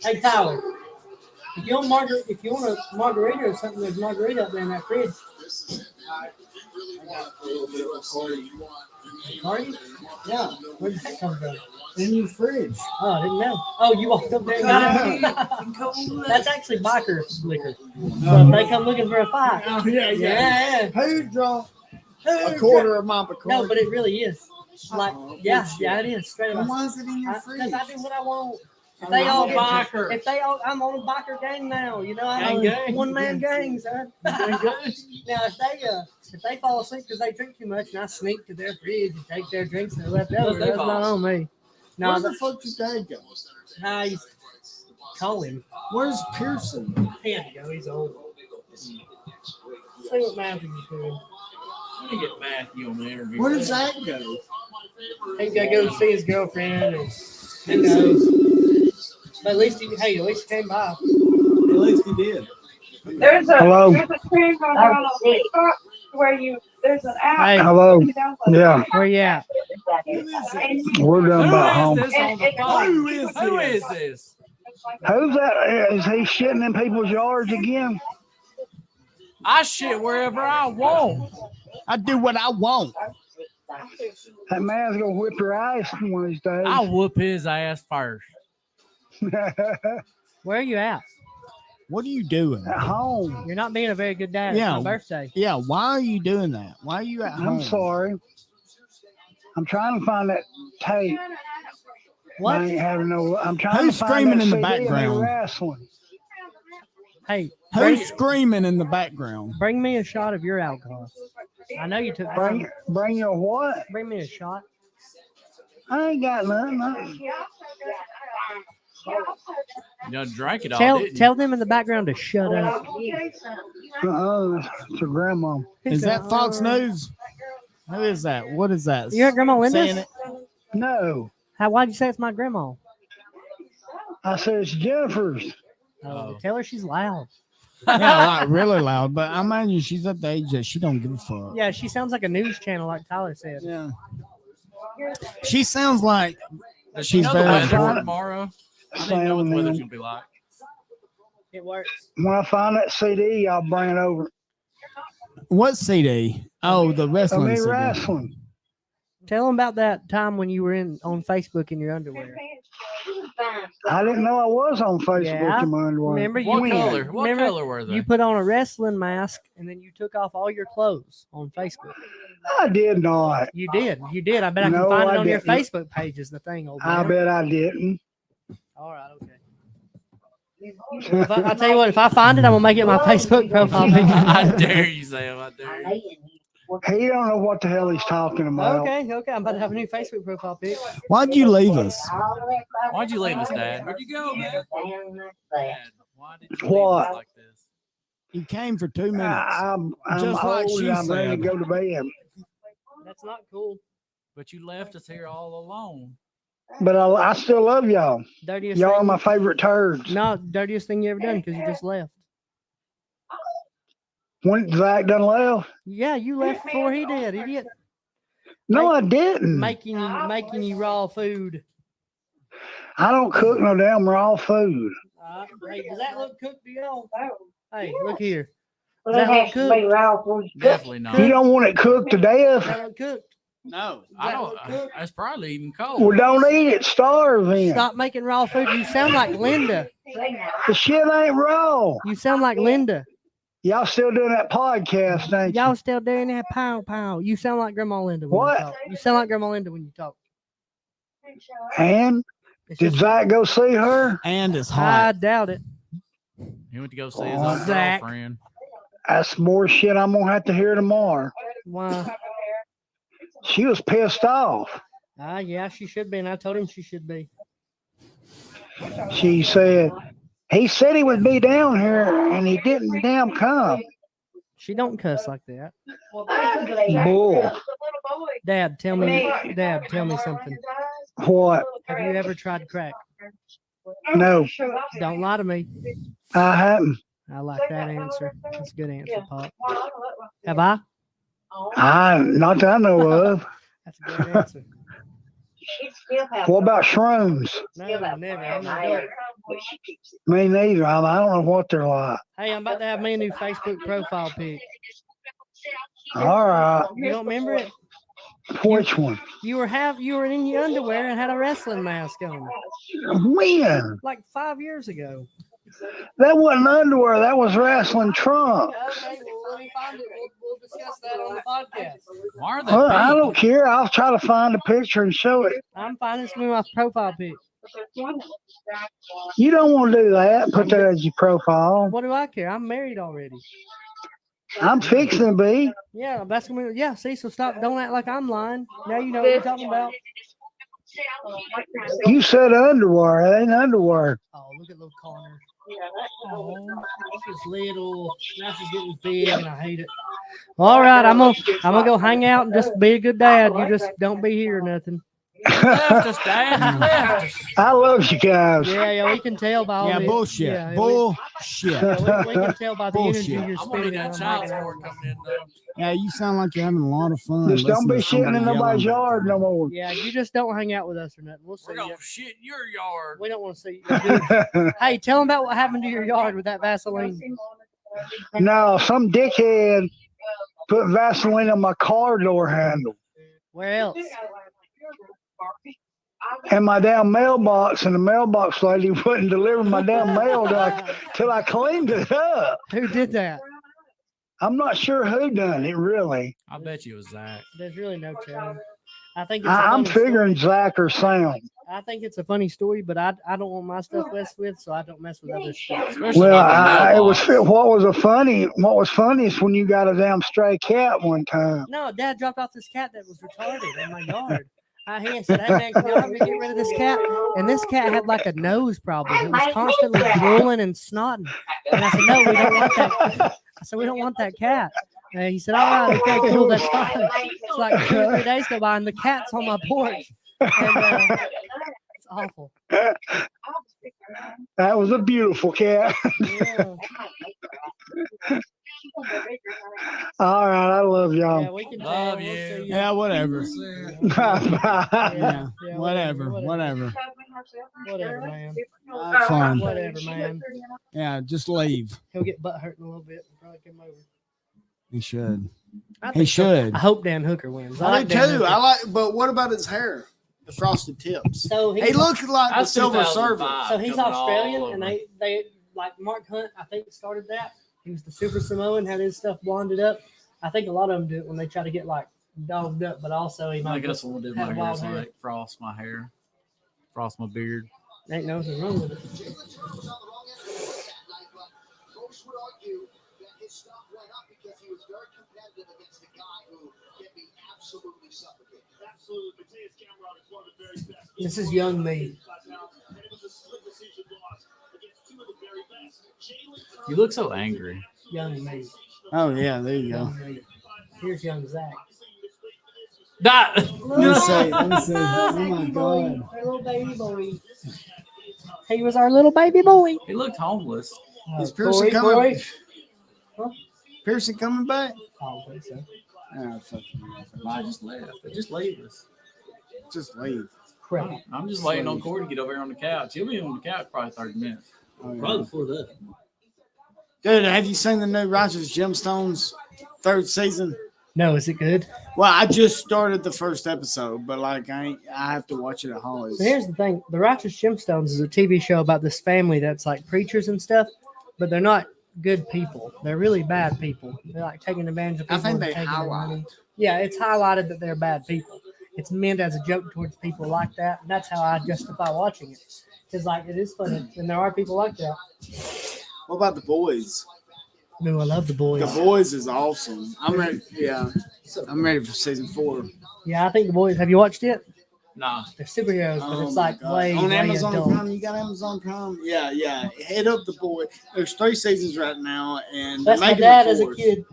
Hey, Tyler. If you want a margarita or something, there's margarita up there in that fridge. This is it, man. You really want to be the UFC. You want your name Party? out there. You want Yeah. people to know Where did that come from? In your fridge. Oh, I didn't know. Oh, you walked up there and got it? That's actually biker liquor. So if they come looking for a fight. Oh, yeah. Yeah. Who drank a quarter of my Bacardi? No, but it really is. Like, yeah, it is straight up. Why is it in your fridge? Because I do what I want. If I'm they all a get, biker. if they all, I'm on a biker gang now. You know, I'm Gang. one man gang, son. Now, if they fall asleep because they drink too much, and I sneak to their fridge and take their drinks and left over, they that's fall not on me. No, Where the fuck did Dad go? I call him. Where's Pearson? He had to go. He's old. See what Matthew is doing. Let me get Matthew on the interview. Where does Zach go? He's got to go see his girlfriend. And who knows? But at least he came by. At least he did. There's a Hello. there's a trend going around on TikTok where there's an app. Hey. Hello. Yeah. Where you at? We're done about home. Who is this on the phone? Who is this? Who's that? Is he shitting in people's yards again? I shit wherever I want. I do what I want. That man's gonna whip your ass one of these days. I'll whoop his ass first. Where are you at? What are you doing? At home. You're not being a very good dad. Yeah. It's my birthday. Yeah, why are you doing that? Why are you at home? I'm sorry. I'm trying to find that tape. What? I ain't having no. I'm trying Who's to find screaming that in the CD of me background? wrestling. Hey, Who's screaming in the background? bring me a shot of your alcohol. I know you took. Bring your what? Bring me a shot. I ain't got nothing. You done drank it all, Tell them in the background to shut up. It's your grandma. Is that Fox News? Who is that? What is that? You're at Grandma Saying Linda's? it? No. Why'd you say it's my grandma? I said it's Jennifer's. Oh, tell her she's loud. Yeah, like really loud. But I imagine she's at the age that she don't give a fuck. Yeah, she sounds like a news channel, like Tyler said. Yeah. She sounds like Does she's she know the very weather for important. tomorrow? I didn't know what the weather's gonna be like. It works. When I find that CD, I'll bring it over. What CD? Oh, the wrestling CD. Wrestling. Tell them about that time when you were on Facebook in your underwear. I didn't know I was on Facebook Yeah. in my underwear. Remember What you color? What remember color were they? You put on a wrestling mask and then you took off all your clothes on Facebook. I did not. You did. You did. I bet I No, can find it I on your didn't. Facebook page is the thing, old I man. bet I didn't. All right, okay. Well, I'll tell you what, if I find it, I'm gonna make it my Facebook profile picture. I dare you, Sam. I dare you. He don't know what the hell he's talking about. Okay, I'm about to have a new Facebook profile pic. Why'd you leave us? Why'd you leave us, Dad? Where'd you go, man? Dad, why did you leave What? us like this? You came for 2 minutes. I'm Just like old she and I'm ready to said. go to bed. That's not cool. But you left us here all alone. But I still love y'all. Dirtiest Y'all are thing, my favorite turds. no, dirtiest thing you ever done because you just left. When Zach done left? Yeah, you left before he did, idiot. No, I didn't. Making you raw food. I don't cook no damn raw food. Hey, does that look cooked to y'all? Hey, look here. Well, Does it that has look to be cooked? raw for you. Definitely not. You don't want it cooked to Does death? that look cooked? No, Does I that don't. look cooked? It's probably even cold. Well, don't eat it. Starve then. Stop making raw food. You sound like Linda. The shit ain't raw. You sound like Linda. Y'all still doing that podcast, ain't you? Y'all still doing that pow pow. You sound like Grandma Linda when What? you talk. You sound like Grandma Linda when you talk. And It's did just- Zach go see her? And it's I hot. doubt it. He went to go see his Oh, old Zach. girlfriend. That's more shit I'm gonna have to hear tomorrow. Why? She was pissed off. Yeah, she should be, and I told him she should be. She said he said he would be down here and he didn't damn come. She don't cuss like that. Bull. Dad, tell me something. What? Have you ever tried crack? No, Don't lie to me. I haven't. I like that answer. That's a good answer, Pop. Have I? Not that I know of. That's a good answer. What about shrooms? No, never. I'm an adult. Me neither. I don't know what they're like. Hey, I'm about to have me a new Facebook profile pic. All right. You don't remember it? Which one? You were in your underwear and had a wrestling mask on. When? Like 5 years ago. That wasn't underwear. That was wrestling trunks. Okay, well, let me find it. We'll discuss that on the podcast. Why are they Well, I pink? don't care. I'll try to find a picture and show it. I'm fine. It's me my profile pic. You don't want to do that. Put that as your profile. What do I care? I'm married already. I'm fixing to be. Yeah, that's gonna be. Yeah, see, so stop. Don't act like I'm lying. Now you know what you're talking about. You said underwear. It ain't underwear. Oh, look at little Connor. Oh, she's little. Now she's getting big, and I hate it. All right, I'm gonna go hang out and just be a good dad. You just don't be here or nothing. Left us, Dad. You left us. I love you guys. Yeah, we can tell by all Yeah, the bullshit. Yeah, Bullshit. we can tell by the energy Bullshit. you're I'm gonna spending. get on child hanging out support with us. coming in though. Yeah, you sound like you're having a lot of fun. Just don't listening be to shitting in somebody nobody's yelling yard no more. Yeah, you just don't hang out with us or nothing. We'll see We're you. gonna shit in your yard. We don't want to see you. Hey, tell them about what happened to your yard with that Vaseline. No, some dickhead put Vaseline on my car door handle Where else? and my damn mailbox, and the mailbox lady wouldn't deliver my damn mail till I cleaned it up. Who did that? I'm not sure who done it, really. I bet you it was Zach. There's really no telling. I think it's I'm figuring story. Zach or Sam. I think it's a funny story, but I don't want my stuff messed with, so I don't mess with other stuff. Well, it was what was funny is when you got a damn stray cat one time. No, Dad dropped off this cat that was retarded in my yard. He said, "Hey man, can you help me get rid of this cat?" And this cat had like a nose problem. It was constantly drooling and snotting. And I said, "No, we don't want that." I said, "We don't want that cat." And he said, "All right, okay, cool, that's fine." It's like 2 or 3 days go by, and the cat's on my porch. And, it's awful. That was a beautiful cat. Yeah. All right, I love y'all. Yeah, we can Love tell. you. We'll see Yeah, whatever. Bye. Yeah, whatever. Whatever, man. Have fun. Whatever, man. Yeah, just leave. He'll get butt hurt in a little bit and probably come over. He should. I He think so. should. I hope Dan Hooker wins. I like do Dan too. Hooker. I like, but what about his hair? The frosted tips. So He looks like the That's Silver 2005. Surfer. So he's coming all Australian, over. and they like Mark Hunt. I think started that. He was the Super Samoan, had his stuff blonded up. I think a lot of them do it when they try to get like dogged up, but also he I might guess we'll do my have hair wild so hair. like frost my hair, frost my beard. Ain't nothing wrong with it. Most would argue that his stock went up because he was very competitive against a guy who can be absolutely suffocating. Absolutely. Mateus Cameron is one of the very best. This is young me. And it was a split decision loss against two of the very best. You look so angry. Young me. Oh yeah, there you go. Young me. Here's young Zach. That. Let me see. Oh my God. Our little baby boy. He was our little baby boy. He looked homeless. Is Pearson coming? Corey. Huh? Pearson coming back? I don't think so. Oh, fuck you. I just left. They just leave us. Just leave. Crap. I'm just waiting on Corey to get over here on the couch. He'll be on the couch probably 30 minutes. Oh, yeah. Probably before that. Dude, have you seen the new Righteous Gemstones third season? No, is it good? Well, I just started the first episode, but like I have to watch it at Holly's. So here's the thing: The Righteous Gemstones is a TV show about this family that's like preachers and stuff, but they're not good people. They're really bad people. They're like taking advantage of people. I think and they taking their highlight money. it. Yeah, it's highlighted that they're bad people. It's meant as a joke towards people like that, and that's how I justify watching it. Because like it is funny, and there are people like that. What about The Boys? No, I love The Boys. The Boys is awesome. I'm ready. Yeah, I'm ready for season 4. Yeah, I think The Boys. Have you watched it? Nah. They're superheroes, but it's my like God. way, on way Amazon adult. Prime. You got Amazon Prime? Yeah. Hit up The Boys. There's 3 seasons right now, and That's they're my making dad the as a 4th. kid.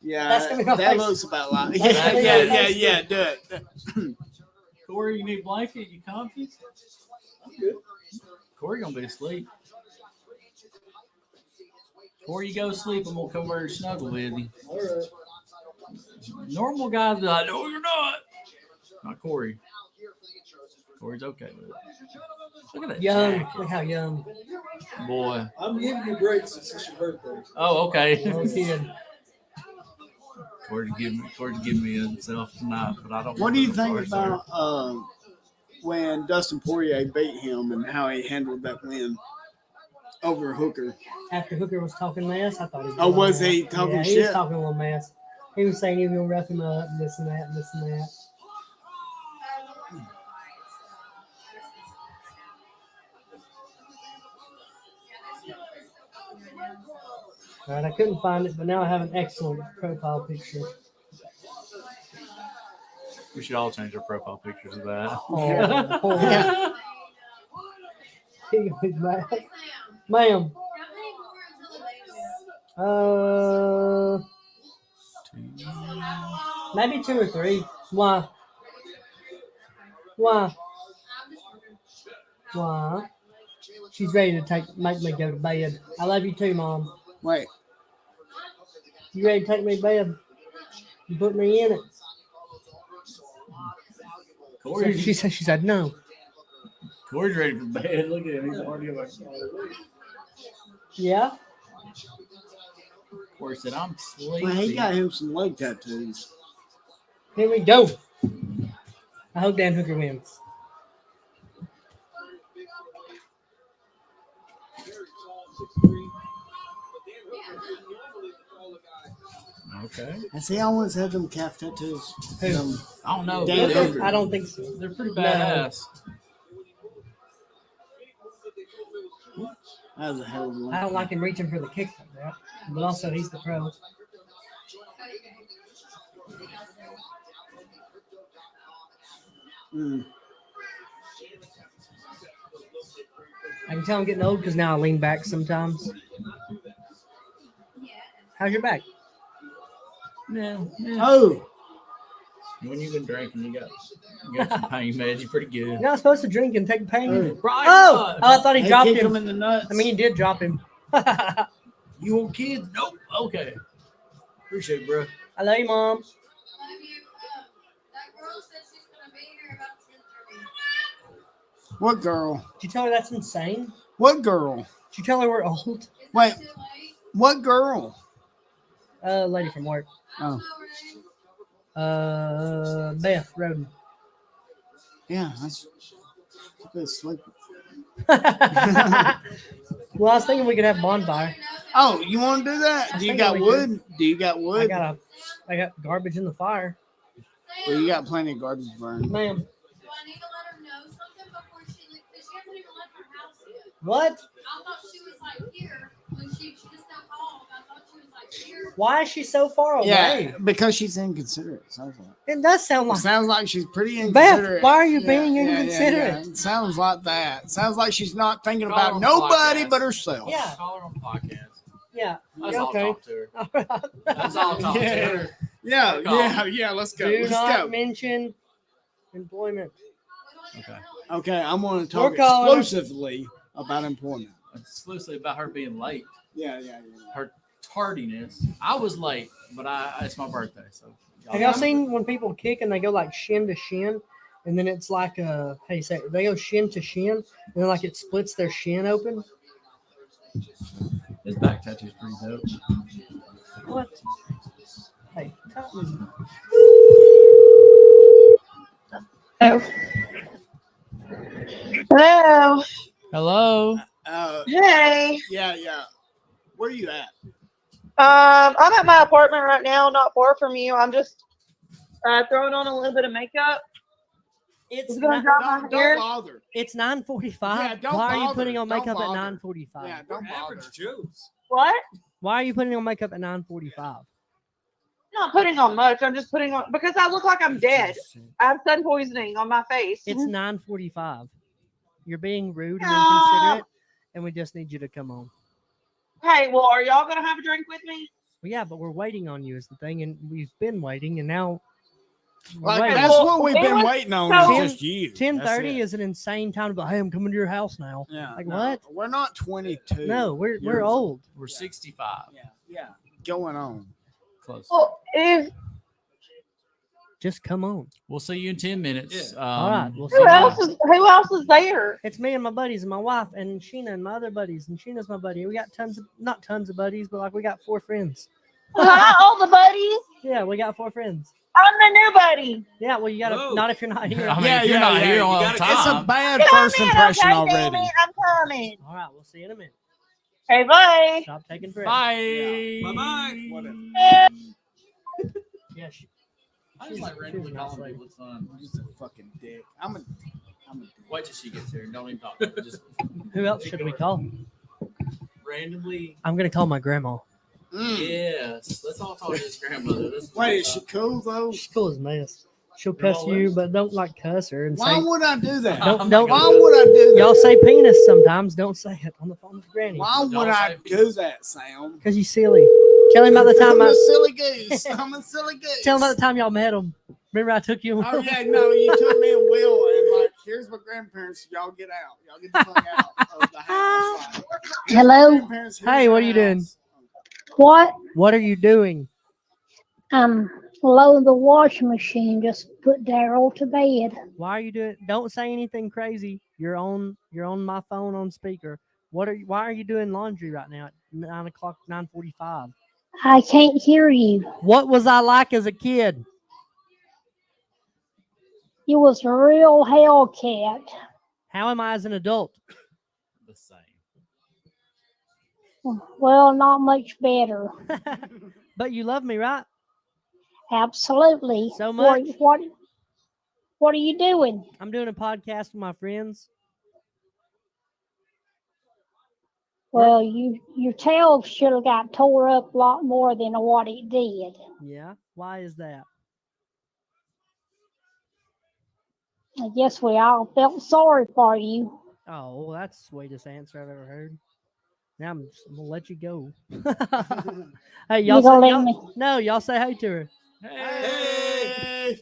Yeah, That's gonna be my that face. looks about like. That's gonna be my face. Yeah. Do it. Corey, you need a blanket? You comfy? I'm good. Corey gonna be asleep. Corey, you go to sleep and we'll come over and snuggle with you. All right. Normal guys be like, no, you're not. Not Corey. Corey's okay with it. Look at that Young. jacket. Look how young. Boy. I'm giving you breaks since it's your birthday. Oh, okay. No kidding. Corey give me himself tonight, but I don't. What want do you to go think far, about when Dustin Poirier beat him and how he handled that win? Over Hooker. After Hooker was talking mess, I thought he was. Oh, was mess. he talking yeah, shit? He was talking a little mess. He was saying he was gonna rough him up, and this and that, and this and that. All right, I couldn't find it, but now I have an excellent profile picture. We should all change our profile pictures to that. Oh, ma'am. Maybe 2 or 3. Why? She's ready to make me go to bed. I love you too, Mom. Wait. You ready to take me to bed? You put me in it. Corey, She said no. Corey's ready for bed. Look at him. He's already like, Yeah. Corey said, I'm sleepy. Well, he got him some leg tattoos. Here we go. I hope Dan Hooker wins. Okay. And see, I always had them calf tattoos. Who? I don't know. Dan Hooker. I don't think so. They're pretty badass. That was a hell of a I don't like him reaching for the kick like that. But also, he's the pro. I can tell I'm getting old because now I lean back sometimes. How's your back? Yeah. Oh. When you've been drinking, you got some pain meds. You're pretty good. You're not supposed to drink and take pain. Right. Oh, I thought he dropped kicked him. him in the nuts. I mean, he did drop him. You want kids? Nope. Okay. Appreciate it, bro. I love you, Mom. What girl? Did you tell her that's insane? What girl? Did you tell her we're old? Wait. What girl? Lady from work. Oh. Beth Roden. Yeah, that's good sleeping. Well, I was thinking we could have bonfire. Oh, you want to do that? Do you got wood? Do you got wood? I got garbage in the fire. Well, you got plenty of garbage to burn. Ma'am. What? I thought she was like here when she just got home. I thought she was like here. Why is she so far away? Yeah, because she's inconsiderate. Sounds like. It does sound like. It sounds like she's pretty inconsiderate. Beth, why are you being inconsiderate? Yeah. It sounds like that. It sounds like she's not thinking Call her about on nobody podcast. but herself. Yeah. Call her on podcast. Yeah. That's all Okay. I'll talk to her. That's all I'll talk to her. Yeah. Let's go. Do Let's not go. mention employment. Okay. Okay, I'm going to talk We're calling her. exclusively about employment. Exclusively about her being late. Yeah. Her tardiness. I was late, but it's my birthday, so. Have y'all seen when people kick and they go like shin to shin, and then it's like how you say it? They go shin to shin, and then like it splits their shin open. His back tattoo's pretty dope. What? Hey, tell me. Hello. Hello. Hey. Yeah. Where are you at? I'm at my apartment right now, not far from you. I'm just throwing on a little bit of makeup. It's gonna drop my hair. Don't bother. It's 9:45. Yeah, don't Why are you bother. putting on Don't makeup at bother. 9:45? Yeah, don't bother. What? Why are you putting on makeup at 9:45? I'm not putting on much. I'm just putting on because I look like I'm dead. I have sun poisoning on my face. It's 9:45. You're being rude and No. inconsiderate, and we just need you to come on. Hey, well, are y'all gonna have a drink with me? Well, yeah, but we're waiting on you is the thing, and we've been waiting, and now we're Like, waiting. that's what we've been waiting on. Is just you. 10:30 That's it. is an insane time to be. Hey, I'm coming to your house now. Yeah. Like no, what? We're not 22. No, we're old. We're 65. Yeah. Going on. Close. Well, if Just come on. We'll see you in 10 minutes. All right. We'll see who you. else is there? It's me and my buddies and my wife and Sheena and my other buddies, and Sheena's my buddy. We got not tons of buddies, but like we got 4 friends. Hi, all the buddies. Yeah, we got 4 friends. I'm the new buddy. Yeah, well, you gotta Whoa. not if you're not here. I mean, if you're not here all the It's a time. bad Get first on in, impression okay, already. damn it, I'm coming. All right, we'll see you in a minute. Hey, bye. Stop taking forever. Bye. Bye bye. Whatever. Yeah, I just like randomly calling people. It's fun. You're just a fucking dick. I'm a Wait till she gets here. Don't even talk to her. Just Who else should we call? randomly. I'm gonna call my grandma. Yes. Let's all talk to his grandmother. This Wait, is she cool though? She's cool as mess. She'll Grandma cuss you, lives? but don't like cuss her and Why say. would I do that? Don't. Why would I do that? Y'all say penis sometimes. Don't say it on the phone with Granny. Why would I do that, Sam? Because you silly. Tell him about the time I'm a silly goose. I'm a silly goose. Tell him about the time y'all met him. Remember I took you. Oh yeah, no, you took me and Will, and like, here's my grandparents. Y'all get out. Y'all get the fuck out of the house. Like, Hello? grandparents, here's Hey, what the are you doing? house. What? What are you doing? Loading the washing machine. Just put Daryl to bed. Why are you doing? Don't say anything crazy. You're on my phone on speaker. Why are you doing laundry right now at 9:00, 9:45? I can't hear you. What was I like as a kid? You was a real hellcat. How am I as an adult? The same. Well, not much better. But you love me, right? Absolutely. So much. What are you doing? I'm doing a podcast with my friends. Well, your tail should have got tore up a lot more than what it did. Yeah. Why is that? I guess we all felt sorry for you. Oh, well, that's the sweetest answer I've ever heard. Now I'm gonna let you go. Hey, You gonna let me? y'all say hey to her. Hey.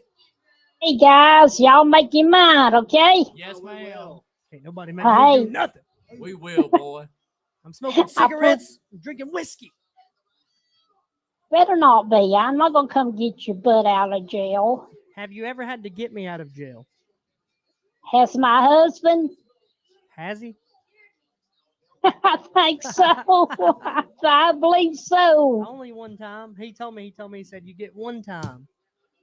Hey guys, y'all make your mind, okay? Yes, ma'am. Ain't nobody make me do Hey, nothing. We will, boy. I'm smoking cigarettes, drinking whiskey. better not be. I'm not gonna come get your butt out of jail. Have you ever had to get me out of jail? Has my husband? Has he? I think so. I believe so. Only one time. He told me, he said, you get one time.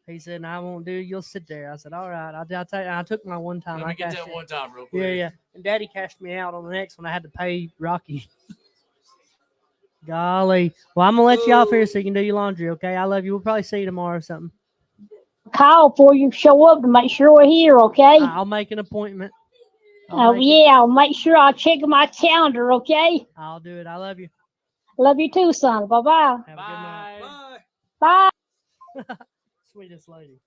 He said, and I won't do it. You'll sit there. I said, all right. I'll take. I took my one time. Let I me get cashed that it. one time real quick. Yeah, yeah. And Daddy cashed me out on the next one. I had to pay Rocky. Golly. Well, I'm gonna let you off here so you can do your laundry. Okay. I love you. We'll probably see you tomorrow or something. Call before you show up to make sure we're here, okay? I'll make an appointment. Oh yeah, I'll make sure I'll check my calendar, okay? I'll do it. I love you. Love you too, son. Bye-bye. Have a good night. Bye. Sweetest lady.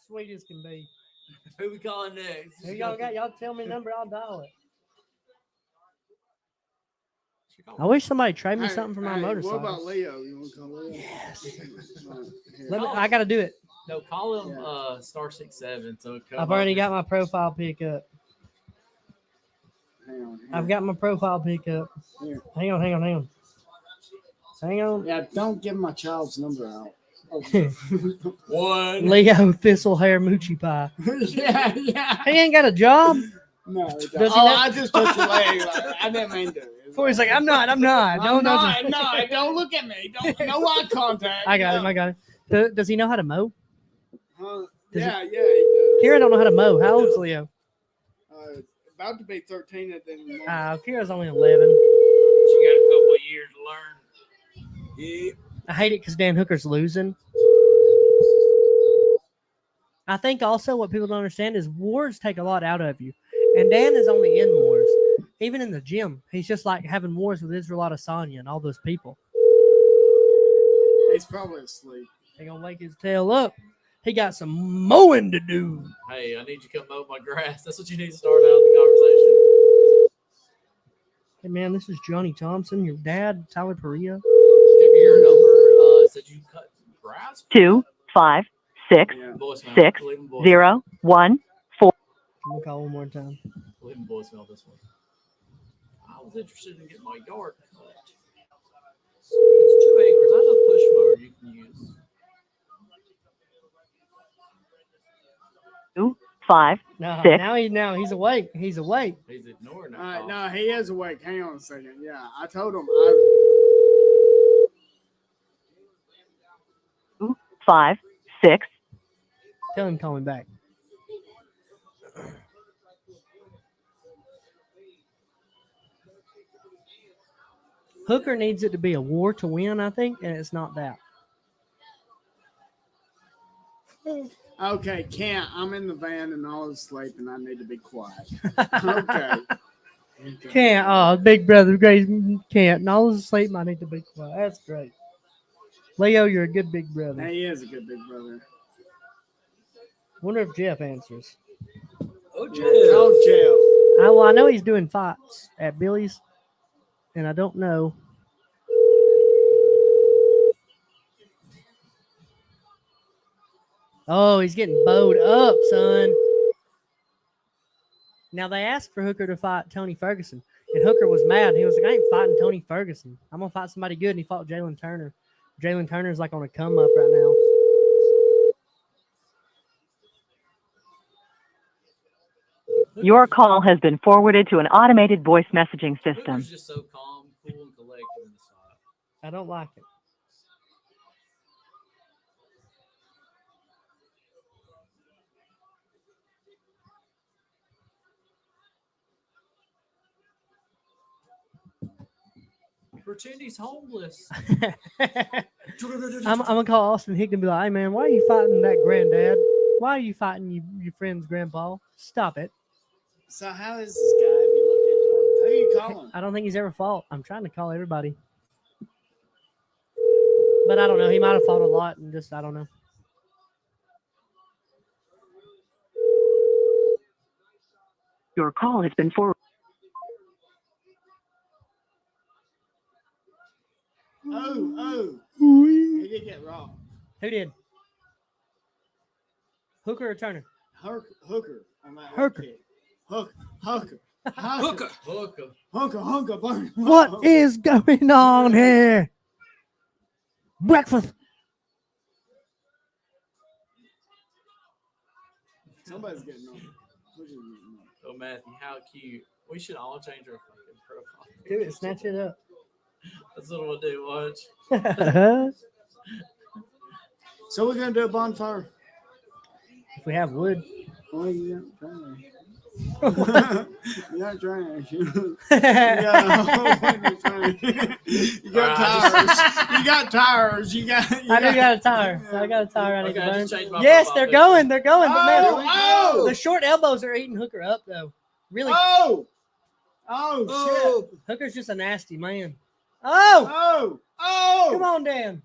Sweet as can be. Who we calling next? Who y'all got? Y'all tell me the number. I'll dial it. I wish somebody trade me something for my motorcycle. What about Leo? You want to call Leo? Yes. Let me, I got to do it. No, call him *67. So it I've already got my profile pick up. Hang on. I've got my profile pick up. Here. Hang on. Hang on. Yeah, don't give my child's number out. One. Leo Thistle Hair Moochie Pie. yeah. He ain't got a job. No, Does he not? I just touched your leg. I didn't mean to. Before he's like, I'm not. Don't look at me. No eye contact. I got him. Does he know how to mow? Yeah. Kira don't know how to mow. How old's Leo? About to be 13 at the end of the month. Kira's only 11. She got a couple of years to learn. Yeah. I hate it because Dan Hooker's losing. I think also what people don't understand is wars take a lot out of you. And Dan is only in wars. Even in the gym, he's just like having wars with Israel Adesanya and all those people. He's probably asleep. They're going to wake his tail up. He got some mowing to do. Hey, I need you to come mow my grass. That's what you need to start out the conversation. Hey, man, this is Johnny Thompson, your dad, Tyler Perea. Give me your number. Said you cut grass? 2 5 6 Voicemail. 6 Leave him voicemail. 0 1 4. I'm going to call one more time. Leave him voicemail this one. I was interested in getting my yard cut. It's 2 acres. I have a push mower you can use. 2 5 No, 6. now he's awake. He's awake. He's ignoring All that. right, call. no, he is awake. Hang on a second. Yeah, I told him. 2 5 6. Tell him call me back. Hooker needs it to be a war to win, I think, and it's not that. Okay, Kent, I'm in the van and all is asleep and I need to be quiet. Okay. Can't. Oh, big brother, great. Can't. And all is asleep. I need to be quiet. That's great. Leo, you're a good big brother. He is a good big brother. Wonder if Jeff answers. Oh, Jeff. Oh, Jeff. Well, I know he's doing fights at Billy's, and I don't know. Oh, he's getting bowed up, son. Now, they asked for Hooker to fight Tony Ferguson, and Hooker was mad. He was like, I ain't fighting Tony Ferguson. I'm going to fight somebody good, and he fought Jalen Turner. Jalen Turner's like on a come-up right now. Your call has been forwarded to an automated voice messaging system. Hooker's just so calm, cool, and collected in this fight. I don't like it. Pretend he's homeless. I'm going to call Austin Hickman and be like, hey, man, why are you fighting that granddad? Why are you fighting your friend's grandpa? Stop it. So how is this guy? Have you looked into him? Who are you calling? I don't think he's ever fought. I'm trying to call everybody. But I don't know. He might have fought a lot and just, I don't know. Your call has been forwarded. Oh. He did get wrong. Who did? Hooker or Turner? Hooker. On that Hooker. Hooker. What is going on here? Breakfast. Somebody's getting on. Oh, Matthew, how cute. We should all change our fucking profile. Do it. Snatch it up. That's what we'll do. Watch. So we're going to do a bonfire? If we have wood. Oh, yeah. You're trash. You got tires. You got tires. I do got a tire. I got a tire. I need Okay, I to just changed my burn. Yes, profile they're picture. going. They're going. But man, Oh! the short elbows are eating Hooker up, though. Really. Oh, shit. Hooker's just a nasty man. Oh. Come on, Dan.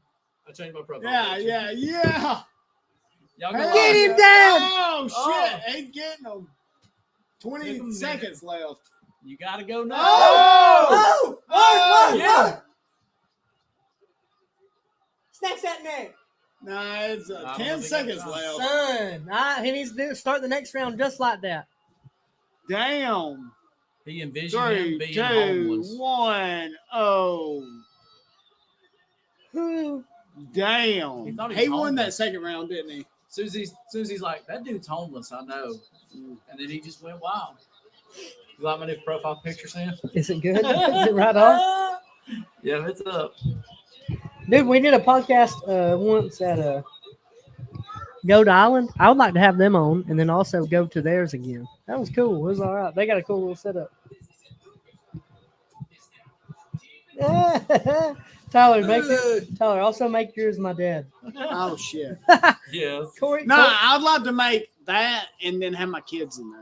I changed my profile. Yeah. Y'all Hey, Get him down. Oh, shit. He's getting him. 20 seconds left. You got to go now. Yeah. Snatch that neck. Nah, it's 10 seconds left. Son, he needs to start the next round just like that. Damn. He envisioned him 3, being 2, homeless. 1. Oh. Damn. He won that second round, didn't he? Susie's like, that dude's homeless, I know. And then he just went wild. You like my new profile picture, Sam? Is it good? Is it right on? Yeah, it's up. Dude, we did a podcast once at Goat Island. I would like to have them on and then also go to theirs again. That was cool. It was all right. They got a cool little setup. Tyler, also make yours my dad. Oh, shit. Yes. Corey, I'd love to make that and then have my kids in there.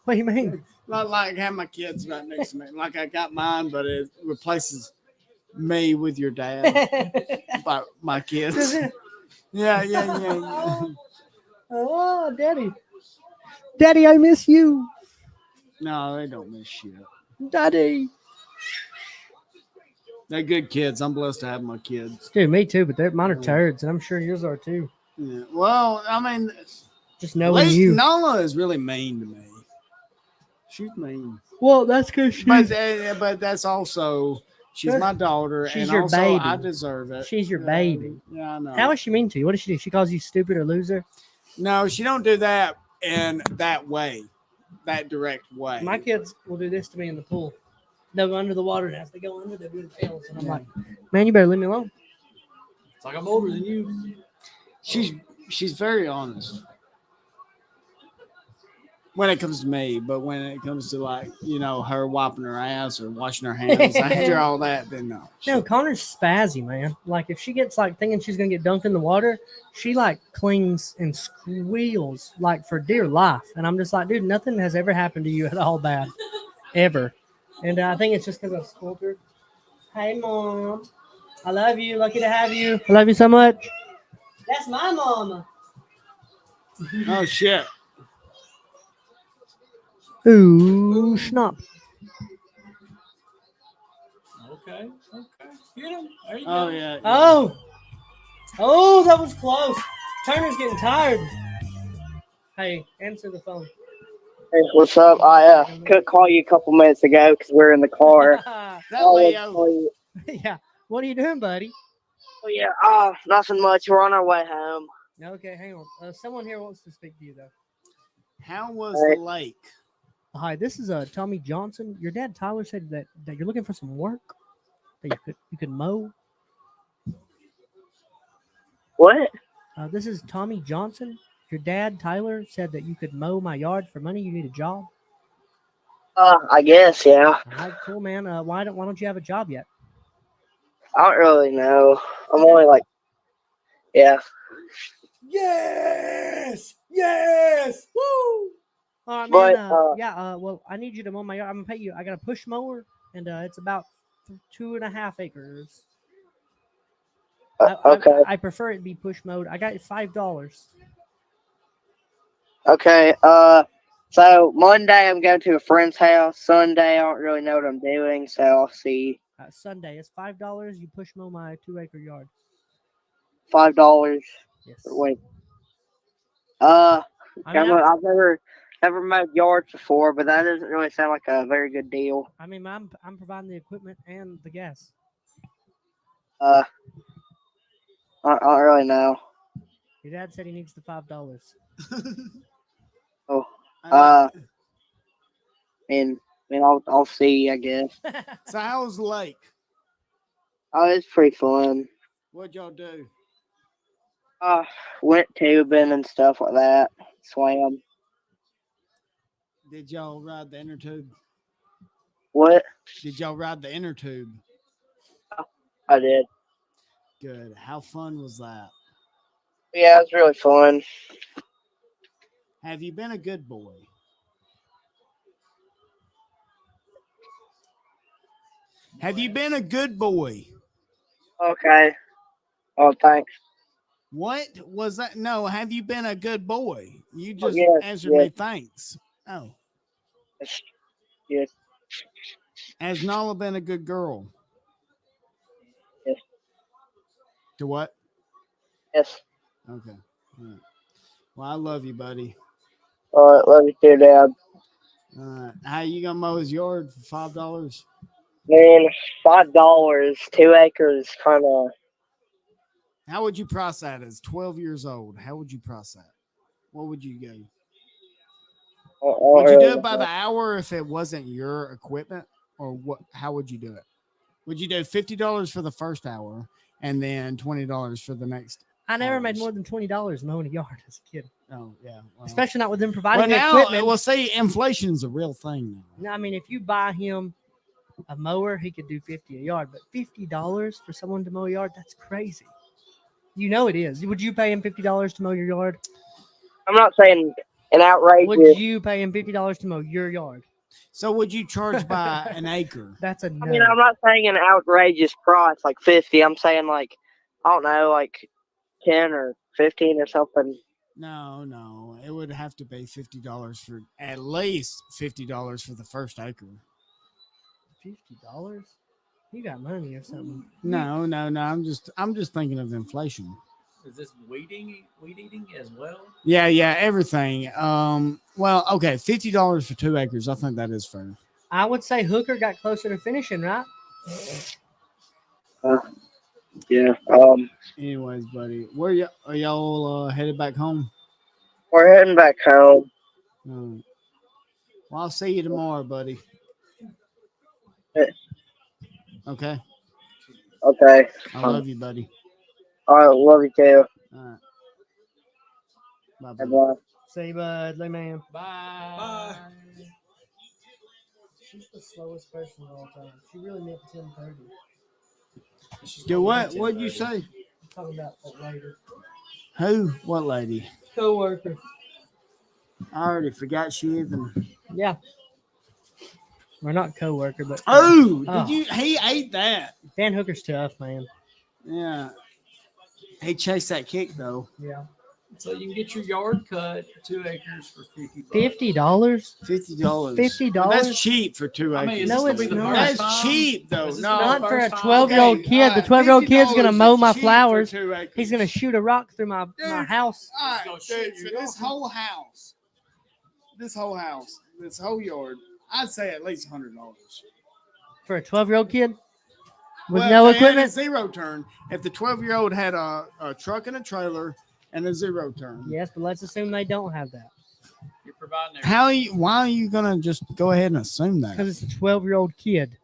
What do you mean? Not like have my kids right next to me. Like I got mine, but it replaces me with your dad. By my kids. Yeah. Oh, Daddy, I miss you. No, they don't miss shit. Daddy. They're good kids. I'm blessed to have my kids. Dude, me too, but mine are turds, and I'm sure yours are too. Yeah. Well, I mean, just knowing you. Nala is really mean to me. She's mean. Well, that's because she's. But that's also she's my daughter, she's and your also baby. I deserve it. She's your baby. Yeah, I know. How is she mean to you? What does she do? She calls you stupid or loser? No, she don't do that in that way, that direct way. My kids will do this to me in the pool. They'll go under the water, and as they go under, they'll do the tails, and I'm like, man, you better leave me alone. It's like I'm older than you. She's very honest. When it comes to me, but when it comes to like, her wiping her ass or washing her hands after all that, then no. No, Connor's spazzy, man. Like if she gets like thinking she's gonna get dunked in the water, she like clings and squeals like for dear life. And I'm just like, dude, nothing has ever happened to you at all bad, ever. And I think it's just because I spoiled her. Hey, mom, I love you. Lucky to have you. I love you so much. That's my mama. Oh shit. Ooh, schnapp. Okay. Get him. There you Oh go. yeah. Oh, that was close. Turner's getting tired. Hey, answer the phone. Hey, what's up? I couldn't call you a couple minutes ago because we're in the car. Yeah. What are you doing, buddy? Oh yeah. Nothing much. We're on our way home. Okay, hang on. Someone here wants to speak to you though. How was the lake? Hi, this is Tommy Johnson. Your dad Tyler said that you're looking for some work. That you could mow. What? This is Tommy Johnson. Your dad Tyler said that you could mow my yard for money. You need a job. I guess, yeah. All right, cool, man. Why don't you have a job yet? I don't really know. I'm only like, yeah. Yes! Woo! All right, But, man. Well, I need you to mow my yard. I'm gonna pay you. I got a push mower, and it's about 2.5 acres. Okay. I prefer it be push mode. I got $5. Okay. So Monday I'm going to a friend's house. Sunday I don't really know what I'm doing, so I'll see. Sunday, it's $5. You push mow my 2-acre yard. $5. Yes. Wait. I mean, I've never mowed yards before, but that doesn't really sound like a very good deal. I mean, I'm providing the equipment and the gas. I don't really know. Your dad said he needs the $5. Oh. And I'll see, I guess. So how was the lake? Oh, it's pretty fun. What'd y'all do? Went tubing and stuff like that. Swam. Did y'all ride the inner tube? What? Did y'all ride the inner tube? I did. Good. How fun was that? Yeah, it was really fun. Have you been a good boy? Have you been a good boy? Okay. Oh, thanks. What was that? No, have you been a good boy? You just yes, answered yes. me thanks. Oh. Yes. Has Nala been a good girl? Yes. To what? Yes. Okay. All right. Well, I love you, buddy. All right, love you too, Dad. All right. How you gonna mow his yard for $5? Man, $5, 2 acres, kind of. How would you price that as 12 years old? How would you price that? What would you go? Would you do it by the hour if it wasn't your equipment, or what? How would you do it? Would you do $50 for the first hour and then $20 for the next? I never made more than $20 mowing a yard as a kid. Oh yeah, well, especially not with them providing the now, equipment. Well, say inflation is a real thing now. No, I mean, if you buy him a mower, he could do $50 a yard, but $50 for someone to mow a yard—that's crazy. You know it is. Would you pay him $50 to mow your yard? I'm not saying an outrageous. Would you pay him $50 to mow your yard? So would you charge by an acre? That's a no. I mean, I'm not saying an outrageous price like 50. I'm saying like, I don't know, like 10 or 15 or something. No, it would have to be $50 for at least $50 for the first acre. $50? You got money or something? No. I'm just thinking of inflation. Is this weed eating as well? Yeah, everything. Well, okay, $50 for 2 acres. I think that is fair. I would say Hooker got closer to finishing, right? Yeah. Anyways, buddy, are y'all headed back home? We're heading back home. Well, I'll see you tomorrow, buddy. Okay. Okay. I love you, buddy. All right, love you too. All right. Bye. See you, bud. Lay man. Bye. She's the slowest person of all time. She really meant 10:30. Do what? What'd you say? I'm talking about that later. Who? What lady? Co-worker. I already forgot she even. Yeah. We're not co-worker, but Did you? He ate that. Dan Hooker's tough, man. Yeah. He chased that kick though. Yeah. So you can get your yard cut 2 acres for $50. $50. $50. $50. That's cheap for 2 acres. I mean, is No, this it's gonna be the not. first That's time? cheap though. Is this No, Not the for a first time? 12-year-old Okay, kid. The 12-year-old kid's gonna $50 mow is my cheap for flowers. 2 acres. He's gonna shoot a rock through my house. All right, gonna dude, shoot for you. this whole house, this whole yard, I'd say at least $100. For a 12-year-old kid with Well, no if they had a equipment. zero turn. If the 12-year-old had a truck and a trailer and a zero turn. Yes, but let's assume they don't have that. You're providing Why are you gonna just go ahead and assume that? Because it's a 12-year-old kid.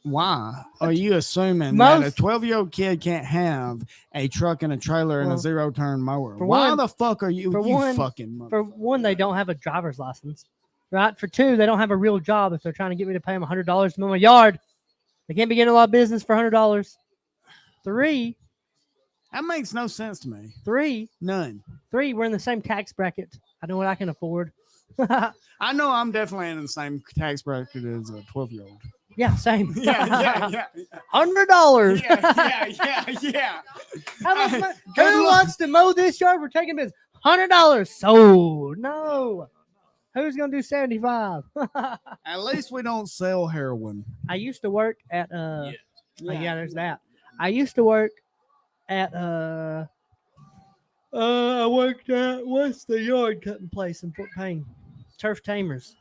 Why are you assuming Most- that a 12-year-old kid can't have a truck and a trailer and a Well, zero turn mower? for Why one- the fuck are you for you one- fucking mother- For one, they don't have a driver's license, right? For two, they don't have a real job if they're trying to get me to pay them $100 to mow my yard. They can't be getting a lot of business for $100. Three, That makes no sense to me. None. None. We're in the same tax bracket. I know what I can afford. I know I'm definitely in the same tax bracket as a 12-year-old. Yeah, same. Yeah. $100. Yeah. How much money? Good Who luck. wants to mow this yard? We're taking business. $100 sold. No. Who's gonna do 75? At least we don't sell heroin. I used to work at yeah, there's that. I used to work at I worked at what's the yard cutting place in Fort Payne? Turf Tamers.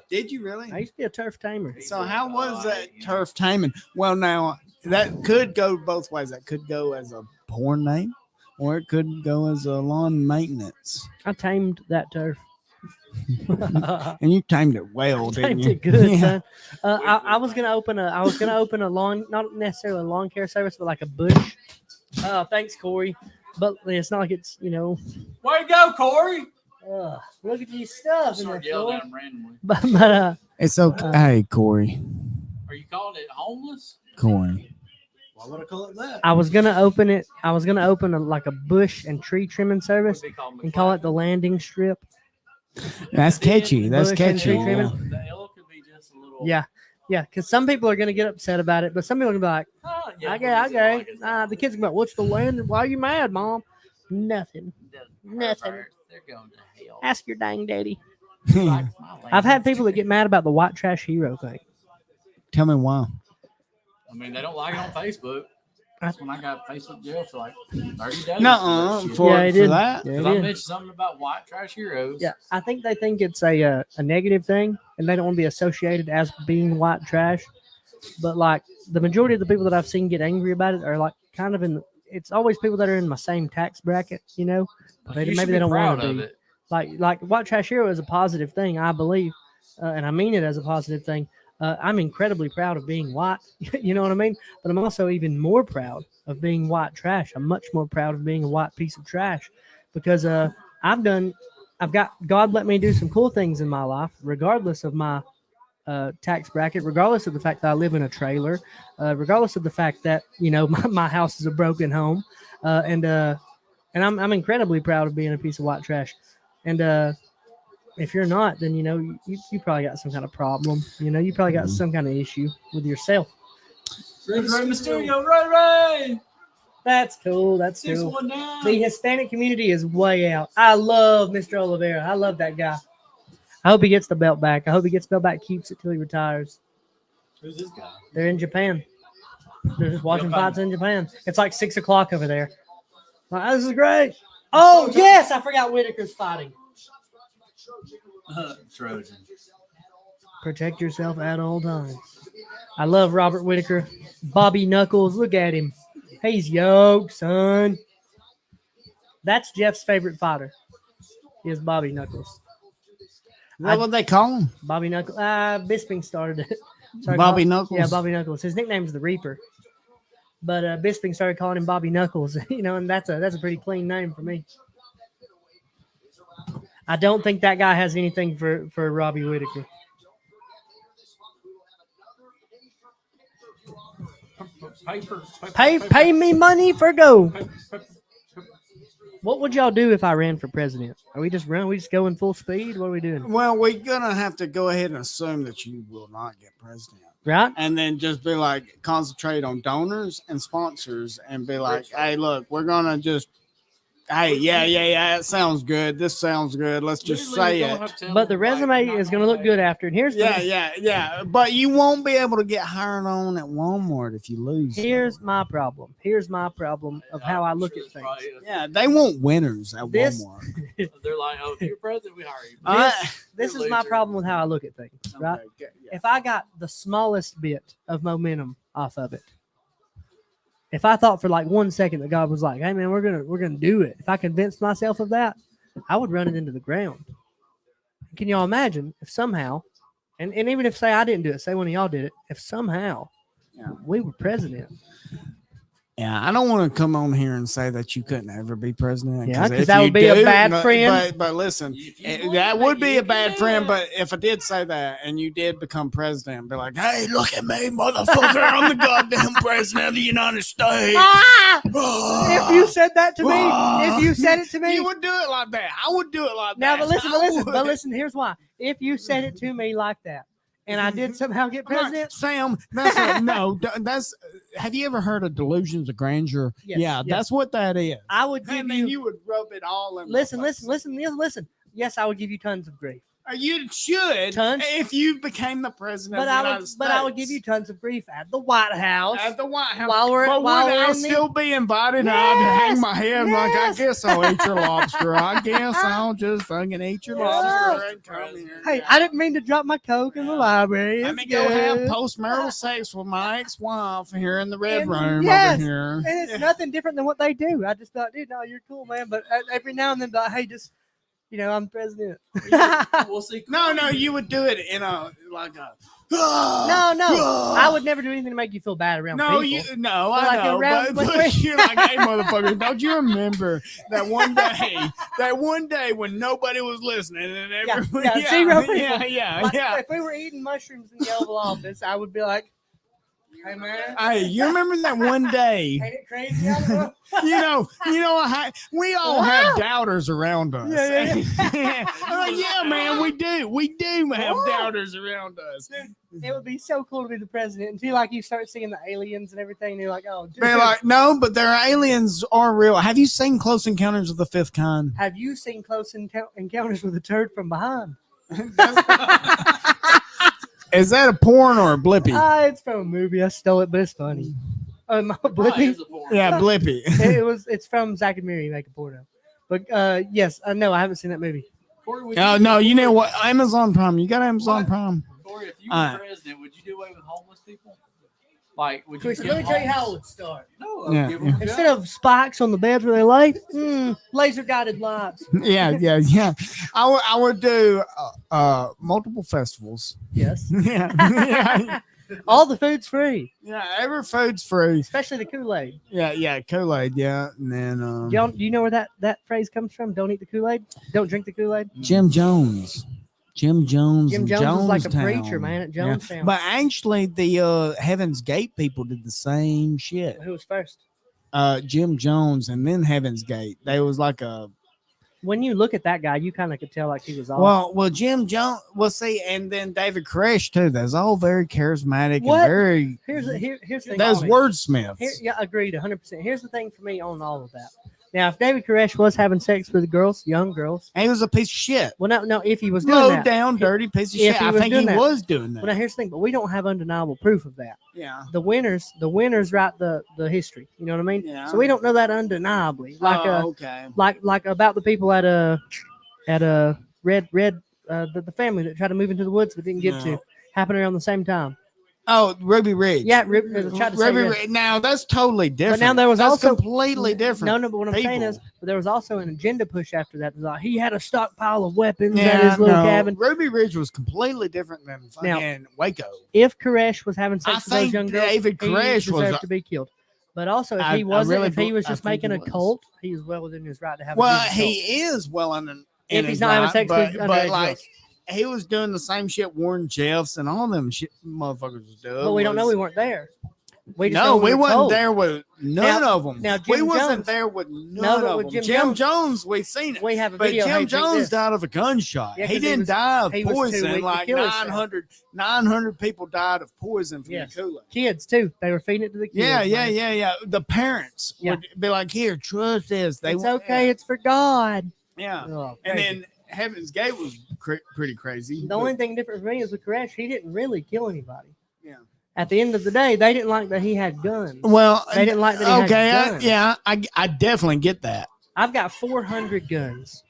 Did you really? I used to be a turf tamer. So how was that turf taming? Well, now that could go both ways. That could go as a porn name, or it could go as a lawn maintenance. I tamed that turf. And you tamed it well, didn't Tamed you? it good, Yeah. son. I was gonna open a lawn, not necessarily a lawn care service, but like a bush. Thanks, Corey. But it's not like it's Way to go, Corey. look at these stuff. in Start there, yelling Corey. at him randomly. But It's okay. Hey, Corey. Are you calling it homeless? Corey. Why would I call it that? I was gonna open it. I was gonna open like a bush and tree trimming service and call it the landing strip. That's catchy. That's Bush and catchy. tree Yeah. trimming. The L could be just a little. Yeah, because some people are gonna get upset about it, but some people are gonna be like, Yeah, I get. The kids are gonna be like, what's the land? Why are you mad, Mom? Nothing. Nothing. They're going to hell. Ask your dang daddy. I've had people that get mad about the white trash hero thing. Tell me why. I mean, they don't like it on Facebook. That's when I got Facebook jail for like 30 days. Nuh-uh, Yeah, for it did. that? Yeah, it Because I did. mentioned something about white trash heroes. Yeah, I think they think it's a negative thing, and they don't want to be associated as being white trash. But like the majority of the people that I've seen get angry about it are like kind of in. It's always people that are in my same tax bracket, you know. But You should maybe be they don't want proud to of be. it. Like white trash hero is a positive thing, I believe, and I mean it as a positive thing. I'm incredibly proud of being white. You know what I mean? But I'm also even more proud of being white trash. I'm much more proud of being a white piece of trash because I've got God let me do some cool things in my life, regardless of my tax bracket, regardless of the fact that I live in a trailer, regardless of the fact that my house is a broken home, and I'm incredibly proud of being a piece of white trash. And if you're not, then you probably got some kind of problem. You probably got some kind of issue with yourself. Ray in the studio, Ray. That's cool. That's cool. 619. The Hispanic community is way out. I love Mr. Oliveira. I love that guy. I hope he gets the belt back. I hope he gets the belt back, keeps it till he retires. Who's this guy? They're in Japan. They're just watching fights in Japan. It's like 6 o'clock over there. Like, this is great. Oh, yes. I forgot Whitaker's fighting. Trojan. Protect yourself at all times. I love Robert Whitaker. Bobby Knuckles. Look at him. He's yoked, son. That's Jeff's favorite fighter. Is Bobby Knuckles. Is that what they call him? Bobby Knuckles. Bisping started it. Bobby Knuckles? Yeah, Bobby Knuckles. His nickname's the Reaper. But Bisping started calling him Bobby Knuckles, and that's a pretty clean name for me. I don't think that guy has anything for Robbie Whitaker. Pay me money for go. What would y'all do if I ran for president? Are we just going full speed? What are we doing? Well, we're gonna have to go ahead and assume that you will not get president, right? And then just be like, concentrate on donors and sponsors, and be like, hey, look, we're gonna just, hey, yeah, it sounds good. This sounds good. Let's just say it. But the resume is going to look good after. And here's yeah. But you won't be able to get hired on at Walmart if you lose. Here's my problem. Of how I look at things. Yeah, they want winners at Walmart. They're like, oh, if you're president, we hire you. This is my problem with how I look at things, right? If I got the smallest bit of momentum off of it, if I thought for like 1 second that God was like, hey man, we're gonna do it. If I convinced myself of that, I would run it into the ground. Can y'all imagine if somehow, and even if say I didn't do it, say one of y'all did it, if somehow we were president. Yeah, I don't want to come on here and say that you couldn't ever be president. Yeah, because that would be a bad friend. But listen, that would be a bad friend. But if I did say that and you did become president, be like, hey, look at me, motherfucker. I'm the goddamn president of the United States. If you said that to me, you would do it like that. I would do it like now, that. But listen, here's why. If you said it to me like that, and I did somehow get president, Sam, that's have you ever heard of delusions of grandeur? Yes, that's what that is. I would give you would rub it all in. Listen. Yes, I would give you tons of grief. You should if you became the president. But I would give you tons of grief at the White House. While I'll still be invited, I'd hang my head like, I guess I'll eat your lobster. I guess I'll just fucking eat your lobster and come here. Hey, I didn't mean to drop my Coke in the library. Let me go have postmarital sex with my ex-wife here in the red room over here. And it's nothing different than what they do. I just thought, dude, no, you're cool, man. But every now and then, hey, just. I'm president. We'll see. No, you would do it in a like a. No. I would never do anything to make you feel bad around people. I know. But you're like, hey, motherfucker, don't you remember that one day when nobody was listening and everybody, zero people. Yeah. If we were eating mushrooms in the Oval Office, I would be like, hey man. Hey, you remember that one day? Ain't it crazy? We all have doubters around us. Yeah, man, we do. We do have doubters around us. Dude, it would be so cool to be the president until you start seeing the aliens and everything. And you're like, oh, dude. They're like, no, but their aliens are real. Have you seen Close Encounters of the Fifth Kind? Have you seen Close Encounters with a Turd from Behind? Is that a porn or a Blippy? It's from a movie. I stole it, but it's funny. Blippy? Blippy. It's from Zack and Miri Make a Porno. But yes, no, I haven't seen that movie. Corey, no, you know what? Amazon Prime. You got Amazon Prime. Corey, if you were president, would you do away with homeless people? Like, would you? Let me tell you how it would start. No, instead of spikes on the beds where they lay, laser guided lights. Yeah. I would do multiple festivals. Yes. Yeah. All the food's free. Yeah, every food's free, especially the Kool-Aid. Yeah, Kool-Aid. Yeah, and then do you know where that phrase comes from? Don't eat the Kool-Aid. Don't drink the Kool-Aid. Jim Jones is like a preacher, man, at Jonestown. Yeah. But actually, the Heaven's Gate people did the same shit. Who was first? Jim Jones, and then Heaven's Gate. They was like a. When you look at that guy, you kind of could tell like he was off. Well, Jim Jones. Well, see, and then David Koresh too. That's all very charismatic and very. Here's the thing. Those wordsmiths. Agreed, 100%. Here's the thing for me on all of that. Now, if David Koresh was having sex with girls, young girls, and he was a piece of shit. Well, no, if he was doing low that, down, dirty piece of shit. I think he was doing that. Well, now here's the thing, but we don't have undeniable proof of that. Yeah. The winners write the history. You know what I mean? Yeah. So we don't know that undeniably. Like okay. Like about the people at the family that tried to move into the woods but didn't get to. Happened around the same time. Oh, Ruby Ridge. Yeah, Ruby Ridge. Now that's totally different. But now there was also completely different. No, but what I'm saying is, there was also an agenda push after that. Like, he had a stockpile of weapons at his little cabin. Ruby Ridge was completely different than fucking Waco. If Koresh was having sex with those young girls, David Koresh he deserved to be killed. But also, if he wasn't, if he was just making a cult, he was well within his right to have. Well, he is well in If he's his not having life, sex with but underage like girls. he was doing the same shit Warren Jeffs and all them shit motherfuckers was doing. But we don't know. We weren't there. We just No, know we were wasn't told. there with none Now- of them. now We Jim wasn't Jones- there with No, none but of with them. Jim Jim Jones- Jones, we've seen it. We have a But video. Jim Hey, drink Jones this. died of a gunshot. Yeah, he 'cause didn't die of he was too poison. weak to Like kill himself. 900 people died of poison from Yes. the Kool-Aid. Kids too. They were feeding it to the kids. Yeah, man. yeah. The parents Yeah. would be like, "Here, trust this." It's okay. It's for God. Yeah. Oh, And crazy. then Heaven's Gate was pretty crazy. The only thing different for me is with Koresh, he didn't really kill anybody. Yeah. At the end of the day, they didn't like that he had guns. Well, they didn't like that he had guns. I definitely get that. I've got 400 guns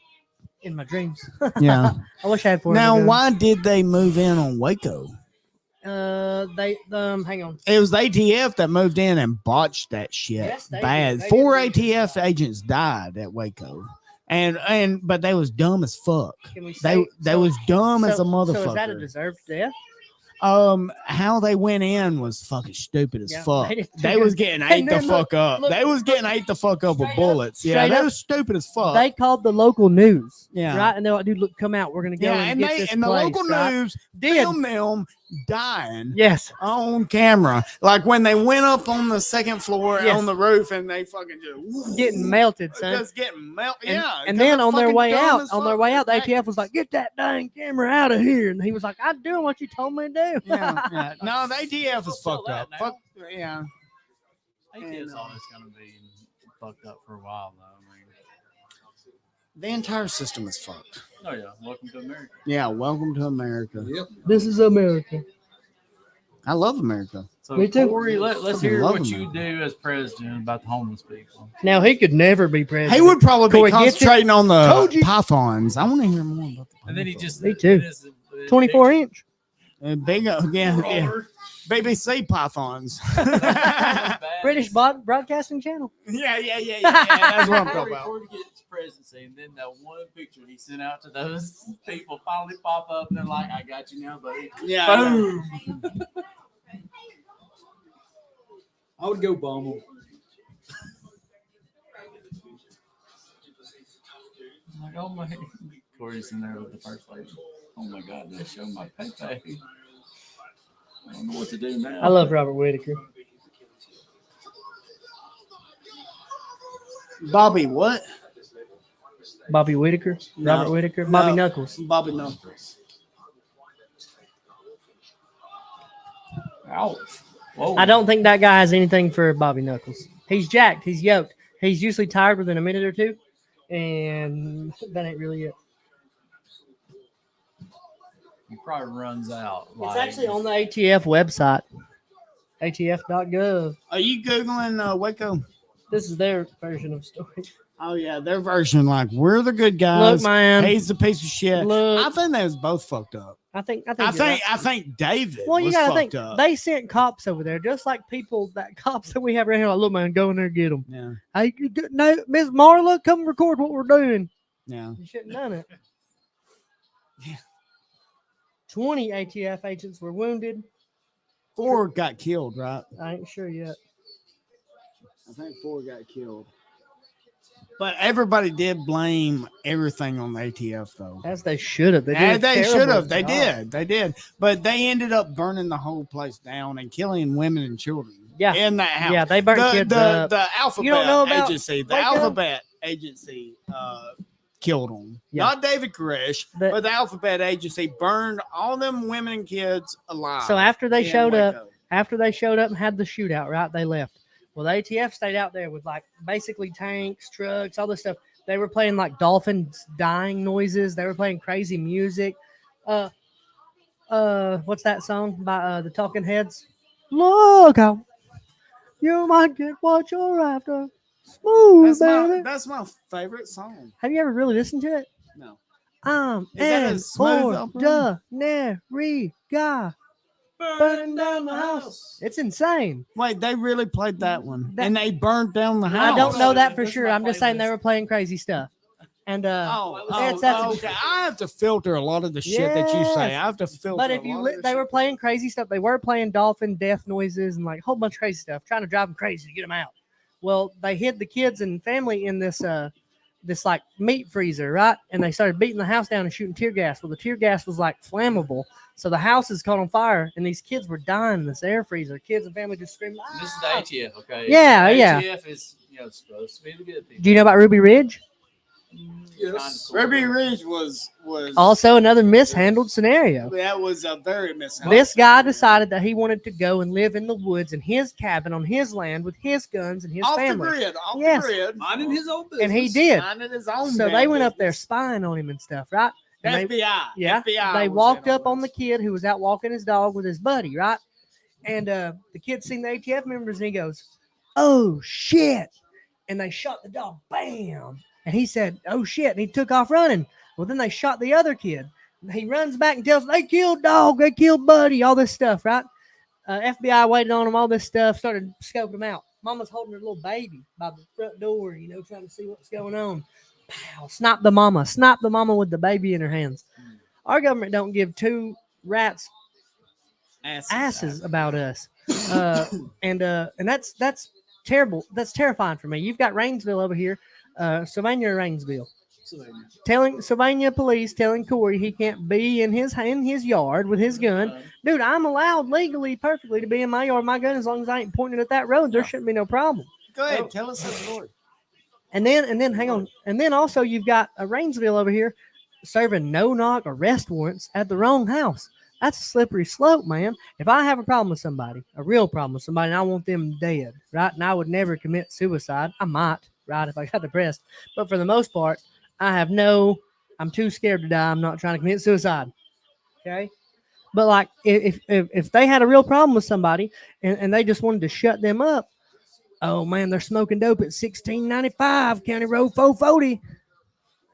in my dreams. Yeah. I wish I had 400 Now, guns. why did they move in on Waco? Hang on. It was the ATF that moved in and botched that shit Yes, they bad. did. They 4 did. ATF agents died at Waco, but they was dumb as fuck. Can we They say, was dumb as a So motherfucker. is that a deserved death? How they went in was fucking stupid as Yeah, fuck. they did They too. was getting And ate the then fuck up. look, They was getting ate the fuck up with bullets. Yeah, straight that up, was stupid as fuck. They called the local news. Yeah. Right? And they're like, dude, look, come out. We're going to go Yeah, and and get they this and the place, local right? news Did. filmed them dying. Yes. On camera, like when they went up on the second floor Yes. on the roof, and they fucking just Getting melted, son. just getting melted. And, Yeah, and 'cause then they're on their fucking way dumb out, as on their fuck. way out, the ATF was like, "Get that dang camera out of here!" And he was like, "I'm doing what you told me to do." Yeah. No, the ATF is fucked up. Fuck, yeah. I think it's always going to be fucked up for a while, though. I mean, The entire system is fucked. oh yeah, welcome to America. Yeah, welcome to America. Yep. This is America. I love America. So Me too. Corey, let's Fucking hear love what America. you do as president about the homeless people. Now he could never be president. He would probably be Corey gets it. concentrating on Told the you. pythons. I want to hear more about the And then he just Me too. 24 inch. big, yeah. BBC pythons. British Broadcasting Channel. Yeah. That's what I'm talking about. Corey gets presidency, and then that one picture he sent out to those people finally pop up, and they're like, "I got you now, buddy." Yeah. Boom. I would go bomb him. I'm like, oh my, Corey's in there with the first lady. Oh my God, they show my Pepe. I don't know what to do now. I love Robert Whitaker. Bobby, what? Bobby Whitaker. No. Robert Whitaker. Bobby No. Knuckles. Bobby Knuckles. Ouch. Whoa. I don't think that guy has anything for Bobby Knuckles. He's jacked. He's yoked. He's usually tired within a minute or two, and that ain't really it. He probably runs out. It's actually on the ATF website, atf.gov. Are you Googling Waco? This is their version of story. Oh, yeah. Their version, like, we're the good guys. Look, man. He's a piece of shit. Look. I think they was both fucked up. I think I you're right. think David Well, you was gotta fucked think up. they sent cops over there, just like cops that we have right here. Like, look, man, go in there and get them. Yeah. Hey, no, Miss Marla, come record what we're doing. Yeah. You shouldn't have done it. Yeah. 20 ATF agents were wounded. 4 got killed, right? I ain't sure yet. I think 4 got killed. But everybody did blame everything on the ATF, though. As they should have. They should have. They did. They did. But they ended up burning the whole place down and killing women and children. Yeah. In that house. Yeah, they burnt kids up. The Alphabet You don't know about Agency. The Waco? Alphabet Agency killed them. Yeah. Not David Koresh, but the Alphabet Agency burned all them women and kids alive. So after they in showed Waco. up and had the shootout, right? They left. Well, the ATF stayed out there with like basically tanks, trucks, all this stuff. They were playing like dolphins dying noises. They were playing crazy music. What's that song by the Talking Heads? Look out, you might get what you're after. Smooth, baby. That's my favorite song. Have you ever really listened to it? No. Is that a smooth opera? Ordinary guy. Burning down the house. It's insane. Wait, they really played that one, and they burned down the house. I don't know that for sure. I'm just saying they were playing crazy stuff. And that's okay. I have to filter a lot of the shit that you say. I have to filter. But if they were playing crazy stuff, they were playing dolphin death noises and like a whole bunch of crazy stuff, trying to drive them crazy to get them out. Well, they hid the kids and family in this this like meat freezer, right? And they started beating the house down and shooting tear gas. Well, the tear gas was like flammable, so the house is caught on fire, and these kids were dying in this air freezer. Kids and family just screaming. Ah! This is the ATF, okay? Yeah, the yeah. ATF is supposed to be the good people. Do you know about Ruby Ridge? Yes. Ruby Ridge was Also another mishandled scenario. that was a very mishandled. This guy decided that he wanted to go and live in the woods in his cabin on his land with his guns and his off family. the grid, off Yes. the grid, minding his own business, And he did. minding his own. So damn they went up there business. spying on him and stuff, right? And FBI. Yeah. FBI They was walked in on up on the kid who was out walking his dog with his buddy, right? And the kid seen the ATF members and he goes, "Oh shit!" And they shot the dog. Bam! And he said, "Oh shit!" And he took off running. Well, then they shot the other kid. He runs back and tells them, "They killed dog. They killed buddy." All this stuff, right? FBI waited on him. All this stuff. Started scoping him out. Mama's holding her little baby by the front door, trying to see what's going on. Pow! Snap the mama. Snap the mama with the baby in her hands. Our government don't give two rats asses about us, and that's terrible. That's terrifying for me. You've got Rainsville over here, Sylvania or Rainsville. Telling Sylvania police telling Corey he can't be in his yard with his gun. Dude, I'm allowed legally, perfectly to be in my yard with my gun as long as I ain't pointing at that road. There shouldn't be no problem. Go ahead, tell us the story. And then hang on. And then also you've got a Rainsville over here serving no-knock arrest warrants at the wrong house. That's a slippery slope, man. If I have a problem with somebody, a real problem with somebody, and I want them dead, right? And I would never commit suicide. I might, right, if I got depressed. But for the most part, I'm too scared to die. I'm not trying to commit suicide. Okay? But like if they had a real problem with somebody and they just wanted to shut them up, oh man, they're smoking dope at 1695 County Road 440.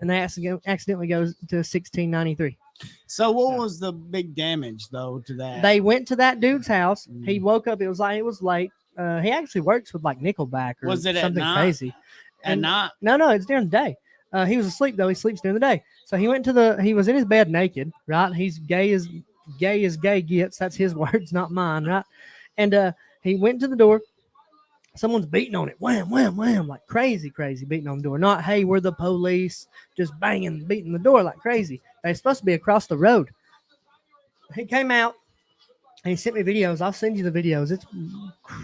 And they accidentally goes to 1693. So what was the big damage though to that? They went to that dude's house. He woke up. It was late. He actually works with like Nickelback or Was it at something night? crazy. At night? No, it's during the day. He was asleep though. He sleeps during the day. So he was in his bed naked, right? He's gay as gay gets. That's his words, not mine, right? And he went to the door. Someone's beating on it. Wham, wham, wham, like crazy beating on the door. Not, hey, we're the police, just banging, beating the door like crazy. They're supposed to be across the road. He came out and he sent me videos. I'll send you the videos. It's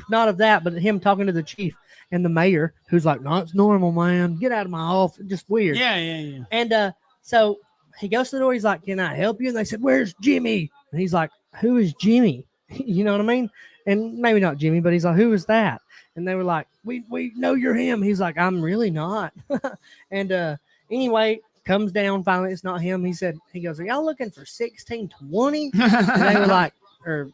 not of that, but him talking to the chief and the mayor, who's like, "No, it's normal, man. Get out of my office." Just weird. Yeah. And so he goes to the door. He's like, "Can I help you?" And they said, "Where's Jimmy?" And he's like, "Who is Jimmy?" You know what I mean? And maybe not Jimmy, but he's like, "Who is that?" And they were like, we know you're him. He's like, "I'm really not." And anyway, comes down finally. It's not him. He goes, "Are y'all looking for 1620?" And they were like, or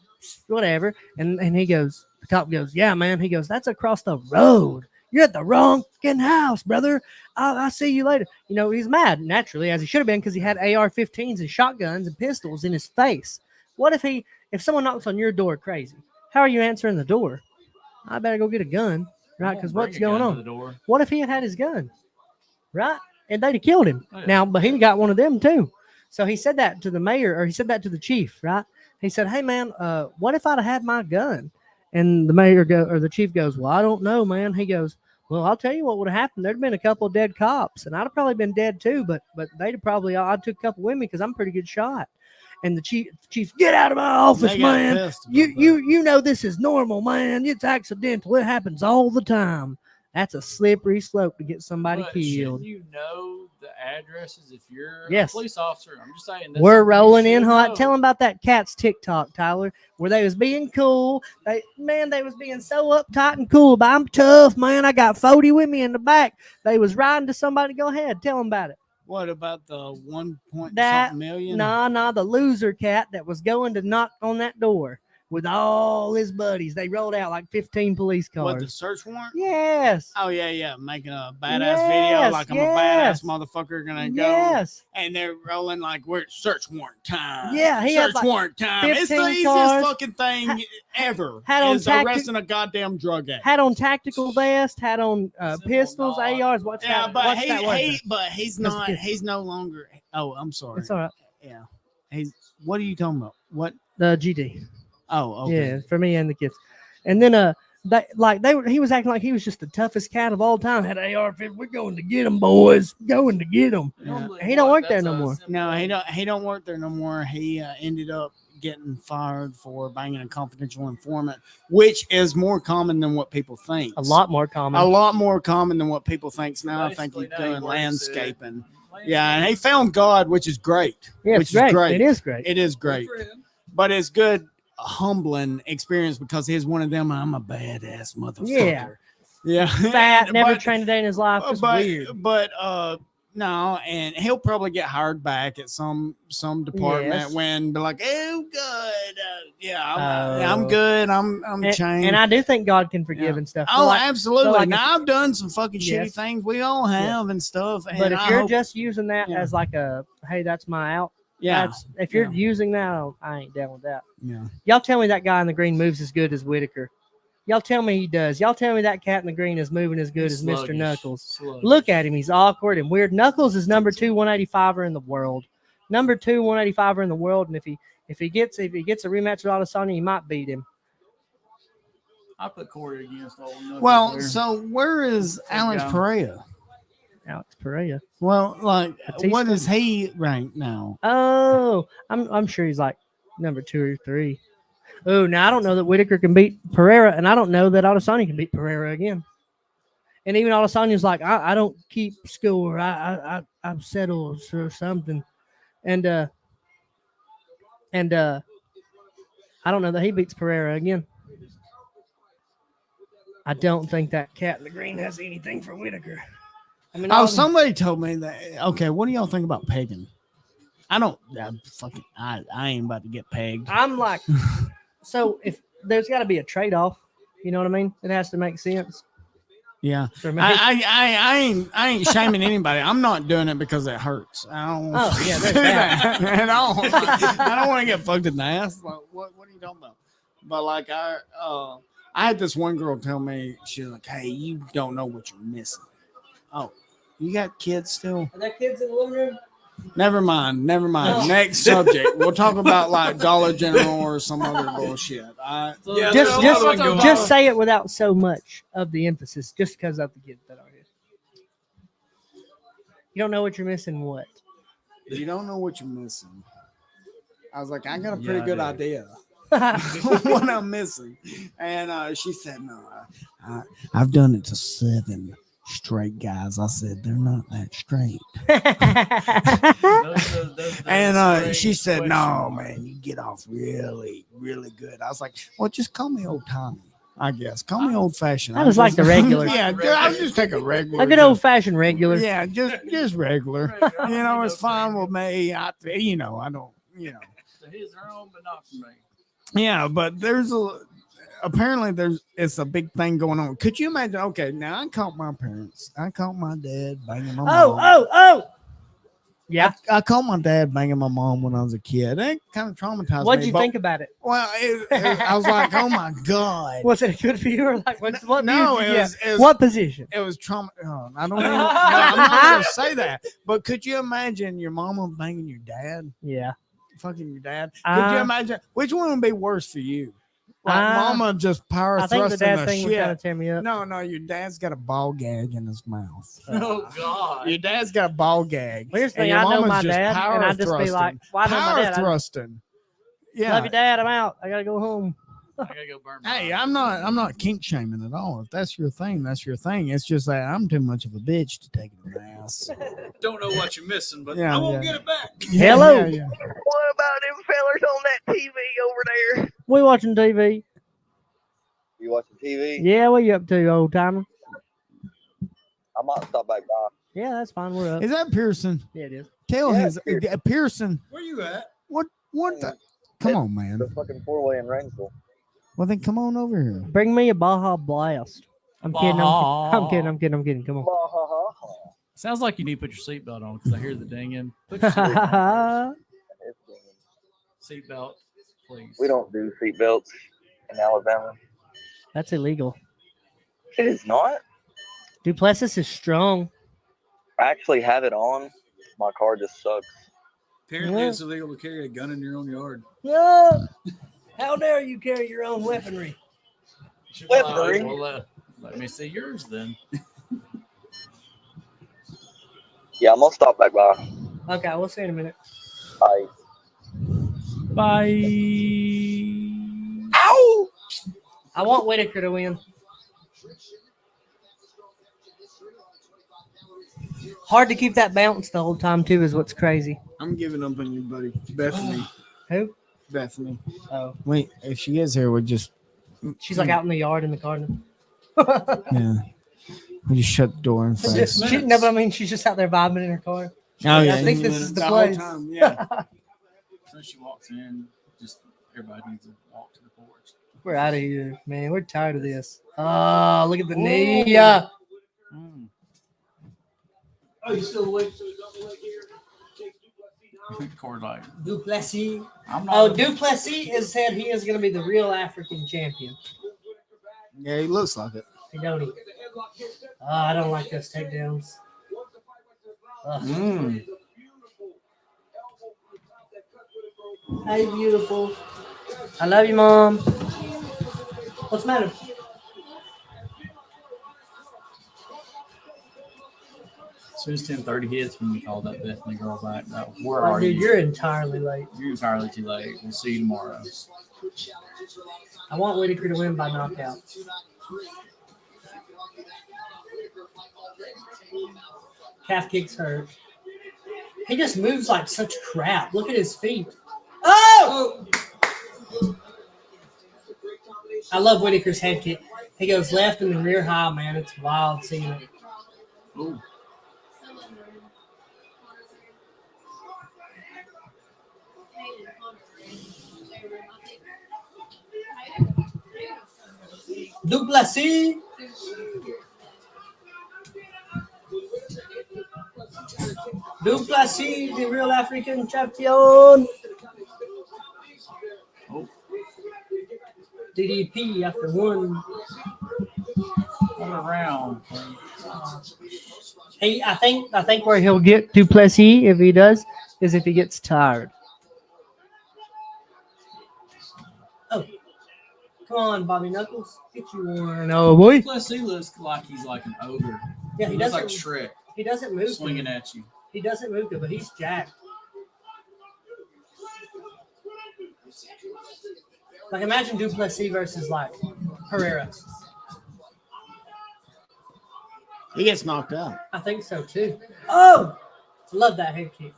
whatever. And he goes, the cop goes, "Yeah, man." He goes, "That's across the road. You're at the wrong fucking house, brother. I'll see you later." He's mad naturally, as he should have been, because he had AR-15s and shotguns and pistols in his face. What if someone knocks on your door crazy? How are you answering the door? I better go get a gun, right? Because what's going on? What if he had his gun, right? And they'd have killed him. Oh, yeah. Now, but he got one of them too. So he said that to the mayor, or he said that to the chief, right? He said, "Hey, man, what if I'd have had my gun?" And the mayor or the chief goes, "Well, I don't know, man." He goes, "Well, I'll tell you what would have happened. There'd been a couple of dead cops, and I'd have probably been dead too. But they'd have probably I took a couple with me because I'm a pretty good shot." And the chief, "Get out of my office, They got man. pissed about You know this is normal, man. It's accidental. It happens all the time." That's a slippery slope to get somebody But killed. shouldn't you know the addresses if you're Yes. a police officer? I'm just saying. That's We're something you rolling in should hot. know. Tell them about that cat's TikTok, Tyler, where they was being cool. They was being so uptight and cool. But I'm tough, man. I got 40 with me in the back. They was riding to somebody. Go ahead. Tell them about it. What about the 1 That million? Nah, the loser cat that was going to knock on that door with all his buddies. They rolled out like 15 police cars. What, the search warrant? Yes. Oh yeah, making a badass video like I'm a badass motherfucker gonna go. Yes. And they're rolling like we're search warrant time. Yeah, he had search like warrant time. It's the 15 easiest cars. fucking thing ever. Had on is arresting a goddamn drug addict. Had on tactical vest, had on pistols, ARs. What's Yeah, that? but what's that word? he's That's not. good. He's no longer. Oh, I'm sorry. It's all right. Yeah. He's. What are you talking about? What? The GD. Oh, okay. Yeah, for me and the kids. And then he was acting like he was just the toughest cat of all time. Had AR-15. We're going to get him, boys. Going to get him. Yeah. He don't work there no more. No, he don't work there no more. He ended up getting fired for banging a confidential informant, which is more common than what people think. A lot more common. A lot more common than what people think. Now Basically, I think he's now he doing works landscaping. Yeah, and he found God, which is great. Yeah, which it's great. is great. It is great. It is great. But it's good, humbling experience because he's one of them. I'm a badass motherfucker. Yeah. Fat, never trained a day in his life. Just weird. But no, and he'll probably get hired back at some department Yes. when be like, oh good, I'm good. I'm changed. And I do think God can forgive and stuff. Oh, absolutely. So now I've done some fucking shitty Yes. things. We all have and stuff. And But if I you're hope- just using that as like a, hey, that's my out. Yeah. If you're using that, I ain't down with that. Yeah. Y'all tell me that guy in the green moves as good as Whitaker. Y'all tell me he does. Y'all tell me that cat in the green is moving as good as Mr. sluggish. Knuckles. Sluggish. Look at him. He's awkward and weird. Knuckles is number 2 185er in the world. Number 2 185er in the world. And if he gets a rematch with Adesanya, he might beat him. I put Corey against all Knuckles. Well, there. so where is Alex go. Pereira? Alex Pereira. Well, like, Batista? what is he ranked now? Oh, I'm sure he's like number 2 or 3. Oh, now I don't know that Whitaker can beat Pereira, and I don't know that Adesanya can beat Pereira again. And even Adesanya's like, I don't keep score. I settle or something. And I don't know that he beats Pereira again. I don't think that cat in the green has anything for Whitaker. I mean, Somebody told me that. Okay, what do y'all think about pegging? I don't. I ain't about to get pegged. I'm like, so if there's got to be a trade-off, you know what I mean? It has to make sense. Yeah, For me. I ain't shaming anybody. I'm not doing it because it hurts. I don't. Oh, yeah, there's do that. at all. I don't want to get fucked in the ass. Like, what are you talking about? But like I had this one girl tell me, she was like, "Hey, you don't know what you're missing." Oh, you got kids still? Are there kids in the living room? Never mind. No. Next subject. We'll talk about like Dollar General or some other bullshit. Just say it without so much of the emphasis, just because of the kids that are here. You don't know what you're missing. What? You don't know what you're missing. I was like, I got a pretty Yeah, I good do. idea. What I'm missing. And she said, no, I've done it to 7 straight guys. I said, they're not that straight. And she said, no, man, you get off really, really good. I was like, well, just call me old Tommy, I guess. Call me old fashioned. I just like the regular. Yeah, I'll just take a regular. A good old fashioned regular. Yeah, just regular. You know, it's fine with me. I don't, To his or own, but not for me. Yeah, but apparently it's a big thing going on. Could you imagine? Okay, now I caught my parents. I caught my dad banging my mom. Oh. Yeah. I caught my dad banging my mom when I was a kid. It kind of traumatized me. What'd you but- think about it? Well, I was like, oh my God. Was it good for you or like what? No, view- it was what position? It was trauma. Oh, I don't even. No, I'm not going to say that. But could you imagine your mama banging your dad? Yeah. Fucking your dad. Could you imagine which one would be worse for you? Like mama just power I think the thrusting dad the thing would shit. kind of tear me up. No, your dad's got a ball gag in his mouth. Oh God! Your dad's got a ball gag. Here's the and thing, your I know mama's my just dad, power and I'd just be thrusting. like, "Why know my power dad?" thrusting. Yeah. Love you, Dad. I'm out. I gotta go home. I gotta go burn. Hey, I'm not kink shaming at all. If that's your thing, that's your thing. It's just that I'm too much of a bitch to take it in the ass. Don't know what you're missing, but Yeah, I won't yeah. get it back. Hello. Yeah. What about them fellers on that TV over there? We watching TV. You watching TV? Yeah, what you up to, old timer? I might stop back by. Yeah, that's fine. We're up. Is that Pearson? Yeah, it is. Tell Yeah, his Pearson. Where you at? What the? Come on, man. The fucking 4-way in Rainsville. Well, then come on over here. Bring me a Baja Blast. I'm kidding. I'm kidding. Come on. Sounds like you need to put your seatbelt on because I hear the dinging. Put your seatbelt on first. Seatbelt, please. We don't do seatbelts in Alabama. That's illegal. It is not. Duplessis is strong. I actually have it on. My car just sucks. Apparently, Yeah. it's illegal to carry a gun in your own yard. No. How dare you carry your own weaponry? Slippery. Well, let me see yours then. Yeah, I'm gonna stop back by. Okay, we'll see you in a minute. Bye. Bye. Ow! I want Whitaker to win. Hard to keep that bounce the whole time too is what's crazy. I'm giving up on you, buddy. Bethany. Who? Bethany. Oh. Wait, if she is here, we just. She's like out in the yard in the garden. Yeah. We just shut the door and face. No, but I mean, she's just out there vibing in her car. Oh, yeah. I think this is the whole place. time, yeah. So she walks in, just everybody needs to walk to the porch. We're out of here, man. We're tired of this. Oh, look at the knee. Oh, you still awake? Cord like Duplessis. I'm not. Oh, Duplessis has said he is going to be the real African champion. Yeah, he looks like it. He don't he? I don't like those takedowns. Hey, beautiful. I love you, Mom. What's the matter? As soon as 10:30 hits, when we call that Bethany girl back, no, where are Dude, you? you're entirely late. You're entirely too late. We'll see you tomorrow. I want Whitaker to win by knockout. Calf kicks hurt. He just moves like such crap. Look at his feet. Oh! I love Whitaker's head kick. He goes left and then rear high, man. It's wild seeing it. Ooh. Duplessis. Duplessis, the real African champion. DDP after one round. I think where he'll get Duplessis if he does is if he gets tired. Oh, come on, Bobby Knuckles, get you one. Oh boy. Plus, he looks like he's like an ogre. Yeah, he looks like Shrek. He doesn't move. Swinging at you. He doesn't move good, but he's jacked. Like imagine Duplessis versus like Herrera. He gets knocked out. I think so too. Oh, love that head kick.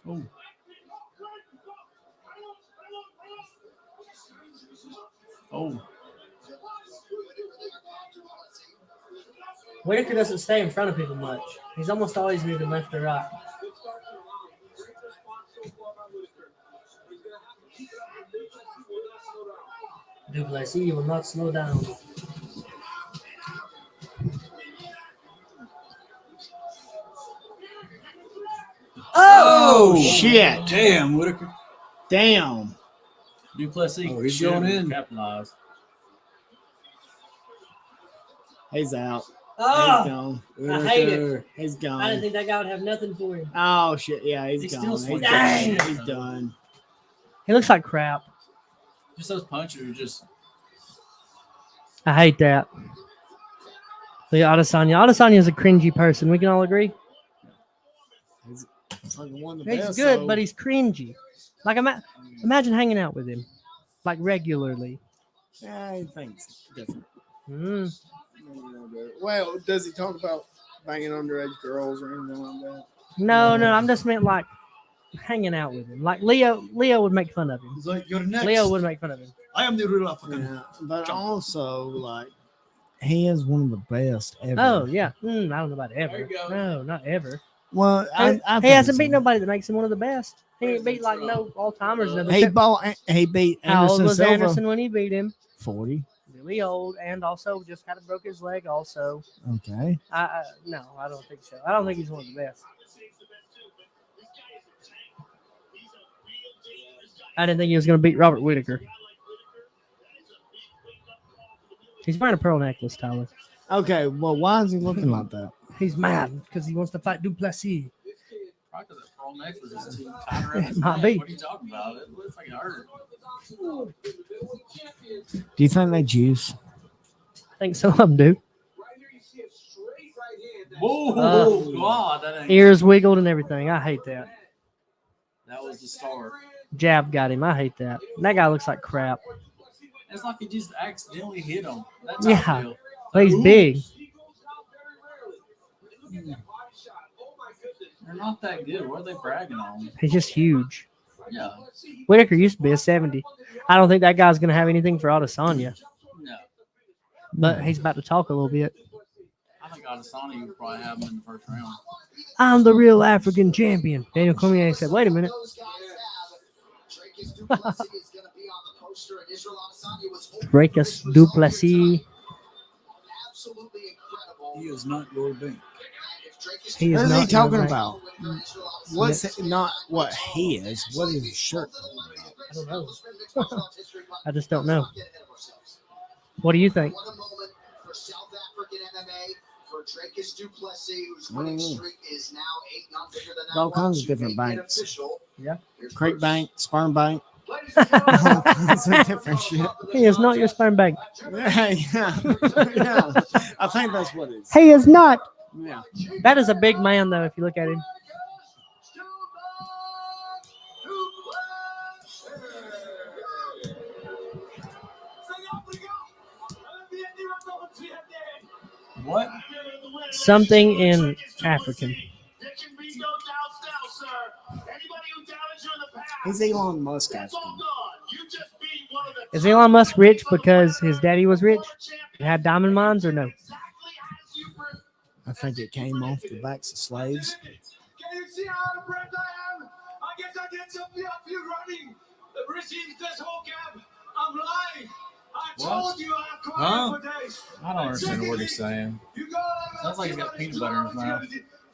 Oh. Oh. Whitaker doesn't stay in front of people much. He's almost always moving left or right. Duplessis will not slow down. Oh, shit. Damn, Whitaker. Damn. Duplessis. Oh, he's going in. Capitalized. He's out. Oh, He's gone. I hate it. He's gone. I didn't think that guy would have nothing for him. Oh, shit. Yeah, he's gone. He's Dang. done. He's done. He looks like crap. Just those punches are just. I hate that. Look at Adesanya. Adesanya is a cringy person. We can all agree. He's fucking one of the He's best, good, so- but he's cringy. Like imagine hanging out with him, like regularly. Yeah, he thinks different. Mm. Well, does he talk about banging underage girls or anything like that? No, I'm just meant like hanging out with him. Like Leo would make fun of him. He's like, you're next. Leo would make fun of him. I am the real African. Yeah, but also, like, he is one of the best ever. Oh yeah, I don't know about ever. There you go. No, not ever. Well, He I hasn't think beat nobody that makes him one of the best. He ain't beat like no all timers. He beat How old Anderson was Silva. Anderson when he beat him? 40. Really old, and also just kind of broke his leg. Also, Okay. No, I don't think so. I don't think he's one of the best. I didn't think he was going to beat Robert Whitaker. He's wearing a pearl necklace, Tyler. Okay, well, why is he looking like that? He's mad because he wants to fight Duplessis. Probably because that pearl neck was just too tight around his Might neck. be. What are you talking about? It looks like it hurt. Do you think they juice? I think some of them do. Whoa, God, that ain't. Ears wiggled and everything. I hate that. That was the start. Jab got him. I hate that. And that guy looks like crap. It's like he just accidentally hit him. That's Yeah. how I feel. But he's big. They're not that good. What are they bragging on? He's just huge. Yeah. Whitaker used to be a 70. I don't think that guy's going to have anything for Adesanya. No. But he's about to talk a little bit. I think Adesanya would probably have him in the first round. I'm the real African champion. Daniel Cormier said, wait a minute. Dracus Duplessis. He is not your bank. He What is is he not talking your about? What's it, not what he is? What is his shirt? I don't know. I just don't know. What do you think? All kinds of different banks. Yeah. Crate bank, sperm bank. All kinds of different shit. He is not your sperm bank. Yeah, yeah. I think that's what it is. He is not. Yeah. That is a big man, though, if you look at him. What? Something in African. Is Elon Musk African? Is Elon Musk rich because his daddy was rich and had diamond mines, or no? I think it came off the backs of slaves. Can you see how out of breath I am? I guess I did something up you running. The regime this whole camp. I'm lying. I told you I'm quiet for days. I don't understand what he's saying. Sounds like he's got peanut butter in his mouth.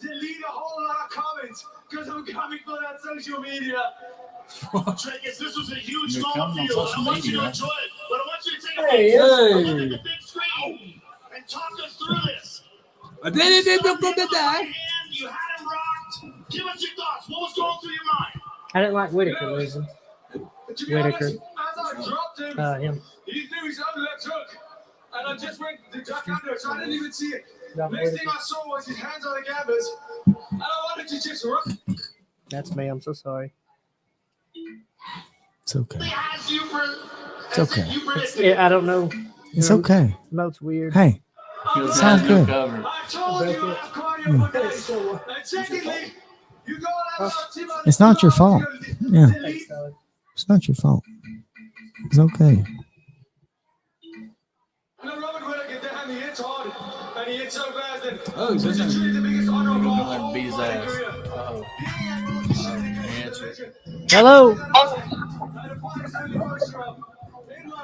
Delete a whole lot of comments because I'm coming for that social media. This was a huge You're moment coming for on you. social I want you to media. enjoy it, but I want you to take a look at the big screen and talk us through this. You had him rocked. Give us your thoughts. What was going through your mind? I didn't like Whitaker losing. To be Whitaker. honest, as I dropped him, Him. he threw his own left hook. And I just went to duck under, so I didn't even see it. Yeah, Next thing I saw was his hands on the canvas. And I wanted to just run. That's me. I'm so sorry. It's okay. As you were, It's okay. I don't know. It's okay. Remote's weird. Hey, sounds good. I told you I'm cardio for days. And secondly, you go and have a team on It's not your fault. Yeah. delete. It's not your fault. It's okay. And then Robert Whittaker, damn, he hits hard. And he hits so fast that Oh, he's this in is there. truly the biggest honor of all. Gonna beat his ass. Uh-oh. Answer. Hello.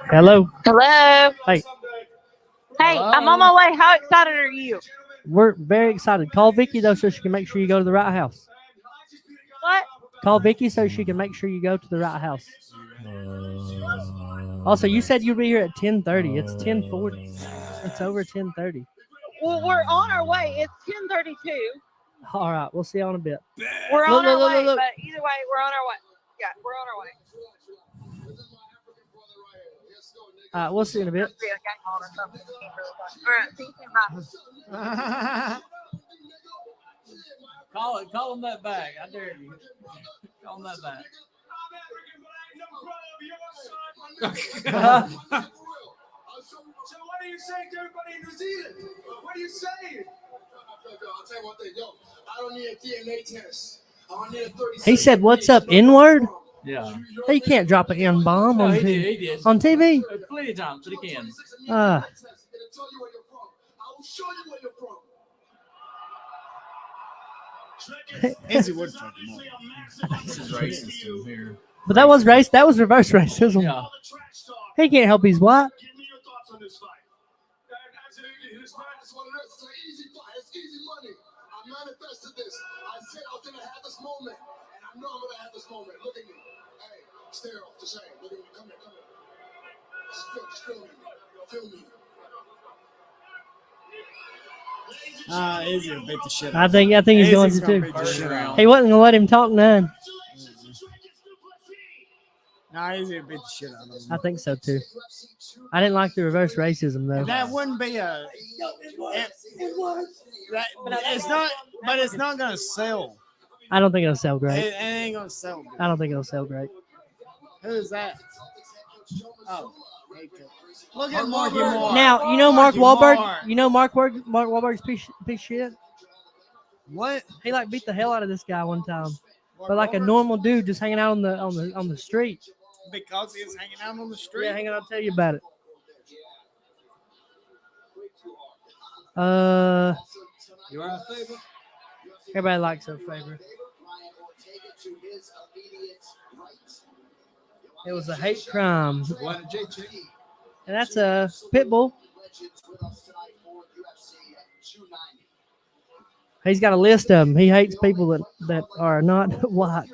Hello. Hello. Hey, Hey, I'm on my way. How excited are you? we're very excited. Call Vicky, though, so she can make sure you go to the right house. What? Call Vicky so she can make sure you go to the right house. Also, you said you'll be here at 10:30. It's 10:40. It's over 10:30. Well, we're on our way. It's 10:32. All right, we'll see you in a bit. We're Look, on our look, look, way, look. but either way, we're on our way. Yeah, we're on our way. All right, we'll see you in a bit. Be a gang on or something. All right, see you soon. Bye. Call him that back. I dare you. Call him that back. So what do you say to everybody in New Zealand? What do you say? I'll tell you one thing, yo. I don't need a DNA test. I don't need a 30. He said, "What's up, N-word?" Yeah. He can't drop an N-bomb No, on he TV. did. He did. On TV. Plenty of times, but he can. I will show you where you're from. Izzy would fucking know. This is racism here. But that was race. That was reverse racism. Yeah. He can't help he's white. Give me your thoughts on this fight. Absolutely, this fight is one of those. It's an easy fight. It's easy money. I manifested this. I said I was gonna have this moment, and I know I'm gonna have this moment. Look at me. Hey, stare off the shame. Look at me. Come here. Come here. Just feel me. Feel me. Izzy will beat the shit. I think he's going to too. beat the shit out. He wasn't gonna let him talk none. Nah, Izzy will beat the shit out of him. I think so too. I didn't like the reverse racism though. That wouldn't be a. It's not, but it's not gonna sell. I don't think it'll sell great. It ain't gonna sell good. I don't think it'll sell great. Who is that? Oh, look at Marky Mark. Now you know Mark Wahlberg. You know Mark Wahlberg's piece of shit. What? He like beat the hell out of this guy one time, but like a normal dude just hanging out on the street. Because he was hanging out on the street. Yeah, hang on, I'll tell you about it. You are a favorite? Everybody likes her favorite. It was a hate crime. And that's a Pitbull. He's got a list of them. He hates people that are not white.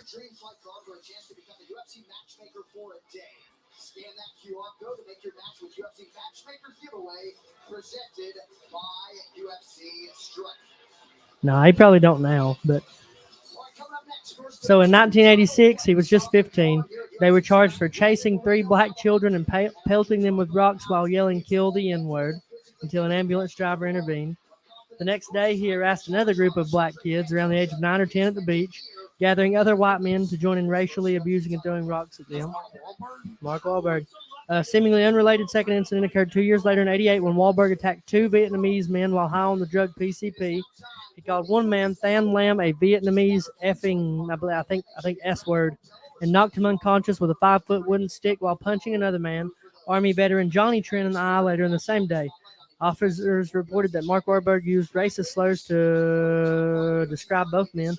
No, he probably don't now, but so in 1986, he was just 15. They were charged for chasing 3 black children and pelting them with rocks while yelling, "Kill the N-word," until an ambulance driver intervened. The next day, he harassed another group of black kids around the age of 9 or 10 at the beach, gathering other white men to join in racially abusing and throwing rocks at them. Mark Wahlberg. A seemingly unrelated second incident occurred 2 years later in '88 when Wahlberg attacked 2 Vietnamese men while high on the drug PCP. He called one man, Than Lam, a Vietnamese effing, I think S word, and knocked him unconscious with a 5-foot wooden stick while punching another man, Army veteran Johnny Trent, in the eye later in the same day. Officers reported that Mark Wahlberg used racist slurs to describe both men.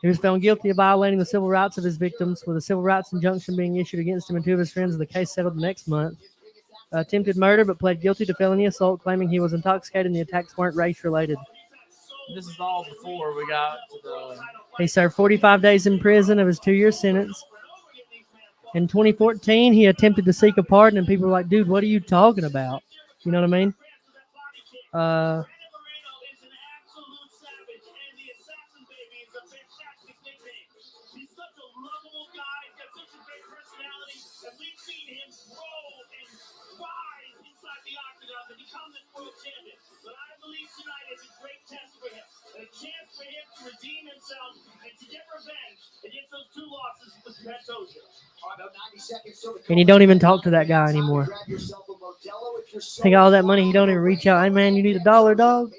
He was found guilty of violating the civil rights of his victims, with a civil rights injunction being issued against him and 2 of his friends, and the case settled the next month. Attempted murder, but pled guilty to felony assault, claiming he was intoxicated and the attacks weren't race-related. This is all before we got to the... He served 45 days in prison of his 2-year sentence. In 2014, he attempted to seek a pardon, and people were like, dude, what are you talking about? You know what I mean? And he don't even talk to that guy anymore. Take all that money, he don't even reach out. Hey man, you need $1, dog?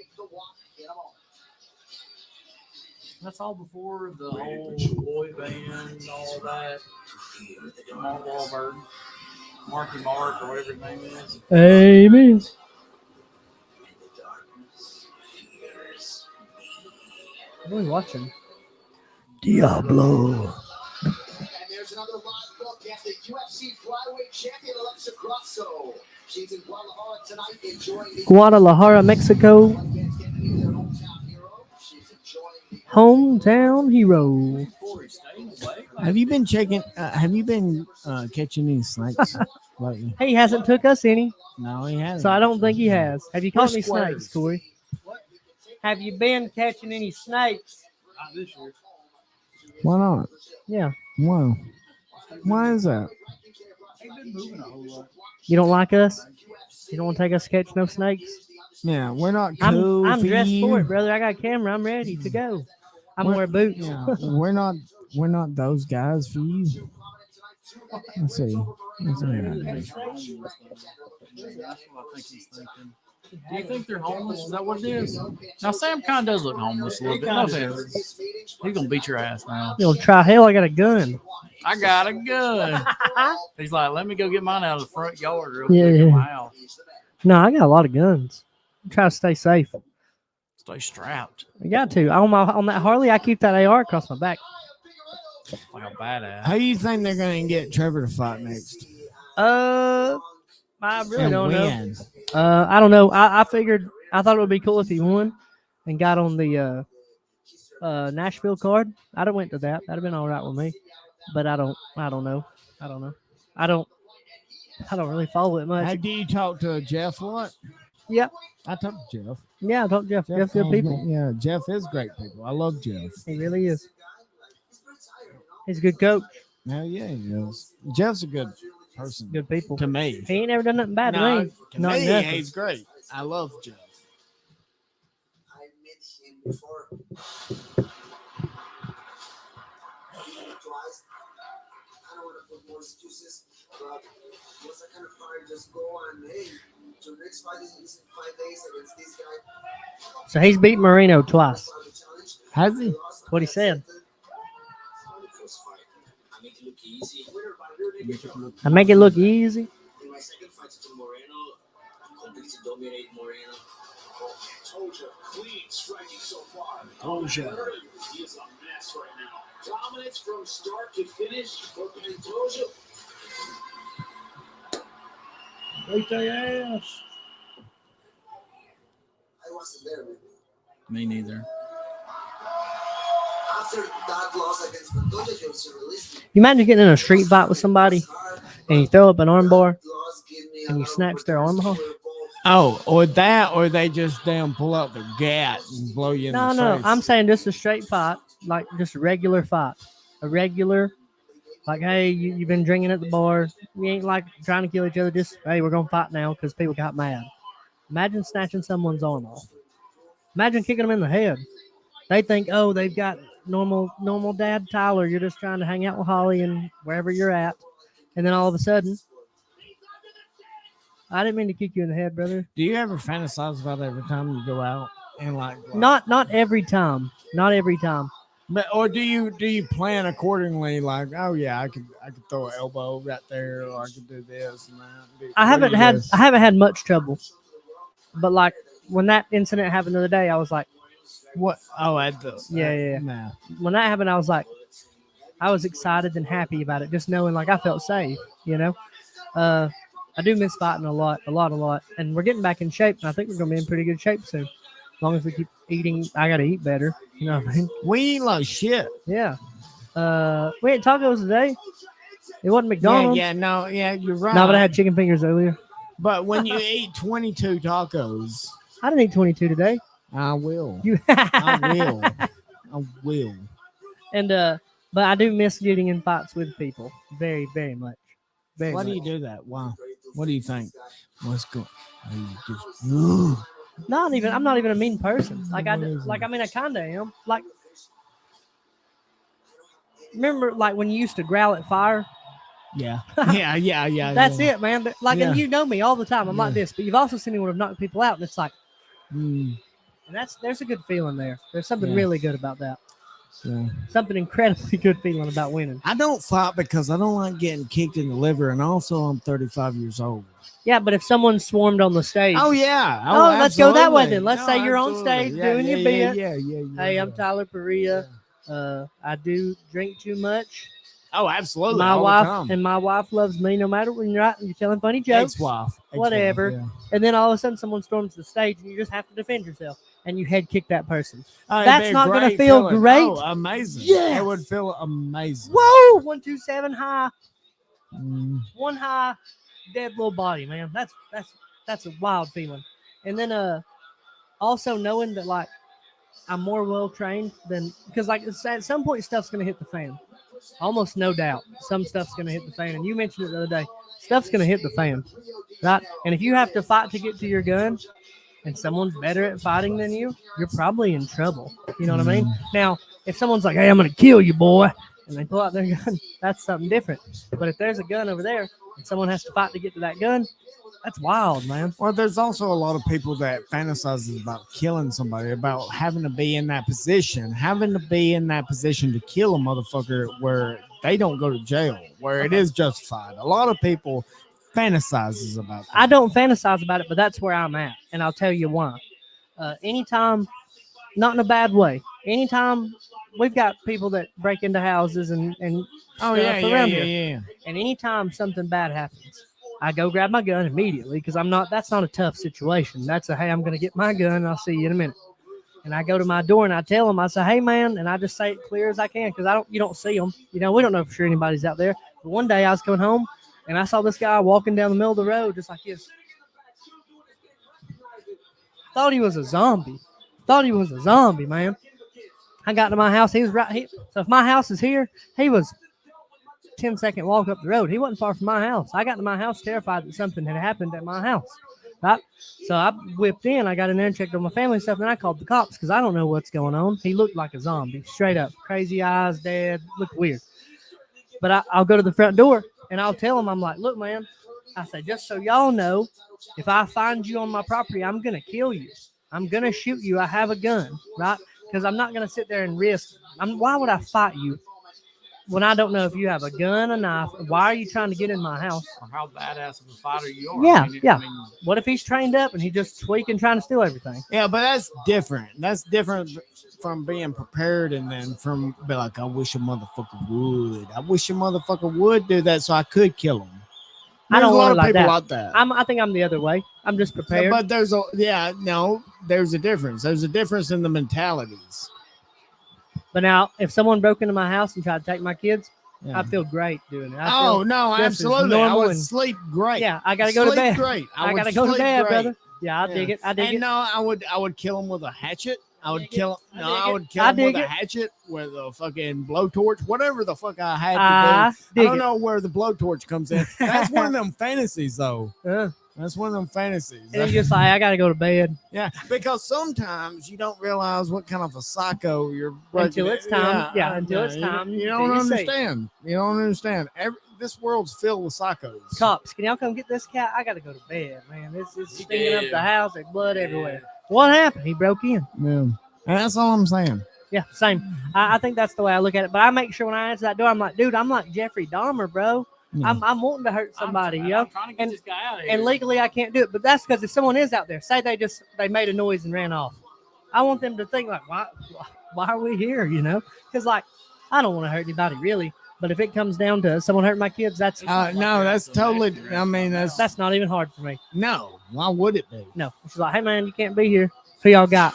That's all before the whole boy band, all that. Mark Wahlberg, Marky Mark, or whatever his name is. Amen. What are we watching? Diablo. And there's another live look at the UFC flyweight champion Alexa Grasso. She's in Guadalajara tonight enjoying the Guadalajara, Mexico. Hometown hero. Have you been checking? Have you been catching any snakes lately? He hasn't took us any. No, he hasn't. So I don't think he has. Have you caught any Squares. snakes, Corey? Have you been catching any snakes? Not this year. Why not? Yeah. Wow. Why is that? Ain't been moving a whole lot. You don't like us? You don't want to take us to catch no snakes? Yeah, we're not cool. I'm dressed you. for it, brother. I got a camera. I'm ready to go. I'm gonna wear boots. Yeah, we're not those guys for you. Let's see. Let's see. That's what I think he's thinking. Do you think they're homeless? Is that what it is? Now, Sam kind of does look homeless a little bit. No offense. He's going to beat your ass now. You'll try hell. I got a gun. I got a gun. He's like, let me go get mine out of the front yard real Yeah, quick in yeah. my house. No, I got a lot of guns. I try to stay safe. Stay strapped. I got to. On that Harley, I keep that AR across my back. Like a badass. How do you think they're going to get Trevor to fight next? I really And don't win. know. I don't know. I thought it would be cool if he won and got on the Nashville card. I'd have went to that. That'd have been all right with me. But I don't know. I don't really follow it much. How do you talk to Jeff? What? Yep. I talked to Jeff. Yeah, I talked to Jeff. Jeff's good calls me- people. Yeah, Jeff is great people. I love Jeff. He really is. He's a good coach. Hell yeah, he is. Jeff's a good person. Good people. To me. He ain't never done nothing bad to No, me. to Not me, nothing. he's great. I love Jeff. I met him before. Twice. I don't want to put more excuses, but it was a kind of hard just go and hey, your next fight is in 5 days against this guy. So he's beat Marino twice. Has he? That's what he said. I make it look easy. In my second fight to Moreno, completely dominate Moreno. Told you, clean striking so far. Told ya. He is a mess right now. Dominance from start to finish for Pantoja. Beat their ass. I wasn't there with Me neither. After that loss against Pantoja, UFC released me. You imagine getting in a street fight with somebody and you throw up an armbar and you snatch their arm off? Oh, or that, or they just damn pull out the gat and blow you in No, the no. face. I'm saying just a straight fight, like just a regular fight. A regular, like, hey, you've been drinking at the bar. We ain't like trying to kill each other. Just, hey, we're going to fight now because people got mad. Imagine snatching someone's arm off. Imagine kicking them in the head. They think, oh, they've got normal dad Tyler. You're just trying to hang out with Holly and wherever you're at. And then all of a sudden, I didn't mean to kick you in the head, brother. Do you ever fantasize about every time you go out and like Not every time. Not every time. But or do you plan accordingly? Like, oh yeah, I could throw an elbow right there, or I could do this and that. I haven't had much trouble. But like when that incident happened the other day, I was like, what? Oh, at the yeah. Nah. When that happened, I was like, I was excited and happy about it, just knowing like I felt safe, you know. I do miss fighting a lot, and we're getting back in shape, and I think we're gonna be in pretty good shape soon, as long as we keep eating. I gotta eat better, you know what I mean? We eat like shit. Yeah. We ate tacos today. It wasn't McDonald's. Yeah, you're right. No, but I had chicken fingers earlier. But when you eat 22 tacos, I didn't eat 22 today. I will. You. I will. And but I do miss getting in fights with people very, very much. Very Why much. do you do that? Wow. What do you think? What's going? Not even. I'm not even a mean person. I kind of am. Like, remember, like when you used to growl at fire. Yeah. Yeah. That's it, man. Like, Yeah. and you know me all the time. I'm like this, but you've also seen me when I've knocked people out, and it's like, and there's a good feeling there. There's something really good about that. Yeah. Something incredibly good feeling about winning. I don't fight because I don't like getting kicked in the liver, and also I'm 35 years old. Yeah, but if someone swarmed on the stage. Oh yeah. Oh, let's go that way absolutely. then. Let's No, say you're on absolutely. stage Yeah, doing your yeah, bit. Yeah. Hey, I'm Tyler Perea. I do drink too much. Oh, absolutely. My all the wife time. and my wife loves me no matter when you're out and you're telling funny jokes. Ex-wife, whatever. yeah. And then all of a sudden someone storms the stage and you just have to defend yourself and you head kick that person. Oh, it'd That's be a not going to great feel feeling. great. Oh, amazing. Yes. It would feel amazing. Whoa, 127 high. Mm. One high, dead little body, man. That's a wild feeling. And then also knowing that like I'm more well trained than because like at some point stuff's gonna hit the fan. Almost no doubt. Some stuff's gonna hit the fan. And you mentioned it the other day. Stuff's gonna hit the fan. Right? And if you have to fight to get to your gun and someone's better at fighting than you, you're probably in trouble. You know what I mean? Now, if someone's like, hey, I'm gonna kill you, boy, and they pull out their gun, that's something different. But if there's a gun over there and someone has to fight to get to that gun, that's wild, man. Well, there's also a lot of people that fantasizes about killing somebody, about having to be in that position to kill a motherfucker where they don't go to jail, where it is justified. A lot of people fantasizes about that. I don't fantasize about it, but that's where I'm at, and I'll tell you why. Anytime, not in a bad way, anytime we've got people that break into houses and stuff around here. And anytime something bad happens, I go grab my gun immediately because that's not a tough situation. That's hey, I'm going to get my gun and I'll see you in a minute. And I go to my door and I tell them, I say, hey, man, and I just say it clear as I can because you don't see them. You know, we don't know for sure anybody's out there. But one day I was coming home and I saw this guy walking down the middle of the road just like this. Thought he was a zombie. Thought he was a zombie, man. I got to my house. He was right here. So if my house is here, he was 10-second walk up the road. He wasn't far from my house. I got to my house terrified that something had happened at my house. Right? So I whipped in. I got in there and checked on my family stuff. Then I called the cops because I don't know what's going on. He looked like a zombie, straight up. Crazy eyes, dead, looked weird. But I'll go to the front door and I'll tell him, I'm like, look, man, I say, just so y'all know, if I find you on my property, I'm going to kill you. I'm going to shoot you. I have a gun, right? Because I'm not going to sit there and risk. Why would I fight you when I don't know if you have a gun, a knife? Why are you trying to get in my house? Or how badass of a fighter you are. Yeah, I mean, yeah. What if he's trained up and he just tweaking, trying to steal everything? Yeah, but that's different. That's different from being prepared and then from be like, I wish a motherfucker would. I wish a motherfucker would do that so I could kill him. I don't There's a lot want of it like people that. like that. I think I'm the other way. I'm just prepared. Yeah, but there's a difference. There's a difference in the mentalities. But now, if someone broke into my house and tried to take my kids, Yeah. I feel great doing it. Oh no, absolutely! I would sleep great. Yeah, I gotta go to bed. Great. I would gotta go to sleep bed, great. brother. Yeah, I dig it. I dig and it. no, I would kill him with a hatchet. I would kill him. No, I would kill I him with dig a it. hatchet, with a fucking blowtorch, whatever the fuck I had to I do. I dig don't it. know where the blowtorch comes in. That's one of them fantasies, though. That's one of them fantasies. And you're just like, I gotta go to bed. Yeah, because sometimes you don't realize what kind of a psycho you're Until breaking it's time. Yeah, until it's you- time. You don't Then you see. understand. You don't understand. This world's filled with psychos. Cops, can y'all come get this cat? I gotta go to bed, man. It's stinking up did. the house. There's blood everywhere. What happened? He broke in. Yeah, and that's all I'm saying. Yeah, same. I think that's the way I look at it. But I make sure when I answer that door, I'm like, dude, I'm like Jeffrey Dahmer, bro. Yeah. I'm wanting to hurt somebody, you know. trying to get this guy out of here. And legally, I can't do it. But that's because if someone is out there, say they made a noise and ran off, I want them to think like, why are we here? You know, because like I don't want to hurt anybody really. But if it comes down to someone hurting my kids, that's No, that's totally. I mean, that's not even hard for me. No, why would it be? No, she's like, hey man, you can't be here. Who y'all got?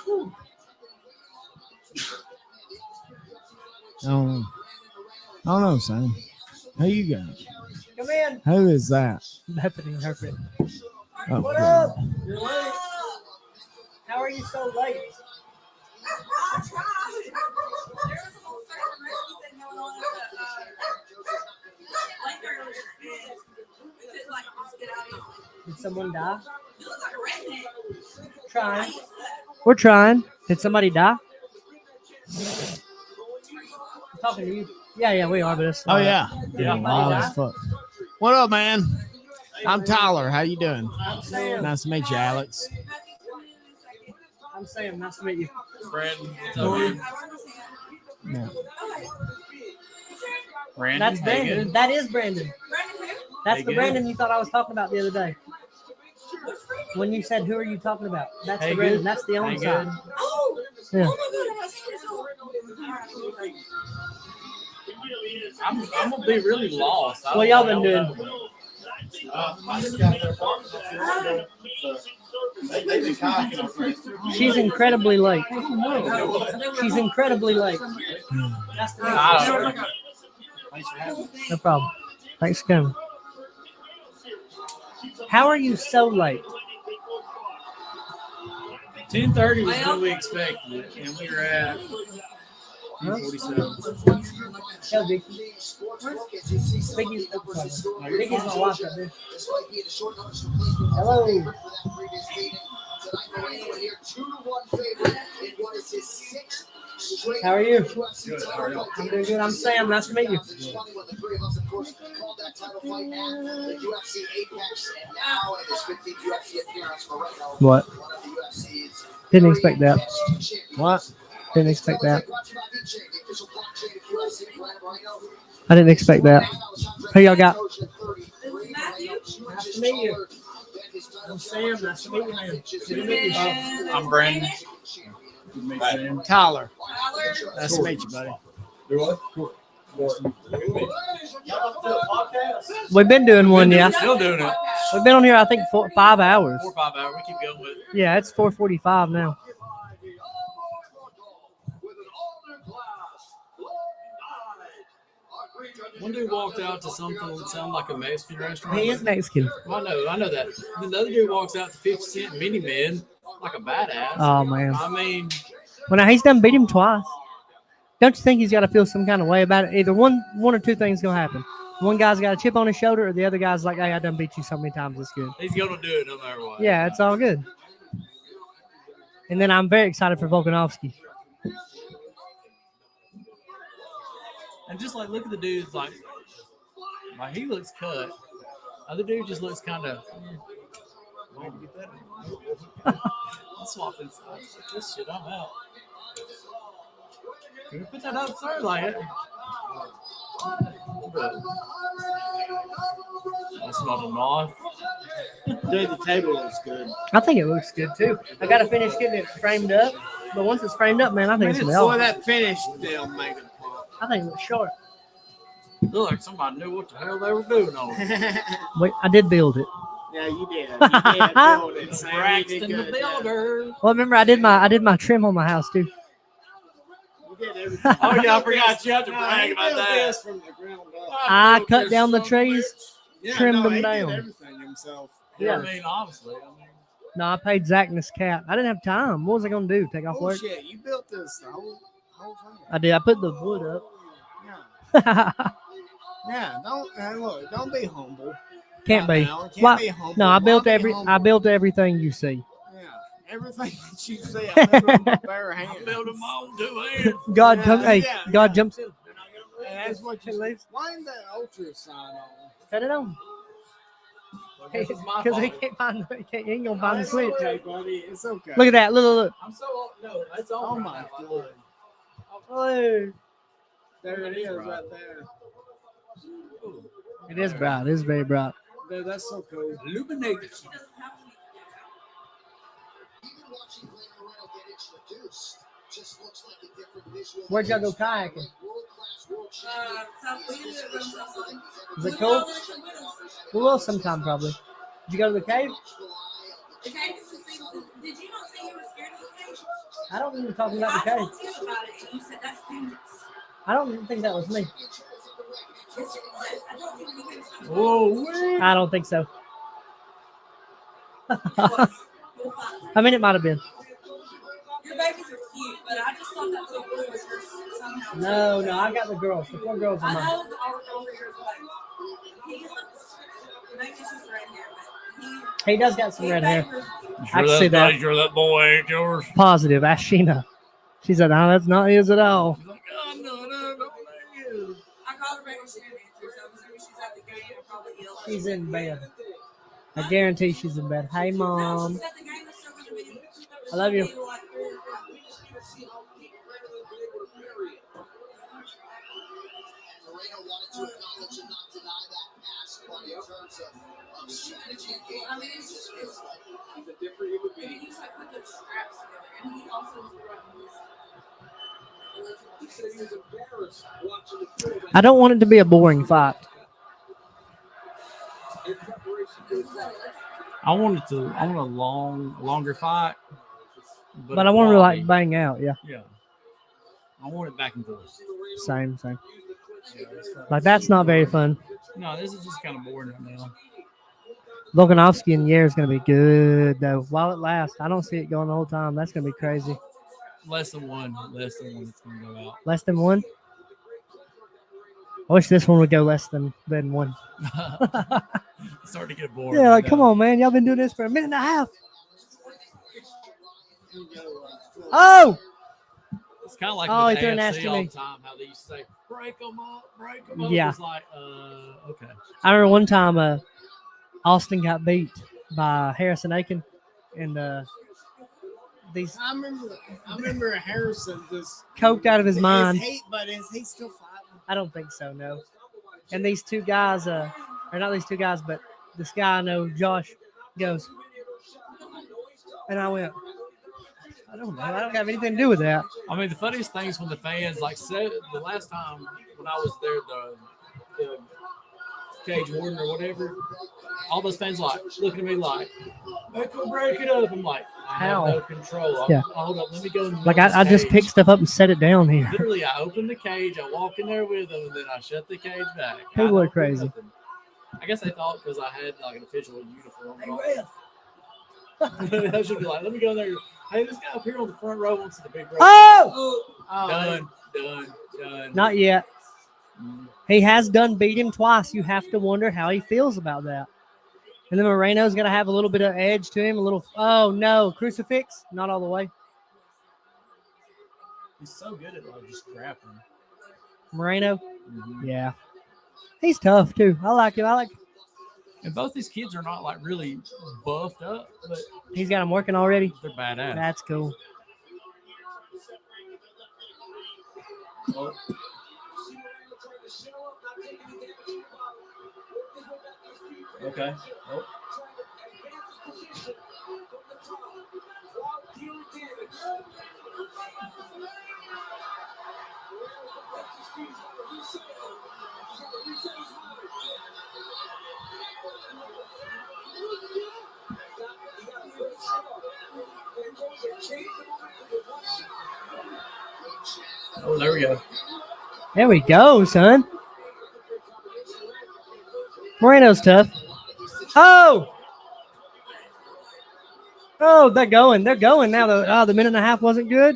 I don't know, Sam. Who you got? Come in. Who is that? Bethany, her friend. Oh, What God. up? You're late. How are you so late? Did someone die? Trying. We're trying. Did somebody die? I'm talking to you. Yeah, we are, but it's Oh yeah, Did yeah. anybody Wild die? as fuck. What up, man? I'm Tyler. How you doing? Sam. Nice to meet you, Alex. I'm Sam. Nice to meet you. Brandon. Yeah. Brandon. That's Brandon. Hagan. That is Brandon. That's the Hagan. Brandon you thought I was talking about the other day. When you said, "Who are you talking about?" That's the Hagan. Brandon. That's the on side. Hagan. Yeah. I'm gonna be really lost. What y'all been doing? I just got their apartment. She's incredibly late. She's incredibly late. That's the No problem. Thanks for coming. How are you so late? 10:30 was what we expected, and we were at 10:47. Tell Vicky. Vicky's my wife right there. Hello. How are you? I'm doing good. I'm Sam. Nice to meet you. What? Didn't expect that. What? Didn't expect that. I didn't expect that. Who y'all got? Nice to meet you. I'm Sam. Nice to meet you, man. Good to meet you. I'm Brandon. Tyler. Nice to meet you, buddy. We've been doing one, yeah. Still doing it. We've been on here, I think, 5 hours. 4 or 5 hours. We keep going with it. Yeah, it's 4:45 now. One dude walked out to something that sounded like a Mexican restaurant. He is Mexican. Well, I know that. Then the other dude walks out to 50 Cent Mini Men. like a badass. Oh, man. I mean, Well, now he's done beat him twice. Don't you think he's got to feel some kind of way about it? Either one or two things gonna happen. One guy's got a chip on his shoulder, or the other guy's like, "Hey, I done beat you so many times. It's good." he's gonna do it no matter what. Yeah, it's all good. And then I'm very excited for Volkanovski. And just like look at the dudes, like he looks cut. Other dude just looks kind of. I'm swapping sides. This shit, I'm out. Can we put that up, sir? Like, that's not a knife. Dude, the table looks good. I think it looks good too. I got to finish getting it framed up, but once it's framed up, man, I think it's gonna be Boy, awesome. that finish they'll make it pop. I think it looks sharp. Look like somebody knew what the hell they were doing on it. Wait, I did build it. Yeah, you did. You did build it. Sam. You Braxton did the good. builder. Well, remember I did my trim on my house too. You did everything. Oh yeah, I forgot you have to brag he about built that. this from the ground up. I cut down the trees, Yeah, trimmed no, them he down. did everything himself. Yeah. I mean, obviously. No, I paid Zach and his cat. I didn't have time. What was I gonna do? Take off Oh work? shit, you built this the whole thing. I did. I put the wood up. Yeah, don't be humble. Can't be. Now, can't Why- be humble. No, I built Why be humble? I built everything you see. Yeah, everything that you see, I built with my bare hands. I built them all with 2 hands. God Yeah, comes. Hey, yeah, God yeah. jumps in. And that's what you leave. Why ain't that ultra sign on? Cut it on. This is my Because he fault. can't find. He ain't gonna find the It's switch. okay, buddy. It's okay. Look at that. Look. I'm so no, that's all. Oh my god. Oh, There it is right there. it is bright. It is very bright. Dude, that's so cool. Illuminated. Where'd y'all go kayaking? Is it cool? We will sometime probably. Did you go to the cave? The cave is the single. Did you not say you were scared of the cave? I don't remember talking about the I cave. told you about it, and you said that's dangerous. I don't even think that was me. Yes, I told you when you came to Whoa, I don't think so. I mean, it might have been. Your babies are cute, but I just thought that little boy was yours somehow. No, I got the girls. The 4 girls are I mine. know the all girls are yours, but he looks. Maybe it's just right here, but He does got some red hair. I Sure can see that. Sure that boy ain't yours. Positive. Ask Sheena. She said, "No, that's not his at all." She's like, oh, no, I called her back and she didn't answer, so I'm assuming she's at the game and probably ill. She's in bed. I guarantee she's in bed. Hey, No, mom. she said the game is still going to be. I love you. I mean, it's just, it's he just like put the straps together, and he also was running I don't want it to be a boring fight. I want a longer fight. But I want to like bang out. Yeah. Yeah. I want it back and forth. Same. Like that's not very fun. No, this is just kind of boring right now. Volkanovski in Yair is going to be good though. While it lasts, I don't see it going the whole time. That's going to be crazy. Less than one. It's going to go out. Less than 1. I wish this one would go less than 1. It's starting to get boring. Yeah, like come on, man. Y'all been doing this for a minute and a half. Oh. It's kind of like Oh, with he threw an AFC ass to all me. the time, how they used to say, break them up. Yeah. It's like, okay. I remember one time Austin got beat by Harrison Aiken, and these I remember Harrison just coked out of his mind. But is he still fighting? I don't think so, no. And these 2 guys, or not these 2 guys, but this guy I know, Josh, goes, and I went, I don't know. I don't have anything to do with that. I mean, the funniest thing is when the fans, like, said the last time when I was there, the cage warden or whatever, all those fans like looking at me like, make them break it up. I'm like, I How? have no control. Yeah. Hold up, let me go. Like I just picked stuff up and set it down here. Literally, I opened the cage, I walk in there with them, and then I shut the cage back. People I are don't do crazy. nothing. I guess they thought because I had like an official uniform. I should be like, let me go in there. Hey, this guy up here on the front row wants the big row. Oh! Done. Not yet. He has done beat him twice. You have to wonder how he feels about that. And then Moreno's going to have a little bit of edge to him. A little, oh no, crucifix? Not all the way. He's so good at like just grappling. Moreno? Yeah. He's tough too. I like him. And both these kids are not like really buffed up, but he's got them working already. They're badass. That's cool. Oh. Okay. Oh. Oh, there we go. There we go, son. Moreno's tough. Oh! Oh, they're going. They're going now. The minute and a half wasn't good.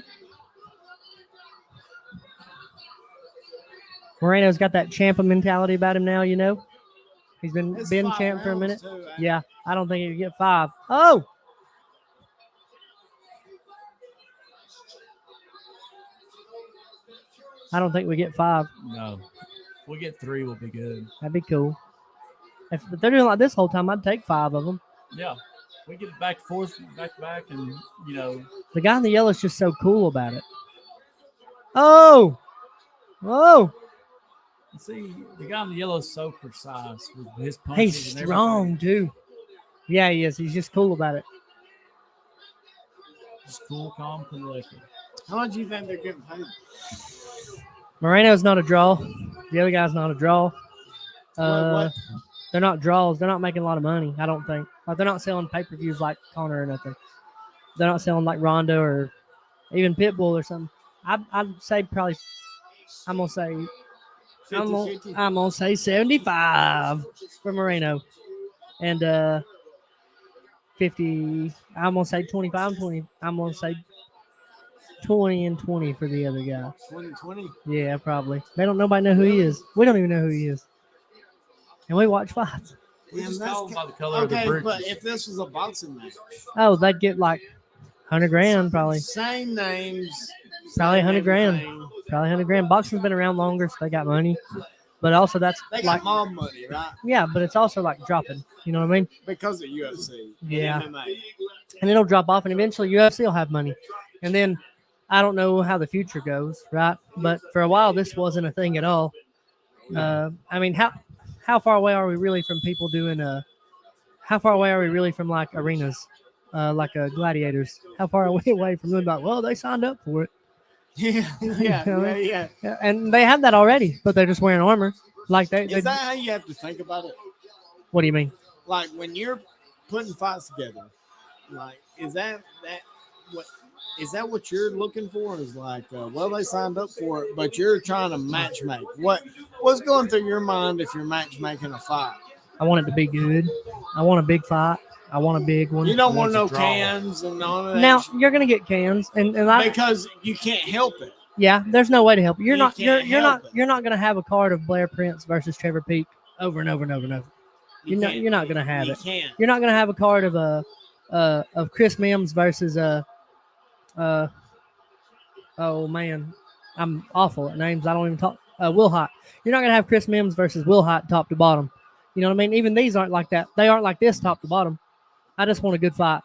Moreno's got that champion mentality about him now, you know. He's been champ for a minute. Yeah, I don't think he could get 5. Oh! I don't think we get 5. No. If we get 3, we'll be good. That'd be cool. If they're doing like this whole time, I'd take 5 of them. Yeah. We get back to forth, back to back, and, you know. The guy in the yellow is just so cool about it. Oh! Oh! See, the guy in the yellow is so precise with his punches. He's and strong, everything. too. Yeah, he is. He's just cool about it. Just cool, calm, collected. How much do you think they're getting paid? Moreno's not a draw. The other guy's not a draw. What? They're not draws. They're not making a lot of money, I don't think. Like, they're not selling pay-per-views like Connor or nothing. They're not selling like Rondo or even Pitbull or something. I'd say probably, I'm going to say, 50-50. I'm gonna say 75 for Moreno. And 50, I'm going to say 25, 20. I'm going to say 20 and 20 for the other guy. 20-20? Yeah, probably. Nobody know who he is. We don't even know who he is. And we watch fights. We just call him by the color of the Okay, bridges. but if this was a boxing match, Oh, they'd get like 100 grand probably. same names, Probably same 100 grand. everything. Probably 100 grand. Boxing's been around longer, so they got money. But also that's They got like, mob money, right? yeah, but it's also like dropping. You know what I mean? Because of UFC. and Yeah. MMA. And it'll drop off, and eventually UFC will have money. And then I don't know how the future goes, right? But for a while, this wasn't a thing at all. I mean, how far away are we really from people doing how far away are we really from like arenas, like gladiators? How far are we away from them? Like, well, they signed up for it. Yeah, You know what I mean? yeah. Yeah, and they have that already, but they're just wearing armor. Like they Is that how you have to think about it? What do you mean? Like when you're putting fights together, like is that what you're looking for? Is like, well, they signed up for it, but you're trying to match make. What's going through your mind if you're matchmaking a fight? I want it to be good. I want a big fight. I want a big one. You don't want no cans and all of that. Now you're gonna get cans, and I, because you can't help it. yeah, there's no way to help you. You're can't not gonna have a card of Blair Prince versus Trevor Peak over and over and over and over. You're not gonna have it. Can't. You're not gonna have a card of Chris Mims versus oh man, I'm awful at names. I don't even talk. Will Hott. You're not gonna have Chris Mims versus Will Hott top to bottom. You know what I mean? Even these aren't like that. They aren't like this top to bottom. I just want a good fight.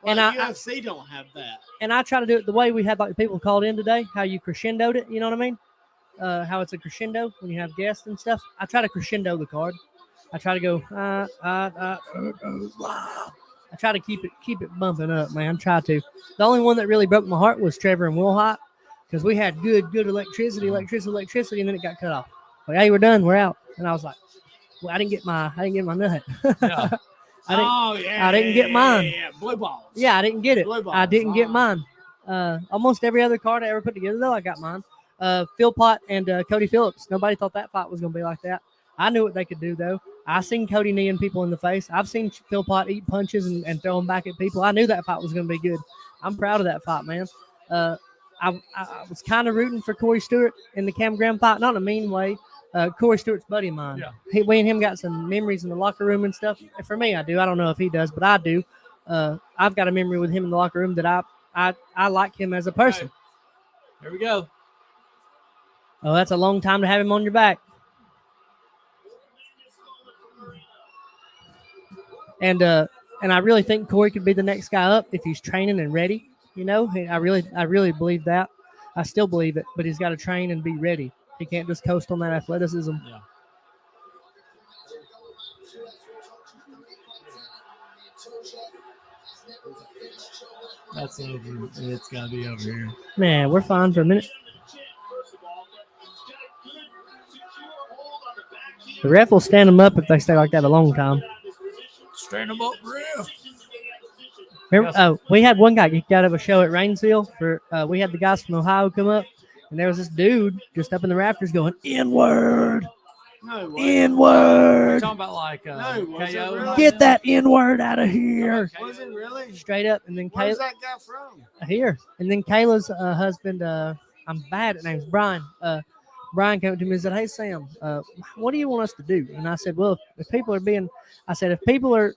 Well, and UFC don't have that. And I try to do it the way we had like the people called in today, how you crescendoed it, you know what I mean? How it's a crescendo when you have guests and stuff. I try to crescendo the card. I try to go I try to keep it bumping up, man. Try to. The only one that really broke my heart was Trevor and Will Hott, because we had good electricity, and then it got cut off. Like, hey, we're done, we're out. And I was like, well, I didn't get my nut. Yeah. I didn't get mine. Yeah, blue balls. Yeah, I didn't get it. Blue balls. I didn't get mine. Almost every other card I ever put together, though, I got mine. Phil Pott and Cody Phillips. Nobody thought that fight was going to be like that. I knew what they could do, though. I seen Cody kneeing people in the face. I've seen Philpott eat punches and throw them back at people. I knew that fight was going to be good. I'm proud of that fight, man. I was kind of rooting for Corey Stewart in the Cam Graham fight, not in a mean way. Corey Stewart's buddy of mine. Yeah. We and him got some memories in the locker room and stuff. For me, I do. I don't know if he does, but I do. I've got a memory with him in the locker room that I like him as a person. Here we go. Oh, that's a long time to have him on your back. And I really think Corey could be the next guy up if he's training and ready. You know, I really believe that. I still believe it, but he's got to train and be ready. He can't just coast on that athleticism. Yeah. That's over. It's got to be over here. Man, we're fine for a minute. The ref will stand them up if they stay like that a long time. Stand them up, ref. Remember, we had one guy kicked out of a show at Rainsville. We had the guys from Ohio come up, and there was this dude just up in the rafters going, N-word. No way. N-word. You're talking about like KO? Get that N-word out of here. Was it really? Straight up. And then Where's Kayla, that guy from? here. And then Kayla's husband, I'm bad at names, Brian. Brian came up to me and said, hey, Sam, what do you want us to do? And I said, well, if people are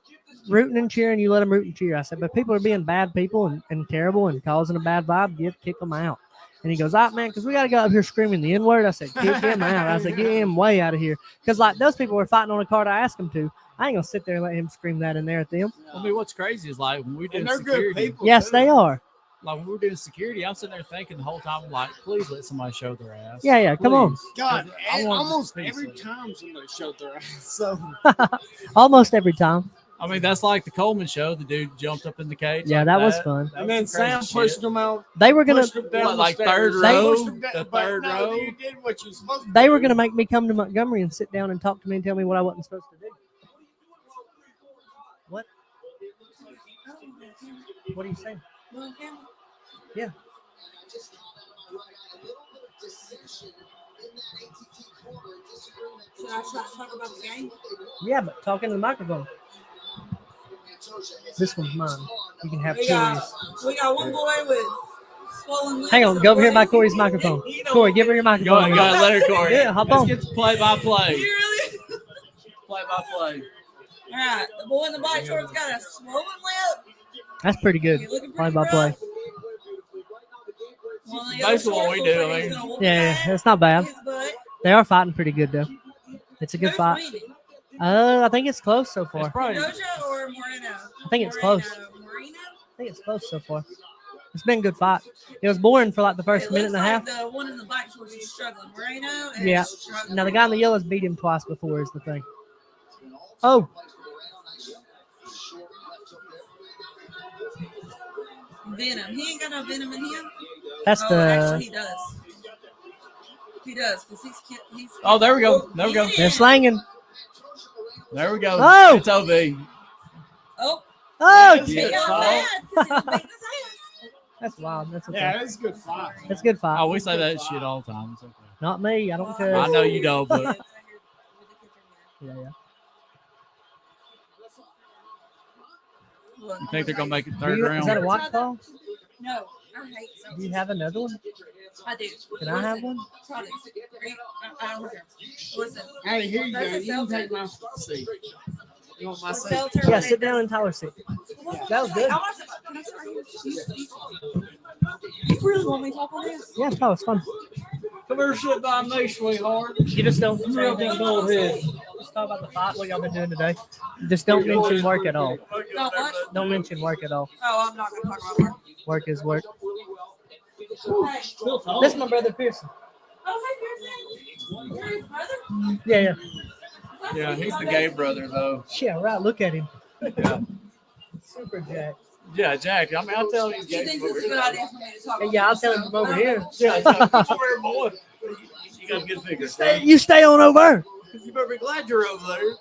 rooting and cheering, you let them root and cheer. I said, but people are being bad people and terrible and causing a bad vibe, kick them out. And he goes, all right, man, because we got to go up here screaming the N-word. I said, kick him out. I said, get him way out of here. Because, like, those people were fighting on a card I asked them to. I ain't going to sit there and let him scream that in there at them. I mean, what's crazy is, like, when we did they're security. good people. Yes, they are. Like, when we were doing security, I'm sitting there thinking the whole time, like, please let somebody show their ass. Yeah, come on. God, I want almost this every piece. time somebody showed their ass. So Almost every time. I mean, that's like the Coleman show. The dude jumped up in the cage. Yeah, like that was fun. and then some crazy Sam shit. pushed them out. They were going pushed to them down What, the like stairs. third They row? pushed them down, The but third no, row? You did what you supposed to They do. were going to make me come to Montgomery and sit down and talk to me and tell me what I wasn't supposed to do. What? What are you saying? Yeah. Should I try to talk about the game? Yeah, but talk into the microphone. This one's mine. You can have We Corey's. got one boy with swollen lips. Hang on, go over here by Corey's microphone. Corey, give her your Go microphone. ahead, let her, Corey. Yeah, hop Let's on. get to play-by-play. You really? Play-by-play. All right, the boy in the black shorts got a swollen lip. That's pretty good. He looking Play pretty by play. rough. One of the other Basically what shorts we looks do, like I he's mean. gonna whoop Yeah, his yeah, it's not bad. his butt. They are fighting pretty good though. It's a good Who's fight. winning? I think it's close so far. It's probably Doja or Moreno? I think it's close. Moreno? I think it's close so far. It's been a good fight. It was boring for like the first It minute looks and a like half. the one in the black shorts is struggling. Moreno is Yeah. struggling. Now the guy in the yellow's beat him twice before is the thing. Oh, Venom. He ain't got no venom in him. that's the. Actually, he does. He does because he's. Oh, there we go. There we go. They're slanging. There we go. Oh! It's OB. Oh. Oh, He shit. got mad 'cause he was beating his ass. That's wild. That's okay. Yeah, it's a good fight. That's a good fight. Oh, we say that shit all the time. It's okay. Not me. I don't care. I know you don't, but Yeah, yeah. you think they're gonna make it Do third you- round? is that a white claw? No, I hate some. Do you have another one? I do. Can I have one? Products. I don't care. Listen. Hey, here you go. That's a You can seltzer. take my seat. You want my seat? Seltzer Yeah, when sit it down does- in Tyler's seat. That was good. I want to. Can I sit right here? You really want me to talk on this? Yeah, that was fun. Come here, sit by me, sweetheart. You just don't Come here, up and go ahead. Just talk about the fight, what y'all been doing today. Just don't mention work at all. Not what? Don't mention work at all. Oh, I'm not going to talk about work. Work is work. Hey. This is my brother Pearson. Oh, hey, Pearson. You're his brother? Yeah, yeah. Yeah, he's the gay brother though. Yeah, right. Look at him. Yeah, Super Jack. yeah, Jack. I mean, I'll tell you, he's He gay. thinks it's a good idea for me to talk Yeah, I'll tell him from over here. Yeah, come here, boy. You got a good figure. You stay on over. You better be glad you're over there.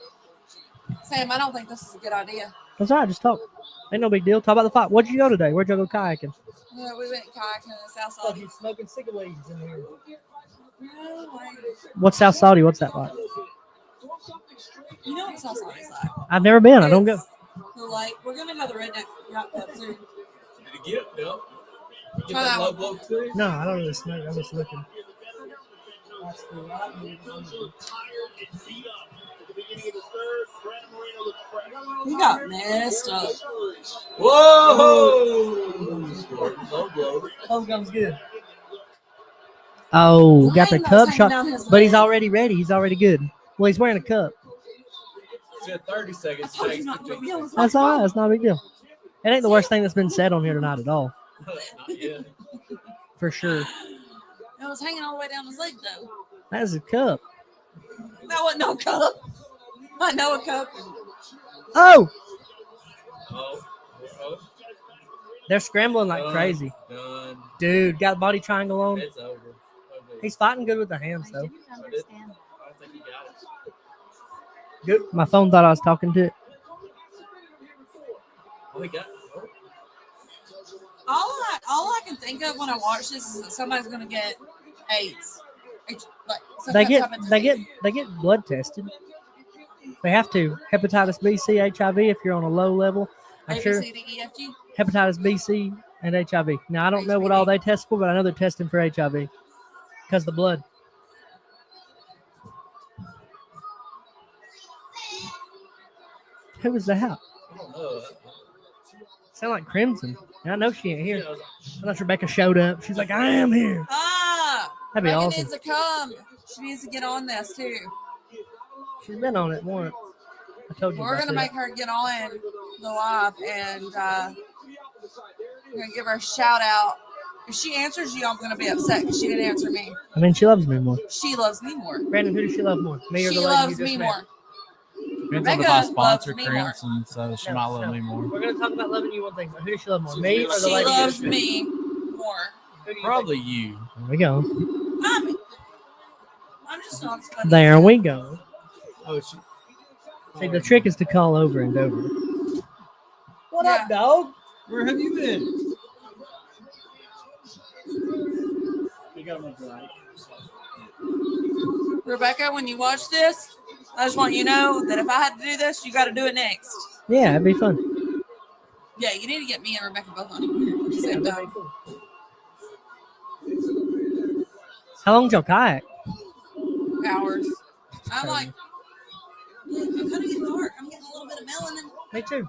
Sam, I don't think this is a good idea. That's all right. Just talk. Ain't no big deal. Talk about the fight. What'd you go today? Where'd y'all go kayaking? Yeah, we went kayaking in the South Oh, Side. you smoking cigarettes in here. No, like, What's South Saudi? What's that like? You know what Salsoni's like? I've never been. I don't go. They're like, we're gonna go to the Redneck Yacht Club soon. Did you get it? No. Get Try that that low one. blow too? No, I don't really smoke. I'm just looking. That's cool. I mean, He got messed up. Whoa! Low blow. Bubblegum's good. Oh, got the Lane that cup was shot, hanging down his but he's leg. already ready. He's already good. Well, he's wearing a cup. Said 30 seconds. told you Takes not to 15 be on seconds. That's all right. That's not a big deal. It ain't the worst thing that's been said on here tonight at all, Not yet. It for sure. was hanging all the way down his leg, though. That's a cup. That wasn't no cup. I know a cup. Oh, Oh. Oh. they're scrambling like Done. crazy. Done. Dude, got the body triangle on. It's over. Okay. He's fighting good with the hands, though. I don't think he got it. Good. My phone thought I was talking to it. Oh, he got it. Oh. All I can think of when I watch this is that somebody's gonna get AIDS. Like some They type of disease. get blood tested. They have to. Hepatitis B, C, HIV if you're on a low level. I'm A, B, sure C, D, E, F, G. hepatitis B, C, and HIV. Now I don't know what all they test for, but I know they're testing for HIV because the blood. Who was that? I don't know. Sound like Crimson. And I know she ain't here. Unless Rebecca showed up. She's like, I am here. Ah, That'd be Megan awesome. needs to come. She needs to get on this too. She's been on it once. I told you. We're about gonna that. make her get on the live, and we're gonna give her a shout out. If she answers you, I'm gonna be upset because she didn't answer me. I mean, she loves me more. She loves me more. Brandon, who does she love more? Me or She the lady loves you me just met? more. Depends on if Rebecca I loves sponsor me more. Crimson, so she might love me more. We're gonna talk about loving you one thing, but who does she love more? Me or the She lady you loves just met? me more. Who do you Probably think? you. There we go. I'm just not as funny. There we go. Oh, she. See, the trick is to call over and over. What Yeah. up, dog? Where have you been? You got my break. Rebecca, when you watch this, I just want you to know that if I had to do this, you got to do it next. Yeah, it'd be fun. Yeah, you need to get me and Rebecca both on here at the same time. How long did y'all kayak? Hours. I'm like, I'm kind of getting dark. I'm getting a little bit of melanin. Me too.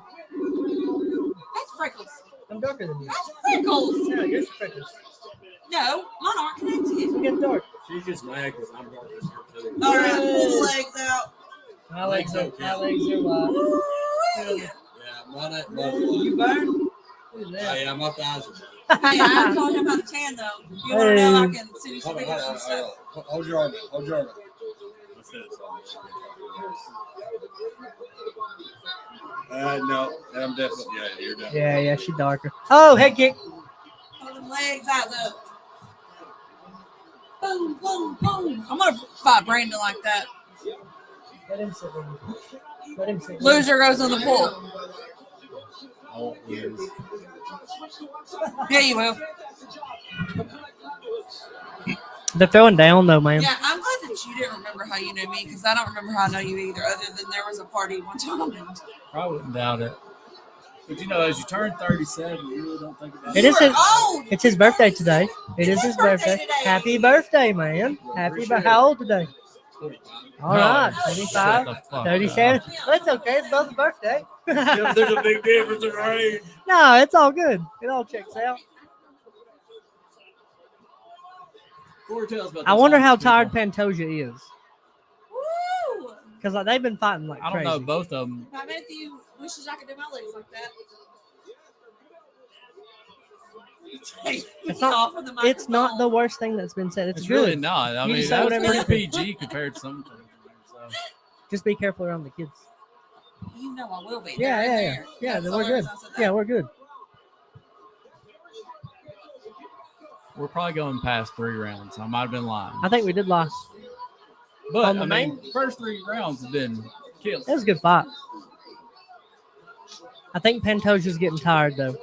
That's freckles. I'm darker than you. That's freckles. Yeah, yours are freckles. No, mine aren't connected. I'm getting dark. She's just mad because I'm dark as her too. All right, pull the legs out. My legs are white. Yeah, mine ain't mine. You burn? Oh, yeah, my thighs Hey, I'm calling him out of tan though. You want to know? I can send you some are. pictures and stuff. Hold your arm. Hold your arm. What's this? No, I'm definitely, yeah, you're definitely. Yeah, she's darker. Oh, head kick. Pull them legs out though. Boom, boom, boom. I'm gonna fight Brandon like that. Let him sit with you. Let him sit. Loser goes in the pool. I won't lose. Yeah, you will. They're throwing down though, man. Yeah, I'm glad that you didn't remember how you knew me because I don't remember how I know you either. Other than there was a party one time. And I wouldn't doubt it. But you know, as you turn 37, you really don't think about It it. is his, old. it's his birthday today. It is his birthday. today. Happy birthday, man. Happy birthday. How old today? All right, shut 25, the fuck 37. Well, it's okay. It's both a birthday. Yeah, there's a big difference in our age. No, it's all good. It all checks out. I wonder how tired Pantoja is. Woo! Because like, they've been fighting like I don't crazy. know, both of them. My Matthew wishes I could do my legs like that. It's not the worst thing that's been said. It's It's good. really not. I You mean, just say that's whatever you pretty think. PG compared to some things. So. Just be careful around the kids. You know I will be. Yeah, They're in yeah, there. yeah. That's Then the we're only good. reason I said that. Yeah, we're good. We're probably going past 3 rounds. I might have been lying. I think we did lie. But On the I mean, first 3 rounds have been killed. It was a good fight. I think Pantoja's getting tired though.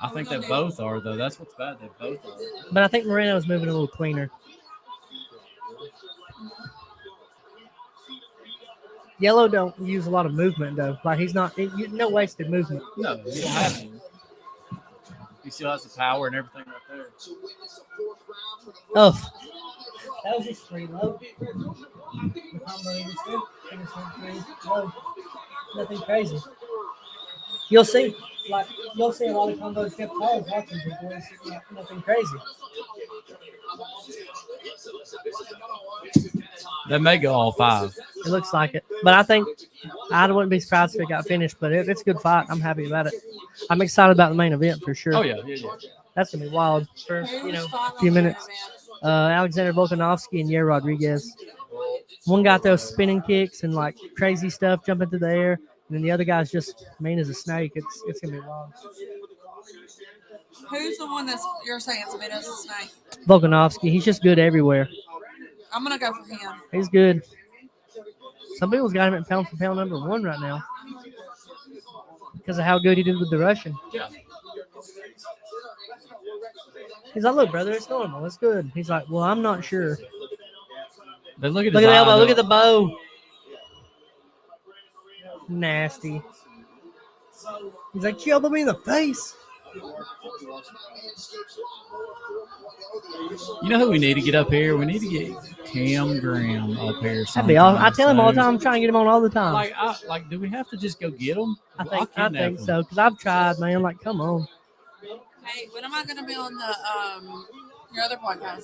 I think they both are, though. That's what's bad. They both are. But I think Moreno's moving a little cleaner. Yellow don't use a lot of movement though. Like he's not no wasted movement. No, you don't have to. He still has the power and everything right there. Oh, that was just pretty low. Nothing crazy. You'll see a lot of combos kept calls watching people. It's nothing crazy. They may go all 5. It looks like it, but I think I wouldn't be surprised if it got finished. But it's a good fight. I'm happy about it. I'm excited about the main event for sure. Oh yeah. That's gonna be wild for a few minutes. Alexander Volkanovski and Yair Rodriguez. One guy throws spinning kicks and like crazy stuff, jumping through the air, and then the other guy's just mean as a snake. It's gonna be wild. Who's the one that's you're saying is mean as a snake? Volkanovski. He's just good everywhere. I'm gonna go for him. He's good. Some people's got him at pound for pound number 1 right now because of how good he did with the Russian. Yeah. He's like, look, brother, it's normal. It's good. He's like, well, I'm not sure. But look at the his elbow. eye, Look at the bow. Nasty. He's like, you elbowed me in the face. You know who we need to get up here? We need to get Cam Graham up here. That'd be awesome. I tell him all the time. I'm trying to get him on all the time. Like, do we have to just go get him? I think so because I've tried, man. Like, come on. Hey, when am I gonna be on the your other podcast?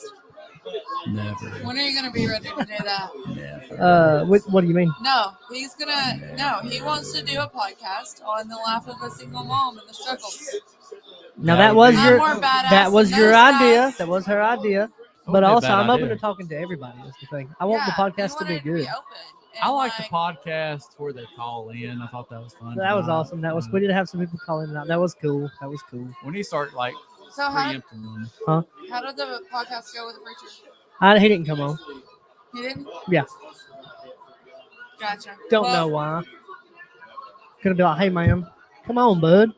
Never. When are you gonna be ready to do that? Never. What do you mean? No, he's gonna. No, he wants to do a podcast on the life of a single mom and the struggles. Now that was your idea. guys. That was her idea. That But wouldn't be a also, bad I'm open idea. to talking to everybody. That's the thing. I want the podcast to be good. I like the podcast where they call in. I thought that was fun. That was awesome. That was we did have some people calling it out. That was cool. When you start like So how preempting them. Huh? how did the podcast go with the preacher? He didn't come on. He didn't. Yeah. Gotcha. Don't know why. Gonna be like, hey man, come on, bud.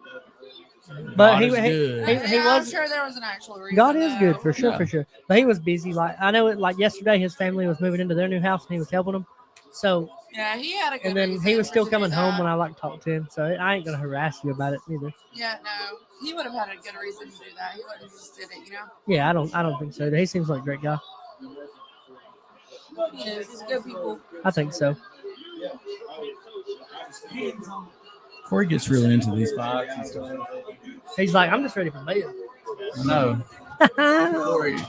But God he is good. I'm was. sure there was an actual reason. God is good though. for sure, for sure. But he was busy. Like I know, like yesterday, his family was moving into their new house, and he was helping them. So Yeah, he had a good. and then reason he was for still to do coming home that. when I talked to him. So I ain't gonna harass you about it either. Yeah, no, he would have had a good reason to do that. He wouldn't have just did it, you know. Yeah, I don't think so. He seems like a great guy. He is. He's good people. I think so. Corey gets really into these fights and stuff. He's like, I'm just ready for bed. No.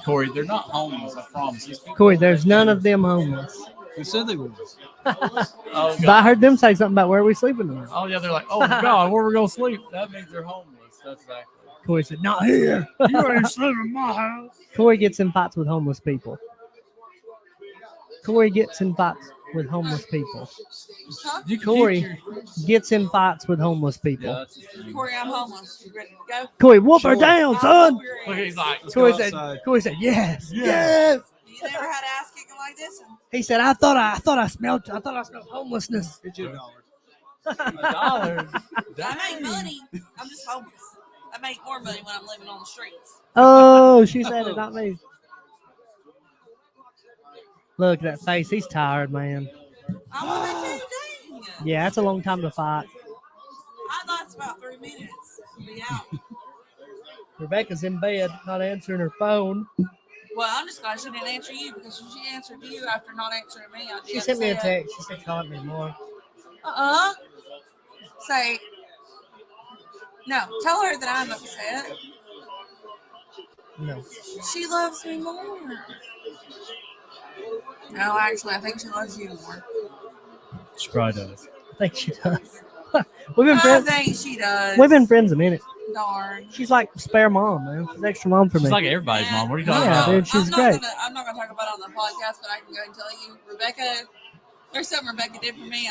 Corey, they're not homeless, I promise. These people- Corey, there's none of them homeless. Who said they was? But I heard them say something about where we sleeping tonight. Oh yeah, they're like, oh God, where we gonna sleep? That means they're homeless. That's exactly. Corey said, not here. You ain't sleeping in my house. Corey gets in fights with homeless people. Corey gets in fights with homeless people. Huh? Corey gets in fights with homeless people. Corey, I'm homeless. You ready to go? Corey, whoop her down, son. Look, he's like, Corey said, yes, yes. You never had ass kicking like this? He said, I thought I smelled homelessness. Get you $1. I make money. I'm just homeless. I make more money when I'm living on the streets. Oh, she said it, not me. Look at that face. He's tired, man. I want that same thing. Yeah, that's a long time to fight. I thought it's about 3 minutes. Be out. Rebecca's in bed, not answering her phone. Well, I'm just glad she didn't answer you because when she answered you after not answering me, I'd be She sent me a upset. text. She said, call me more. Say, no, tell her that I'm upset. No. She loves me more. No, actually, I think she loves you more. She probably does. I think she does. We've been I friends. think she does. We've been friends a minute. Darn. She's like spare mom, man. She's extra mom for me. She's like everybody's mom. What are you talking Yeah, about? dude, she's great. I'm not gonna talk about it on the podcast, but I can go and tell you, Rebecca. There's something Rebecca did for me.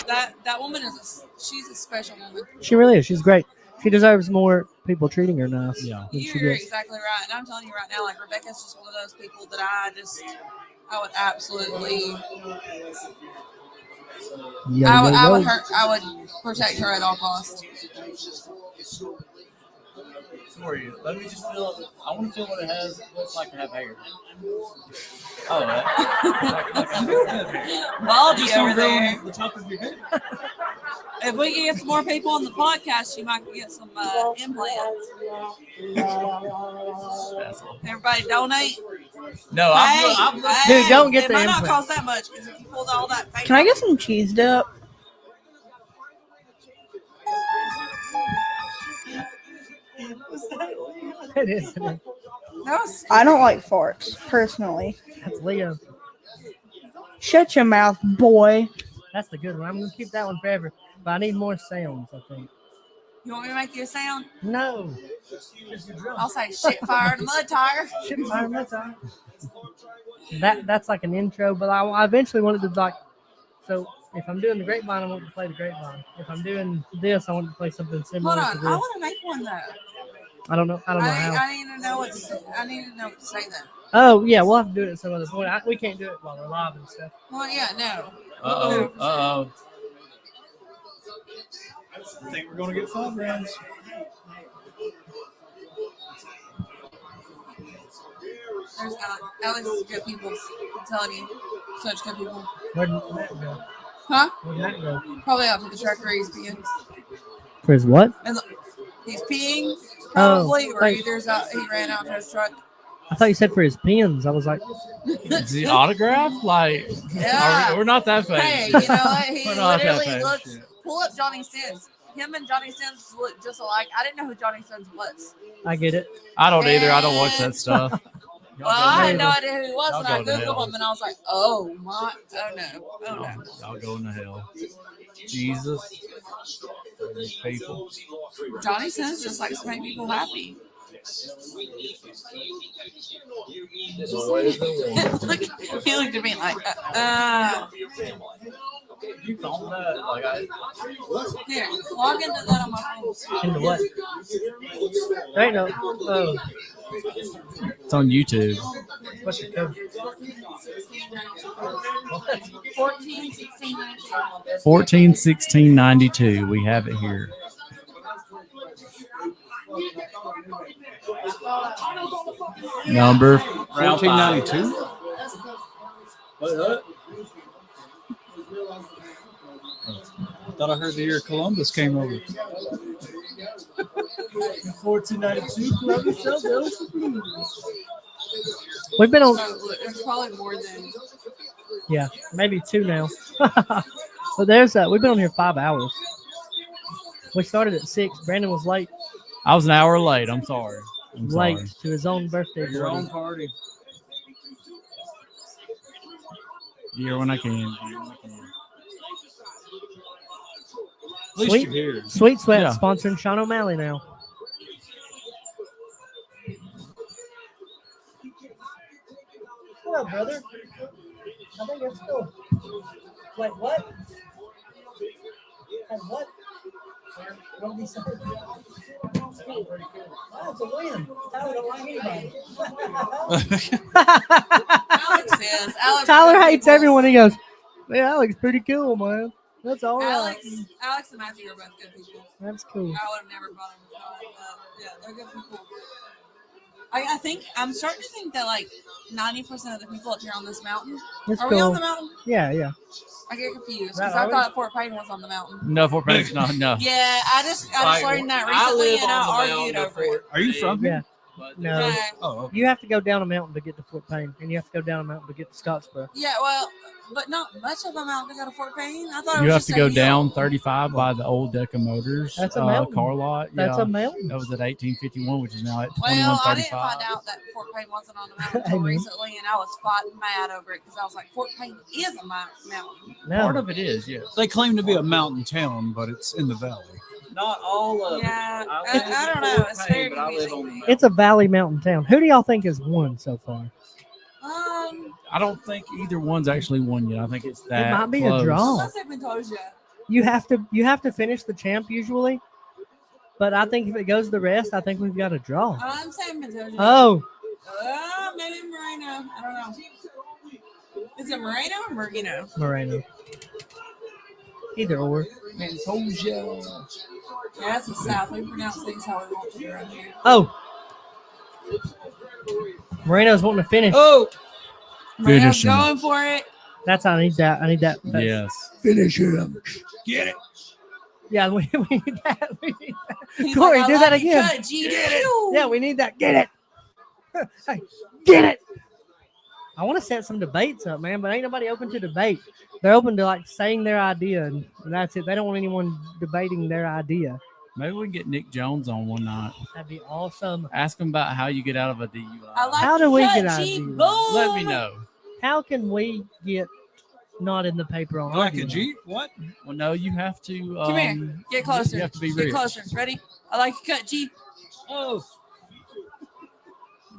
That woman she's a special woman. She really is. She's great. She deserves more people treating her nice. Yeah. Than she You're gets. exactly right, and I'm telling you right now, like Rebecca's just one of those people that I would absolutely. I would protect her at all costs. for you. Let me just feel it. I want to feel what it has. What it's like to have hair. Oh, Baldy Just don't over grow there. on the top of your head. If we can get some more people on the podcast, you might get some implants. Everybody donate. No, I'm Dude, don't get it the might not implant. cost that much because if you pulled all that fake Can I get some cheese dip? It is. I don't like farts, personally. That's Leo. Shut your mouth, boy. That's the good one. I'm gonna keep that one forever. But I need more sounds, I think. You want me to make you a sound? No. I'll say shit fire in a mud tire. Shit fire in a mud tire. That's like an intro, but I eventually wanted to like. So if I'm doing the grapevine, I want to play the grapevine. If I'm doing this, I want to play something similar Hold on, to this. I want to make one though. I don't know how. I need to know what to say. I need to know what to say then. Oh yeah, we'll have to do it at some other point. We can't do it while we're live and stuff. Well, yeah, no. Uh-oh. I think we're going to get 5 rounds. There's Alex is good people. I'm telling you, such good people. Where'd Matt go? Huh? Where'd Matt go? Probably out to the truck where he's peeing. For his what? And he's peeing, probably, or like- either he ran out to his truck. I thought you said for his pins. I was like, Is the autograph? Like, Yeah. we're not that famous. Hey, you know what? He We're not that literally famous. looks. Pull up Johnny Sins. Him and Johnny Sins look just alike. I didn't know who Johnny Sins was. I get it. I don't either. I don't watch that stuff. Well, I had no idea who he was, Y'all and I go to hell. googled him, and I was like, "Oh my, oh no." Y'all go into hell. Jesus. These people. Johnny Sins just likes to make people happy. He looked at me like, You call that? Like Here, log into that on my phone. Into what? There ain't no. Oh. It's on YouTube. What's the code? 14, 16, 14 16 92. We have it here. Number 1492. What? Thought I heard the year Columbus came over. 1492 Columbus. We've been on. It's probably more than. Yeah, maybe 2 now. But there's we've been on here 5 hours. We started at 6. Brandon was late. I was an hour late. I'm sorry. I'm Late sorry. to his own birthday. Your party. own party. Here when I can. At least you're here. Sweet Sweat Yeah. sponsoring Sean O'Malley now. Hello, brother. I think that's cool. Wait, what? And what? What did he say? Oh, it's a win. Tyler don't like anybody. Tyler hates everyone. He goes, "Man, Alex, pretty cool, man. That's all right." Alex and Matthew are both good people. That's cool. I would have never bought them. Yeah, they're good people. I think I'm starting to think that like 90% of the people up here on this mountain That's are we on cool. the mountain? Yeah, yeah. I get confused Right, because are I we? thought Fort Payne was on the mountain. No, Fort Payne's not. No. Yeah, I just Like, learned that I recently live and on the I argued mountain over it. Are you from Yeah. here? No. Yeah. Oh, You have to go down a mountain to get to Fort Payne, and you have to go down a mountain to get to Scottsboro. Yeah, well, but not much of a mountain to go to Fort Payne. I thought it You was have just to a go hill. down 35 by the old Deca Motors That's a mountain. car lot. That's Yeah. a mountain. That was at 1851, which is now at Well, I didn't 2135. find out that Fort Payne wasn't on the mountain until recently, and I was fighting mad over it because I was like, Fort Payne is a mountain. No. Part of it is, yes. They claim to be a mountain town, but it's in the valley. Not all of Yeah, I don't know. It's very confusing. It's a valley mountain town. Who do y'all think has won so far? I don't think either one's actually won yet. I think it's that. It might be a close. draw. Unless they've been told yet. You have to finish the champ usually, but I think if it goes the rest, I think we've got a draw. I'm saying Mendoza. Oh, Maybe Moreno. I don't know. Is it Moreno or Moreno? Moreno. Either or. Mendoza. Yeah, that's the South. We pronounce things how we want to around here. Oh, Moreno's wanting to finish. Oh, Marino's Finish him. going for it. That's I need that. I need that. Yes. Finish him. Get it. Yeah, we need that. We need that. He's Corey, like, I do like that it again. cut, G. Get it. Yeah, we need that. Get it. Hey, get it. I want to set some debates up, man, but ain't nobody open to debate. They're open to like saying their idea, and that's it. They don't want anyone debating their idea. Maybe we can get Nick Jones on one night. That'd be awesome. Ask him about how you get out of a DUI. I like How do we get out of G. DUI? Boom. Let me know. How can we get not in the paper on Like a argument? Jeep? What? Well, no, you have to. Come here. Get closer. You have to be Get rich. closer. Ready? I like you cut, G. Oh.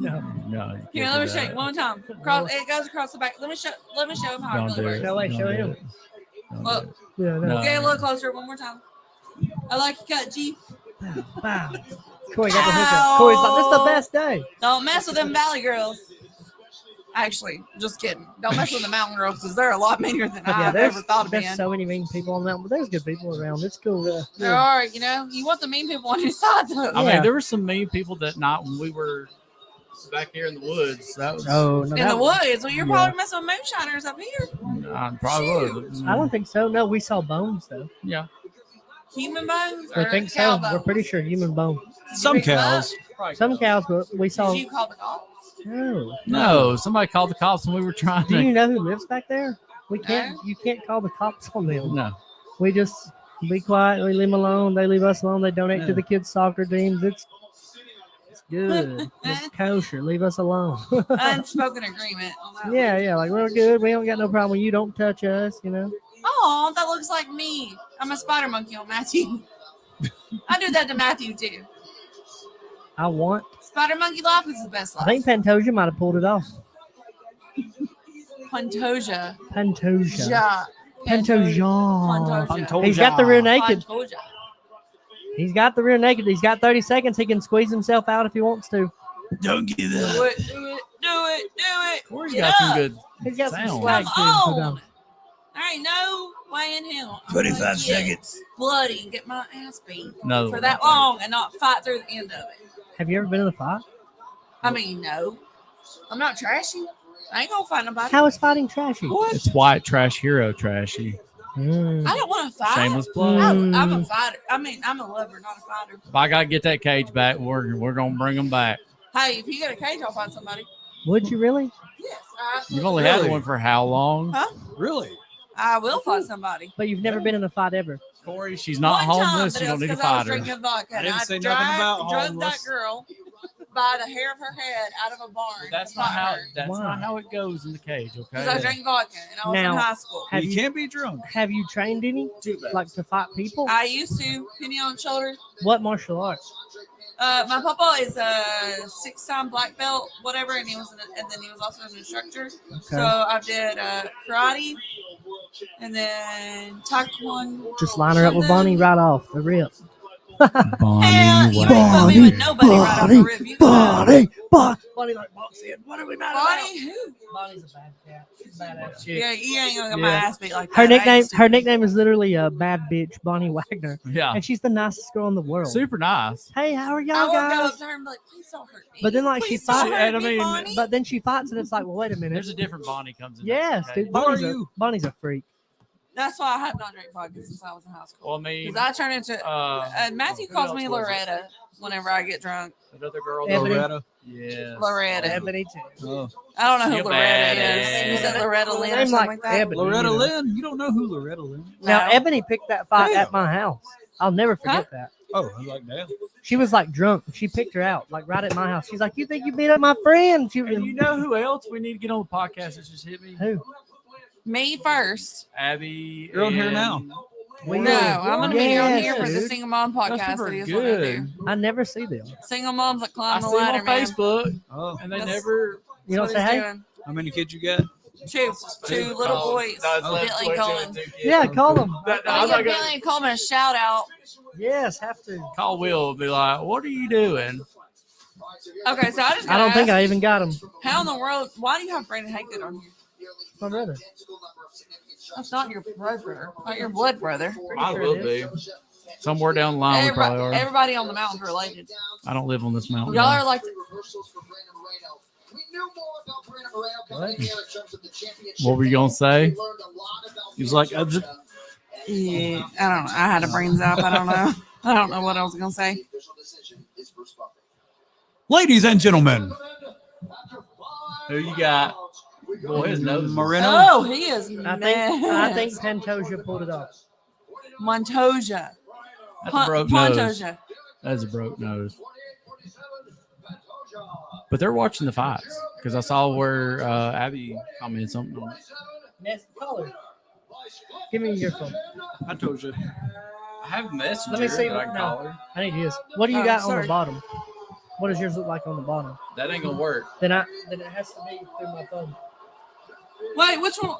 No. No. you Here, can't let me do show you that. one more time. Cross. It goes across the back. Let me show him how Don't it do really it. works. Show him. Don't Look. do it. Yeah, no. Get a little closer one more time. I like you cut, G. Wow. Corey got the hookup. Corey's like, this is the best day. Don't mess with them Valley girls. Actually, just kidding. Don't mess with the mountain girls because they're a lot meaner than I've ever thought of there's being. so many mean people on that, but there's good people around. It's cool. There are, you know, you want the mean people on your side though. I mean, there were some mean people that night when we were back here in the woods. That was In the woods. Well, you're probably messing with moonshiners up here. I probably was. I don't think so. No, we saw bones though. Yeah. Human bones We or think cow so. bones? We're pretty sure human bone. Some pick 'em cows. Some cows, but we saw. Did you call the cops? No. No, somebody called the cops when we were trying Do to. you know who lives back there? We can't. You can't call the cops on them. No. We just be quiet. We leave them alone. They leave us alone. They donate to Yeah. the kids' soccer teams. It's good. It's kosher. Leave us alone. Unspoken agreement on that. Yeah. Like we're good. We don't got no problem. You don't touch us. You know. Oh, that looks like me. I'm a spider monkey on Matthew. I do that to Matthew too. I want. Spider monkey life is the best I life. think Pantoja might have pulled it off. Pantoja. Pantoja. Ja. Pantoja. He's got the rear naked. Pantoja. He's got the rear naked. He's got 30 seconds. He can squeeze himself out if he wants to. Don't give Do up. it. Do it. Do it. Do it. Corey's Get got some up. good He's got some sound. swag Come to him. Put on. on. There ain't no way in hell. I'm 25 gonna get seconds. Bloody and get my ass beat No. for that long and not fight through the end of it. Have you ever been in a fight? I mean, no. I'm not trashy. I ain't gonna fight nobody. How is fighting trashy? What? It's white trash hero trashy. I don't want to fight. Shameless plug. I'm a fighter. I mean, I'm a lover, not a fighter. If I gotta get that cage back, we're gonna bring them back. Hey, if you got a cage, I'll find somebody. Would you really? Yes, I You've absolutely only will. had one for how long? Huh? Really? I will find somebody. But you've never been in a fight ever. Corey, she's not One time, homeless. but You it don't was need to 'cause I was fight her. drinking vodka. I and didn't say nothing about drug homeless. that girl by the hair of her head out of a barn. That's to not fight how. her. That's Why? not how it goes in the cage. Okay. Because I drank vodka and I was Now- in high school. Have You you can't be drunk. have you trained any like to fight people? I used to penny on the shoulder. What martial arts? My papa is a 6-time black belt, whatever, and then he was also an instructor. So I did karate, and then taekwondo. Just line her up with Bonnie right off the rip. Hell, you ain't put me with nobody right off the rip. You Bonnie like walks in. What are we mad Bonnie, who? Bonnie's a bad cat. She's a badass chick. Yeah, you ain't gonna get my Yeah. ass beat like that. Her I nickname, used to. her nickname is literally a bad bitch, Bonnie Wagner. Yeah. And she's the nicest girl in the world. Super nice. Hey, how are I y'all would go up guys? to her and be like, please don't hurt me. But then like Please she don't fights, hurt I me, mean, Bonnie. but then she fights and it's like, well, wait a minute. There's a different Bonnie comes in. Yes, that dude. cage. Bonnie's a freak. That's why I have not drank vodka since I was in high school. Well, I mean, Because I turn into Matthew who calls else me was it? Loretta whenever I get drunk. Another girl, Ebony. Loretta. Yeah. Loretta. Ebony too. Oh. I don't know who You're Loretta badass. is. Is it Loretta Lynn or Name something like like that? Ebony. Loretta you know. Lynn? You don't know who Loretta Lynn is? Now No. Ebony picked that fight Damn. at my house. I'll never forget that. Oh, I was like that. She was like drunk. She picked her out like right at my house. She's like, "You think you beat up my friend?" She was, And you know who else we need to get on the podcast that just hit me? who? Me first. Abby. You're on here and- now. We No, are- I'm going to be on Yes, here for the dude. Single Mom Those podcast. people That are is what I do. good. I never see them. Single moms that I climb the see them ladder, on man. Facebook, Oh, and they That's- never. You don't That's say what he's hey? doing. how many kids you got? Two little boys. Bentley Coleman. Yeah, call them. I'll give Bentley and Coleman a shout out. Yes, have to. Call Will and be like, "What are you doing?" Okay, so I just I don't gotta think ask, I even got them. how in the world, why do you have Brandon Hankton on here? My brother. That's not your brother, not your blood brother. I will be. Somewhere down the line, we probably are. Everybody on the mountain's related. I don't live on this mountain. Y'all are like. What were you gonna say? He was like, Yeah, I don't know. I had a brains up. I don't know. I don't know what I was gonna say. Ladies and gentlemen, who you got? Boy, his nose. Moreno. Oh, he is I think Pantoja pulled it off. Montoya. That's a broke nose. Pantoja. That's a broke nose. But they're watching the fights because I saw where Abby commented something on it. Next caller. Give me your phone. I told you. I have a messenger. Let me see. That I can call her. I need his. What do you Oh, got on sorry. the bottom? What does yours look like on the bottom? That ain't gonna work. Then it has to be through my phone. Wait, which one?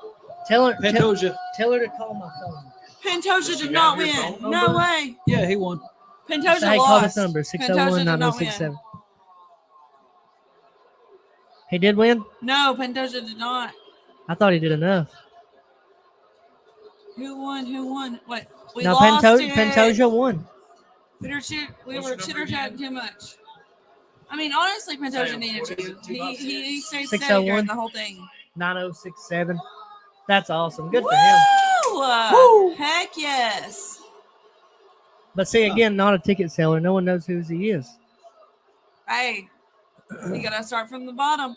Tell her Pantoja. Tell her to call my phone. Pantoja did not win. No way. Yeah, he won. Pantoja Hey, lost. call this number Pantoja did not win. 601-9067. He did win? No, Pantoja did not. I thought he did enough. Who won? Who won? Wait, we No, lost it. Pantoja won. We were chitter-chatting too much. I mean, honestly, Pantoja needed to. He stayed steady during 601? the whole thing. 9067. That's awesome. Good for him. Woo! Heck yes. But see, again, not a ticket seller. No one knows who he is. Hey, you gotta start from the bottom.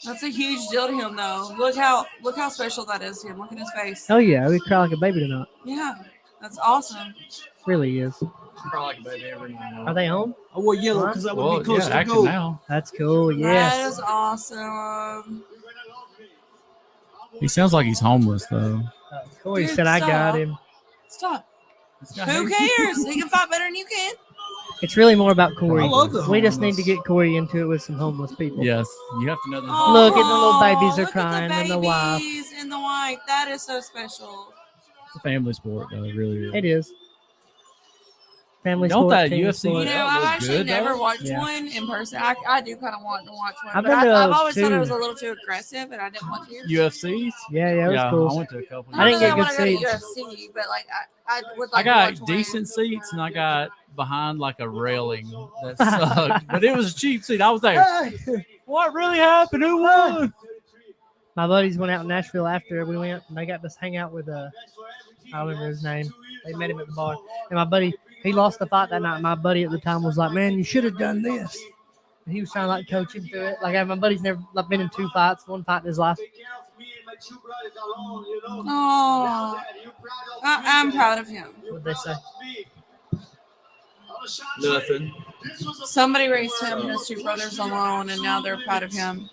That's a huge deal to him, though. Look how special that is to him. Look at his face. Oh, yeah. We cry like a baby tonight. Yeah, that's awesome. Really is. Cry like a baby every night. Are they home? I wore yellow because that would be close to gold. Now. That's cool. That Yes. is awesome. He sounds like he's homeless though. Corey Dude, said, I got stop. him. Stop. Who cares? He can fight better than you can. It's really more about Corey. I love the We just need homeless. to get Corey into it with some homeless people. Yes, you have to know this. Look, and the little babies are look at crying, and the wife. babies and the wife. That is so special. It's a family sport though. It really is. It is. Family Don't sport. that team UFC sport. You know, that I've was actually good, never though. watched Yeah. one in person. I do kind of want to watch one, I've but been to I've always thought it two. was a little too aggressive, and I didn't want to. UFCs? Yeah, it was Yeah, cool. I went to a couple. I didn't get good want to go to seats. UFC, but like I would I like got to watch decent seats and I got behind like a railing that sucked, but it was a cheap seat. I was there. What really happened? Who won? My buddies went out in Nashville after we went, and they got to hang out with I don't remember his name. They met him at the bar, and my buddy, he lost the fight that night. My buddy at the time was like, "Man, you should have done this." And he was trying to like coach him through it. Like my buddy's never like, been in two fights, one fight in his life. Oh, I'm proud of him. What'd they say? Nothing. Somebody raised him and his two brothers alone, and now they're proud of him.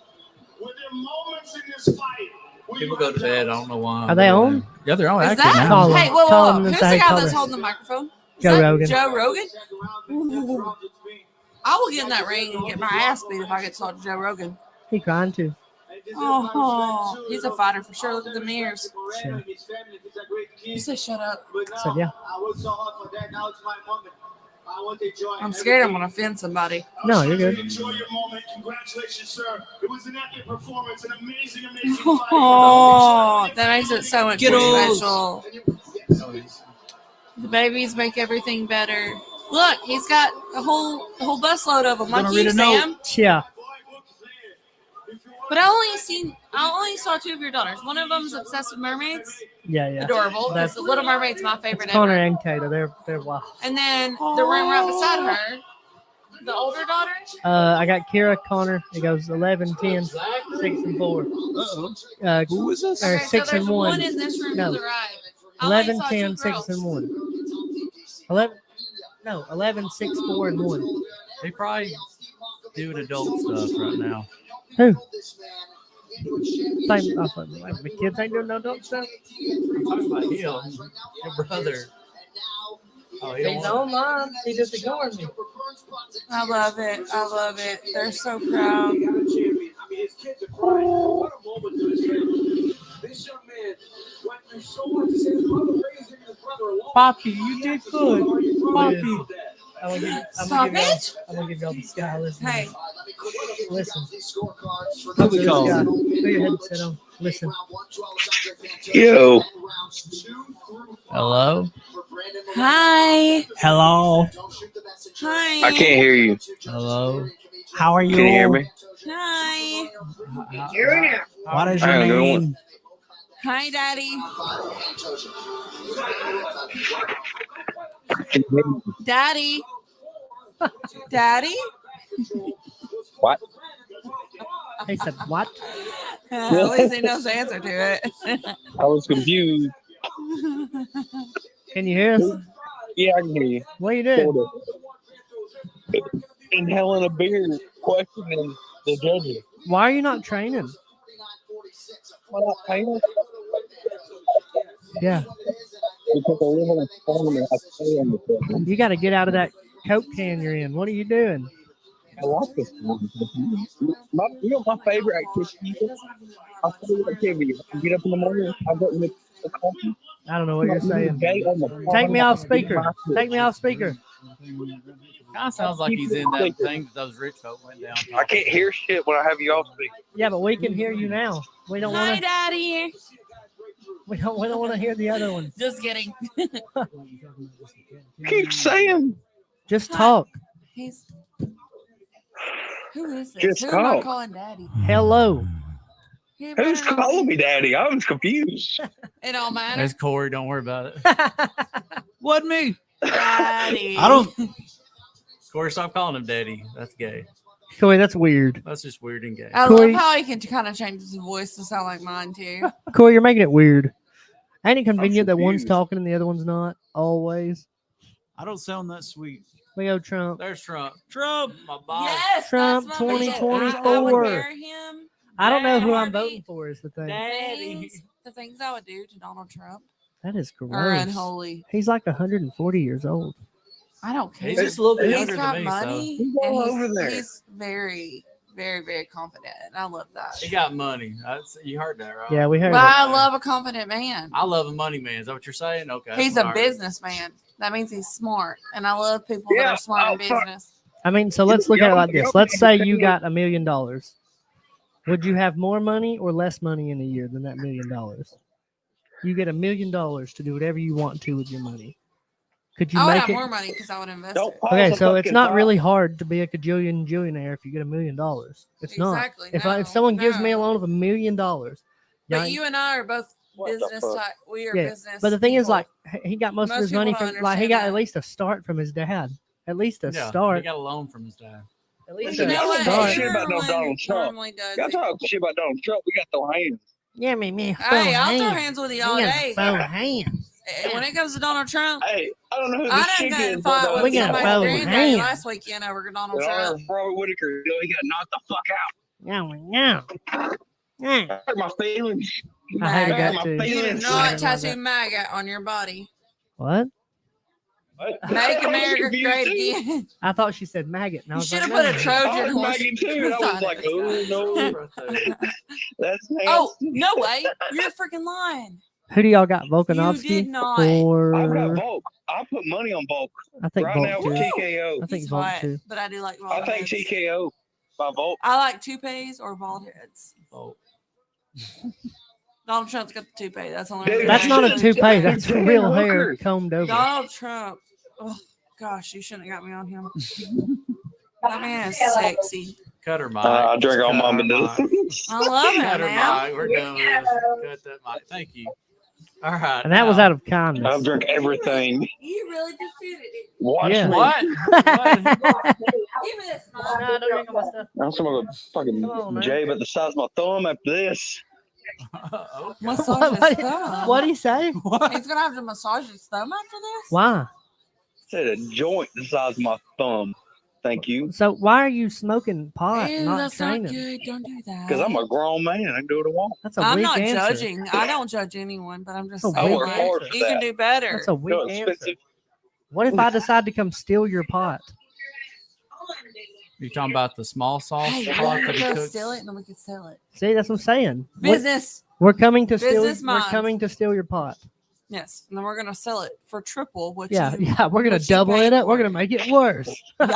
People go to bed. I don't know why. Are they on? Yeah, they're on. Is Active that? now. Call Hey, him. whoa, Call whoa, him and who's say, the guy call that's him. holding the microphone? Is Joe that Rogan. Joe Rogan? Ooh. I will get in that ring and get my ass beat if I get to talk to Joe Rogan. He crying too. Oh, he's a fighter for sure. Look at the ears. Sure. You say shut up. So yeah. I'm scared I'm gonna offend somebody. No, you're good. Enjoy your moment. Congratulations, sir. It was an epic performance, an amazing Oh, that makes it so much more Kiddos. special. The babies make everything better. Look, he's got a whole busload of them, like Gonna you, read a note. Sam. Yeah. But I only saw two of your daughters. One of them's obsessed with mermaids. Yeah, yeah. Adorable. That's The Little Mermaid's my favorite Connor ever. and Kata. They're wild. And then the room right beside her, the older daughter. I got Kira, Connor. It goes 11, 10, 6, and 4. Who is this? Or Okay, 6 so there's and 1. one in this room No. to the right. I only 11, saw 10, two 6, girls. and 1. 11, 6, 4, and 1. They probably doing adult stuff right now. Who? The kids ain't doing no adult stuff. I'm talking about him, your brother. Oh, he He's online. He just ignored me. I love it. I love it. They're so proud. Poppy, you did good. Poppy. I'm Stop it. gonna give y'all the sky. Listen. Hey, Listen. Who we This call? guy. Put your headset on. Listen. Yo. Hello. Hi. Hello. Hi. I can't hear you. Hello. How are you? Can you hear me? Hi. What is your Hang on, give me one. name? Hi, Daddy. Daddy. Daddy. What? He said, what? At least he knows the answer to it. I was confused. Can you hear us? Yeah, I can hear you. What are you doing? Sort of. Inhaling a beer, questioning the judges. Why are you not training? Why not training? Yeah. Because I live on a farm and I stay on the farm. You got to get out of that Coke can you're in. What are you doing? I like this one. You know my favorite activity? My favorite activity. I get up in the morning, I go to the coffee. I don't know what you're saying. Take Take me off speaker. Take me off speaker. Kind of sounds like he's in that thing that those rich folk went down. I can't hear shit when I have you off speaker. Yeah, but we can hear you now. We don't Hi, want to. Daddy. We don't want to hear the other one. Just kidding. Keep saying. Just talk. He's. Who is this? Just Who am I talk. calling Daddy? Hello. Who's calling me daddy? I was confused. It don't matter. That's Corey. Don't worry about it. Wasn't me. Daddy. I don't. Corey, stop calling him daddy. That's gay. Corey, that's weird. That's just weird and gay. I Corey- love how he can kind of change his voice to sound like mine too. Corey, you're making it weird. Ain't it convenient that one's talking and the other one's not? Always. I don't sound that sweet. We go Trump. There's Trump. Trump, my boss. Yes, Trump that's my man. I would 2024. marry him. I don't know who Daddy. I'm voting for is the thing. The things I would do to Donald Trump That is are gross. unholy. He's like 140 years old. I don't care. He's just a little bit He's younger got than me, money. so. He's all over there. He's very, very, very confident. And I love that. He got money. You heard that, right? Yeah, we heard But that. I love a confident man. I love a money man. Is that what you're saying? Okay. He's a sorry. businessman. That means he's smart. And I love people that Yeah, are smart in oh, fuck. business. I mean, so let's look at it like this. Y'all Let's say can't you say got $1 million. Would you have more money or less money in a year than that $1 million? You get $1 million to do whatever you want to with your money. Could you I would make have it? more money because I would invest Don't it. pause Okay, the so it's fucking not thought. really hard to be a billionaire if you get $1 million. It's Exactly, not. no, If someone gives me a no. loan of $1 million, But you and I are both What the business fuck? type. We are yeah. business. But the thing is, people. like, he got most of Most his money people from, don't like, he understand got that. at least a start from his dad. At least a Yeah, start. He got a loan from his dad. At least Listen, a y'all don't start. talk shit about no Donald Trump. normally does Y'all it. talk shit about Donald Trump. We got to throw hands. Yeah, me. Hey, I'll throw hands with you all day. Throw hands. And when it comes to Donald Trump, Hey, I don't know who I this done chick got in is. a fight We with gotta somebody's throw granddaddy hands. last weekend over Donald And Trump. Robert Whitaker, he got knocked the fuck out. Yeah. Hurt my feelings. I hated Maggot. that too. You do I not hated tattoo that. MAGA on your body. What? What? Make I was America confused great too. again. I thought she said maggot. And I You was should like, have put a no. I Trojan heard horse. Maggie too, and I was like, oh no, that's nasty. Oh, no way. You're freaking lying. Who do y'all got? Volkanovski? did not. Or I've got Volk. I put money on Volk. I think right Volk now too. with TKO. I think He's Volk hot, too. but I do like bald I think heads. TKO by Volk. I like toupees or bald heads. Oh. Donald Trump's got the toupee. That's the only Dude, reason That's I not a actually- toupee. That's Dan real hair Hooker. combed over. Donald Trump. Oh, gosh, you shouldn't have got me on him. That man is sexy. Cut her mic. I drink all Cut my her Medusa. mic. I love him, Cut her man. mic. We're done with this. Cut that mic. Thank you. All right. And that was now- out of kindness. I've drunk everything. You really just did it. Watch Yeah. me. What? What? Give me this, No, Mom. don't drink all my stuff. I'm some of a fucking Come on, man. Jay, but the size of my thumb after this. Okay. Massage his thumb. What'd he say? He's gonna have to massage his thumb after this. Why? Said a joint the size of my thumb. Thank you. So why are you smoking pot, Ew, not that's training? not good. Don't do that. Because I'm a grown man. I can do what I want. That's a I'm weak not answer. judging. I don't judge anyone, but I'm just That's a saying weak I work hard like, for you can that. do better. That's a weak No, answer. expensive. What if I decide to come steal your pot? You talking about the small sauce Hey, pot we that he could go cooks? steal it and then we could sell it. See, that's what I'm saying. Business. We're coming to steal. Business We're minds. coming to steal your pot. Yes, and then we're gonna sell it for triple what Yeah, you. yeah. We're gonna what you double paid it up. for We're gonna make it worse. Yes. We're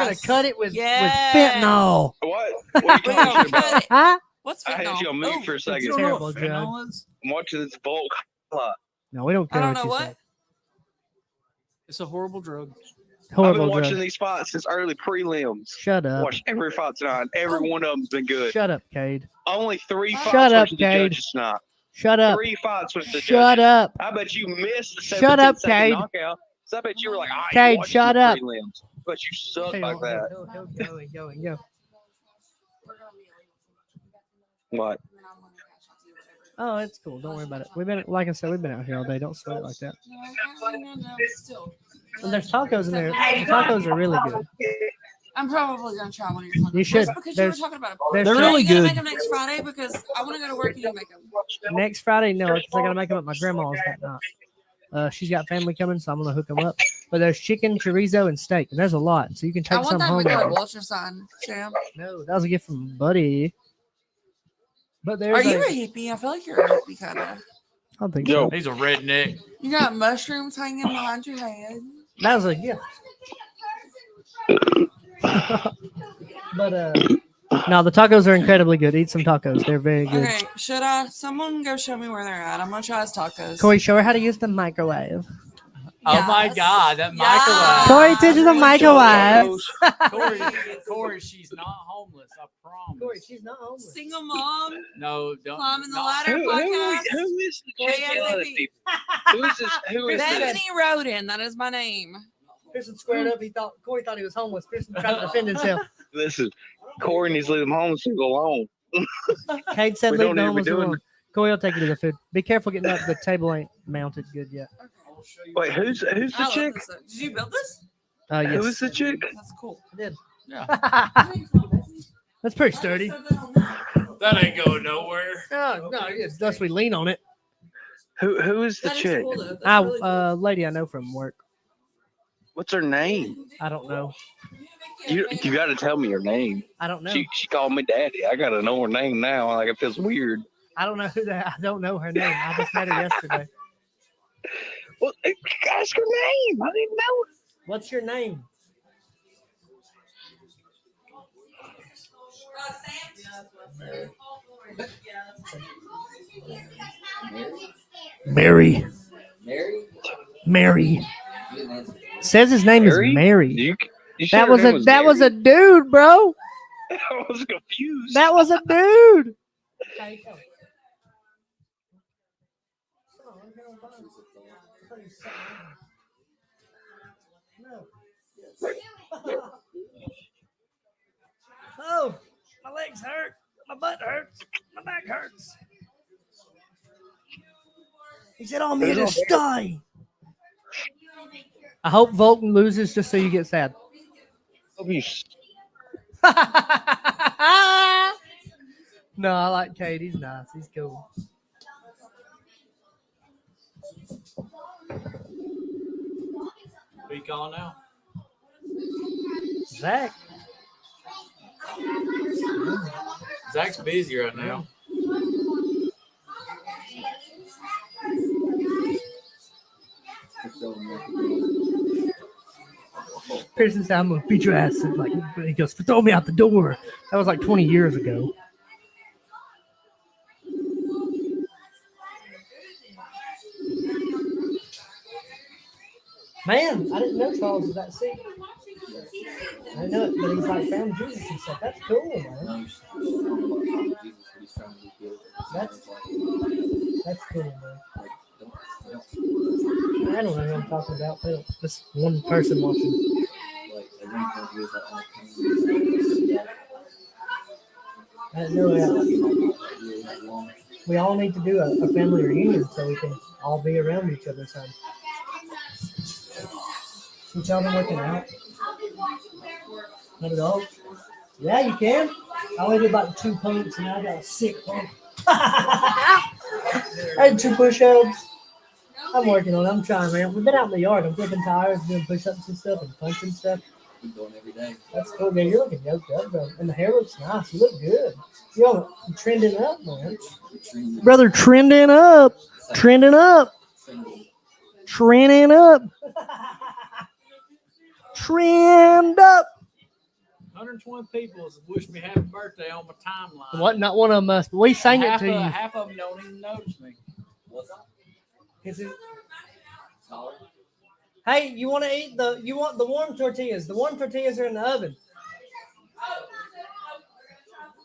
gonna cut it with Yes. fentanyl. What? What are you We're talking gonna shit about? cut it. Huh? What's I had fentanyl? you on mute for a second. You don't know what Terrible, fentanyl is? I'm watching this Volk. No, we don't I care don't what know you what. say. It's a horrible drug. I've Horrible been watching drug. these fights since early prelims. Shut up. Watch every fight tonight. Every one of them's been good. Shut up, Cade. Only 3 Shut fights up, versus the Cade. judges tonight. Shut up. 3 fights with the Shut judges. up. I bet you missed the Shut up, 17-second Cade. knockout. So I bet you were like, I Cade, ain't watching shut the up. prelims. But you suck Hey, like that. Go. What? Oh, it's cool. Don't worry about it. We've been, like I said, we've been out here all day. Don't sweat it like that. And there's tacos in there. The tacos are really good. I'm probably gonna try one of your tacos. You should. Just because There's- you were talking about it. they're Are really you gonna good. make them next Friday? Because I want to go to work and you make them. Next Friday, no, because I gotta make them at my grandma's that night. She's got family coming, so I'm gonna hook them up. But there's chicken, chorizo, and steak, and there's a lot, so you can I take want some that home. McDonald ultrasound, Sam. No, that was a gift from Buddy. But there's Are you a hippie? I feel like you're a hippie kind of. I don't think so. He's a redneck. You got mushrooms hanging behind your head. That was a gift. But no, the tacos are incredibly good. Eat some tacos; they're very good. Okay, should I? Someone go show me where they're at. I'm gonna try his tacos. Corey, show her how to use the microwave. Oh my God, that microwave. Corey, teaches the microwave. Corey, she's not homeless. I promise. Corey, she's not homeless. Single mom. No, don't. Climbing the ladder Who podcast. is the chick yelling at people? Who is this? Who is this? Bethany Roden. That is my name. Pearson squared up. Corey thought he was homeless. Pearson tried to defend himself. Listen, Corey needs to leave them homeless and go alone. Kate said We leave don't the need to be homeless doing alone. Corey will take you to the food. Be careful getting up. The table ain't mounted good yet. Wait, who's the I chick? love this. Did you build this? Yes. Who is the chick? That's cool. I did. Yeah. That's pretty sturdy. That ain't going nowhere. No, it's thus we lean on it. Who is the chick? Lady I know from work. What's her name? I don't know. You got to tell me her name. I don't know. She called me daddy. I got to know her name now. Like it feels weird. I don't know who that. I don't know her name. I just met her yesterday. Well, ask her name. I didn't know. What's your name? Mary. Mary. Says his name Mary? is Mary. You That said was her a name that was a Mary? dude, bro. I was confused. That was a dude. Oh, my legs hurt. My butt hurts. My back hurts. He said, I'm here to stay. I hope Volk loses just so you get sad. No, I like Kate. He's nice. He's cool. Who you calling now? Zach. Zach's busy right now. Pearson said, I'm going to beat your ass. And like, he goes, throw me out the door. That was like 20 years ago. Man, I didn't know Charles was that sick. I know it, but he's like found Jesus and stuff. That's cool, man. That's cool, man. I don't know who I'm talking about. Just one person watching. I didn't know that. We all need to do a family reunion so we can all be around each other some. You tell them working out? Not at all? Yeah, you can. I only did about 2 pumps and I got a sick pump. I had 2 push-ups. I'm working on it. I'm trying, man. We've been out in the yard. I'm flipping tires, doing push-ups and stuff and punching stuff. Going every day. That's cool, man. You're looking yoked up, bro. And the hair looks nice. You look good. You're trending up, man. Brother, trending up. Trending up. Trending up. Trend up. 120 people has wished me happy birthday on my timeline. What? Not one of them. We sang it to you. Half of them don't even notice me. What's up? Is it? Hey, you want to eat you want the warm tortillas? The warm tortillas are in the oven.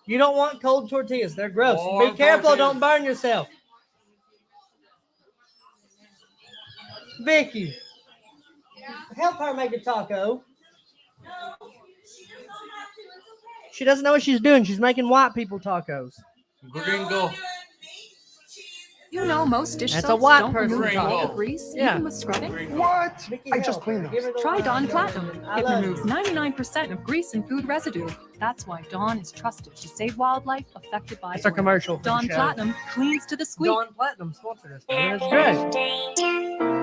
You don't want cold tortillas. They're gross. Warm Be careful. tortillas. Don't burn yourself. Vicky, help her make a taco. She doesn't know what she's doing. She's making white people tacos. Gringo. You know, most dish That's a soaps white don't person remove all taco. the grease, Yeah. even with scrubbing. What? I just cleaned those. Try Dawn Platinum. It removes 99% of grease and food residue. That's why Dawn is trusted to save wildlife affected by That's a oil. commercial for the Dawn show. Platinum cleans to the squeak. Dawn Platinum sponsored us. That's great.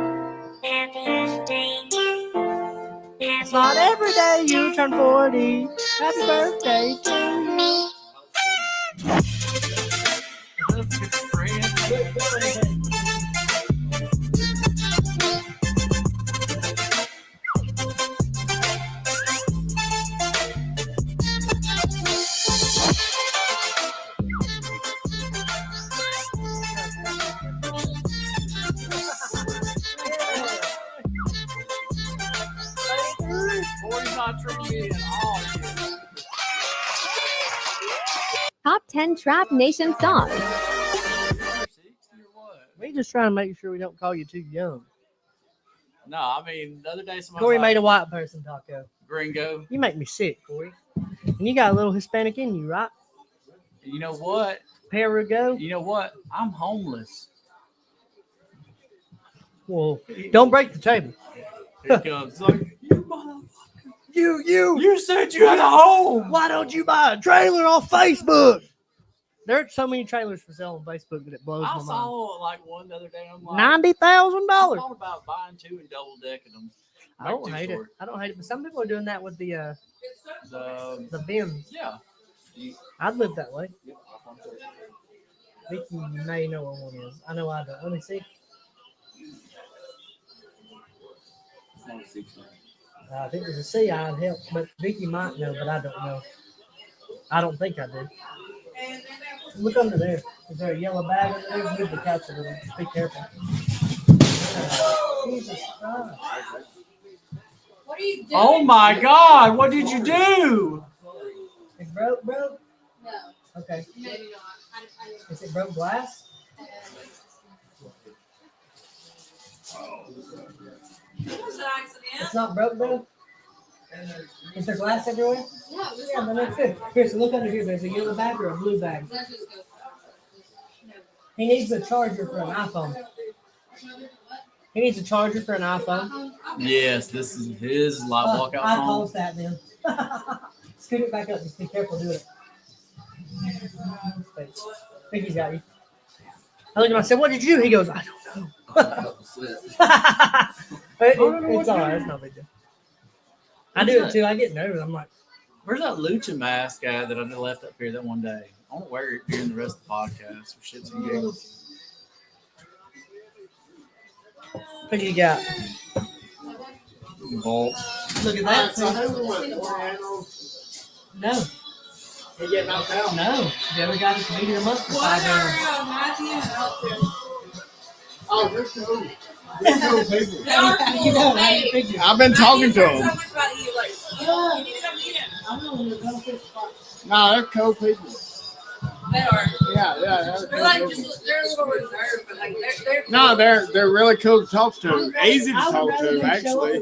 It's not every day you turn 40. Happy birthday to you. Boy's not treating me at all. Top 10 Trap Nation songs. We just trying to make sure we don't call you too young. No, I mean, the other day somebody Corey was like, made a white person taco. Gringo. You make me sick, Corey. And you got a little Hispanic in you, right? You know what? Perugo. You know what? I'm homeless. Well, don't break the table. Here it comes. It's like, you motherfucker. You said you had a home. Why don't you buy a trailer off Facebook? There are so many trailers for sale on Facebook that it blows I my mind. saw like one the other day. I'm like, $90,000. I thought about buying two and double decking them. I don't hate it. I don't hate it, but some people are doing that with the bins. Yeah. I'd live that way. Vicky, you may know what one is. I know I don't. Let me see. I think there's a C. I'd help, but Vicky might know, but I don't know. I don't think I do. Look under there. Is there a yellow bag under there? Move the couch a little. Be careful. Jesus Christ. What are you doing? Oh my God! What did you do? It broke, bro? No. Okay. Maybe not. Is it broke glass? It was an accident. It's not broke, bro? Is there glass everywhere? Yeah, it was Yeah, then that's good. Here, so look under here. There's a yellow bag or a blue bag. He needs a charger for an iPhone. He needs a charger for an iPhone. Yes, this is his live walkout I phone. paused that then. Scoot it back up. Just be careful doing it. I think he's got you. I looked at him. I said, "What did you do?" He goes, "I don't know." It's all right. It's no big deal. I do it too. I get nervous. I'm like, Where's that lucha mask guy that I left up here that one day? I want to wear it during the rest of the podcast for shits and giggles. what do you got? Bolt. Look at that. No. He get knocked out? No. The other guy just beat him up for 5 rounds. Oh, they're cool. I've been talking to them. No, they're cool people. They are. Yeah. They're like just they're a little reserved, but like they're No, they're really cool to talk to. Easy to talk to, actually.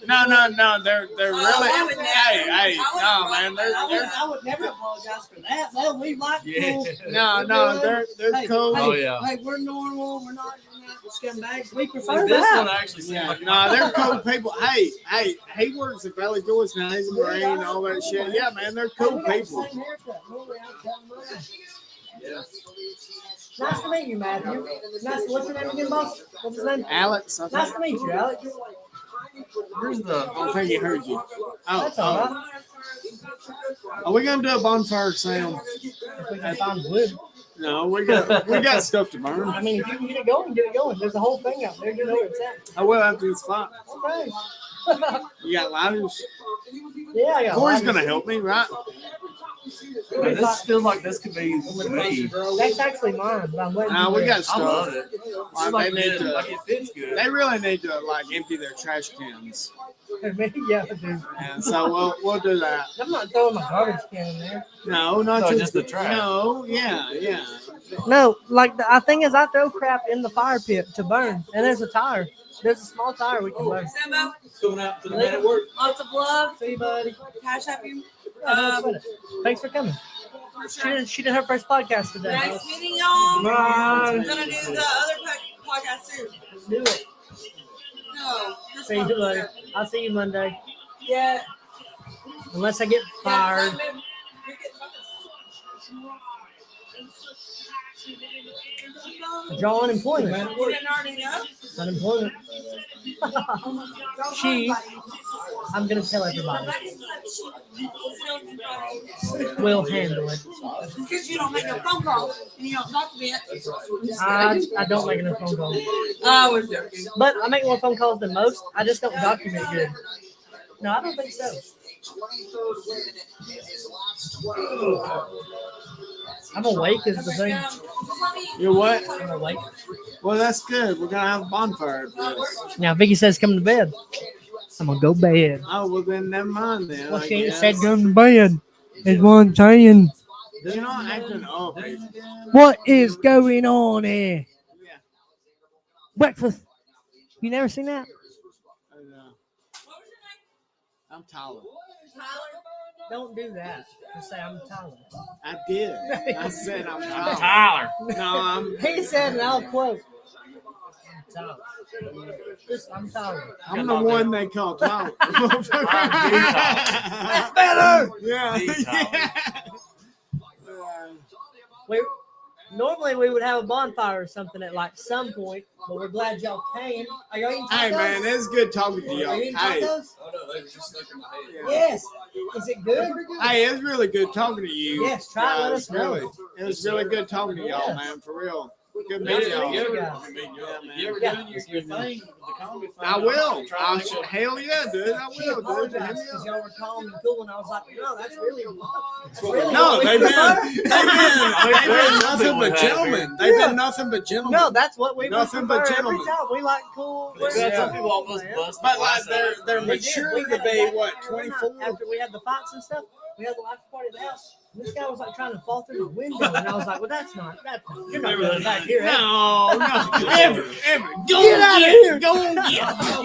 No, they're really. Hey, no, man, I would never apologize for that. Well, we like cool. no, they're cool. Oh, yeah. Hey, we're normal. We're not scumbags. We prefer Like, this that. one actually seems like No, they're cool people. Hey, he works at Valley Joyce now. He's a Marine and all that shit. Yeah, man, they're cool people. Nice to meet you, Matthew. What's your name again, boss? What's his name? Alex, I think. Nice to meet you, Alex. Where's the? I don't think he heard you. That's all right. Are we gonna do a bonfire sound? If we can find wood. No, we got stuff to burn. I mean, if you can get it going, get it going. There's a whole thing out there. You know where it's at. I will after this fight. Okay. You got lighters? Yeah, I got Corey's lighters. gonna help me, right? Man, this feels like this could be me. That's actually mine, but I'm waiting. Nah, for we the- got I stuff. love it. Like, Like they need to. it fits good. They really need to like empty their trash cans. Yeah, dude. And so we'll do that. I'm not throwing my garbage can in there. No, not No, your- just the trash. No, yeah. No, like the thing is, I throw crap in the fire pit to burn, and there's a tire. There's a small tire we can burn. Sambo, Coming out to the man at work. lots of love. See you, buddy. Cash App you. Yeah, no sweat it. Thanks for coming. She did her first podcast today. Nice meeting y'all. Bye. I'm gonna do the other podcast too. Do it. No, this See you one. later. I'll see you Monday. Yeah. Unless I get fired. Draw unemployment. You didn't already know? Unemployment. I'm gonna tell everybody. We'll handle it. It's because you don't make no phone calls and you don't document. I don't make enough phone calls. I was joking. But I make more phone calls than most. I just don't document good. No, I don't think so. I'm awake is the thing. You're what? I'm awake. Well, that's good. We're gonna have a bonfire for this. Now Vicky says come to bed. I'm gonna go bed. Oh well, then never mind then. Well, I she ain't guess. said come to bed. It's one saying. You're not acting up. What is going on here? Breakfast. You never seen that? I'm Tyler. Don't do that. Just say I'm Tyler. I did. I said I'm Tyler. Tyler. No, I'm. He said, and I'll quote. Tyler. I'm Tyler. I'm the one they call Tyler. That's better. Yeah. Normally we would have a bonfire or something at like some point, but we're glad y'all came. Are y'all eating tacos? Hey man, it's good talking to y'all. Are you eating Hey. tacos? Oh no, they were just stuck in my head. Yes. Is it good? Hey, it's really good talking to you. Yes, try it, let guys. us know. Really. It was really good talking to y'all, Yes. man, for real. Good meeting y'all. You ever Yeah, man. done your thing, the comedy thing? I will. Try to make sure- Hell yeah, dude. I She will, dude. apologized because y'all were calm and cool, and I was like, no, that's really No, what they've we been nothing but gentlemen. They've been nothing but gentlemen. No, that's what we Nothing but prefer gentlemen. every time. We like cool. Some people almost bust. But like they're We did. mature We to had a be guy what, the other night 24? After we had the fights and stuff, we had the watch party at the house. And this guy was like trying to fall through the window, and I was like, "Well, that's not. You're not going back here." No, ever. Go Get out of here. Go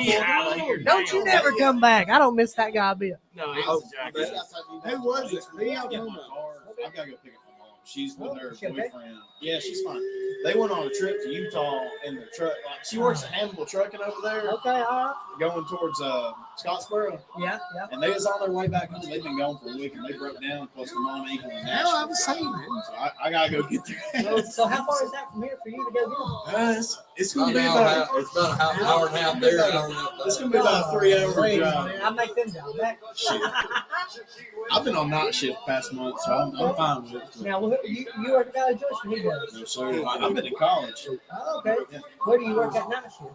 Get out of here. Don't you never come back. I don't miss that guy a bit. No, he was a jacket. Who was it? Who y'all Get talking my about? car. I gotta go pick up my mom. She's with her She okay? boyfriend. Yeah, she's fine. They went on a trip to Utah in the truck. Like she works at Hannibal Trucking over there, Okay, all right. going towards Scottsboro. Yeah. And they was on their way back home. They've been gone for a week, and they broke down. Plus, the mom ankle and Hell, I was saying So I gotta go get there. So how far is that from here for you to go get It's gonna be about It's about an hour and a half there. it's gonna be about a 3 hour drive. I make them down back. I've been on night shift past month, so I'm fine with it. Now, you work at Valley Joyce when he goes. No, sir. I've been in college. Oh, okay. Where do you work at night shift?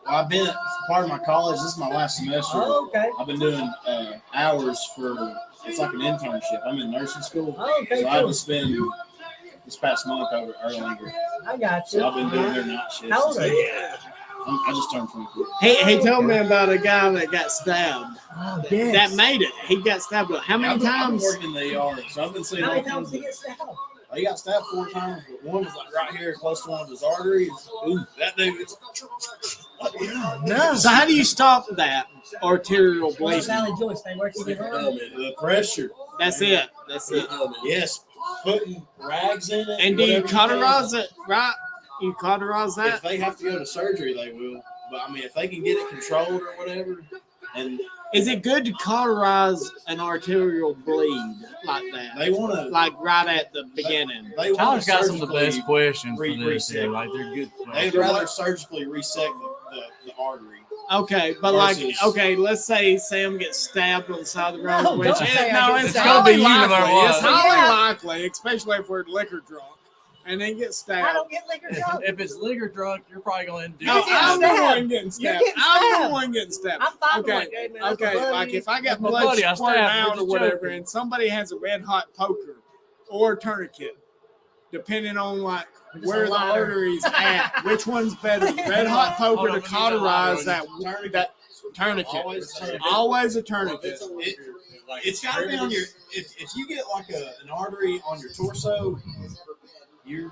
I've been part of my college. This is my last semester. Oh, okay. I've been doing hours for it's like an internship. I'm in nursing school, Oh, okay, so I had cool. to spend this past month over at Erlanger. I got you. So I've been doing their night shifts. How old are you? I just turned 24. He told me about a guy that got stabbed. Oh, yes. That made it. He got stabbed. How many I've been times? working in the ER, so I've been seeing How all many times kinds did of. he get stabbed? He got stabbed 4 times, but one was like right here, close to one of his arteries. Ooh, that dude. No. So how do you stop that arterial Where's bleeding? Valley Joyce? They work together. The pressure. That's it. That's it. Yes, putting rags in it. And do you whatever cauterize can. it, right? You cauterize If that? they have to go to surgery, they will. But I mean, if they can get it controlled or whatever, and Is it good to cauterize an arterial bleed like that? they want to, Like right at the beginning. they want Tyler's to got some of the surgically best questions for this. reset. Here. Like they're good. They'd questions. rather surgically resect the artery. Okay, but like, Versus- okay, let's say Sam gets stabbed on the side of the road, No, which don't say I get it's stabbed. It's gonna be highly you no matter likely. what. It's highly Yeah. likely, especially if we're liquor drunk. and then get I stabbed. don't get liquor drunk. If it's liquor drunk, you're probably going to do No, it. I'm the one getting You're stabbed. getting I'm the stabbed. one getting stabbed. I'm fine with Okay, like, hey, man, that's my okay. buddy. Like if I That's got my blood buddy, I squirting stabbed him. out We're or just whatever, joking. and somebody has a red hot poker or a tourniquet, depending on like Just where a the lighter. artery's at, which one's better? Red hot poker Hold to on, we need a cauterize lighter. that tourniquet. Always a tourniquet. It's got to be on your. If you get like an artery on your torso, you're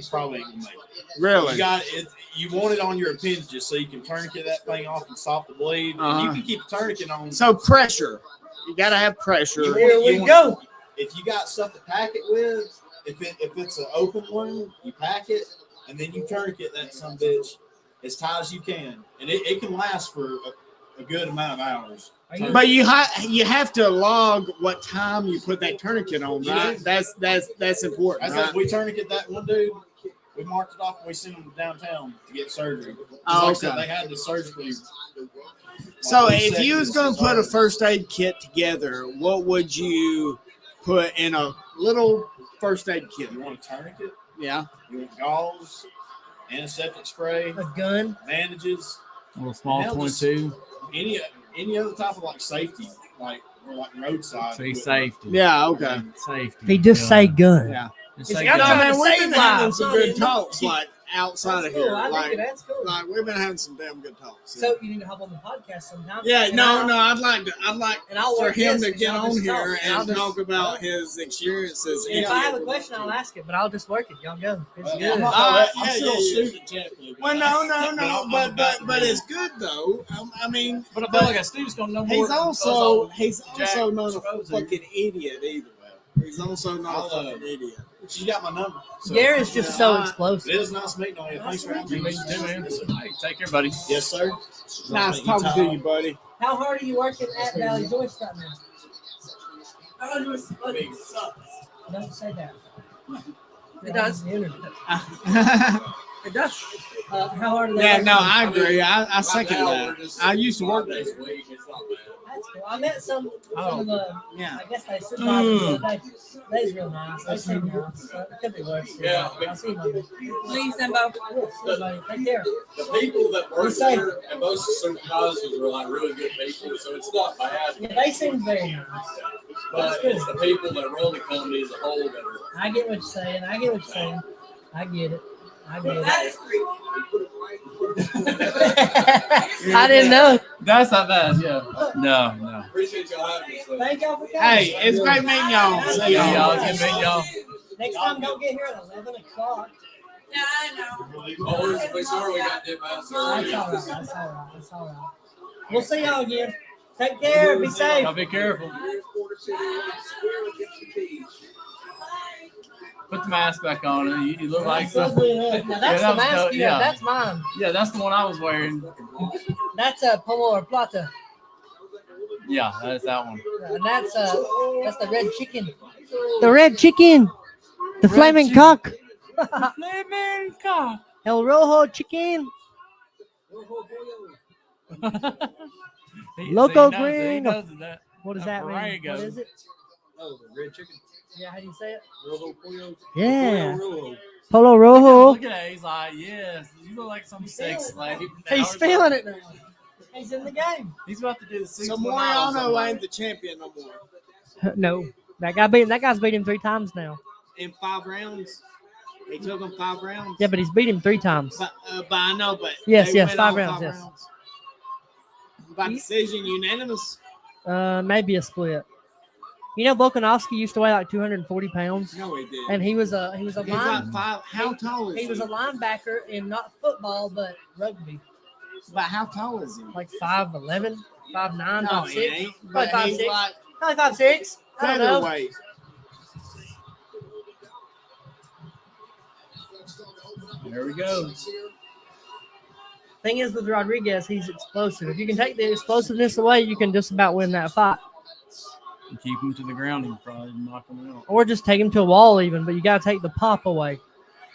probably ain't gonna make it. Really? You got it. You want it on your appendages so you can tourniquet that thing off and stop the bleed. Uh-huh. You can keep a tourniquet on. So pressure. You gotta have pressure. Here we go. If you got stuff to pack it with, if it's an open one, you pack it and then you tourniquet that some bitch as tight as you can, and it can last for a good amount of hours. But you have to log what time you put that tourniquet on, right? That's important. Right? We tourniquet that one dude. We marked it off and we sent him downtown to get surgery. Oh, Like I said, okay. they had the surgically. So like, if you was resected gonna his put a artery. first aid kit together, what would you put in a little first aid kit? You want a tourniquet? Yeah. You want gauze, antiseptic spray, A gun. bandages, A little small Hell, just 22. any other type of like safety, like roadside. Say equipment. safety. Yeah. Okay. Safety. If he just say gun. Yeah. Just It's say got gun. to Man, we've save been having lives. some No, good it- talks, like outside That's of cool. here. I Like, think that's cool. like we've been having some damn good talks. So you need to hop on the podcast sometime. Yeah, And no, I'll- I'd like And I'll for work him this to and get y'all on just here talk. And I'll and just- talk about his experiences. And if I have a question, I'll ask it, but I'll just work it. Y'all go. It's Well, good. I'm still a student technically. Well, no, I'm but it's good though. I mean, But I feel like Steve's going to know more. he's than us also on not a exposure. fucking idiot either. He's also not a fucking idiot. She got my number. So. Gary's just so It explosive. is nice meeting you. Thanks for having me. Hey, take care, buddy. Yes, sir. Nice talking to you, buddy. How hard are you working at Valley Joyce right now? Don't say that. It does. It does. How hard are they? Yeah, working? no, I agree. I second that. I used to work there. That's cool. I met some of the. Yeah. I guess they supervisors the other day. They's real nice. They seem nice. So it could be worse. Yeah. I'll see you Monday. Please, Simbo. See you, buddy. Take care. The people that Be work safe. there and most supervisors are like really good people, so it's not bad. Yeah, they seem very nice. But it's the people that run the company as a whole that are. I get what you're saying. I get it. I get it. I didn't know. That's not bad. Yeah. No. Appreciate y'all having us. Thank y'all for coming. Hey, it's great meeting y'all. See Yeah, y'all. it's good meeting y'all. Next time, don't get here at 11 o'clock. Yeah, I know. Oh, we sorry we got dip out. That's all right. That's all right. We'll see y'all again. Take care. Be safe. Y'all be careful. Put the mask back on. You look like Now that's Yeah, the that was mask dope. you have. Yeah. That's mine. Yeah, that's the one I was wearing. That's a pomo or plata. Yeah, that's that one. And that's the red chicken. The red chicken. The Red flaming chicken. cock. Flaming cock. El rojo chicken. Loco green. What does that mean? Borrego. What is it? Oh, the red chicken. Yeah, how do you say it? Rojo pollo. Yeah. Pollo rojo. Polo rojo. Look at it. He's like, yes. You look like some sex slave. He's feeling it now. He's in the game. He's about to do the 6 So Moriano ain't the champion no more. No, that guy's beat him 3 times now. In 5 rounds. He took him 5 rounds. Yeah, but he's beat him 3 times. But I know, but Yes, they yes, went 5 all rounds. Yes. By decision, unanimous. Maybe a split. You know, Volkanovski used to weigh like 240 pounds. No, he did. And he was a He's line. like 5. How tall is he? He was a linebacker in not football but rugby. But how tall is he? Like 5'11", 5'9", No, 5'6". he ain't. Probably But he's 5'6". like Probably 5'6". I don't know. featherweight. There we go. Thing is with Rodriguez, he's explosive. If you can take the explosiveness away, you can just about win that fight. You keep him to the ground, you probably knock him out. Or just take him to a wall even, but you got to take the pop away.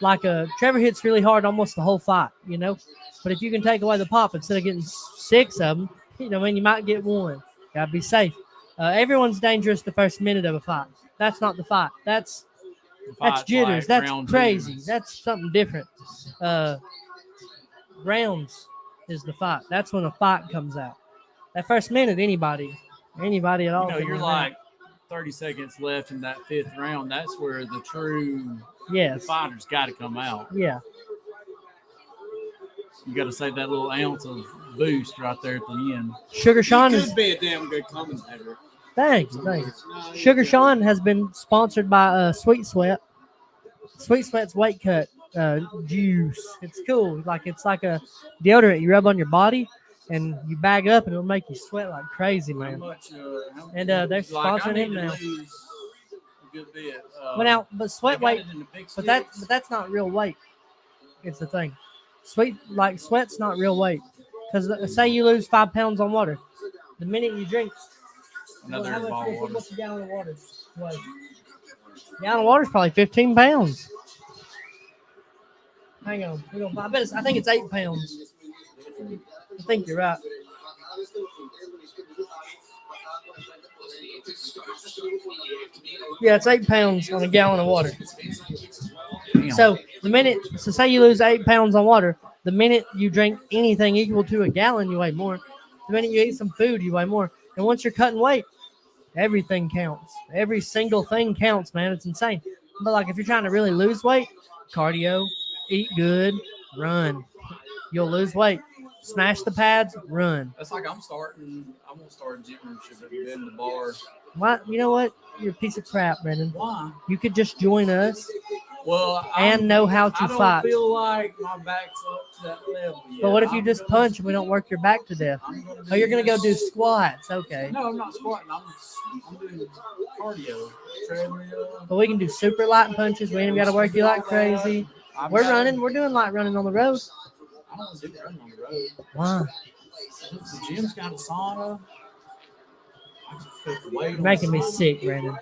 Like Trevor hits really hard almost the whole fight, you know. But if you can take away the pop instead of getting 6 of them, you know, I mean, you might get 1. Got to be safe. Everyone's dangerous the first minute of a fight. That's not the fight. That's That's fight's jitters. like That's round two. crazy. That's something different. Rounds is the fight. That's when a fight comes out. That first minute, anybody at all. You know, can you're win like 30 seconds left in that fifth round. That's where the true Yes. fighter's got to come out. that. Yeah. You got to save that little ounce of boost right there at the end. Sugar Sean He is. could be a damn good commentator. Thanks. Sugar Sean has been sponsored by Sweet Sweat. Sweet Sweat's weight cut juice. It's cool. It's like a deodorant you rub on your body, and you bag up, and it'll make you sweat like crazy, How man. much? And they're I sponsoring need him to now. lose a good bit. But now, but sweat they got weight, it in the big but sticks. that's not real weight. It's the thing. Sweat's not real weight. Because say you lose 5 pounds on water, the minute you drink, Another how ball of water. what's a gallon of water? Weigh? A gallon of water is probably 15 pounds. Hang on, I think it's 8 pounds. I think you're right. Yeah, it's 8 pounds on a gallon of water. So say you lose 8 pounds on water, the minute you drink anything equal to a gallon, you weigh more. The minute you eat some food, you weigh more. And once you're cutting weight, everything counts. Every single thing counts, man. It's insane. But if you're trying to really lose weight, cardio, eat good, run. You'll lose weight. Smash the pads, run. That's like I'm gonna start gym membership in the bar. What? You know what? You're a piece of crap, Brendan. Why? You could just join us Well, and know how to I don't fight. feel like my back's up to that level yet. But what if you just punch and we don't work your back to death? Oh, you're going to go do squats. Okay. No, I'm not squatting. I'm doing cardio. Treadmill. But we can do super light punches. We ain't got to work you like crazy. We're running. We're doing light running on the road. I don't want to do running on the road. Why? The gym's got a sauna. You're making me sick, Brandon.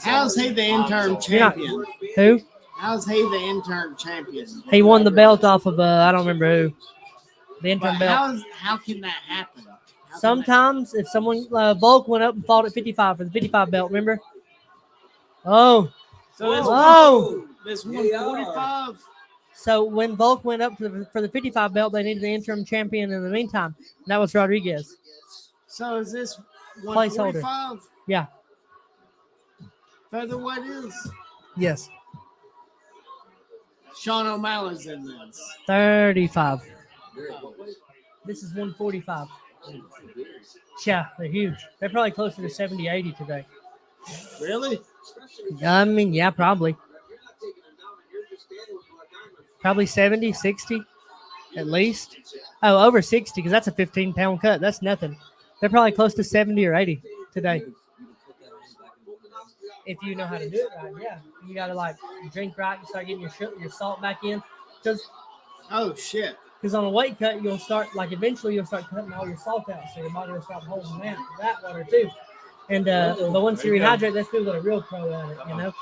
How's he the interim champion? Who? How's he the interim champion? He won the belt off of I don't remember who. The interim But belt. how can that happen? Sometimes if someone Volk went up and fought at 55 for the 55 belt, remember? Oh. So this 145. So when Volk went up for the 55 belt, they needed the interim champion in the meantime. And that was Rodriguez. So is this Placeholder. 145? Yeah. Featherweight is. Yes. Sean O'Malley's in this. 35. This is 145. Yeah, they're huge. They're probably closer to 70, 80 today. Really? I mean, yeah, probably. Probably 70, 60 at least. Oh, over 60 because that's a 15-pound cut. That's nothing. They're probably close to 70 or 80 today. If you know how to do it right, yeah. You got to drink right. You start getting your salt back in. Oh, shit. Because on a weight cut, you'll start, eventually you'll start cutting all your salt out. So your body will start holding that water too. And but once you rehydrate, that's people that are real pro at it, you know.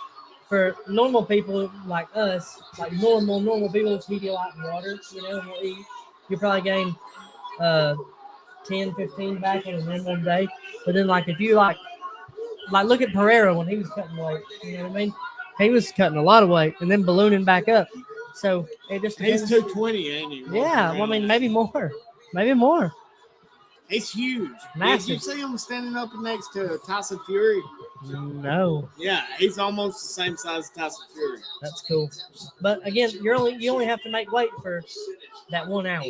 For normal people like us, normal people, it's Pedialyte and water, you know, we'll eat. You probably gain 10, 15 back in one day. But then, if you look at Pereira when he was cutting weight, you know what I mean? He was cutting a lot of weight and then ballooning back up. So it just He's depends. 220, ain't he? Yeah, well, I mean, maybe more. Maybe more. He's huge. Massive. Did you see him standing up next to Tyson Fury? No. Yeah, he's almost the same size as Tyson Fury. That's cool. But again, you only have to make weight for that 1 hour.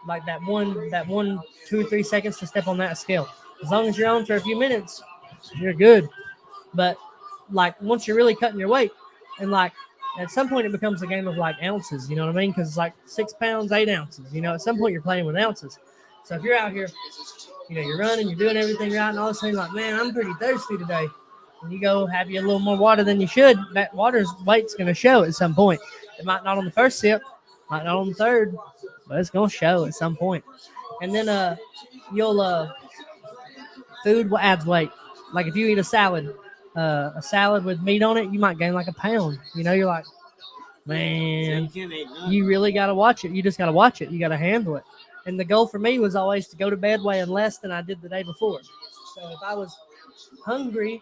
Like that one 2 or 3 seconds to step on that scale. As long as you're on for a few minutes, you're good. But once you're really cutting your weight, and at some point it becomes a game of ounces, you know what I mean? Because it's 6 pounds, 8 ounces. You know, at some point you're playing with ounces. So if you're out here, you know, you're running, you're doing everything right, and all of a sudden man, I'm pretty thirsty today. And you go have you a little more water than you should, that water's weight's going to show at some point. It might not on the first sip, might not on the third, but it's going to show at some point. And then food adds weight. Like if you eat a salad with meat on it, you might gain a pound. You know, you're like, man, you really got to watch it. You just got to watch it. You got to handle it. And the goal for me was always to go to bed weighing less than I did the day before. So if I was hungry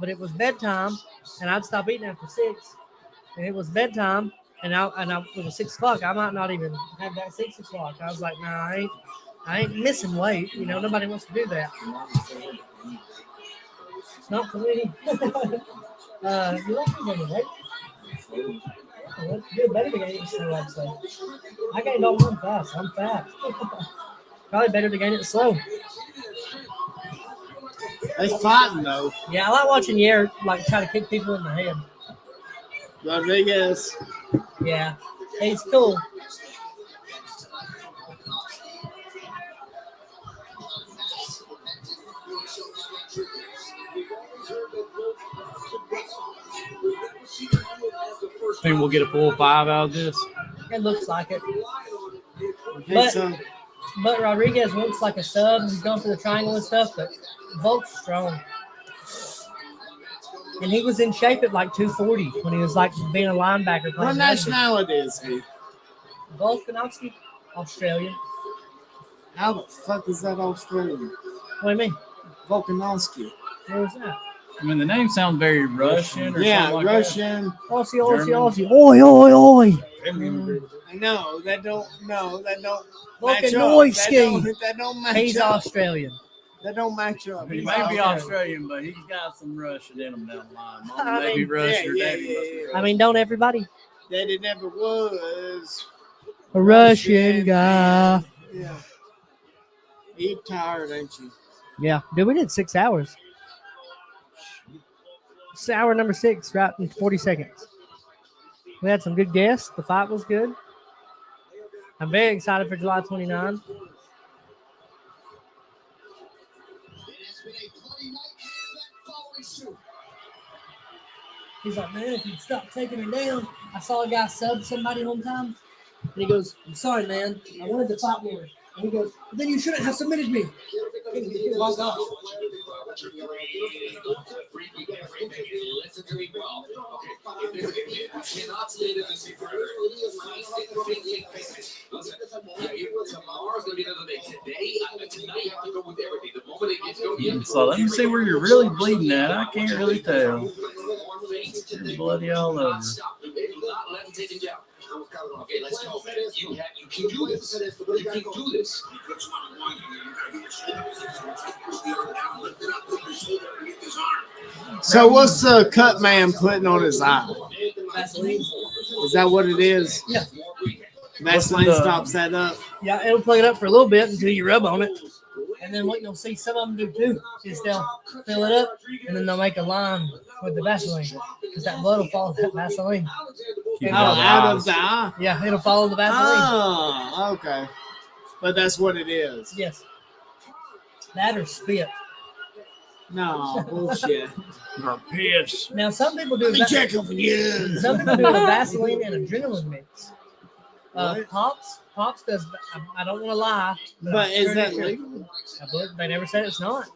but it was bedtime, and I'd stop eating after 6, and it was bedtime, and it was 6 o'clock. I might not even have that 6 o'clock. I was like, nah, I ain't missing weight. You know, nobody wants to do that. It's not for me. You want to gain weight? Well, good, better to gain it slow, I'd say. I gained all mine fast. I'm fat. Probably better to gain it slow. They fighting though. Yeah, I like watching Yair like try to kick people in the head. Rodriguez. Yeah, he's cool. Think we'll get a full 5 out of this? It looks like it. I think But, so. but Rodriguez looks like a sub. He's going for the triangle and stuff, but Volk's strong. And he was in shape at like 240 when he was like being a linebacker. What playing rugby. nationality is he? Volkanovski, Australian. How the fuck is that Australian? What do you mean? Volkanovski. Where was that? I mean, the name sounds very Russian. Or Yeah, something like Russian. Aussie, Aussie, German. Aussie. Oi, oi, oi. No, that don't. No, that don't. Volkanovski. That don't match He's up. Australian. That don't match up. He He's may be Australian. Australian, but he's got some Russian in him down the line. Mom I may be mean, Russian or yeah, daddy must be I mean, don't everybody? That it never was. A Russian guy. Yeah. You tired, ain't you? Yeah, dude, we did 6 hours. It's hour number 6, right in 40 seconds. We had some good guests. The fight was good. I'm very excited for July 29. He's like, man, if you'd stop taking her down. I saw a guy sub somebody one time. And he goes, I'm sorry, man. I wanted to fight more. And he goes, then you shouldn't have submitted me. My God. Listen to me well. Okay. I cannot stay there and see forever. Tomorrow's gonna be another day. Tonight you have to go with everything. The moment it gets going, So let me see where you're really bleeding at. I can't really tell. You're bloody all over. Okay, let's go. You can do this. You can do this. So what's the cut man putting on his eye? Vaseline. Is that what it is? Yeah. Vaseline stops that up. Yeah, it'll plug it up for a little bit until you rub on it. And then what you'll see some of them do too is they'll fill it up and then they'll make a line with the Vaseline because that blood will follow that Vaseline. Out of the eye? Yeah, it'll follow the Vaseline. Oh, okay. But that's what it is. Yes. That or spit. No, bullshit. Or piss. Now, some people do Let me check over you. Some people do a Vaseline and adrenaline mix. Pops does. I don't want to lie, But I'm is sure that they do. legal? I believe they never said it's not.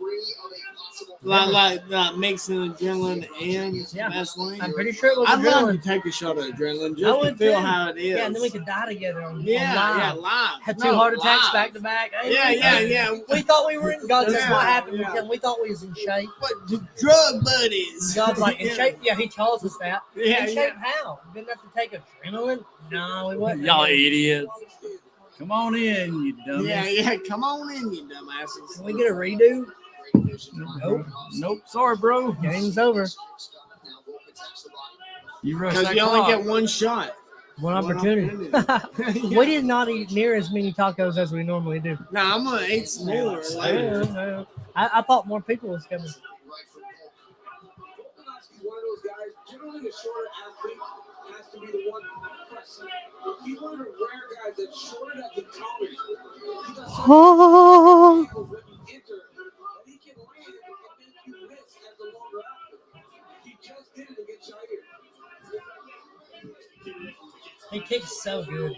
Like mixing adrenaline and Yeah. Vaseline? I'm pretty sure it was I'd love adrenaline. to take a shot of adrenaline I just to would feel too. how it is. Yeah, and then we could die together on live. live. Had 2 heart attacks back to back. Hey, Yeah. We thought we were in. God says Yeah, what happened. yeah. We thought we was in shape. But the drug buddies. God's like in shape. Yeah, he tells us that. Yeah, In shape how? Didn't have to take adrenaline. No, we wasn't. Y'all idiots. Come on in, you dummies. Yeah. Come on in, you dumbasses. Can we get a redo? Nope. Sorry, bro. Game's over. You rushed Because that you only clock. get one shot. One opportunity. We did not eat near as many tacos as we normally do. No, I'm going to eat some more later. Yeah. I thought more people was coming. One of those guys, generally a shorter athlete, has to be the one pressing. He's one of the rare guys that's shorter than the taller. He does Oh. when you enter, but he can land and make you miss as the longer after. He just did it against Jair. He kicks so good.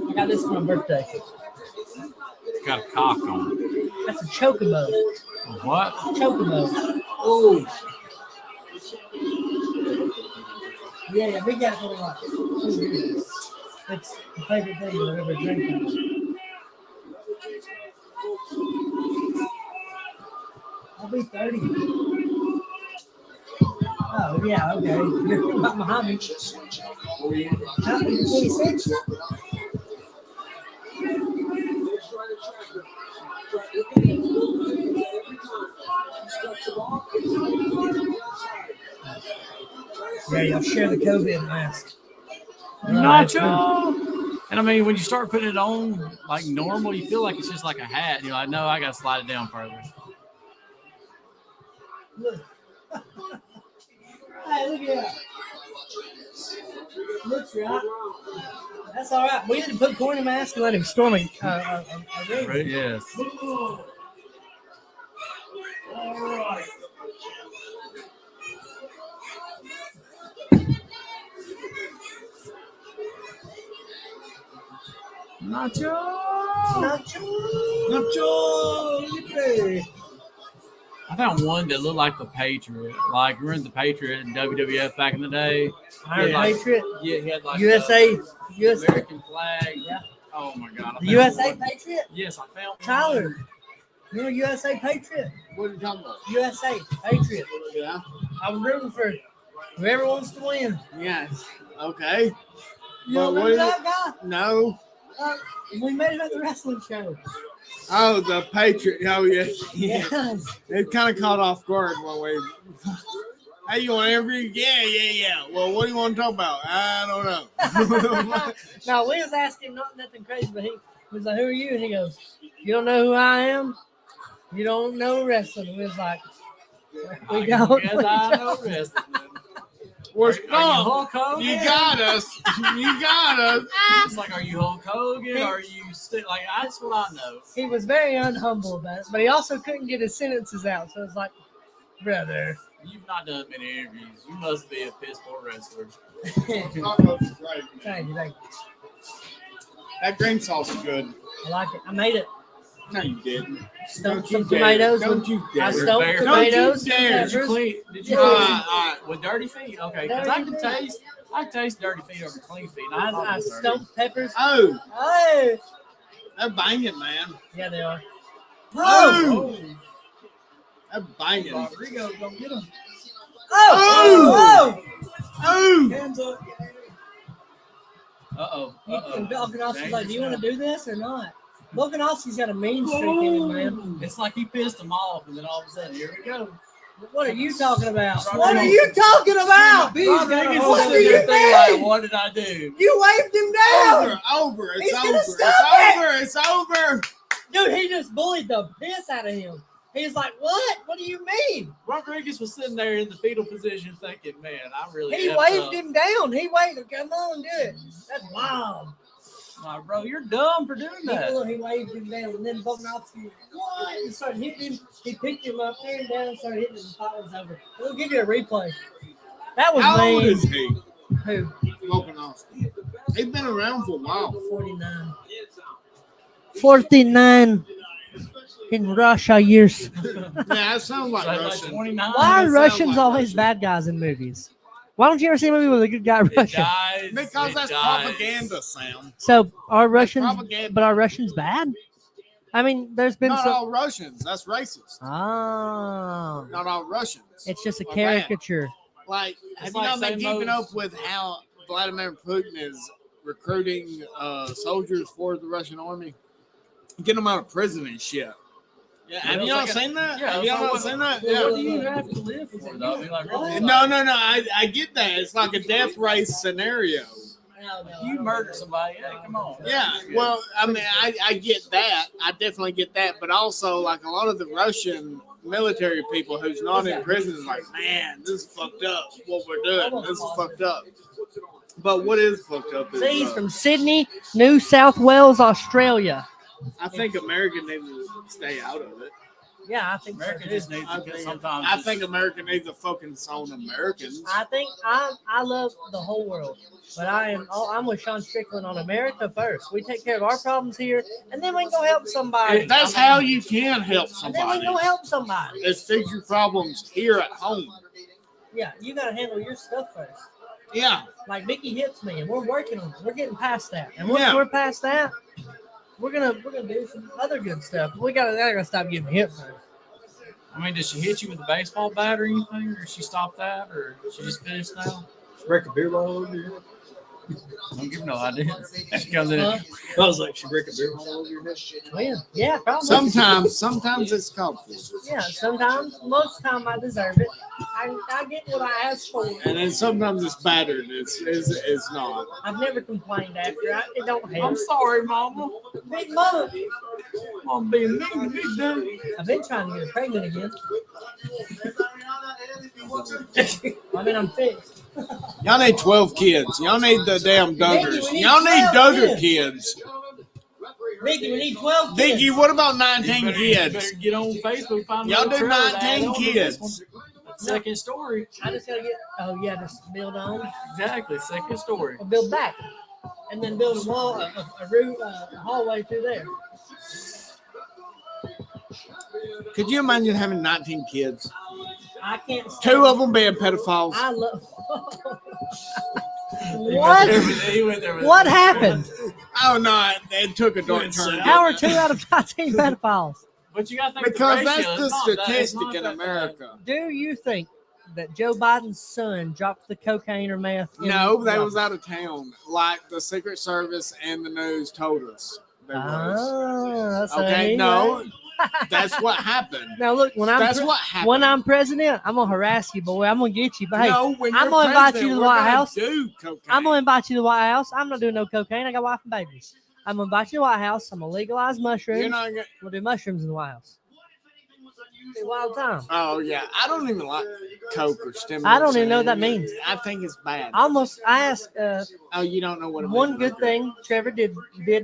I got this for my birthday. It's got a cock on it. That's a chocobo. What? Chocobo. Oh. Yeah, we got it for like 2 years. It's the favorite thing I've ever drank. I'll be 30. Oh, yeah, okay. You're about behind me. How many? 26? Yeah, y'all share the COVID mask. Nacho! And I mean, when you start putting it on like normal, you feel like it's just like a hat. You're like, no, I got to slide it down further. Look. Hey, look at that. Looks right. That's all right. We need to put corn in the mask and let him storm a ring. Right, yes. All right. Nacho! I found one that looked like the Patriot. Like, remember the Patriot in WWF back in the day? Iron Patriot? Yeah, he had like USA. the American flag. Yeah. Oh my God. The USA Patriot? Yes, I found Tyler. Remember USA Patriot? What are you talking about? USA Patriot. Yeah. I'm rooting for whoever wants to win. Yes. Okay. You don't But remember what that guy? No. We met him at the wrestling show. Oh, the Patriot. Oh, yeah. Yes. It kind of caught off guard one way. Hey, you want to interview? Yeah. Well, what do you want to talk about? I don't know. No, we was asking nothing crazy, but he was like, "Who are you?" And he goes, "You don't know who I am? You don't know wrestling." We was like, "We don't." Yes, I know wrestling. We're Are you Hulk Hogan? You got us. You got us. It's like, are you Hulk Hogan? Are you like? That's what I know. He was very unhumble about it, but he also couldn't get his sentences out. So it's like, brother. You've not done many interviews. You must be a piss poor wrestler. Thank you. That green sauce is good. I like it. I made it. No, you didn't. Stumped some tomatoes. Don't you dare. I stumped tomatoes. Did you peppers. clean? Did you Yeah. clean with dirty feet? Okay, because I can taste dirty feet over clean feet. I stumped peppers. Oh, Hey. they're banging, man. Yeah, they are. Oh, they're banging. Rodrigo, go get them. Oh! Oh! Hands up. Uh-oh. And Volkanovski's like, "Do you want to do this or not?" Volkanovski's got a mean streak in him, man. It's like he pissed him off, and then all of a sudden, here we go. What are you talking about? What are you talking about? Rodriguez What is do sitting you there thinking, like, mean? what did I do? You waved him down. Over. It's He's over. gonna It's stop over. It's over. Dude, he just bullied the piss out of him. He's like, "What? What do you mean?" Rodriguez was sitting there in the fetal position thinking, man, I really He effed waved up. him down. He waved. Come on, do it. That's wild. Like, bro, you're dumb for doing that. He waved him down, and then Volkanovski, what? He started hitting him. He picked him up there and down and started hitting him. The fight was over. We'll give you a replay. That was How old mean. is he? Who? Volkanovski. He's been around for a while. 49. 49 in Russia years. Yeah, that sounds like Russian. 29. Why are Russians always bad guys in movies? Why don't you ever see a movie with a good guy Russian? Because that's propaganda, Sam. So are Russians, propaganda. but are Russians bad? I mean, there's been Not some. all Russians. That's racist. Oh. Not all Russians. It's just a are caricature. bad. Like, have like you not been saying keeping most- up with how Vladimir Putin is recruiting soldiers for the Russian army? Get them out of prison and shit. Yeah, have you not seen that? Yeah, Have you so not what- seen that? well, Yeah. what do you have to live for, though? I mean, like, really, No. I get that. It's like a death race scenario. you murder somebody, hey, come on. Yeah, well, I mean, I get that. I definitely get that. But also, like, a lot of the Russian military people who's not in prison is like, man, this is fucked up. What we're doing, this is fucked up. But what is fucked up is See, he's from Sydney, New South Wales, Australia. I think America needs to stay out of it. Yeah, I think America so. just needs to get sometimes. I think America needs to focus on Americans. I think I love the whole world, but I'm with Sean Strickland on America first. We take care of our problems here, and then we can go help somebody. That's how you can help And then we somebody. can go help somebody. Is fix your problems here at home. Yeah, you got to handle your stuff first. Yeah. Like Mickey hits me, and we're working on it. We're getting past that, and once Yeah. we're past that, we're gonna do some other good stuff. I gotta stop getting hit first. I mean, did she hit you with a baseball bat or anything, or she stopped that, or she just finished now? Break a beer bottle over your head. Don't give no idea. She comes in. Huh? I was like, she break a beer bottle over your head. Well, yeah, probably. Sometimes it's called for. Yeah, sometimes. Most of the time, I deserve it. I get what I asked for. And then sometimes it's battered. It's not. I've never complained after. It don't help. I'm sorry, Mama. Big Mama. I'm being mean, big dude. I've been trying to get her pregnant again. I mean, I'm fixed. Y'all need 12 kids. Y'all need the damn Duggars. Mickey, we need Y'all need 12 Duggar kids. kids. Mickey, we need 12 kids. Mickey, what about 19 You better kids? get on Facebook. Find Y'all another do trailer to add 19 on to this kids. one. Second story. I just gotta get. Oh yeah, just build on. Exactly. Second story. Or build back, and then build a wall, a roof, a hallway through there. Could you imagine having 19 kids? I can't. Two of them being pedophiles. I love. He What? went there with What happened? Oh no, it took a dark turn. How are 2 out of 19 pedophiles? But you got to think Because the that's ratio, the it's not that- it's statistic not in that America. Do you think that Joe Biden's son dropped the cocaine or meth? No, they was out of town. Like the Secret Service and the news told us. They was. That's Okay, a- no, that's what happened. Now look, when That's what happened. when I'm president, I'm gonna harass you, boy. I'm gonna get you. But hey, No, when I'm you're gonna invite president, you to the we're White gonna House. do cocaine. I'm gonna invite you to the White House. I'm not doing no cocaine. I got wife and babies. I'm gonna invite you to the White House. I'm gonna legalize mushrooms. You're not gonna- We'll do mushrooms in the White House. It's a wild time. Oh yeah, I don't even like coke or stimulants. I don't even know what that means. I think it's bad. I asked. Oh, you don't know what it One means. good thing Trevor did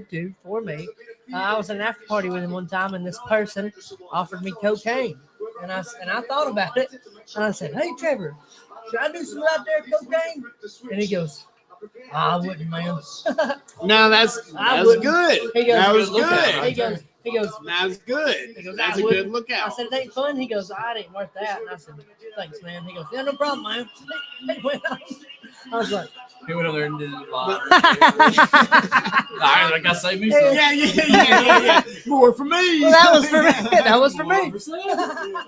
do for me. I was at an after party with him one time, and this person offered me cocaine, and I thought about it, and I said, "Hey Trevor, should I do some out there cocaine?" And he goes, "I wouldn't, man." No, that's wouldn't. good. He goes, That was He goes, good. he goes, That's good. He goes, That's "I a wouldn't." good lookout. I said, "It ain't fun." He goes, "I ain't worth that." And I said, "Thanks, man." He goes, "Yeah, no problem, man." He went on. I was like, He went over there and did it live. I gotta save me some. Yeah. More for me. Well, that was for me. That was for me.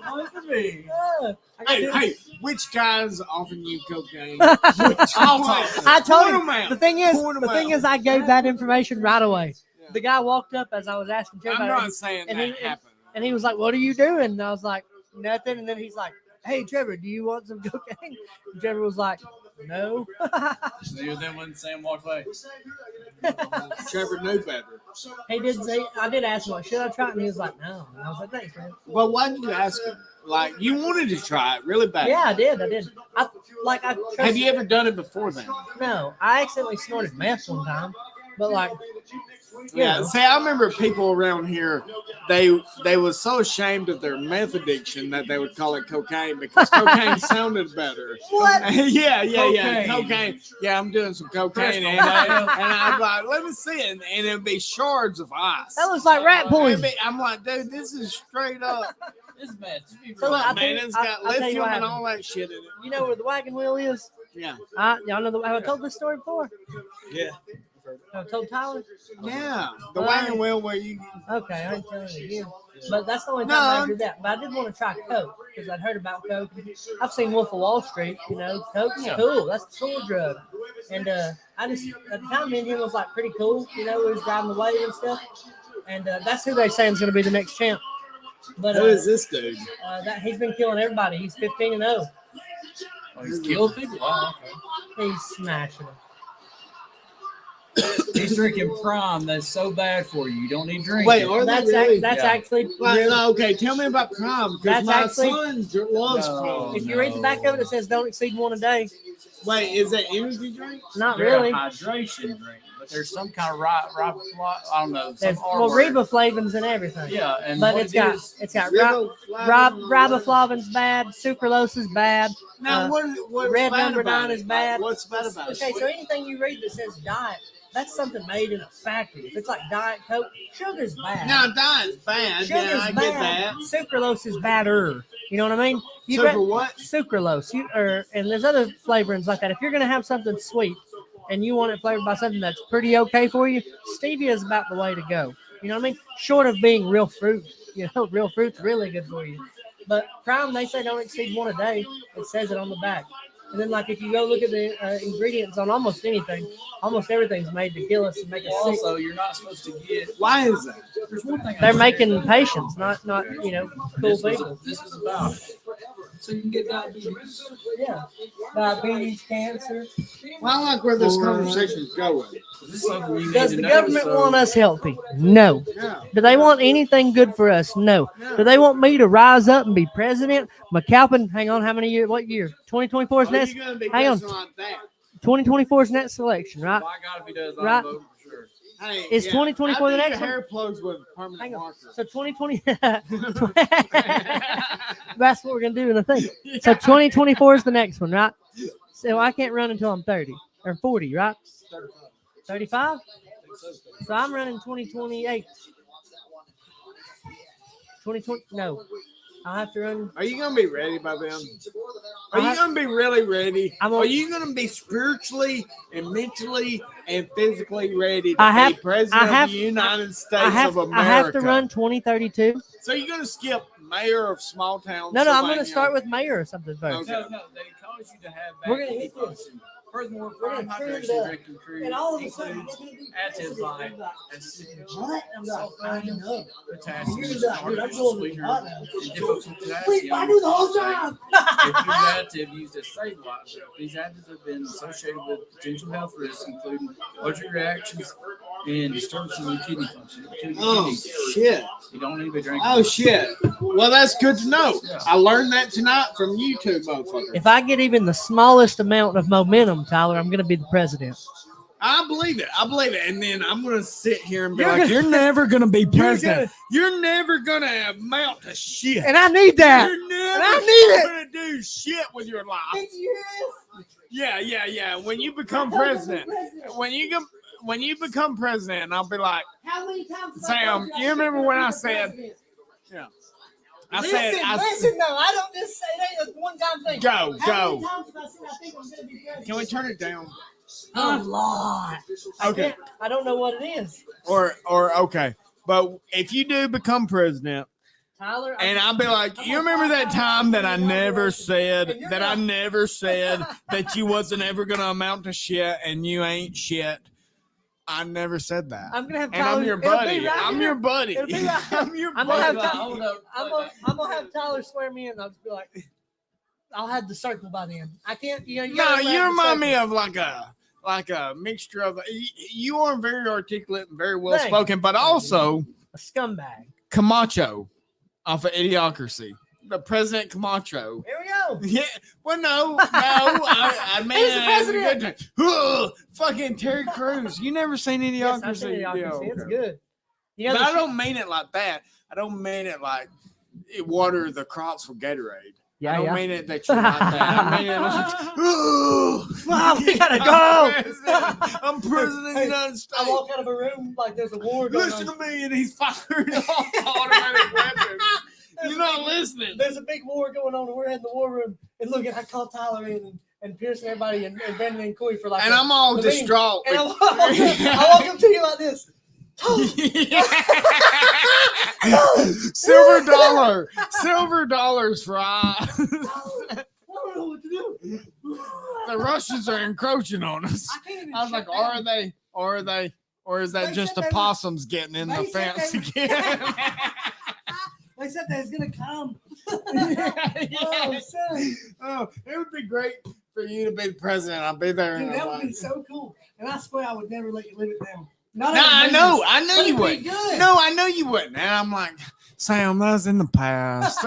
More for me. Hey, which guy's offering you cocaine? I told Point 'em him. out. The thing Point 'em is, I gave that information right away. The guy walked up as I was asking Trevor. I'm about it, not saying and that he, happened. And he was like, "What are you doing?" And I was like, "Nothing." And then he's like, "Hey, Trevor, do you want some cocaine?" And Trevor was like, "No." Then when Sam walked away, Trevor knew better. He did say, I did ask him, like, "Should I try it?" And he was like, "No." And I was like, "Thanks, man." Well, why did you ask him? Like, you wanted to try it really bad. Yeah, I did. Have you ever done it before then? No, I accidentally snorted meth one time, but like, Yeah, see, I remember people around here, they was so ashamed of their meth addiction that they would call it cocaine because cocaine sounded better. What? Yeah. Cocaine. Cocaine. Yeah, I'm doing some cocaine. And I'm like, let me see it. And it'd be shards of ice. that looks like rat poison. I'm like, dude, this is straight up. it's bad. So look, Man, it's got I'll tell you lithium what and happened. all that shit in it. You know where the wagon wheel is? Yeah. Y'all know have I told this story before? Yeah. Have I told Tyler? Yeah. The wagon wheel where you. Okay, I ain't telling it again. But that's the only time No. I did that. But I did want to try Coke because I'd heard about Coke. I've seen Wolf of Wall Street. You know, Coke's cool. That's the cool drug. And I just at the time, me and him was like pretty cool. You know, we was driving the wave and stuff. And that's who they say is going to be the next champ. But Who is this dude? that he's been killing everybody. He's 15-0. Oh, he's killed people. Oh, okay. He's smashing them. He's drinking Prime. That's so bad for you. You don't need drink. Wait, are they really? That's Yeah. actually Like, real- okay, tell me about Prime because That's my actually- son loves No. Prime. If you read the back of it, it says don't exceed one a day. Wait, is that energy drink? Not They're really. a hydration drink, but there's some kind of I don't know. Some There's R well, word. riboflavins and everything. Yeah, and but what it's it got is- riboflavin's bad, sucralose is bad. Now, what's red bad number about 9 it? is bad. What's bad about it? Okay, so anything you read that says diet, that's something made in a factory. If it's like Diet Coke, sugar's bad. Now, diet's bad. Sugar's Yeah, I get that. Sucralose is badder. You know what I mean? What? Sucralose. And there's other flavorings like that. If you're going to have something sweet and you want it flavored by something that's pretty okay for you, stevia is about the way to go. You know what I mean? Short of being real fruit. Real fruit's really good for you. But Prime, they say don't exceed one a day. It says it on the back. And then, like, if you go look at the ingredients on almost anything, almost everything's made to kill us and make us sick. Also, you're not supposed to get. Why is that? There's one thing. They're making patients, not cool This people. was about it. So you can get diabetes. Yeah. Diabetes, cancer. Well, I like where this conversation's going. This is something you need Does to the know, government so- want us healthy? No. No. Do they want anything good for us? No. Do they want me to rise up and be president? McAlpin, hang on, how many years? What year? 2024 is Are next. you going to be Hang on. president like that? 2024 is next election, right? My God, if he does, Right. I'm voting for sure. Hey, Is 2024 the I think next your one? hair plugs with permanent Hang on. marker. So 2020. That's what we're gonna do in the thing. So 2024 is the next one, right? So I can't run until I'm 30 or 40, right? 35. So I'm running 2028. 2020. No, I'll have to run. Are you going to be ready by then? Are you going to be really ready? Are you going to be spiritually and mentally and physically ready to be president of the United States of America? I have to run 2032. So you're going to skip mayor of small town? No, I'm going to Sylvania? start with mayor or something first. Okay. No, they cause you to have We're bad gonna kidney hit this. function. Furthermore, We're prime gonna turn it hydration up. drinking crew And all of a sudden, includes you're gonna be activite and What? I'm like, I know. potassium, You're which is like, an dude, I'm artificial going to sweetener, hot and now. difficult potassium. Wait, I do the whole time. If you additive used as stabilizer, these additives have been associated with potential health risks, including allergic reactions and disturbances in kidney function. Oh, shit. You don't need to be drinking. Oh, shit. Well, that's good to know. I learned that tonight from you two motherfuckers. If I get even the smallest amount of momentum, Tyler, I'm going to be the president. I believe it. I believe it. And then I'm going to sit here and be You're like, gonna- you're never going to be You're president. You're never going to amount to shit. And I need that. You're never And I need it. going to do shit with your life. Yeah. When you become president, when you become president, I'll be like, How many times? Sam, you remember when I said, yeah. Listen, though. I don't just say that as one time thing. Go. How many times have I said I think I'm going to be president? Can we turn it down? A lot. Okay. I don't know what it is. Or okay. But if you do become president, Tyler, and I'll be like, you remember that time that I never said that you wasn't ever gonna amount to shit and you ain't shit. I never said that. I'm gonna have and Tyler. I'm your it'll be buddy. right I'm here. your buddy. It'll be right. I'm your I'm gonna have buddy. Tyler. I'm gonna have Tyler swear me in. I'll just be like, I'll have the circle by then. I can't. You No, gotta you have the remind me circle. of like a mixture of. You are very articulate and very well spoken, but also a scumbag. Camacho off of Idiocracy. The President Camacho. Here we go. Yeah. Well, no. I mean, He's the president. Ugh, fucking Terry Crews. You never seen Idiocracy? Yes, I've seen Idiocracy. Yeah, It's okay. good. You know, But I don't mean it like that. I don't mean it like it water the crops with Gatorade. Yeah, I don't yeah. mean it that you're like that. I mean it like, Mom, we gotta go. I'm president of the United States. I walk out of a room like there's a war going Listen on. to me, and he's firing off automatic weapons. You're not listening. There's a big war going on, and we're in the war room. And look, I call Tyler in and Pierce and everybody and Brandon and Coy for like. And I'm all the meeting. distraught. And I walk up to you like this. Silver dollars for I don't know what to do. the Russians are encroaching on us. I was like, are they? Or is that They just said the they possums getting in the They said fence they- again? They said they was gonna come. Yes. son. Oh, it would be great for you to be the president. I'll be there. Dude, in that a would be while. so cool. And I swear I would never let you live it down. No, I know you wouldn't. Good. No, I know you wouldn't. And I'm like, Sam, that's in the past.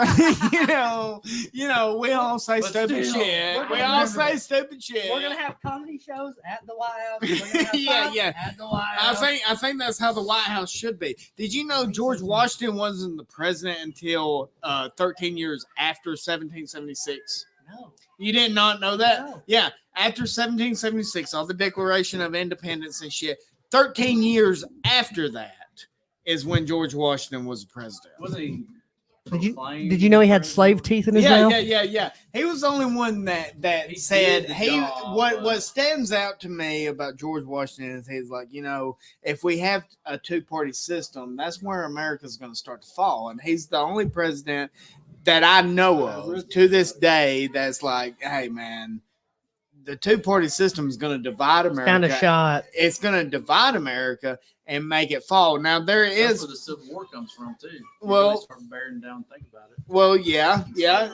you know, we all say stupid shit. We all say stupid shit. We're gonna have comedy shows at the White House. We're gonna have Yeah. at the White House. I think that's how the White House should be. Did you know George Washington wasn't the president until 13 years after 1776? No. You did not know that? No. Yeah. After 1776, all the Declaration of Independence and shit, 13 years after that is when George Washington was the president. Was he? Did you know he had slave teeth in his mouth? Yeah. He was the only one that said what stands out to me about George Washington is he's like, if we have a two-party system, that's where America's going to start to fall. And he's the only president that I know of to this day that's like, hey man, the two-party system is going to divide America. Kind of shot. It's going to divide America and make it fall. Now there That's is where the Civil War comes from too. Well- Really start bearing down. Think about it. Well, yeah.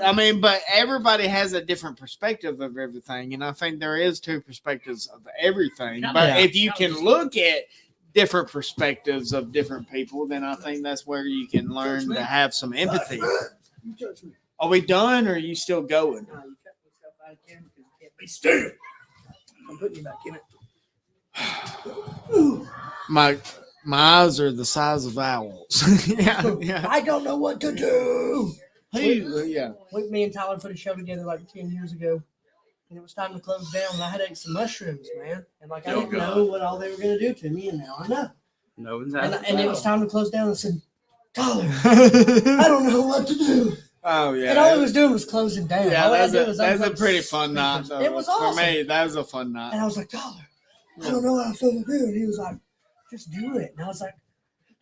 I mean, but everybody has a different perspective of everything, and I think there is two perspectives of everything. But if you can look at different perspectives of different people, then I think that's where you can learn to have some empathy. Are we done, or are you still going? No, you cut yourself out of camera because you can't be still. I'm putting you back in it. My eyes are the size of owls. yeah. I don't know what to do. Yeah. Me and Tyler put a show together like 10 years ago, and it was time to close down. And I had to eat some mushrooms, man. And I didn't know what all they were going to do to me, and now I know. No one's And it was time to close down. And I said, Tyler, I don't know what to do. Oh yeah. And all he was doing was closing down. Yeah, All I that's did was a pretty fun night. Though. It was awesome. For me, that was a fun night. And I was like, Tyler, I don't know what I'm supposed to do. And he was like, just do it. And I was like,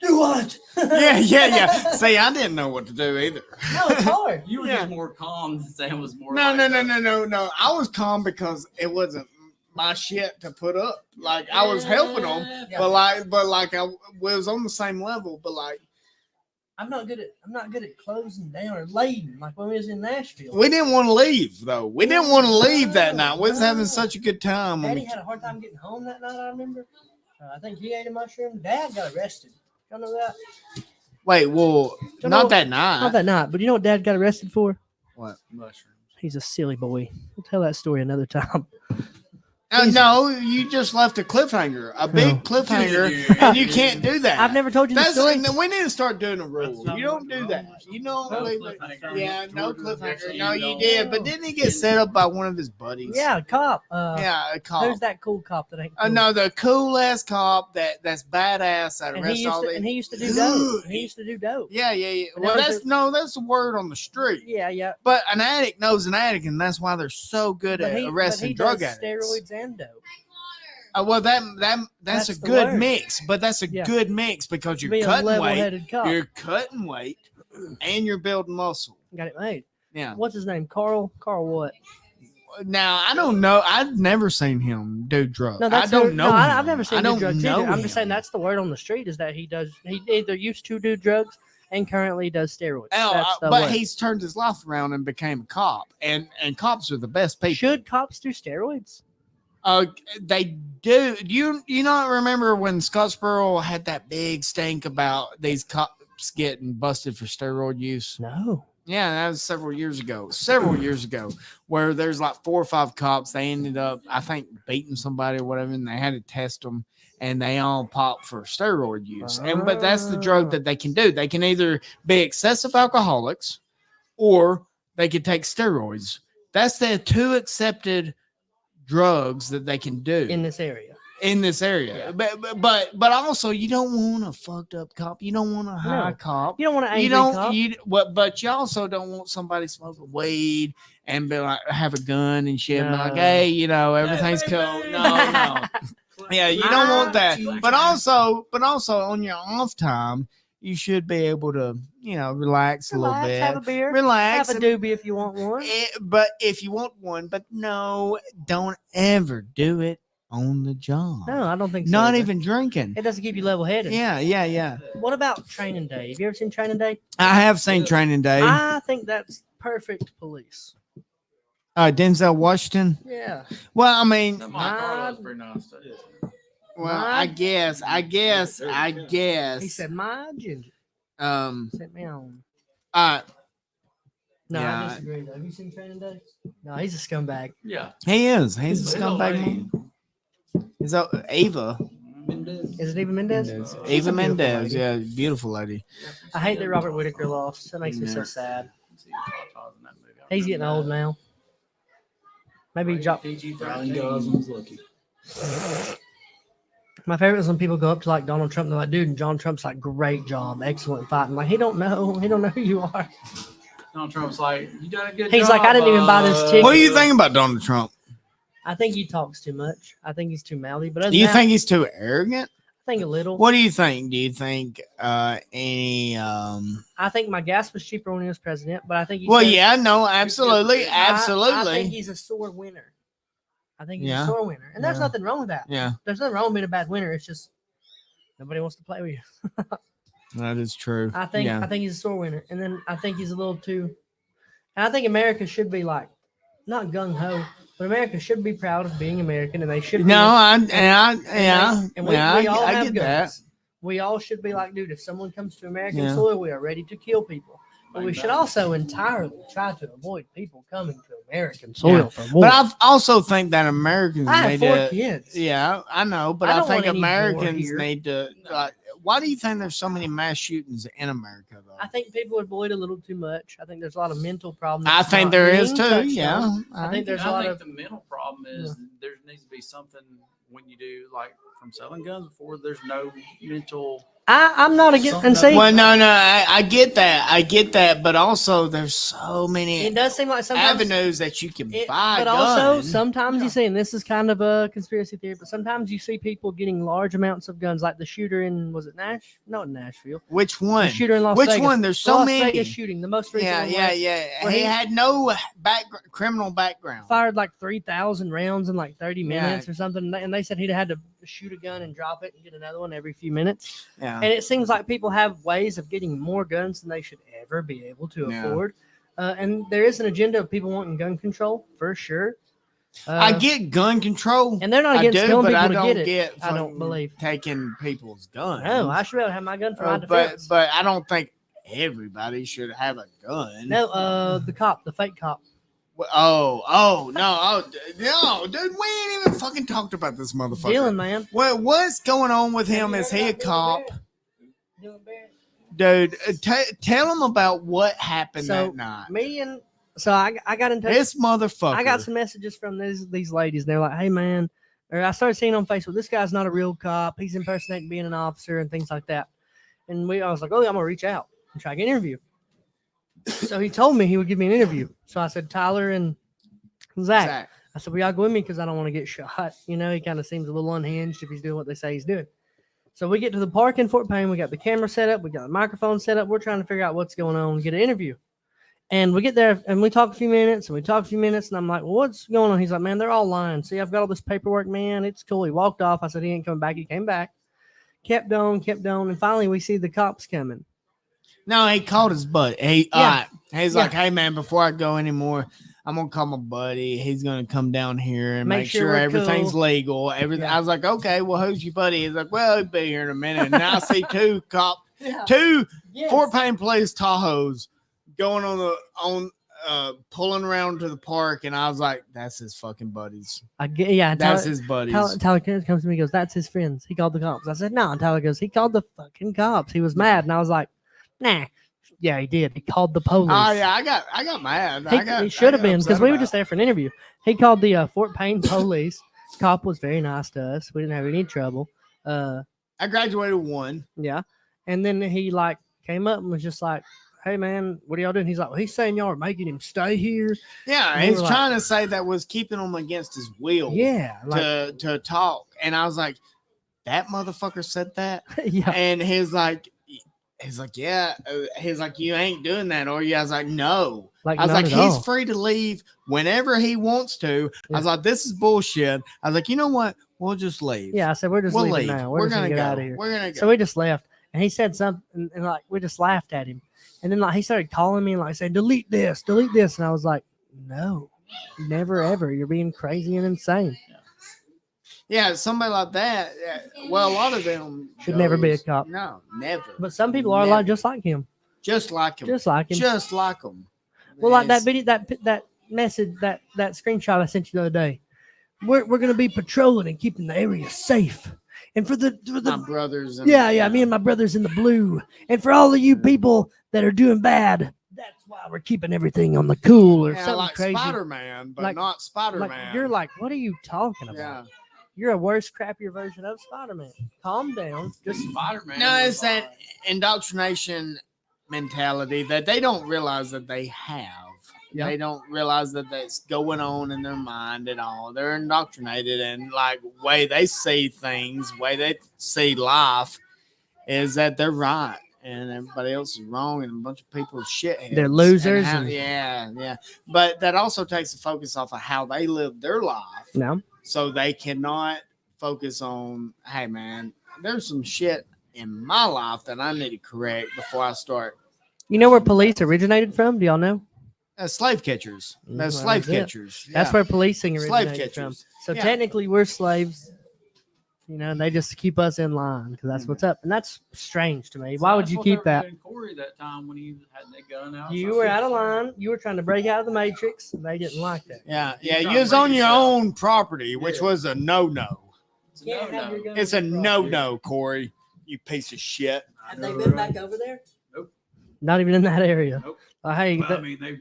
do what? yeah. See, I didn't know what to do either. No, it's hard. You were just more calm. Sam was more. No. I was calm because it wasn't my shit to put up. Like I was helping them, but I was on the same level. But like, I'm not good at closing down or lading like when we was in Nashville. we didn't want to leave though. We didn't want to leave that night. We was having such a good time. Daddy had a hard time getting home that night. I remember. I think he ate a mushroom. Dad got arrested. Y'all know that? Wait, well, not that night. Not that night. But you know what Dad got arrested for? What? Mushrooms. He's a silly boy. We'll tell that story another time. No, you just left a cliffhanger, a big cliffhanger, and you can't do that. I've never told you the story. We need to start doing a rule. You don't do that. You don't leave it. Yeah, no cliffhanger. No, you did. But didn't he get set up by one of his buddies? Yeah, a cop. A cop. Who's that cool cop that ain't cool? No, the cool ass cop that's badass that arrests all these. And he used to do dope. He used to do dope. Yeah. Well, that's the word on the street. Yeah. But an addict knows an addict, and that's why they're so good at arresting drug addicts. Steroids and dope. Well, that's a good mix, but that's a good mix because you're cutting weight, and you're building muscle. Got it made. Yeah. What's his name? Carl what? Now I don't know. I've never seen him do drugs. No, I don't know. I've never seen him do drugs know either. I'm just saying that's the word on the street is that he either used to do drugs and currently does steroids. But he's turned his life around and became a cop, and cops are the best people. Should cops do steroids? They do. You not remember when Scottsboro had that big stink about these cops getting busted for steroid use? No. Yeah, that was several years ago, where there's like 4 or 5 cops. They ended up, I think, beating somebody or whatever, and they had to test them, and they all popped for steroid use. But that's the drug that they can do. They can either be excessive alcoholics, or they can take steroids. That's the 2 accepted drugs that they can do in this area. Yeah. But also you don't want a fucked up cop. You don't want a high cop. You don't want an angry cop. But you also don't want somebody smoking weed and be like have a gun and shit. And be like, hey, everything's cool. No. Yeah, you don't want that. But also on your off time, you should be able to, relax a little bit. Have a beer. Relax. Have a doobie if you want one. But if you want one, but no, don't ever do it on the job. No, I don't think so. Not even drinking. It doesn't keep you level headed. Yeah. What about Training Day? Have you ever seen Training Day? I have seen Training Day. I think that's perfect police. Denzel Washington. Yeah. Well, I mean, Monte Carlo's pretty nice too. well, I guess. He said, "My ginger." Sent me on. No, Yeah. I disagree. Though. Have you seen Training Day? No, he's a scumbag. Yeah. He is. He's a He's a scumbag. lady. Is that Ava? Is it Eva Mendez? Ava She's a beautiful Mendez. lady. Yeah, beautiful lady. I hate that Robert Whitaker lost. That makes me so sad. He's getting old now. Maybe he dropped. Ryan Gosling's lucky. My favorite is when people go up to like Donald Trump. They're like, "Dude, John Trump's like, great job, excellent fight." I'm like, he don't know who you are. Donald Trump's like, you done a good He's job. like, I didn't even buy this ticket. What do you think about Donald Trump? I think he talks too much. I think he's too mouthy. But Do you think he's too arrogant? I think a little. What do you think? Do you think any? I think my gas was cheaper when he was president, but I think he. Well, yeah, no, absolutely, absolutely. I think he's a sore winner. I think he's Yeah. a sore winner, and there's Yeah. nothing wrong with that. Yeah. There's nothing wrong with being a bad winner. It's just nobody wants to play with you. That is true. I think Yeah. he's a sore winner, and then I think he's a little too. And I think America should be like, not gung ho, but America should be proud of being American, and they should. Be, No, I we all have get guns. that. We all should be like, dude, if someone comes to American Yeah. soil, we are ready to kill people. But we should also entirely try to avoid people coming to American soil Yeah. for war. But I also think that Americans I have need 4 to. kids. Yeah, I know, but I I, don't think want any war Americans here. need to. Why do you think there's so many mass shootings in America, though? I think people are bullied a little too much. I think there's a lot of mental problems. I that's think not there is being too. touched Yeah, on. I think there's a lot of. the mental problem is there needs to be something when you do like from selling guns before. There's no mental. I'm not against. And see, Well, no, I get that, but also there's so many it does seem like sometimes avenues that you can buy. But also, guns. sometimes you see, and this is kind of a conspiracy theory, but sometimes you see people getting large amounts of guns, like the shooter in, was it Nashville? Which one? The shooter in Las Which Vegas. one? There's so Las many. Vegas shooting, the most recent one. Yeah. where He had no criminal background. Fired like 3,000 rounds in like 30 minutes or something, and they said he'd had to shoot a gun and drop it and get another one every few minutes. Yeah. And it seems like people have ways of getting more guns than they should ever be able to Yeah. afford. And there is an agenda of people wanting gun control for sure. I get gun control, and they're not I against do, killing but people I to don't get it. I don't fucking believe taking people's guns. No, I should be able to have my gun for my defense. but I don't think everybody should have a gun. No, the fake cop. No, dude, we ain't even fucking talked about this motherfucker. Dylan, man. What's going on with him? Is he a cop? Dude, tell him about what happened that night. I got in touch. This motherfucker. I got some messages from these ladies. They're like, "Hey, man," or I started seeing on Facebook, "This guy's not a real cop. He's impersonating being an officer and things like that." And I was like, "Oh, yeah, I'm gonna reach out and try to get an interview." So he told me he would give me an interview. So I said, "Tyler and Zach." I said, "Will y'all go with me? Because I don't want to get shot." You know, he kind of seems a little unhinged if he's doing what they say he's doing. So we get to the park in Fort Payne. We got the camera set up. We got the microphone set up. We're trying to figure out what's going on and get an interview. And we get there and we talk a few minutes and I'm like, "Well, what's going on?" He's like, "Man, they're all lying. See, I've got all this paperwork, man. It's cool." He walked off. I said, "He ain't coming back." He came back, kept on. And finally we see the cops coming. No, he called his buddy. He's like, "Hey, man, before I go anymore, I'm gonna call my buddy. He's gonna come down here and make sure we're everything's cool." legal. Everything." I was like, "Okay, well, who's your buddy?" He's like, "Well, he'll be here in a minute." And now I see two Fort Payne Police Tahoes going pulling around to the park, and I was like, "That's his fucking buddies." That's his buddies. Tyler comes to me and goes, "That's his friends. He called the cops." I said, "No." And Tyler goes, "He called the fucking cops. He was mad." And I was like, "Nah." Yeah, he did. He called the police. Oh yeah, I got mad. He should have been, because we were just there for an interview. He called the Fort Payne police. Cop was very nice to us. We didn't have any trouble. I graduated one. Yeah. And then he came up and was just like, "Hey man, what are y'all doing?" He's like, "Well, he's saying y'all are making him stay here." Yeah, And he's we were trying to say that was keeping him against his will. Yeah, to talk. And I was like, "That motherfucker said that?" Yeah. And he's like, "Yeah." He's like, "You ain't doing that, are you?" I was like, "No." I was not like, at "He's all. free to leave whenever he wants to." I was like, "This is bullshit." I was like, "You know what? We'll just leave." Yeah, I said, "We're just We'll leaving leave. now. We're We're, just gonna gonna get go. out of here." We're gonna go. So we just left. And he said something, and we just laughed at him. And then he started calling me and saying, delete this. And I was like, "No." Never ever. You're being crazy and insane. Yeah, somebody like that. Well, a lot of them Should never be a goes, cop. No, never. But some people are like just like him. Just like him. Just like him. Just like him. Well, like that video, that message, that screenshot I sent you the other day. We're gonna be patrolling and keeping the area safe. And for the My brothers. And, yeah, me and my brothers in the blue. And for all of you people that are doing bad, that's why we're keeping everything on the cool or something like crazy. Spider-Man, but Like- not Spider-Man. Like, you're like, what are you talking about? Yeah. You're a worse, crappier version of Spider-Man. Calm down. Just Spider-Man. No, it's that indoctrination mentality that they don't realize that they have. Yeah. They don't realize that that's going on in their mind at all. They're indoctrinated, and like way they see things, way they see life, is that they're right and everybody else is wrong, and a bunch of people are shitheads. They're losers. Yeah. But that also takes the focus off of how they live their life. No. So they cannot focus on, hey man, there's some shit in my life that I need to correct before I start. You know where police originated from? Do y'all know? Slave catchers. That's Well, slave that's it. catchers. That's Yeah. where policing Slave originated from. catchers. So Yeah. technically, we're slaves. You know, and they just keep us in line because that's what's up, and that's strange to me. Why would you keep that? Corey that time when he had that gun out. You were out of line. You were trying to break out of the matrix, and they didn't like that. Yeah. You was on your own property, which was a no-no. Can't have your gun It's a on your property. no-no, Corey. You piece of shit. Have they been back over there? Nope. Not even in that area. Nope. Hey, Well, I mean, they've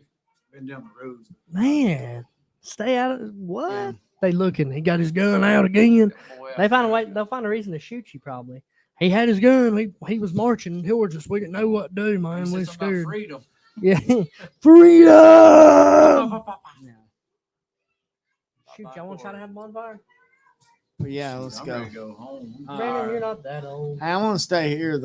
been down the roads. man, stay out of what? They looking. He got his gun out again. They find a way. They'll find a reason to shoot you. Probably. He had his gun. He was marching towards us. We didn't know what to do, man. We scared. Freedom. Yeah, freedom. Shoot, y'all want to try to have a bonfire? But yeah, let's I'm go. ready to go home. Brandon, you're not that old. I want to stay here, though.